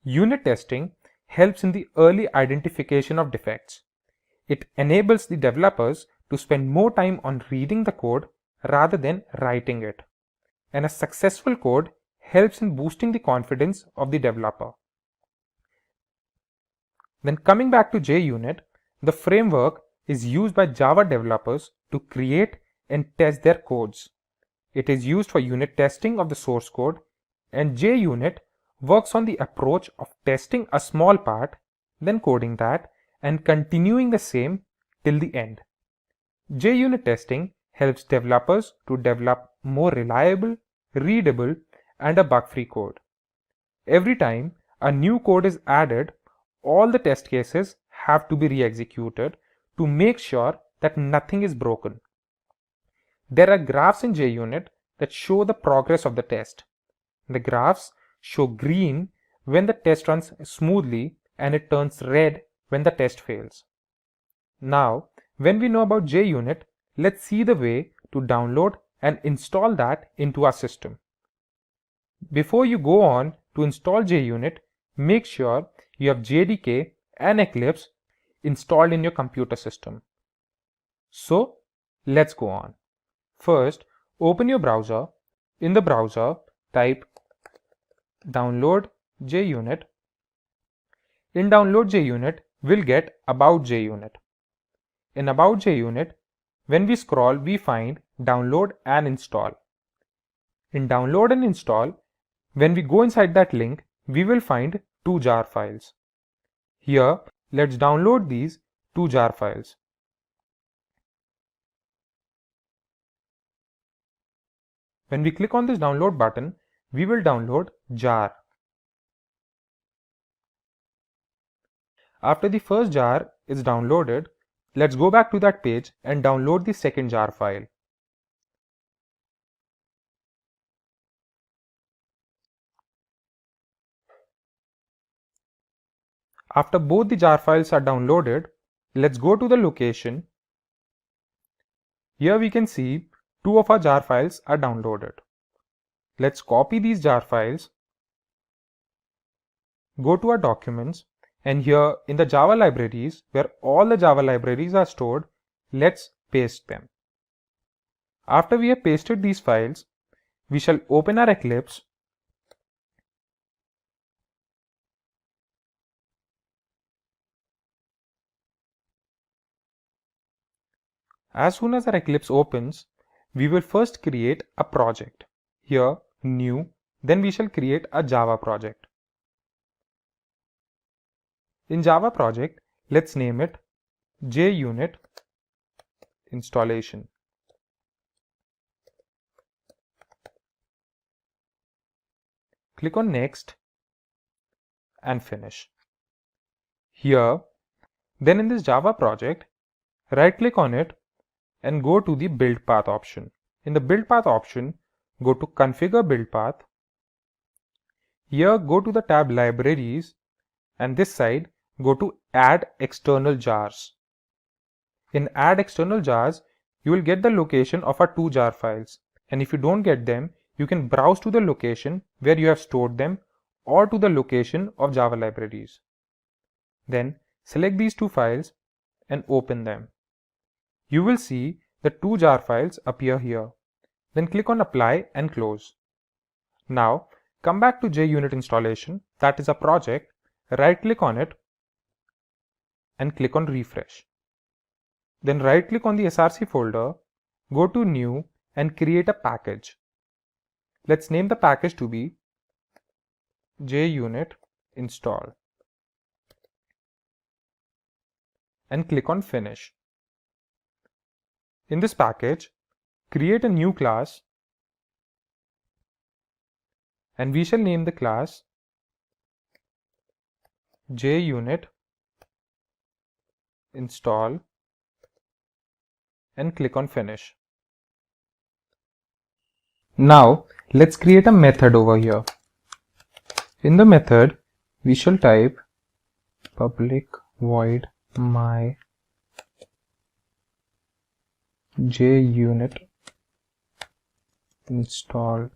Unit testing helps in the early identification of defects. It enables the developers to spend more time on reading the code rather than writing it. And a successful code helps in boosting the confidence of the developer. Then coming back to JUnit, the framework is used by Java developers to create and test their codes. It is used for unit testing of the source code, and JUnit works on the approach of testing a small part, then coding that, and continuing the same till the end. JUnit testing helps developers to develop more reliable, readable, and a bug-free code. Every time a new code is added, all the test cases have to be re-executed to make sure that nothing is broken. There are graphs in JUnit that show the progress of the test. The graphs show green when the test runs smoothly and it turns red when the test fails. Now, when we know about JUnit, let's see the way to download and install that into our system. Before you go on to install JUnit, make sure you have JDK and Eclipse installed in your computer system. So, let's go on. First, open your browser. In the browser, type download JUnit. In download JUnit, we'll get about JUnit. In about JUnit, when we scroll, we find download and install. In download and install, when we go inside that link, we will find two jar files. Here, let's download these two jar files. When we click on this download button, we will download jar. After the first jar is downloaded, let's go back to that page and download the second jar file. After both the jar files are downloaded, let's go to the location. Here we can see two of our jar files are downloaded. Let's copy these jar files, go to our documents, and here in the Java libraries, where all the Java libraries are stored, let's paste them. After we have pasted these files, we shall open our Eclipse. As soon as our Eclipse opens, we will first create a project. Here, new, then we shall create a Java project. In Java project, let's name it JUnit installation. Click on next and finish. Here, then in this Java project, right click on it and go to the build path option. In the build path option, go to configure build path. Here go to the tab libraries and this side go to add external jars. In add external jars, you will get the location of our two jar files, and if you don't get them, you can browse to the location where you have stored them or to the location of Java libraries. Then select these two files and open them. You will see the two jar files appear here. Then click on apply and close. Now come back to JUnit installation, that is a project, right click on it and click on refresh. Then right click on the src folder, go to new and create a package. Let's name the package to be JUnit install and click on finish. In this package, create a new class and we shall name the class JUnit install and click on finish. Now let's create a method over here. In the method, we shall type public void my JUnit install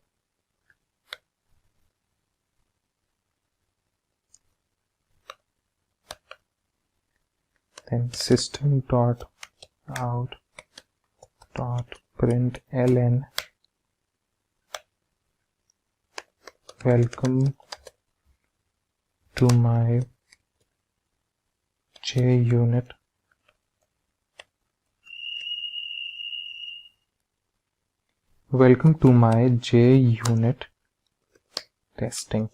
then system.out.println welcome to my JUnit welcome to my JUnit testing.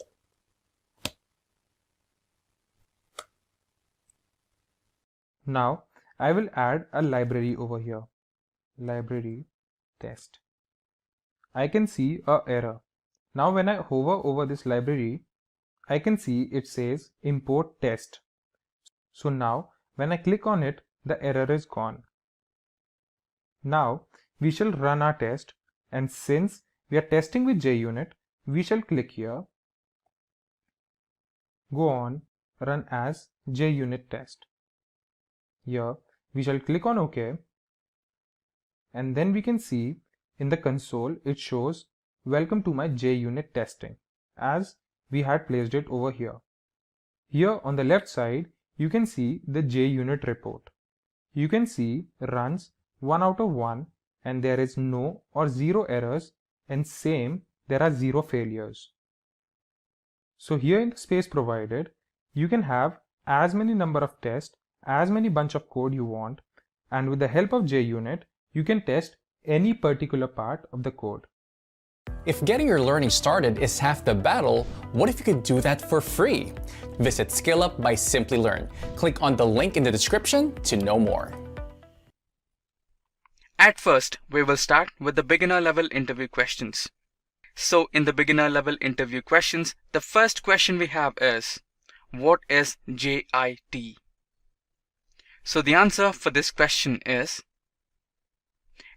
Now I will add a library over here, library test. I can see a error. Now when I hover over this library, I can see it says import test. So now when I click on it, the error is gone. Now we shall run our test, and since we are testing with JUnit, we shall click here, go on, run as JUnit test. Here we shall click on OK, and then we can see in the console it shows welcome to my JUnit testing, as we had placed it over here. Here on the left side you can see the JUnit report. You can see runs 1 out of 1 and there is no or 0 errors, and same there are 0 failures. So here in the space provided, you can have as many number of tests, as many bunch of code you want, and with the help of JUnit, you can test any particular part of the code. If getting your learning started is half the battle, what if you could do that for free? Visit SkillUp by Simplilearn. Click on the link in the description to know more. At first, we will start with the beginner level interview questions. So in the beginner level interview questions, the first question we have is, what is JIT? So the answer for this question is,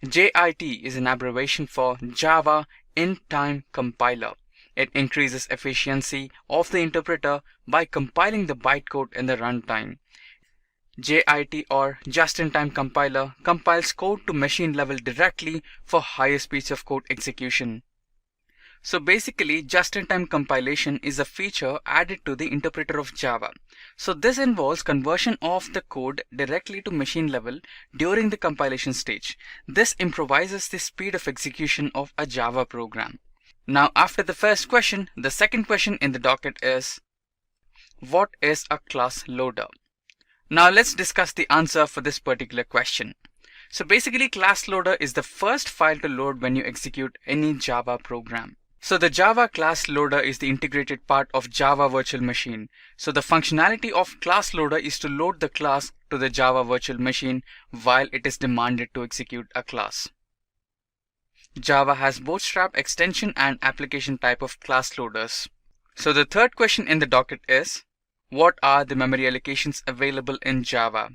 JIT is an abbreviation for Java In-Time Compiler. It increases efficiency of the interpreter by compiling the bytecode in the runtime. JIT, or Just-in-Time Compiler, compiles code to machine level directly for higher speeds of code execution. So basically, just-in-time compilation is a feature added to the interpreter of Java. So this involves conversion of the code directly to machine level during the compilation stage. This improvises the speed of execution of a Java program. Now after the first question, the second question in the docket is, what is a class loader? Now let's discuss the answer for this particular question. So basically, class loader is the first file to load when you execute any Java program. So the Java class loader is the integrated part of Java virtual machine. So the functionality of class loader is to load the class to the Java virtual machine while it is demanded to execute a class. Java has Bootstrap extension and application type of class loaders. So the third question in the docket is, what are the memory allocations available in Java?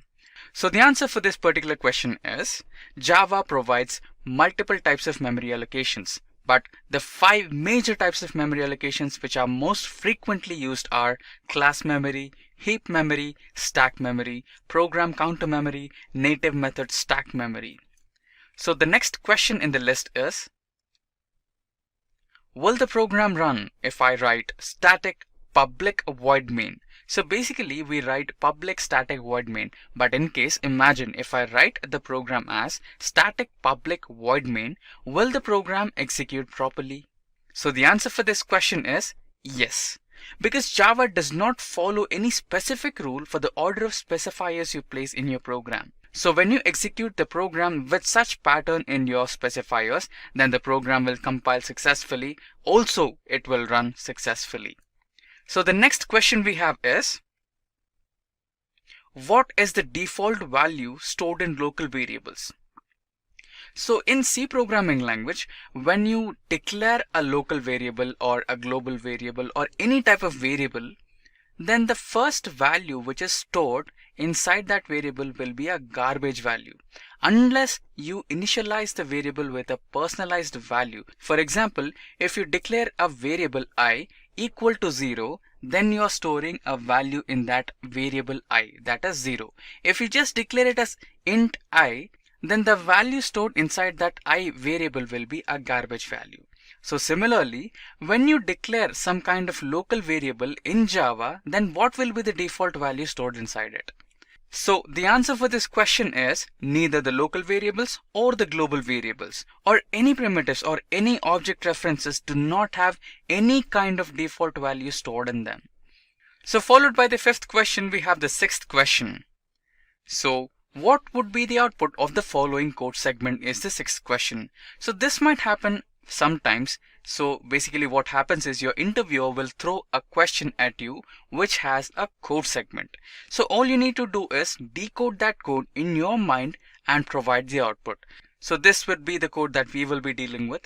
So the answer for this particular question is, Java provides multiple types of memory allocations. But the 5 major types of memory allocations which are most frequently used are class memory, heap memory, stack memory, program counter memory, native method stack memory. So the next question in the list is, will the program run if I write static public void main? So basically we write public static void main, but in case, imagine if I write the program as static public void main, will the program execute properly? So the answer for this question is yes, because Java does not follow any specific rule for the order of specifiers you place in your program. So when you execute the program with such pattern in your specifiers, then the program will compile successfully. Also, it will run successfully. So the next question we have is, what is the default value stored in local variables? So in C programming language, when you declare a local variable or a global variable or any type of variable, then the first value which is stored inside that variable will be a garbage value, unless you initialize the variable with a personalized value. For example, if you declare a variable I equal to 0, then you are storing a value in that variable I, that is 0. If you just declare it as int I, then the value stored inside that I variable will be a garbage value. So similarly, when you declare some kind of local variable in Java, then what will be the default value stored inside it? So the answer for this question is neither the local variables or the global variables or any primitives or any object references do not have any kind of default value stored in them. So followed by the fifth question, we have the sixth question. So what would be the output of the following code segment is the sixth question. So this might happen sometimes. So basically what happens is your interviewer will throw a question at you which has a code segment. So all you need to do is decode that code in your mind and provide the output. So this would be the code that we will be dealing with.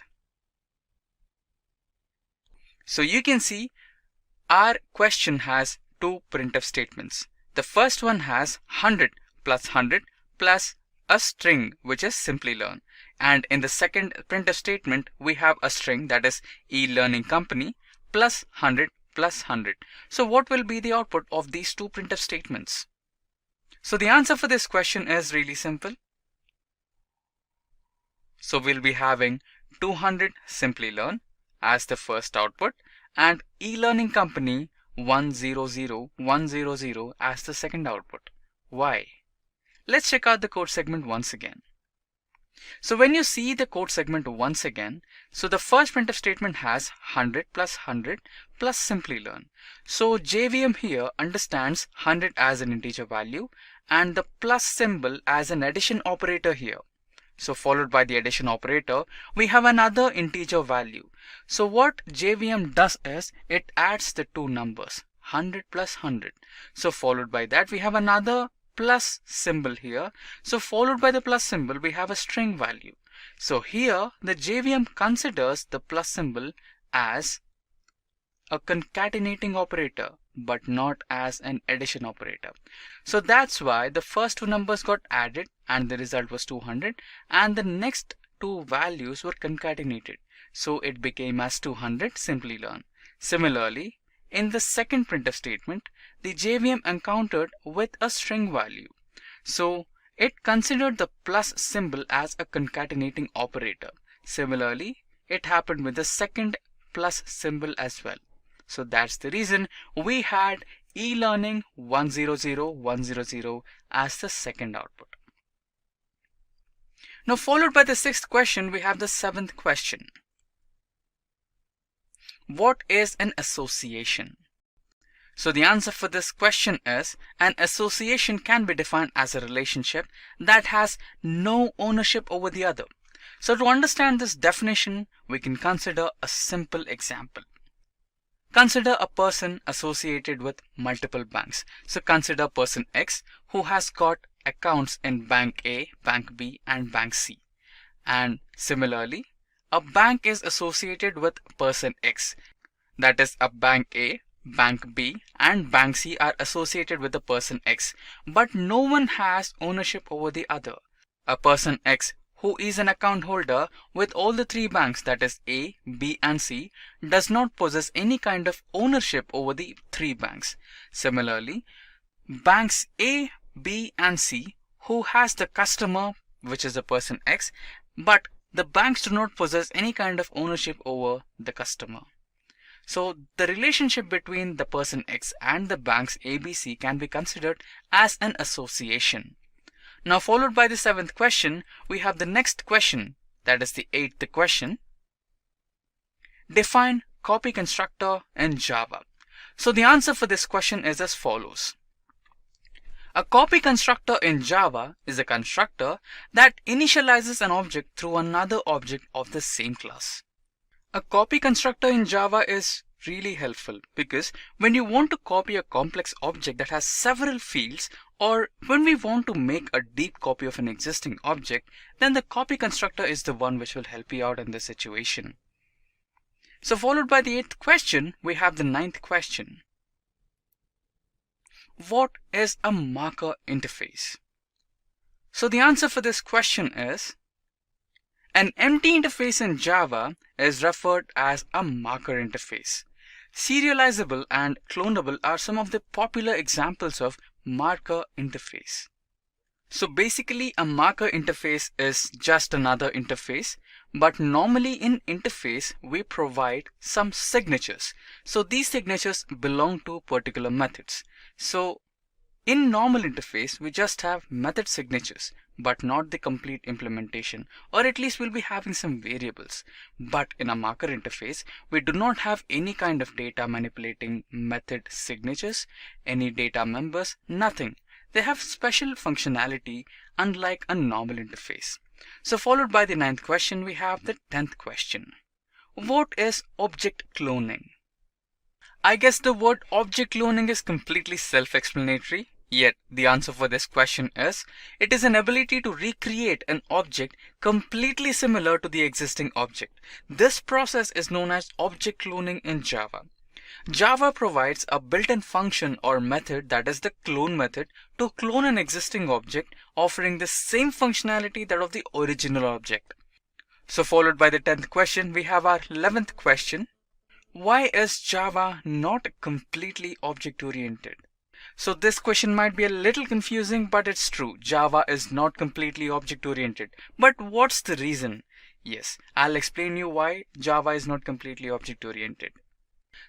So you can see our question has two printf statements. The first one has 100 plus 100 plus a string which is Simplilearn, and in the second printf statement we have a string that is e-learning company plus 100 plus 100. So what will be the output of these two printf statements? So the answer for this question is really simple. So we'll be having 200 Simplilearn as the first output and e-learning company 100 as the second output. Why? Let's check out the code segment once again. So when you see the code segment once again, so the first printf statement has 100 plus Simplilearn. So JVM here understands 100 as an integer value and the plus symbol as an addition operator here. So followed by the addition operator, we have another integer value. So what JVM does is it adds the two numbers 100 plus 100. So followed by that we have another plus symbol here. So followed by the plus symbol we have a string value. So here the JVM considers the plus symbol as a concatenating operator but not as an addition operator. So that's why the first two numbers got added and the result was 200 and the next two values were concatenated. So it became as 200 Simplilearn. Similarly, in the second printf statement, the JVM encountered with a string value. So it considered the plus symbol as a concatenating operator. Similarly, it happened with the second plus symbol as well. So that's the reason we had e-learning 100 as the second output. Now followed by the sixth question, we have the seventh question. What is an association? So the answer for this question is an association can be defined as a relationship that has no ownership over the other. So to understand this definition, we can consider a simple example. Consider a person associated with multiple banks. So consider person X who has got accounts in bank A, bank B and bank C. And similarly, a bank is associated with person X. That is, a bank A, bank B and bank C are associated with the person X. But no one has ownership over the other. A person X who is an account holder with all the three banks, that is A, B and C, does not possess any kind of ownership over the three banks. Similarly, banks A, B and C who has the customer, which is the person X, but the banks do not possess any kind of ownership over the customer. So the relationship between the person X and the banks ABC can be considered as an association. Now followed by the seventh question, we have the next question, that is the eighth question. Define copy constructor in Java. So the answer for this question is as follows. A copy constructor in Java is a constructor that initializes an object through another object of the same class. A copy constructor in Java is really helpful because when you want to copy a complex object that has several fields, or when we want to make a deep copy of an existing object, then the copy constructor is the one which will help you out in this situation. So followed by the eighth question, we have the ninth question. What is a marker interface? So the answer for this question is an empty interface in Java is referred as a marker interface. Serializable and clonable are some of the popular examples of marker interface. So basically a marker interface is just another interface, but normally in interface we provide some signatures. So these signatures belong to particular methods. So in normal interface we just have method signatures but not the complete implementation, or at least we'll be having some variables. But in a marker interface we do not have any kind of data manipulating method signatures, any data members, nothing. They have special functionality unlike a normal interface. So followed by the ninth question, we have the 10th question. What is object cloning? I guess the word object cloning is completely self-explanatory. Yet the answer for this question is, it is an ability to recreate an object completely similar to the existing object. This process is known as object cloning in Java. Java provides a built-in function or method, that is the clone method, to clone an existing object, offering the same functionality that of the original object. So followed by the 10th question, we have our 11th question. Why is Java not completely object-oriented? So this question might be a little confusing, but it's true. Java is not completely object-oriented. But what's the reason? Yes, I'll explain you why Java is not completely object-oriented.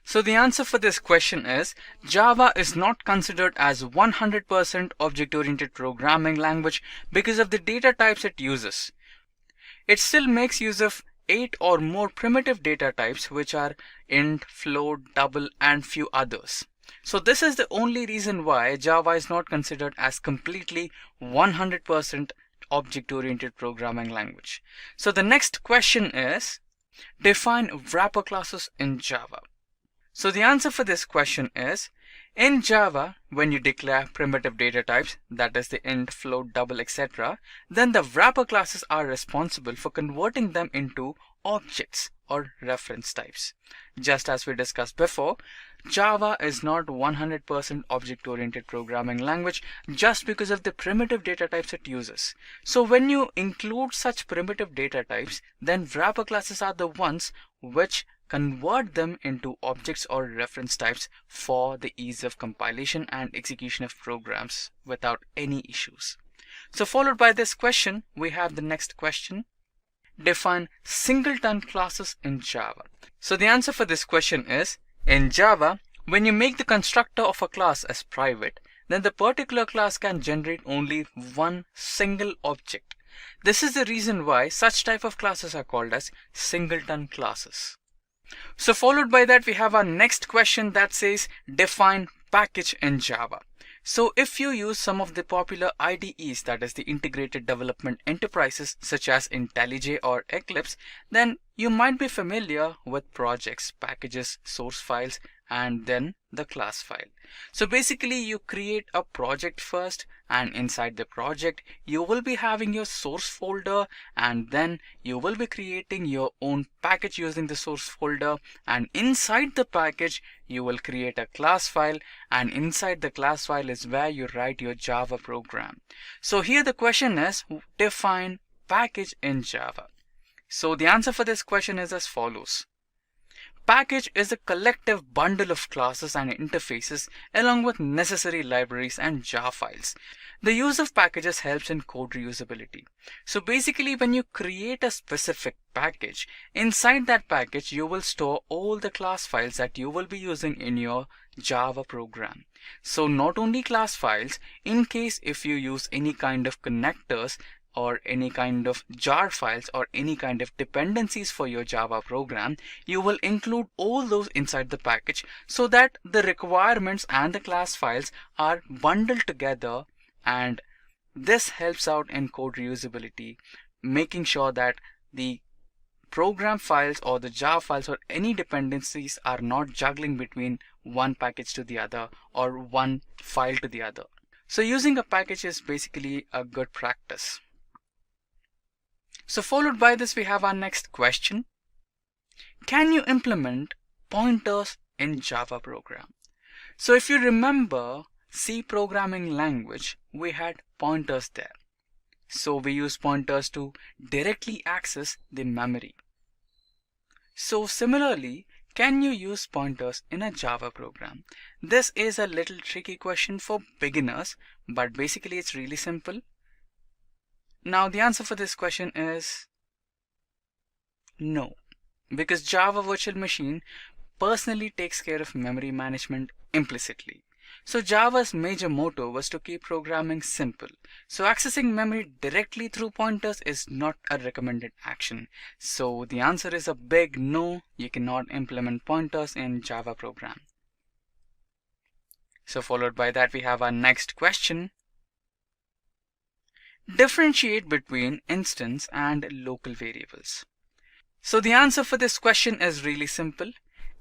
So the answer for this question is, Java is not considered as 100% object-oriented programming language because of the data types it uses. It still makes use of 8 or more primitive data types, which are int, float, double, and few others. So this is the only reason why Java is not considered as completely 100% object-oriented programming language. So the next question is, define wrapper classes in Java. So the answer for this question is, in Java, when you declare primitive data types, that is the int, float, double, etc., then the wrapper classes are responsible for converting them into objects or reference types. Just as we discussed before, Java is not 100% object-oriented programming language just because of the primitive data types it uses. So when you include such primitive data types, then wrapper classes are the ones which convert them into objects or reference types for the ease of compilation and execution of programs without any issues. So followed by this question, we have the next question. Define singleton classes in Java. So the answer for this question is, in Java, when you make the constructor of a class as private, then the particular class can generate only one single object. This is the reason why such type of classes are called as singleton classes. So followed by that, we have our next question that says, define package in Java. So if you use some of the popular IDEs, that is the integrated development enterprises such as IntelliJ or Eclipse, then you might be familiar with projects, packages, source files, and then the class file. So basically you create a project first, and inside the project you will be having your source folder, and then you will be creating your own package using the source folder, and inside the package you will create a class file, and inside the class file is where you write your Java program. So here the question is, define package in Java. So the answer for this question is as follows. Package is a collective bundle of classes and interfaces along with necessary libraries and jar files. The use of packages helps in code reusability. So basically when you create a specific package, inside that package you will store all the class files that you will be using in your Java program. So not only class files, in case if you use any kind of connectors or any kind of jar files or any kind of dependencies for your Java program, you will include all those inside the package so that the requirements and the class files are bundled together, and this helps out in code reusability, making sure that the program files or the jar files or any dependencies are not juggling between one package to the other or one file to the other. So using a package is basically a good practice. So followed by this, we have our next question. Can you implement pointers in Java program? So if you remember C programming language, we had pointers there. So we use pointers to directly access the memory. So similarly, can you use pointers in a Java program? This is a little tricky question for beginners, but basically it's really simple. Now the answer for this question is no, because Java Virtual Machine personally takes care of memory management implicitly. So Java's major motto was to keep programming simple. So accessing memory directly through pointers is not a recommended action. So the answer is a big no, you cannot implement pointers in Java program. So followed by that, we have our next question. Differentiate between instance and local variables. So the answer for this question is really simple.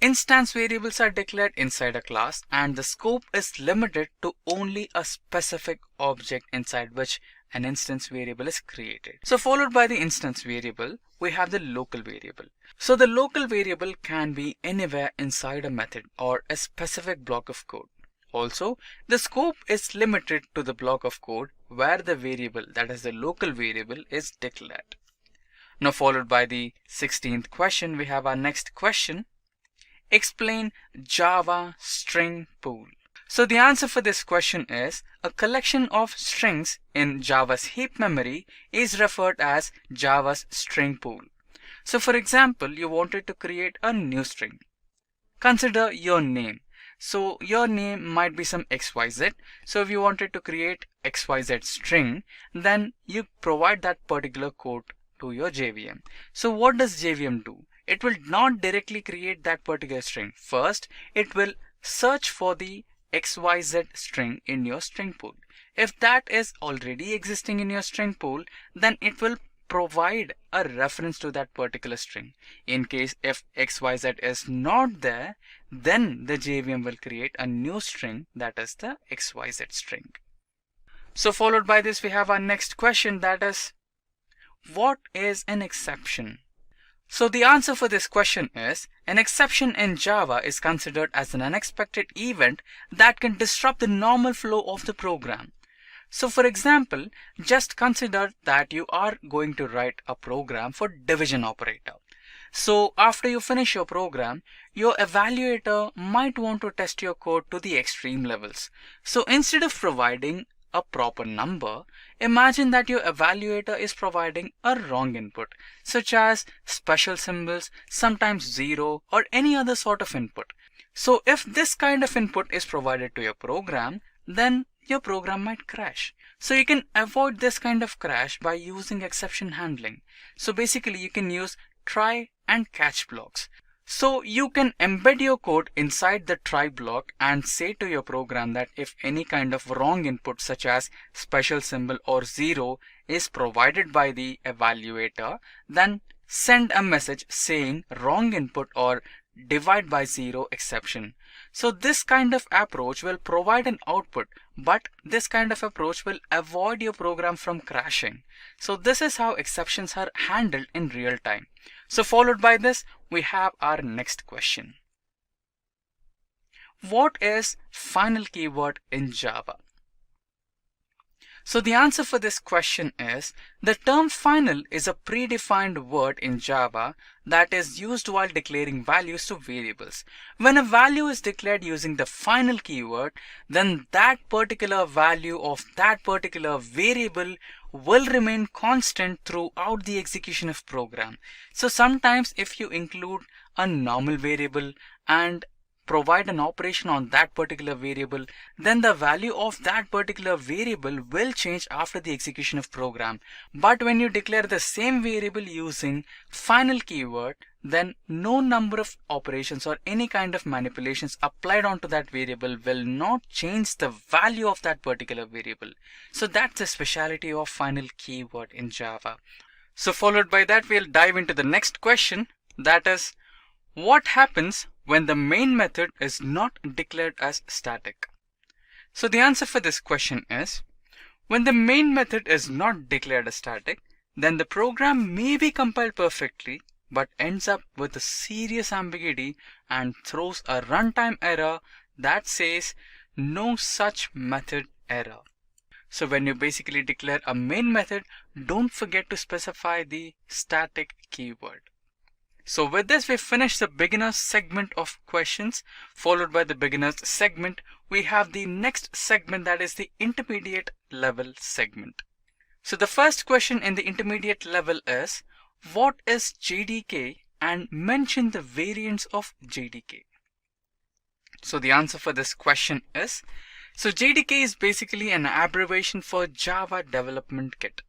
Instance variables are declared inside a class and the scope is limited to only a specific object inside which an instance variable is created. So followed by the instance variable, we have the local variable. So the local variable can be anywhere inside a method or a specific block of code. Also, the scope is limited to the block of code where the variable, that is the local variable, is declared. Now followed by the 16th question, we have our next question. Explain Java string pool. So the answer for this question is a collection of strings in Java's heap memory is referred as Java's string pool. So for example, you wanted to create a new string. Consider your name. So your name might be some XYZ. So if you wanted to create XYZ string, then you provide that particular code to your JVM. So what does JVM do? It will not directly create that particular string. First, it will search for the XYZ string in your string pool. If that is already existing in your string pool, then it will provide a reference to that particular string. In case if XYZ is not there, then the JVM will create a new string, that is the XYZ string. So followed by this, we have our next question, that is, what is an exception? So the answer for this question is, an exception in Java is considered as an unexpected event that can disrupt the normal flow of the program. So for example, just consider that you are going to write a program for division operator. So after you finish your program, your evaluator might want to test your code to the extreme levels. So instead of providing a proper number, imagine that your evaluator is providing a wrong input, such as special symbols, sometimes 0 or any other sort of input. So if this kind of input is provided to your program, then your program might crash. So you can avoid this kind of crash by using exception handling. So basically you can use try and catch blocks. So you can embed your code inside the try block and say to your program that if any kind of wrong input such as special symbol or 0 is provided by the evaluator, then send a message saying wrong input or divide by 0 exception. So this kind of approach will provide an output, but this kind of approach will avoid your program from crashing. So this is how exceptions are handled in real time. So followed by this, we have our next question. What is final keyword in Java? So the answer for this question is, the term final is a predefined word in Java that is used while declaring values to variables. When a value is declared using the final keyword, then that particular value of that particular variable will remain constant throughout the execution of program. So sometimes if you include a normal variable and provide an operation on that particular variable, then the value of that particular variable will change after the execution of program. But when you declare the same variable using final keyword, then no number of operations or any kind of manipulations applied onto that variable will not change the value of that particular variable. So that's the speciality of final keyword in Java. So followed by that, we'll dive into the next question, that is, what happens when the main method is not declared as static? So the answer for this question is, when the main method is not declared as static, then the program may be compiled perfectly but ends up with a serious ambiguity and throws a runtime error that says no such method error. So when you basically declare a main method, don't forget to specify the static keyword. So with this, we finish the beginners segment of questions. Followed by the beginners segment, we have the next segment, that is the intermediate level segment. So the first question in the intermediate level is, what is JDK, and mention the variants of JDK. So the answer for this question is, so JDK is basically an abbreviation for Java Development Kit.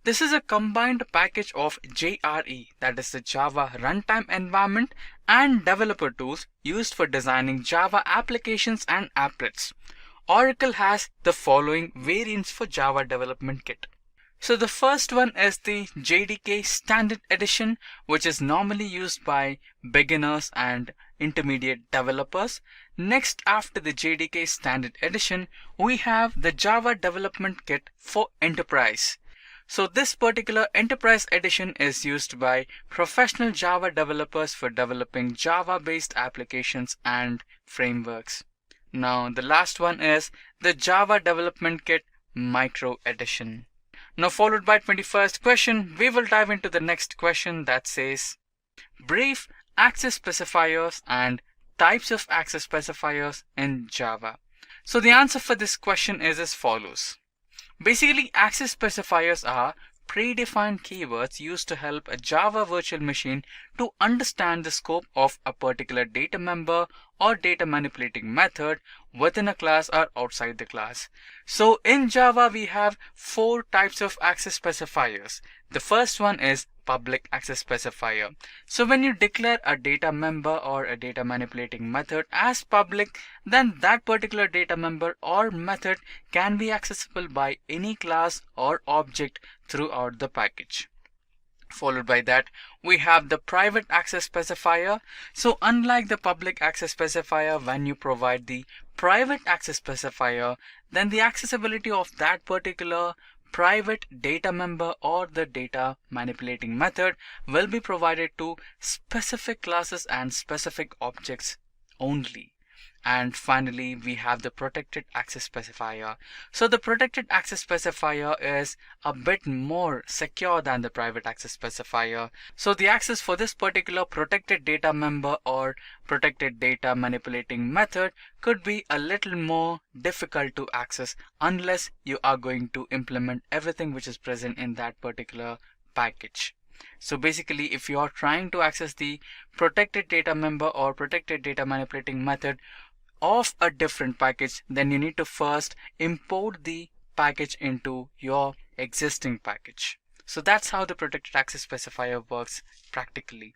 This is a combined package of JRE, that is the Java Runtime Environment, and developer tools used for designing Java applications and applets. Oracle has the following variants for Java Development Kit. So the first one is the JDK Standard Edition, which is normally used by beginners and intermediate developers. Next, after the JDK Standard Edition, we have the Java Development Kit for Enterprise. So this particular Enterprise Edition is used by professional Java developers for developing Java-based applications and frameworks. Now the last one is the Java Development Kit Micro Edition. Now followed by 21st question, we will dive into the next question that says brief access specifiers and types of access specifiers in Java. So the answer for this question is as follows. Basically, access specifiers are predefined keywords used to help a Java virtual machine to understand the scope of a particular data member or data manipulating method within a class or outside the class. So in Java, we have 4 types of access specifiers. The first one is public access specifier. So when you declare a data member or a data manipulating method as public, then that particular data member or method can be accessible by any class or object throughout the package. Followed by that, we have the private access specifier. So unlike the public access specifier, when you provide the private access specifier, then the accessibility of that particular private data member or the data manipulating method will be provided to specific classes and specific objects only. And finally, we have the protected access specifier. So the protected access specifier is a bit more secure than the private access specifier. So the access for this particular protected data member or protected data manipulating method could be a little more difficult to access unless you are going to implement everything which is present in that particular package. So basically, if you are trying to access the protected data member or protected data manipulating method of a different package, then you need to first import the package into your existing package. So that's how the protected access specifier works practically.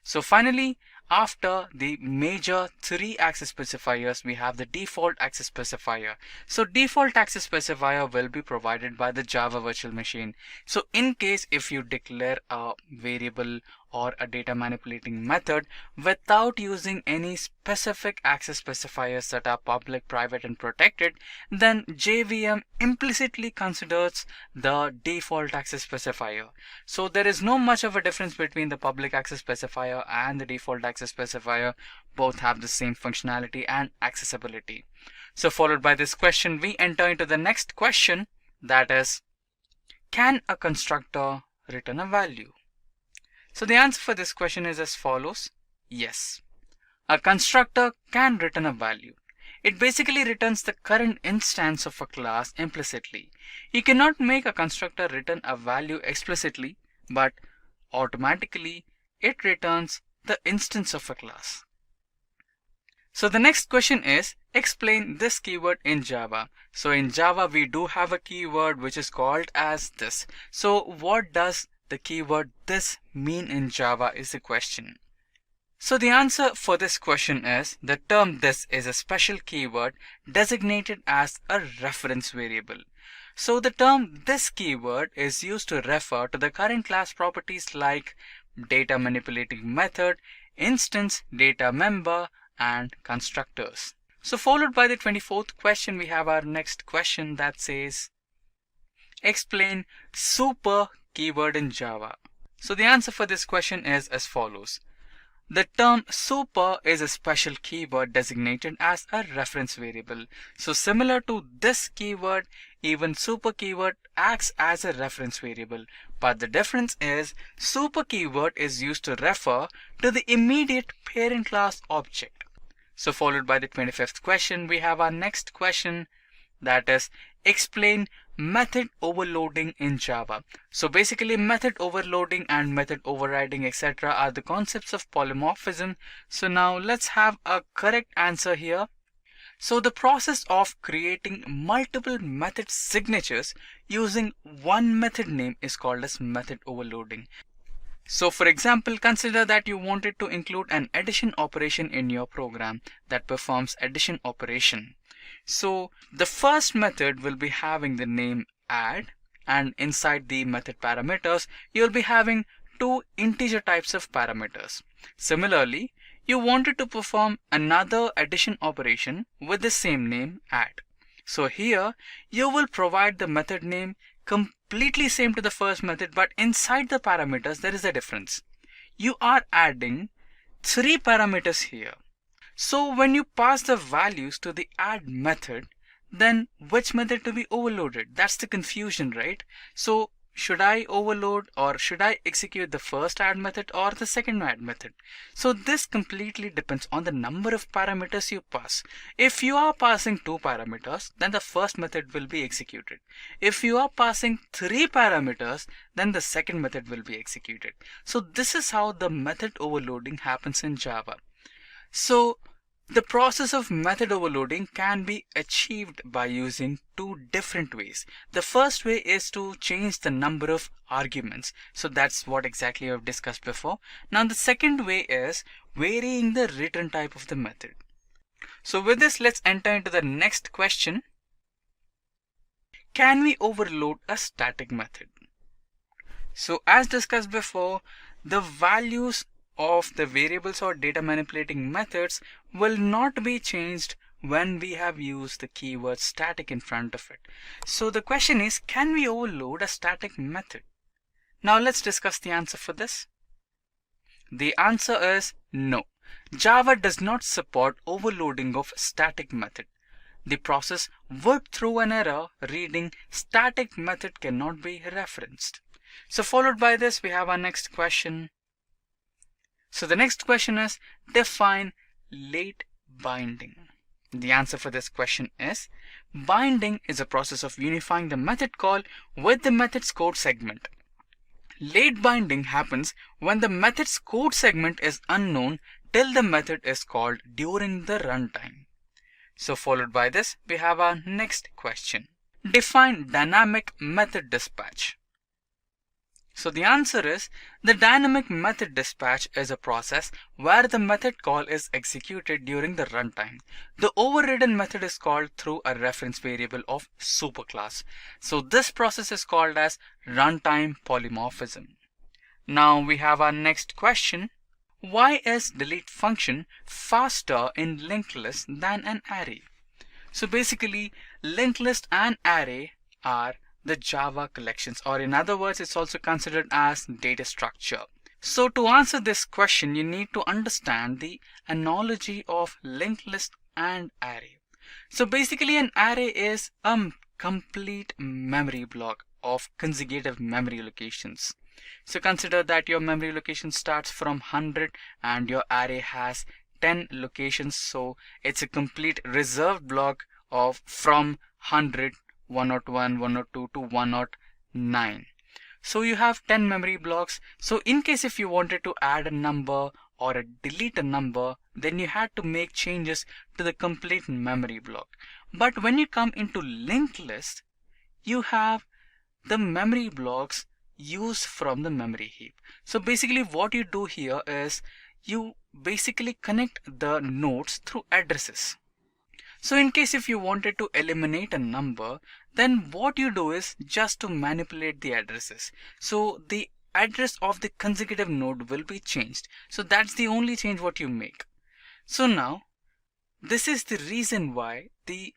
So finally, after the major 3 access specifiers, we have the default access specifier. So default access specifier will be provided by the Java virtual machine. So in case if you declare a variable or a data manipulating method without using any specific access specifiers that are public, private and protected, then JVM implicitly considers the default access specifier. So there is no much of a difference between the public access specifier and the default access specifier. Both have the same functionality and accessibility. So followed by this question, we enter into the next question, that is, can a constructor return a value? So the answer for this question is as follows. Yes, a constructor can return a value. It basically returns the current instance of a class implicitly. You cannot make a constructor return a value explicitly, but automatically it returns the instance of a class. So the next question is, explain this keyword in Java. So in Java, we do have a keyword which is called as this. So what does the keyword this mean in Java is the question. So the answer for this question is, the term this is a special keyword designated as a reference variable. So the term this keyword is used to refer to the current class properties like data manipulating method, instance, data member and constructors. So followed by the 24th question, we have our next question that says, explain super keyword in Java. So the answer for this question is as follows. The term super is a special keyword designated as a reference variable. So similar to this keyword, even super keyword acts as a reference variable. But the difference is super keyword is used to refer to the immediate parent class object. So followed by the 25th question, we have our next question, that is, explain method overloading in Java. So basically method overloading and method overriding etc. are the concepts of polymorphism. So now let's have a correct answer here. So the process of creating multiple method signatures using one method name is called as method overloading. So for example, consider that you wanted to include an addition operation in your program that performs addition operation. So the first method will be having the name add, and inside the method parameters, you'll be having two integer types of parameters. Similarly, you wanted to perform another addition operation with the same name, add. So here you will provide the method name completely same to the first method, but inside the parameters there is a difference. You are adding 3 parameters here. So when you pass the values to the add method, then which method to be overloaded? That's the confusion, right? So should I overload or should I execute the first add method or the second add method? So this completely depends on the number of parameters you pass. If you are passing 2 parameters, then the first method will be executed. If you are passing 3 parameters, then the second method will be executed. So this is how the method overloading happens in Java. So the process of method overloading can be achieved by using 2 different ways. The first way is to change the number of arguments. So that's what exactly I've discussed before. Now the second way is varying the return type of the method. So with this, let's enter into the next question. Can we overload a static method? So as discussed before, the values of the variables or data manipulating methods will not be changed when we have used the keyword static in front of it. So the question is, can we overload a static method? Now let's discuss the answer for this. The answer is no. Java does not support overloading of static method. The process would throw an error reading static method cannot be referenced. So followed by this, we have our next question. So the next question is, define late binding. The answer for this question is, binding is a process of unifying the method call with the method's code segment. Late binding happens when the method's code segment is unknown till the method is called during the runtime. So followed by this, we have our next question. Define dynamic method dispatch. So the answer is, the dynamic method dispatch is a process where the method call is executed during the runtime. The overridden method is called through a reference variable of superclass. So this process is called as runtime polymorphism. Now we have our next question. Why is delete function faster in linked list than an array? So basically, linked list and array are the Java collections, or in other words, it's also considered as data structure. So to answer this question, you need to understand the analogy of linked list and array. So basically, an array is a complete memory block of consecutive memory locations. So consider that your memory location starts from 100 and your array has 10 locations. So it's a complete reserved block of from 100, 101, 102 to 109. So you have 10 memory blocks. So in case if you wanted to add a number or delete a number, then you had to make changes to the complete memory block. But when you come into linked list, you have the memory blocks used from the memory heap. So basically what you do here is you basically connect the nodes through addresses. So in case if you wanted to eliminate a number, then what you do is just to manipulate the addresses. So the address of the consecutive node will be changed. So that's the only change what you make. So now this is the reason why the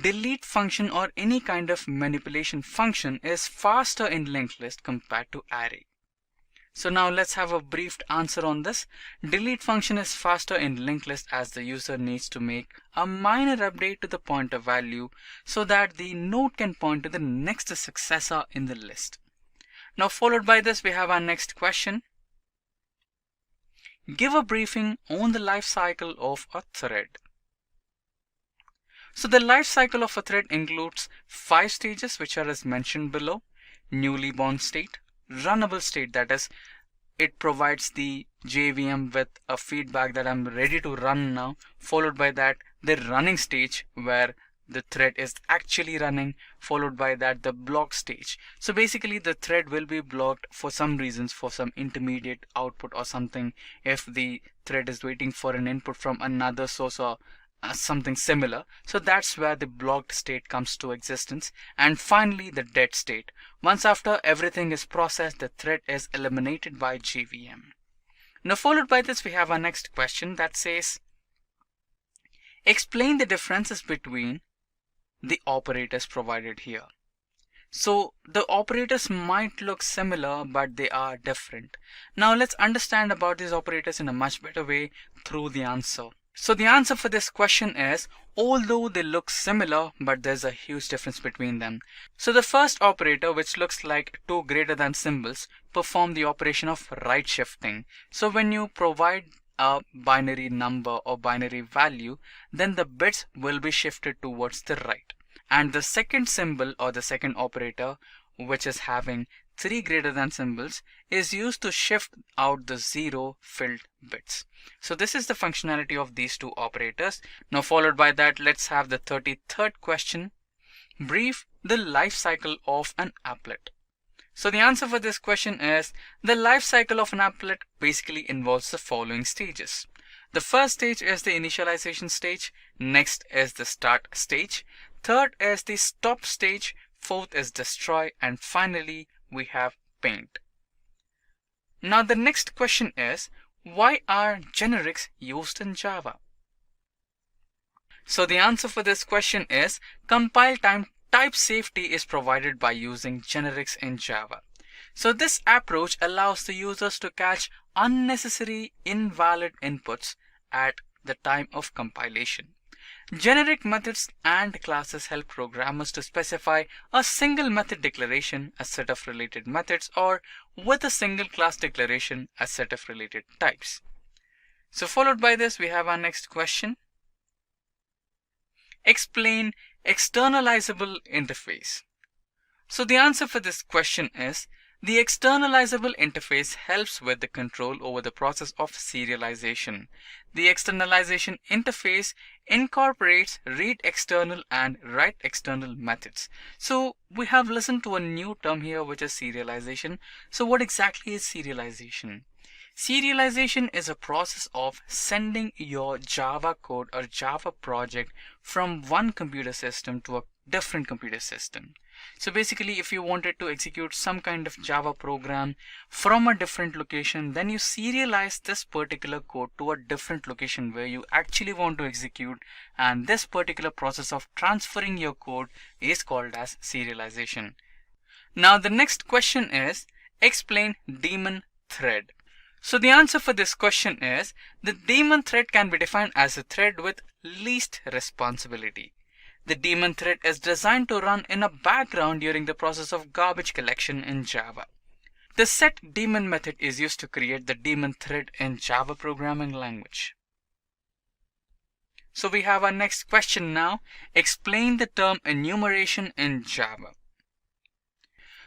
delete function or any kind of manipulation function is faster in linked list compared to array. So now let's have a brief answer on this. Delete function is faster in linked list as the user needs to make a minor update to the pointer value so that the node can point to the next successor in the list. Now followed by this, we have our next question. Give a briefing on the life cycle of a thread. So the life cycle of a thread includes 5 stages, which are as mentioned below. Newly born state, runnable state, that is, it provides the JVM with a feedback that I'm ready to run now, followed by that the running stage where the thread is actually running, followed by that the block stage. So basically the thread will be blocked for some reasons, for some intermediate output or something, if the thread is waiting for an input from another source or something similar. So that's where the blocked state comes to existence. And finally, the dead state. Once after everything is processed, the thread is eliminated by JVM. Now followed by this, we have our next question that says, explain the differences between the operators provided here. So the operators might look similar, but they are different. Now let's understand about these operators in a much better way through the answer. So the answer for this question is, although they look similar, but there's a huge difference between them. So the first operator, which looks like two greater than symbols, perform the operation of right shifting. So when you provide a binary number or binary value, then the bits will be shifted towards the right. And the second symbol or the second operator, which is having three greater than symbols, is used to shift out the zero filled bits. So this is the functionality of these two operators. Now followed by that, let's have the 33rd question. Brief the life cycle of an applet. So the answer for this question is, the life cycle of an applet basically involves the following stages. The first stage is the initialization stage, next is the start stage, third is the stop stage, fourth is destroy, and finally we have paint. Now the next question is, why are generics used in Java? So the answer for this question is, compile time type safety is provided by using generics in Java. So this approach allows the users to catch unnecessary invalid inputs at the time of compilation. Generic methods and classes help programmers to specify a single method declaration, a set of related methods, or with a single class declaration, a set of related types. So followed by this, we have our next question. Explain externalizable interface. So the answer for this question is, the externalizable interface helps with the control over the process of serialization. The externalization interface incorporates read external and write external methods. So we have listened to a new term here, which is serialization. So what exactly is serialization? Serialization is a process of sending your Java code or Java project from one computer system to a different computer system. So basically, if you wanted to execute some kind of Java program from a different location, then you serialize this particular code to a different location where you actually want to execute, and this particular process of transferring your code is called as serialization. Now the next question is, explain daemon thread. So the answer for this question is, the daemon thread can be defined as a thread with least responsibility. The daemon thread is designed to run in a background during the process of garbage collection in Java. The setDaemon method is used to create the daemon thread in Java programming language. So we have our next question now. Explain the term enumeration in Java.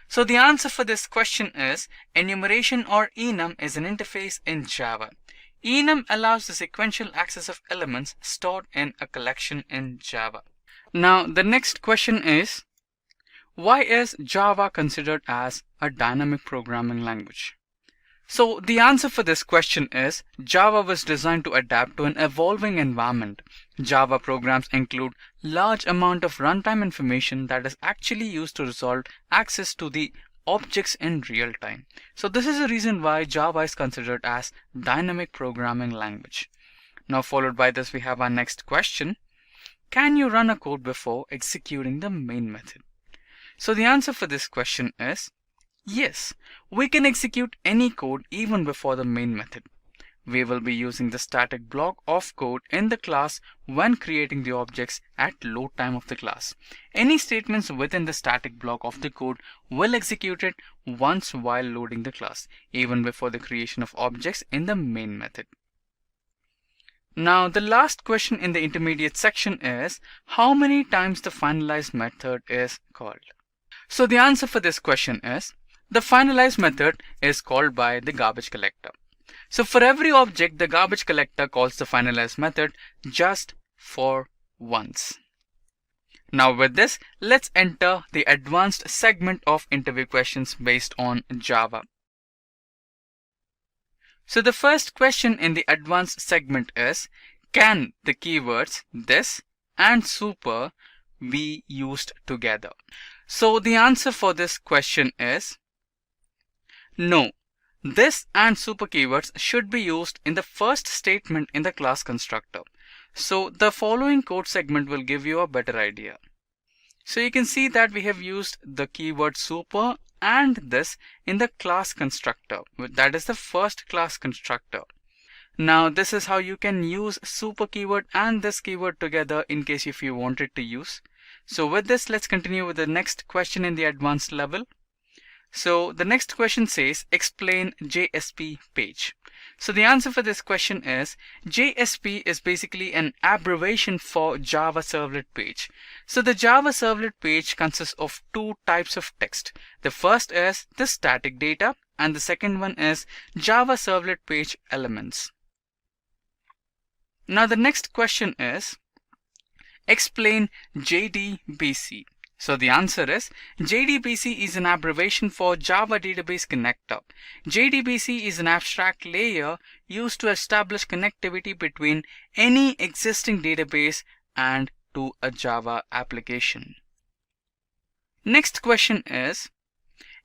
So the answer for this question is, enumeration or enum is an interface in Java. Enum allows the sequential access of elements stored in a collection in Java. Now the next question is, why is Java considered as a dynamic programming language? So the answer for this question is, Java was designed to adapt to an evolving environment. Java programs include large amount of runtime information that is actually used to resolve access to the objects in real time. So this is the reason why Java is considered as dynamic programming language. Now followed by this, we have our next question. Can you run a code before executing the main method? So the answer for this question is, yes, we can execute any code even before the main method. We will be using the static block of code in the class when creating the objects at load time of the class. Any statements within the static block of the code will execute it once while loading the class, even before the creation of objects in the main method. Now the last question in the intermediate section is, how many times the finalize method is called? So the answer for this question is, the finalize method is called by the garbage collector. So for every object, the garbage collector calls the finalize method just for once. Now with this, let's enter the advanced segment of interview questions based on Java. So the first question in the advanced segment is, can the keywords this and super be used together? So the answer for this question is no. This and super keywords should be used in the first statement in the class constructor. So the following code segment will give you a better idea. So you can see that we have used the keyword super and this in the class constructor. That is the first class constructor. Now this is how you can use super keyword and this keyword together in case if you wanted to use. So with this, let's continue with the next question in the advanced level. So the next question says explain JSP page. So the answer for this question is JSP is basically an abbreviation for Java Servlet page. So the Java Servlet page consists of two types of text. The first is the static data and the second one is Java Servlet page elements. Now the next question is explain JDBC. So the answer is JDBC is an abbreviation for Java Database Connector. JDBC is an abstract layer used to establish connectivity between any existing database and to a Java application. Next question is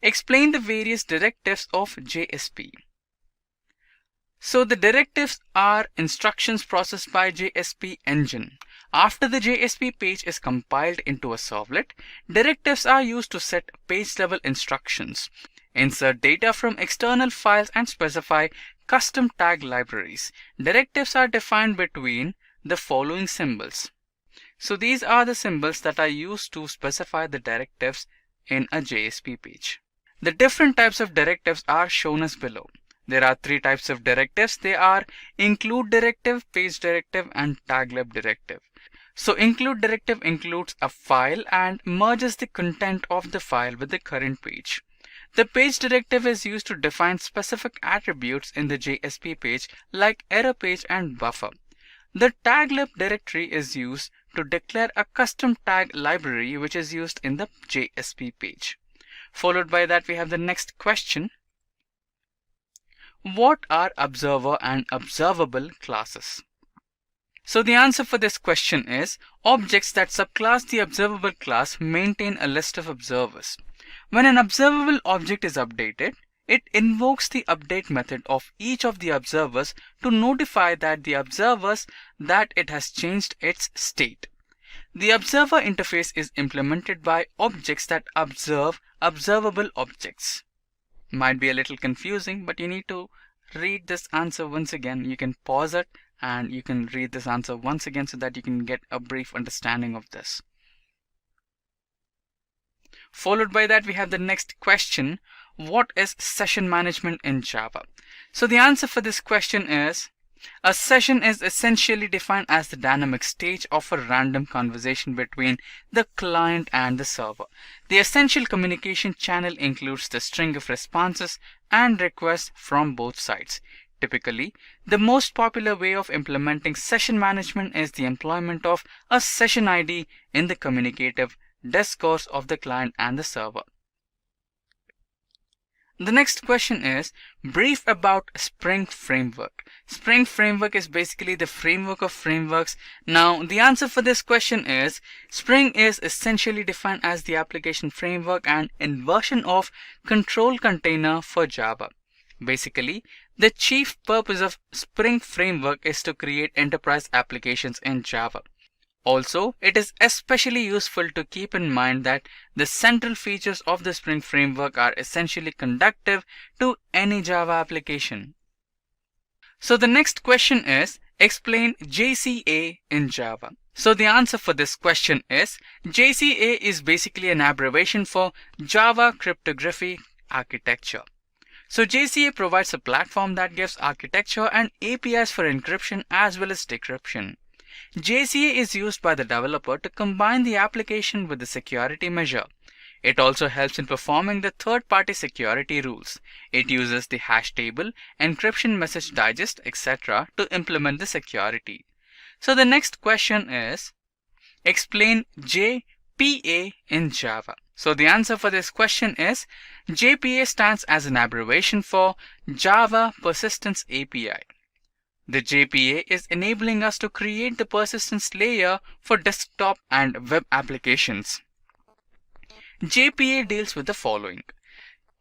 explain the various directives of JSP. So the directives are instructions processed by JSP engine. After the JSP page is compiled into a servlet, directives are used to set page level instructions, insert data from external files and specify custom tag libraries. Directives are defined between the following symbols. So these are the symbols that are used to specify the directives in a JSP page. The different types of directives are shown as below. There are three types of directives. They are include directive, page directive and taglib directive. So include directive includes a file and merges the content of the file with the current page. The page directive is used to define specific attributes in the JSP page like error page and buffer. The taglib directory is used to declare a custom tag library which is used in the JSP page. Followed by that we have the next question. What are observer and observable classes? So the answer for this question is objects that subclass the observable class maintain a list of observers. When an observable object is updated, it invokes the update method of each of the observers to notify that the observers that it has changed its state. The observer interface is implemented by objects that observe observable objects. Might be a little confusing, but you need to read this answer once again. You can pause it and you can read this answer once again so that you can get a brief understanding of this. Followed by that we have the next question. What is session management in Java? So the answer for this question is a session is essentially defined as the dynamic stage of a random conversation between the client and the server. The essential communication channel includes the string of responses and requests from both sides. Typically, the most popular way of implementing session management is the employment of a session ID in the communicative discourse of the client and the server. The next question is brief about Spring Framework. Spring Framework is basically the framework of frameworks. Now the answer for this question is Spring is essentially defined as the application framework and inversion of control container for Java. Basically, the chief purpose of Spring Framework is to create enterprise applications in Java. Also, it is especially useful to keep in mind that the central features of the Spring Framework are essentially conducive to any Java application. So the next question is explain JCA in Java. So the answer for this question is JCA is basically an abbreviation for Java Cryptography Architecture. So JCA provides a platform that gives architecture and APIs for encryption as well as decryption. JCA is used by the developer to combine the application with the security measure. It also helps in performing the third-party security rules. It uses the hash table, encryption message digest, etc. to implement the security. So the next question is explain JPA in Java. So the answer for this question is JPA stands as an abbreviation for Java Persistence API. The JPA is enabling us to create the persistence layer for desktop and web applications. JPA deals with the following: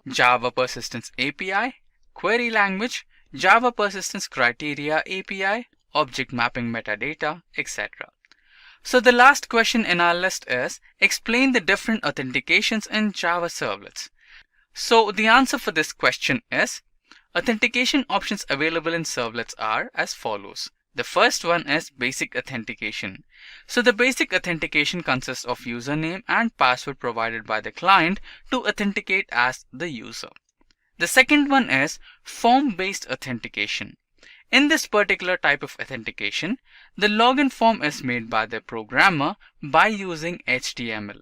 Java Persistence API, Query Language, Java Persistence Criteria API, Object Mapping Metadata, etc. So the last question in our list is, explain the different authentications in Java Servlets. So the answer for this question is, authentication options available in Servlets are as follows. The first one is basic authentication. So the basic authentication consists of username and password provided by the client to authenticate as the user. The second one is form-based authentication. In this particular type of authentication, the login form is made by the programmer by using HTML.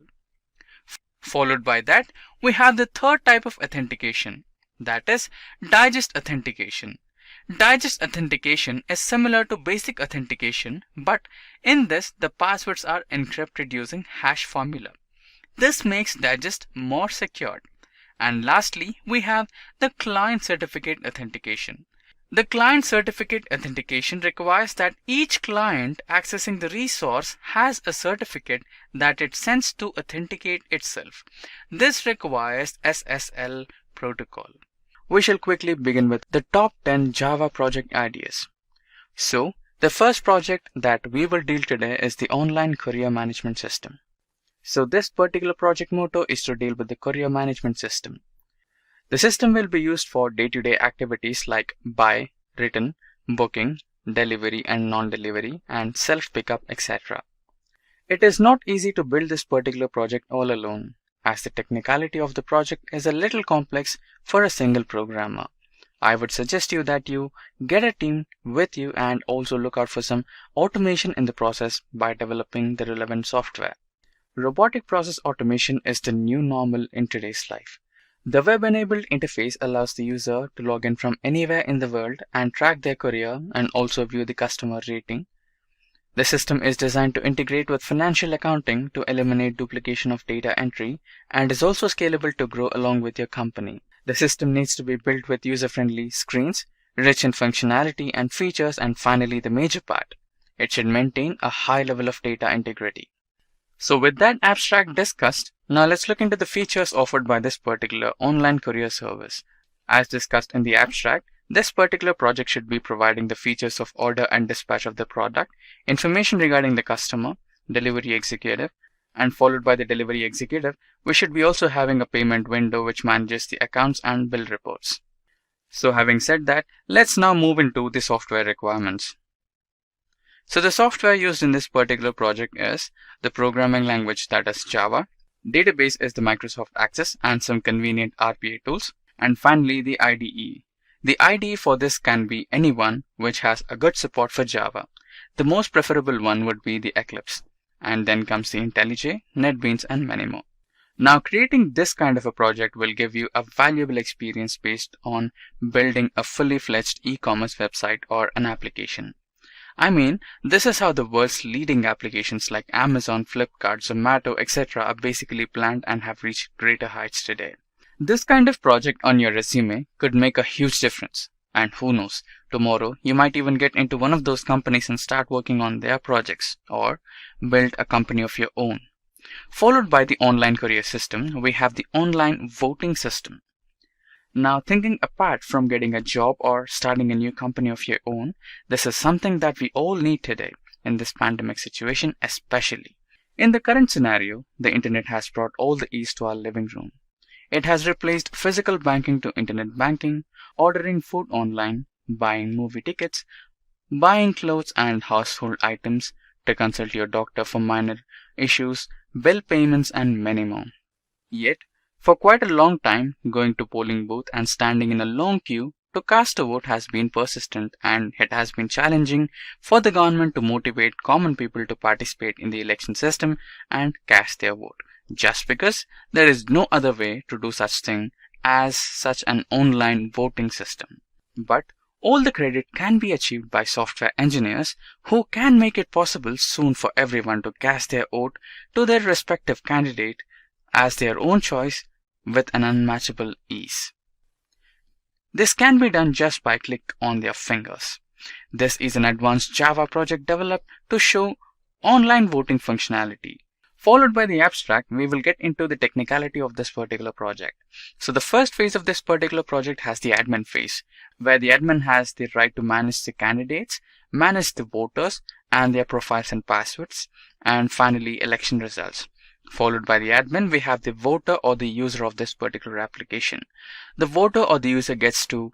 Followed by that, we have the third type of authentication, that is digest authentication. Digest authentication is similar to basic authentication, but in this the passwords are encrypted using hash formula. This makes digest more secured. And lastly, we have the client certificate authentication. The client certificate authentication requires that each client accessing the resource has a certificate that it sends to authenticate itself. This requires SSL protocol. We shall quickly begin with the top 10 Java project ideas. So, the first project that we will deal today is the online courier management system. So this particular project motto is to deal with the courier management system. The system will be used for day-to-day activities like buy, return, booking, delivery and non-delivery, and self-pickup, etc. It is not easy to build this particular project all alone, as the technicality of the project is a little complex for a single programmer. I would suggest you that you get a team with you and also look out for some automation in the process by developing the relevant software. Robotic process automation is the new normal in today's life. The web-enabled interface allows the user to log in from anywhere in the world and track their courier and also view the customer rating. The system is designed to integrate with financial accounting to eliminate duplication of data entry and is also scalable to grow along with your company. The system needs to be built with user-friendly screens, rich in functionality and features, and finally the major part, it should maintain a high level of data integrity. So with that abstract discussed, now let's look into the features offered by this particular online courier service. As discussed in the abstract, this particular project should be providing the features of order and dispatch of the product, information regarding the customer, delivery executive, and followed by the delivery executive, we should be also having a payment window which manages the accounts and bill reports. So having said that, let's now move into the software requirements. So the software used in this particular project is the programming language, that is Java. Database is the Microsoft Access and some convenient RPA tools. And finally the IDE. The IDE for this can be anyone which has a good support for Java. The most preferable one would be the Eclipse. And then comes the IntelliJ, NetBeans and many more. Now creating this kind of a project will give you a valuable experience based on building a fully fledged e-commerce website or an application. I mean, this is how the world's leading applications like Amazon, Flipkart, Zomato, etc. are basically planned and have reached greater heights today. This kind of project on your resume could make a huge difference. And who knows, tomorrow you might even get into one of those companies and start working on their projects or build a company of your own. Followed by the online courier system, we have the online voting system. Now thinking apart from getting a job or starting a new company of your own, this is something that we all need today in this pandemic situation especially. In the current scenario, the internet has brought all the ease to our living room. It has replaced physical banking to internet banking, ordering food online, buying movie tickets, buying clothes and household items, to consult your doctor for minor issues, bill payments and many more. Yet, for quite a long time, going to polling booth and standing in a long queue to cast a vote has been persistent, and it has been challenging for the government to motivate common people to participate in the election system and cast their vote, just because there is no other way to do such thing as such an online voting system. But all the credit can be achieved by software engineers who can make it possible soon for everyone to cast their vote to their respective candidate as their own choice with an unmatchable ease. This can be done just by click on their fingers. This is an advanced Java project developed to show online voting functionality. Followed by the abstract, we will get into the technicality of this particular project. So the first phase of this particular project has the admin phase, where the admin has the right to manage the candidates, manage the voters and their profiles and passwords, and finally election results. Followed by the admin, we have the voter or the user of this particular application. The voter or the user gets to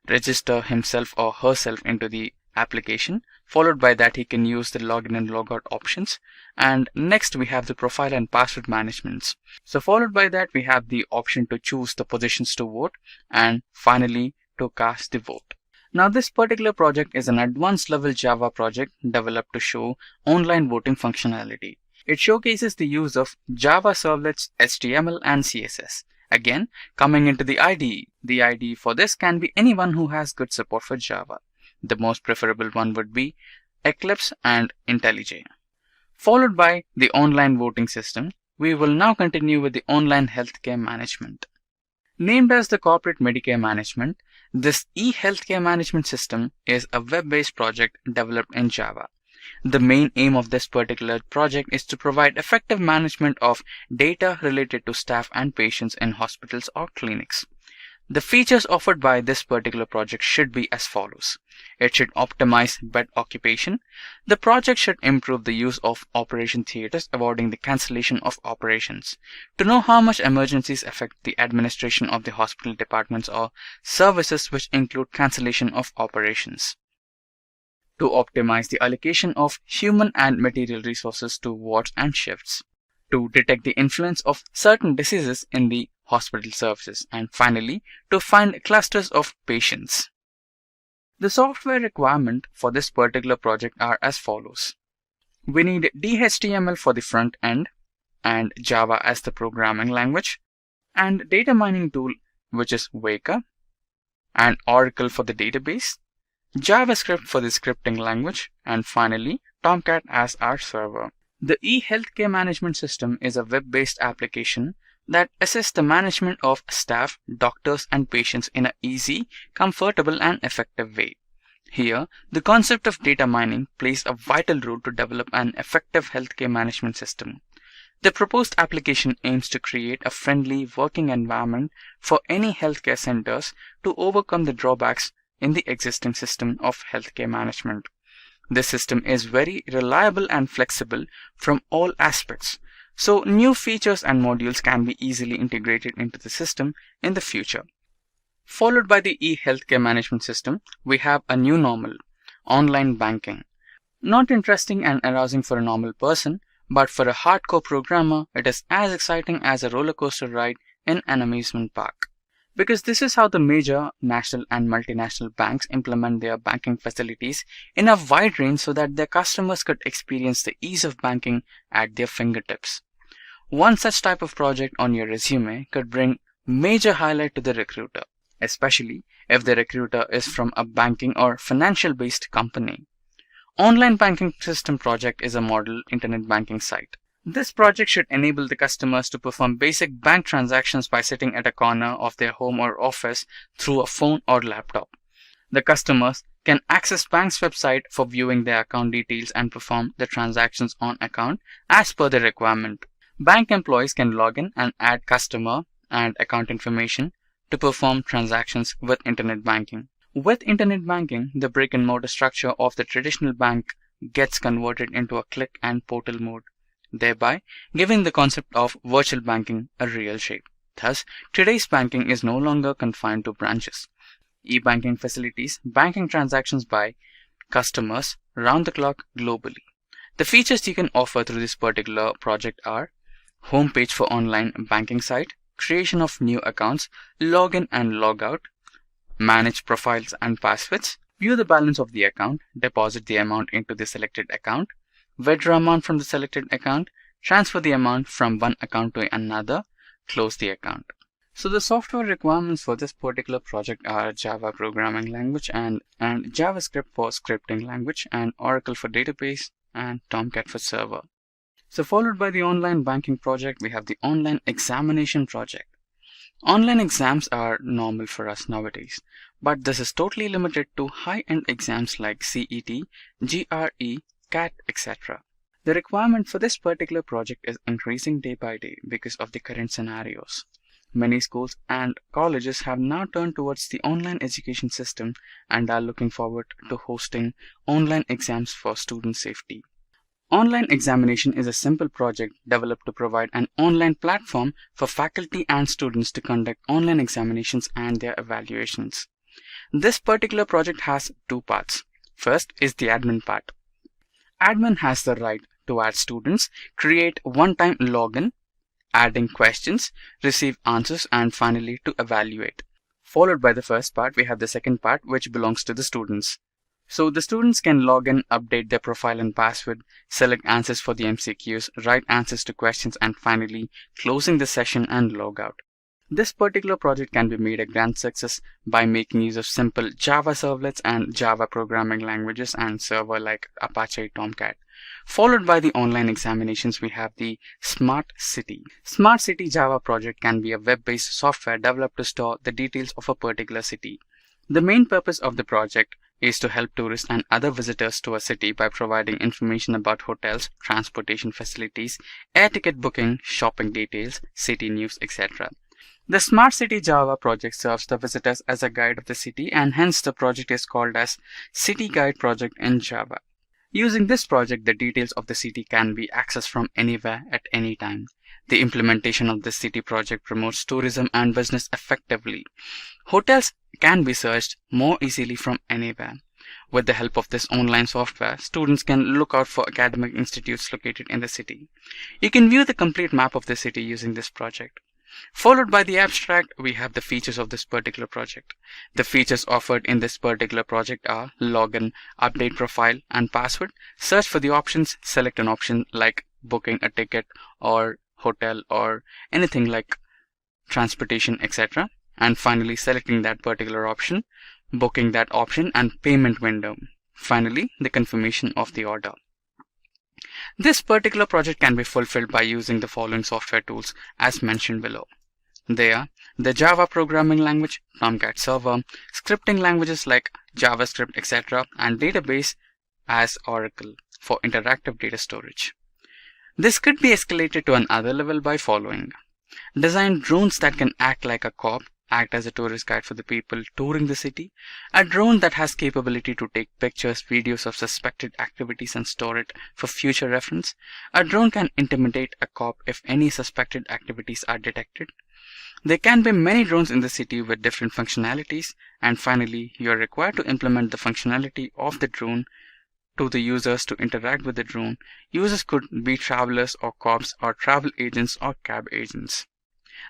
register himself or herself into the application. Followed by that, he can use the login and logout options. And next we have the profile and password managements. So followed by that, we have the option to choose the positions to vote and finally to cast the vote. Now this particular project is an advanced level Java project developed to show online voting functionality. It showcases the use of Java Servlets, HTML and CSS. Again, coming into the IDE. The IDE for this can be anyone who has good support for Java. The most preferable one would be Eclipse and IntelliJ. Followed by the online voting system, we will now continue with the online healthcare management. Named as the Corporate Medicare Management, this e-healthcare management system is a web-based project developed in Java. The main aim of this particular project is to provide effective management of data related to staff and patients in hospitals or clinics. The features offered by this particular project should be as follows. It should optimize bed occupation. The project should improve the use of operation theaters, avoiding the cancellation of operations. To know how much emergencies affect the administration of the hospital departments or services which include cancellation of operations. To optimize the allocation of human and material resources to wards and shifts. To detect the influence of certain diseases in the hospital services, and finally to find clusters of patients. The software requirement for this particular project are as follows. We need DHTML for the front end and Java as the programming language, and data mining tool which is Weka, and Oracle for the database, JavaScript for the scripting language, and finally Tomcat as our server. The e-healthcare management system is a web-based application that assists the management of staff, doctors and patients in an easy, comfortable and effective way. Here, the concept of data mining plays a vital role to develop an effective healthcare management system. The proposed application aims to create a friendly working environment for any healthcare centers to overcome the drawbacks in the existing system of healthcare management. This system is very reliable and flexible from all aspects. So new features and modules can be easily integrated into the system in the future. Followed by the e-healthcare management system, we have a new normal, online banking. Not interesting and arousing for a normal person, but for a hardcore programmer, it is as exciting as a roller coaster ride in an amusement park. Because this is how the major national and multinational banks implement their banking facilities in a wide range so that their customers could experience the ease of banking at their fingertips. One such type of project on your resume could bring major highlight to the recruiter, especially if the recruiter is from a banking or financial based company. Online banking system project is a model internet banking site. This project should enable the customers to perform basic bank transactions by sitting at a corner of their home or office through a phone or laptop. The customers can access bank's website for viewing their account details and perform the transactions on account as per the requirement. Bank employees can log in and add customer and account information to perform transactions with internet banking. With internet banking, the brick and mortar structure of the traditional bank gets converted into a click and portal mode, thereby giving the concept of virtual banking a real shape. Thus, today's banking is no longer confined to branches. E-banking facilities banking transactions by customers round the clock globally. The features you can offer through this particular project are homepage for online banking site, creation of new accounts, login and logout, manage profiles and passwords, view the balance of the account, deposit the amount into the selected account, withdraw amount from the selected account, transfer the amount from one account to another, close the account. So the software requirements for this particular project are Java programming language and JavaScript for scripting language, and Oracle for database, and Tomcat for server. So followed by the online banking project, we have the online examination project. Online exams are normal for us nowadays, but this is totally limited to high-end exams like CET, GRE, CAT, etc. The requirement for this particular project is increasing day by day because of the current scenarios. Many schools and colleges have now turned towards the online education system and are looking forward to hosting online exams for student safety. Online examination is a simple project developed to provide an online platform for faculty and students to conduct online examinations and their evaluations. This particular project has two parts. First is the admin part. Admin has the right to add students, create one-time login, adding questions, receive answers, and finally to evaluate. Followed by the first part, we have the second part, which belongs to the students. So the students can log in, update their profile and password, select answers for the MCQs, write answers to questions, and finally closing the session and log out. This particular project can be made a grand success by making use of simple Java servlets and Java programming languages and server like Apache Tomcat. Followed by the online examinations, we have the Smart City. Smart City Java project can be a web-based software developed to store the details of a particular city. The main purpose of the project is to help tourists and other visitors to a city by providing information about hotels, transportation facilities, air ticket booking, shopping details, city news, etc. The Smart City Java project serves the visitors as a guide of the city, and hence the project is called as City Guide Project in Java. Using this project, the details of the city can be accessed from anywhere at any time. The implementation of this city project promotes tourism and business effectively. Hotels can be searched more easily from anywhere. With the help of this online software, students can look out for academic institutes located in the city. You can view the complete map of the city using this project. Followed by the abstract, we have the features of this particular project. The features offered in this particular project are login, update profile and password, search for the options, select an option like booking a ticket or hotel or anything like transportation, etc. And finally selecting that particular option, booking that option and payment window. Finally, the confirmation of the order. This particular project can be fulfilled by using the following software tools as mentioned below. They are the Java programming language, Tomcat server, scripting languages like JavaScript, etc. and database as Oracle for interactive data storage. This could be escalated to another level by following. Design drones that can act like a cop, act as a tourist guide for the people touring the city, a drone that has capability to take pictures, videos of suspected activities and store it for future reference. A drone can intimidate a cop if any suspected activities are detected. There can be many drones in the city with different functionalities, and finally, you are required to implement the functionality of the drone to the users to interact with the drone. Users could be travelers or cops or travel agents or cab agents.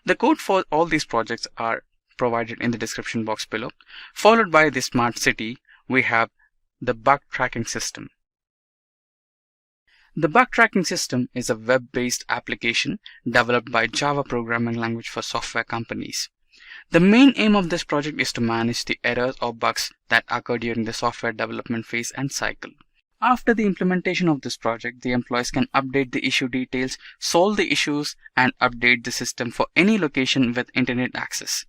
The code for all these projects are provided in the description box below. Followed by the Smart City, we have the bug tracking system. The bug tracking system is a web-based application developed by Java programming language for software companies. The main aim of this project is to manage the errors or bugs that occur during the software development phase and cycle. After the implementation of this project, the employees can update the issue details, solve the issues, and update the system for any location with internet access.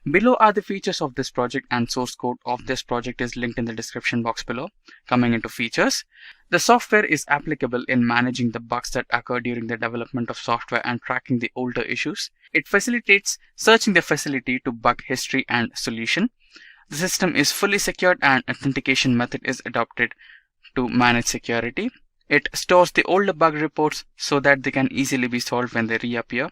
Below are the features of this project, and source code of this project is linked in the description box below. Coming into features, the software is applicable in managing the bugs that occur during the development of software and tracking the older issues. It facilitates searching the facility to bug history and solution. The system is fully secured and authentication method is adopted to manage security. It stores the older bug reports so that they can easily be solved when they reappear.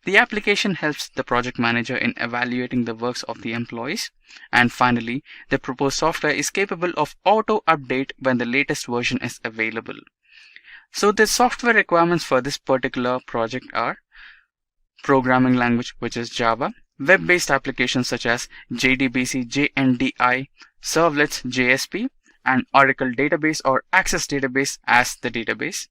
The application helps the project manager in evaluating the works of the employees. And finally, the proposed software is capable of auto update when the latest version is available. So the software requirements for this particular project are programming language, which is Java, web-based applications such as JDBC, JNDI, Servlets, JSP, and Oracle database or Access database as the database.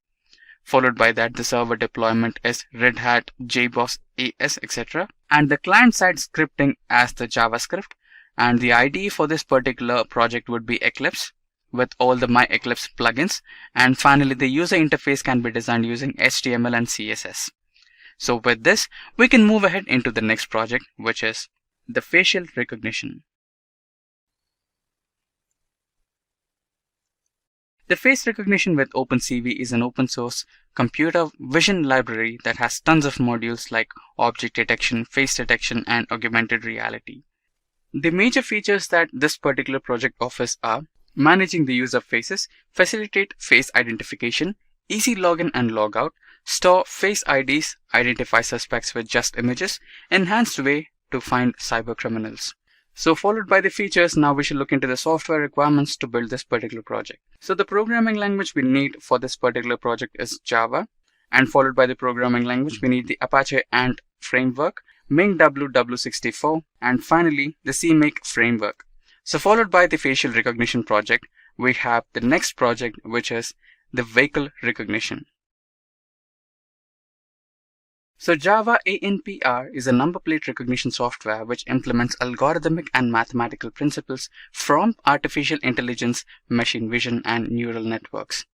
Followed by that, the server deployment is Red Hat, JBoss, AS, etc. And the client-side scripting as the JavaScript. And the IDE for this particular project would be Eclipse with all the My Eclipse plugins. And finally, the user interface can be designed using HTML and CSS. So with this, we can move ahead into the next project, which is the facial recognition. The face recognition with OpenCV is an open source computer vision library that has tons of modules like object detection, face detection, and augmented reality. The major features that this particular project offers are managing the use of faces, facilitate face identification, easy login and logout, store face IDs, identify suspects with just images, enhanced way to find cyber criminals. So followed by the features, now we should look into the software requirements to build this particular project. So the programming language we need for this particular project is Java, and followed by the programming language we need the Apache Ant framework, Ming W64, and finally the CMake framework. So followed by the facial recognition project, we have the next project, which is the vehicle recognition. So Java ANPR is a number plate recognition software which implements algorithmic and mathematical principles from artificial intelligence, machine vision, and neural networks.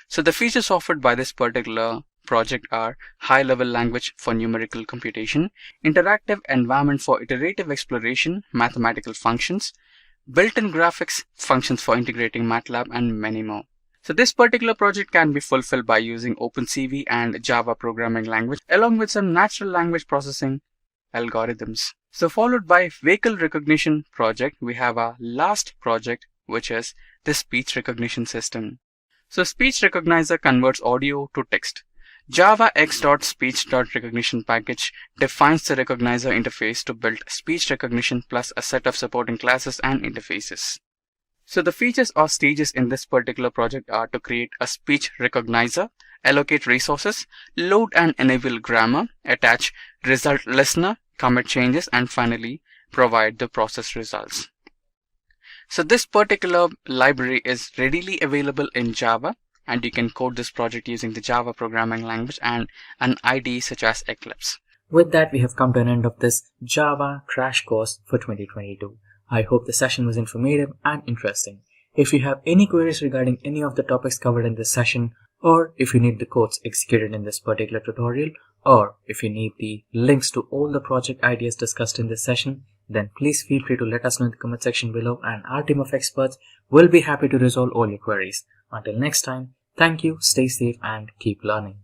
So the features offered by this particular project are high-level language for numerical computation, interactive environment for iterative exploration, mathematical functions, built-in graphics, functions for integrating MATLAB, and many more. So this particular project can be fulfilled by using OpenCV and Java programming language along with some natural language processing algorithms. So followed by vehicle recognition project, we have our last project, which is the speech recognition system. So speech recognizer converts audio to text. Java x.speech.recognition package defines the recognizer interface to build speech recognition plus a set of supporting classes and interfaces. So the features or stages in this particular project are to create a speech recognizer, allocate resources, load and enable grammar, attach result listener, commit changes, and finally provide the process results. So this particular library is readily available in Java, and you can code this project using the Java programming language and an IDE such as Eclipse. With that, we have come to an end of this Java crash course for 2022. I hope the session was informative and interesting. If you have any queries regarding any of the topics covered in this session, or if you need the codes executed in this particular tutorial, or if you need the links to all the project ideas discussed in this session, then please feel free to let us know in the comment section below, and our team of experts will be happy to resolve all your queries. Until next time, thank you, stay safe, and keep learning.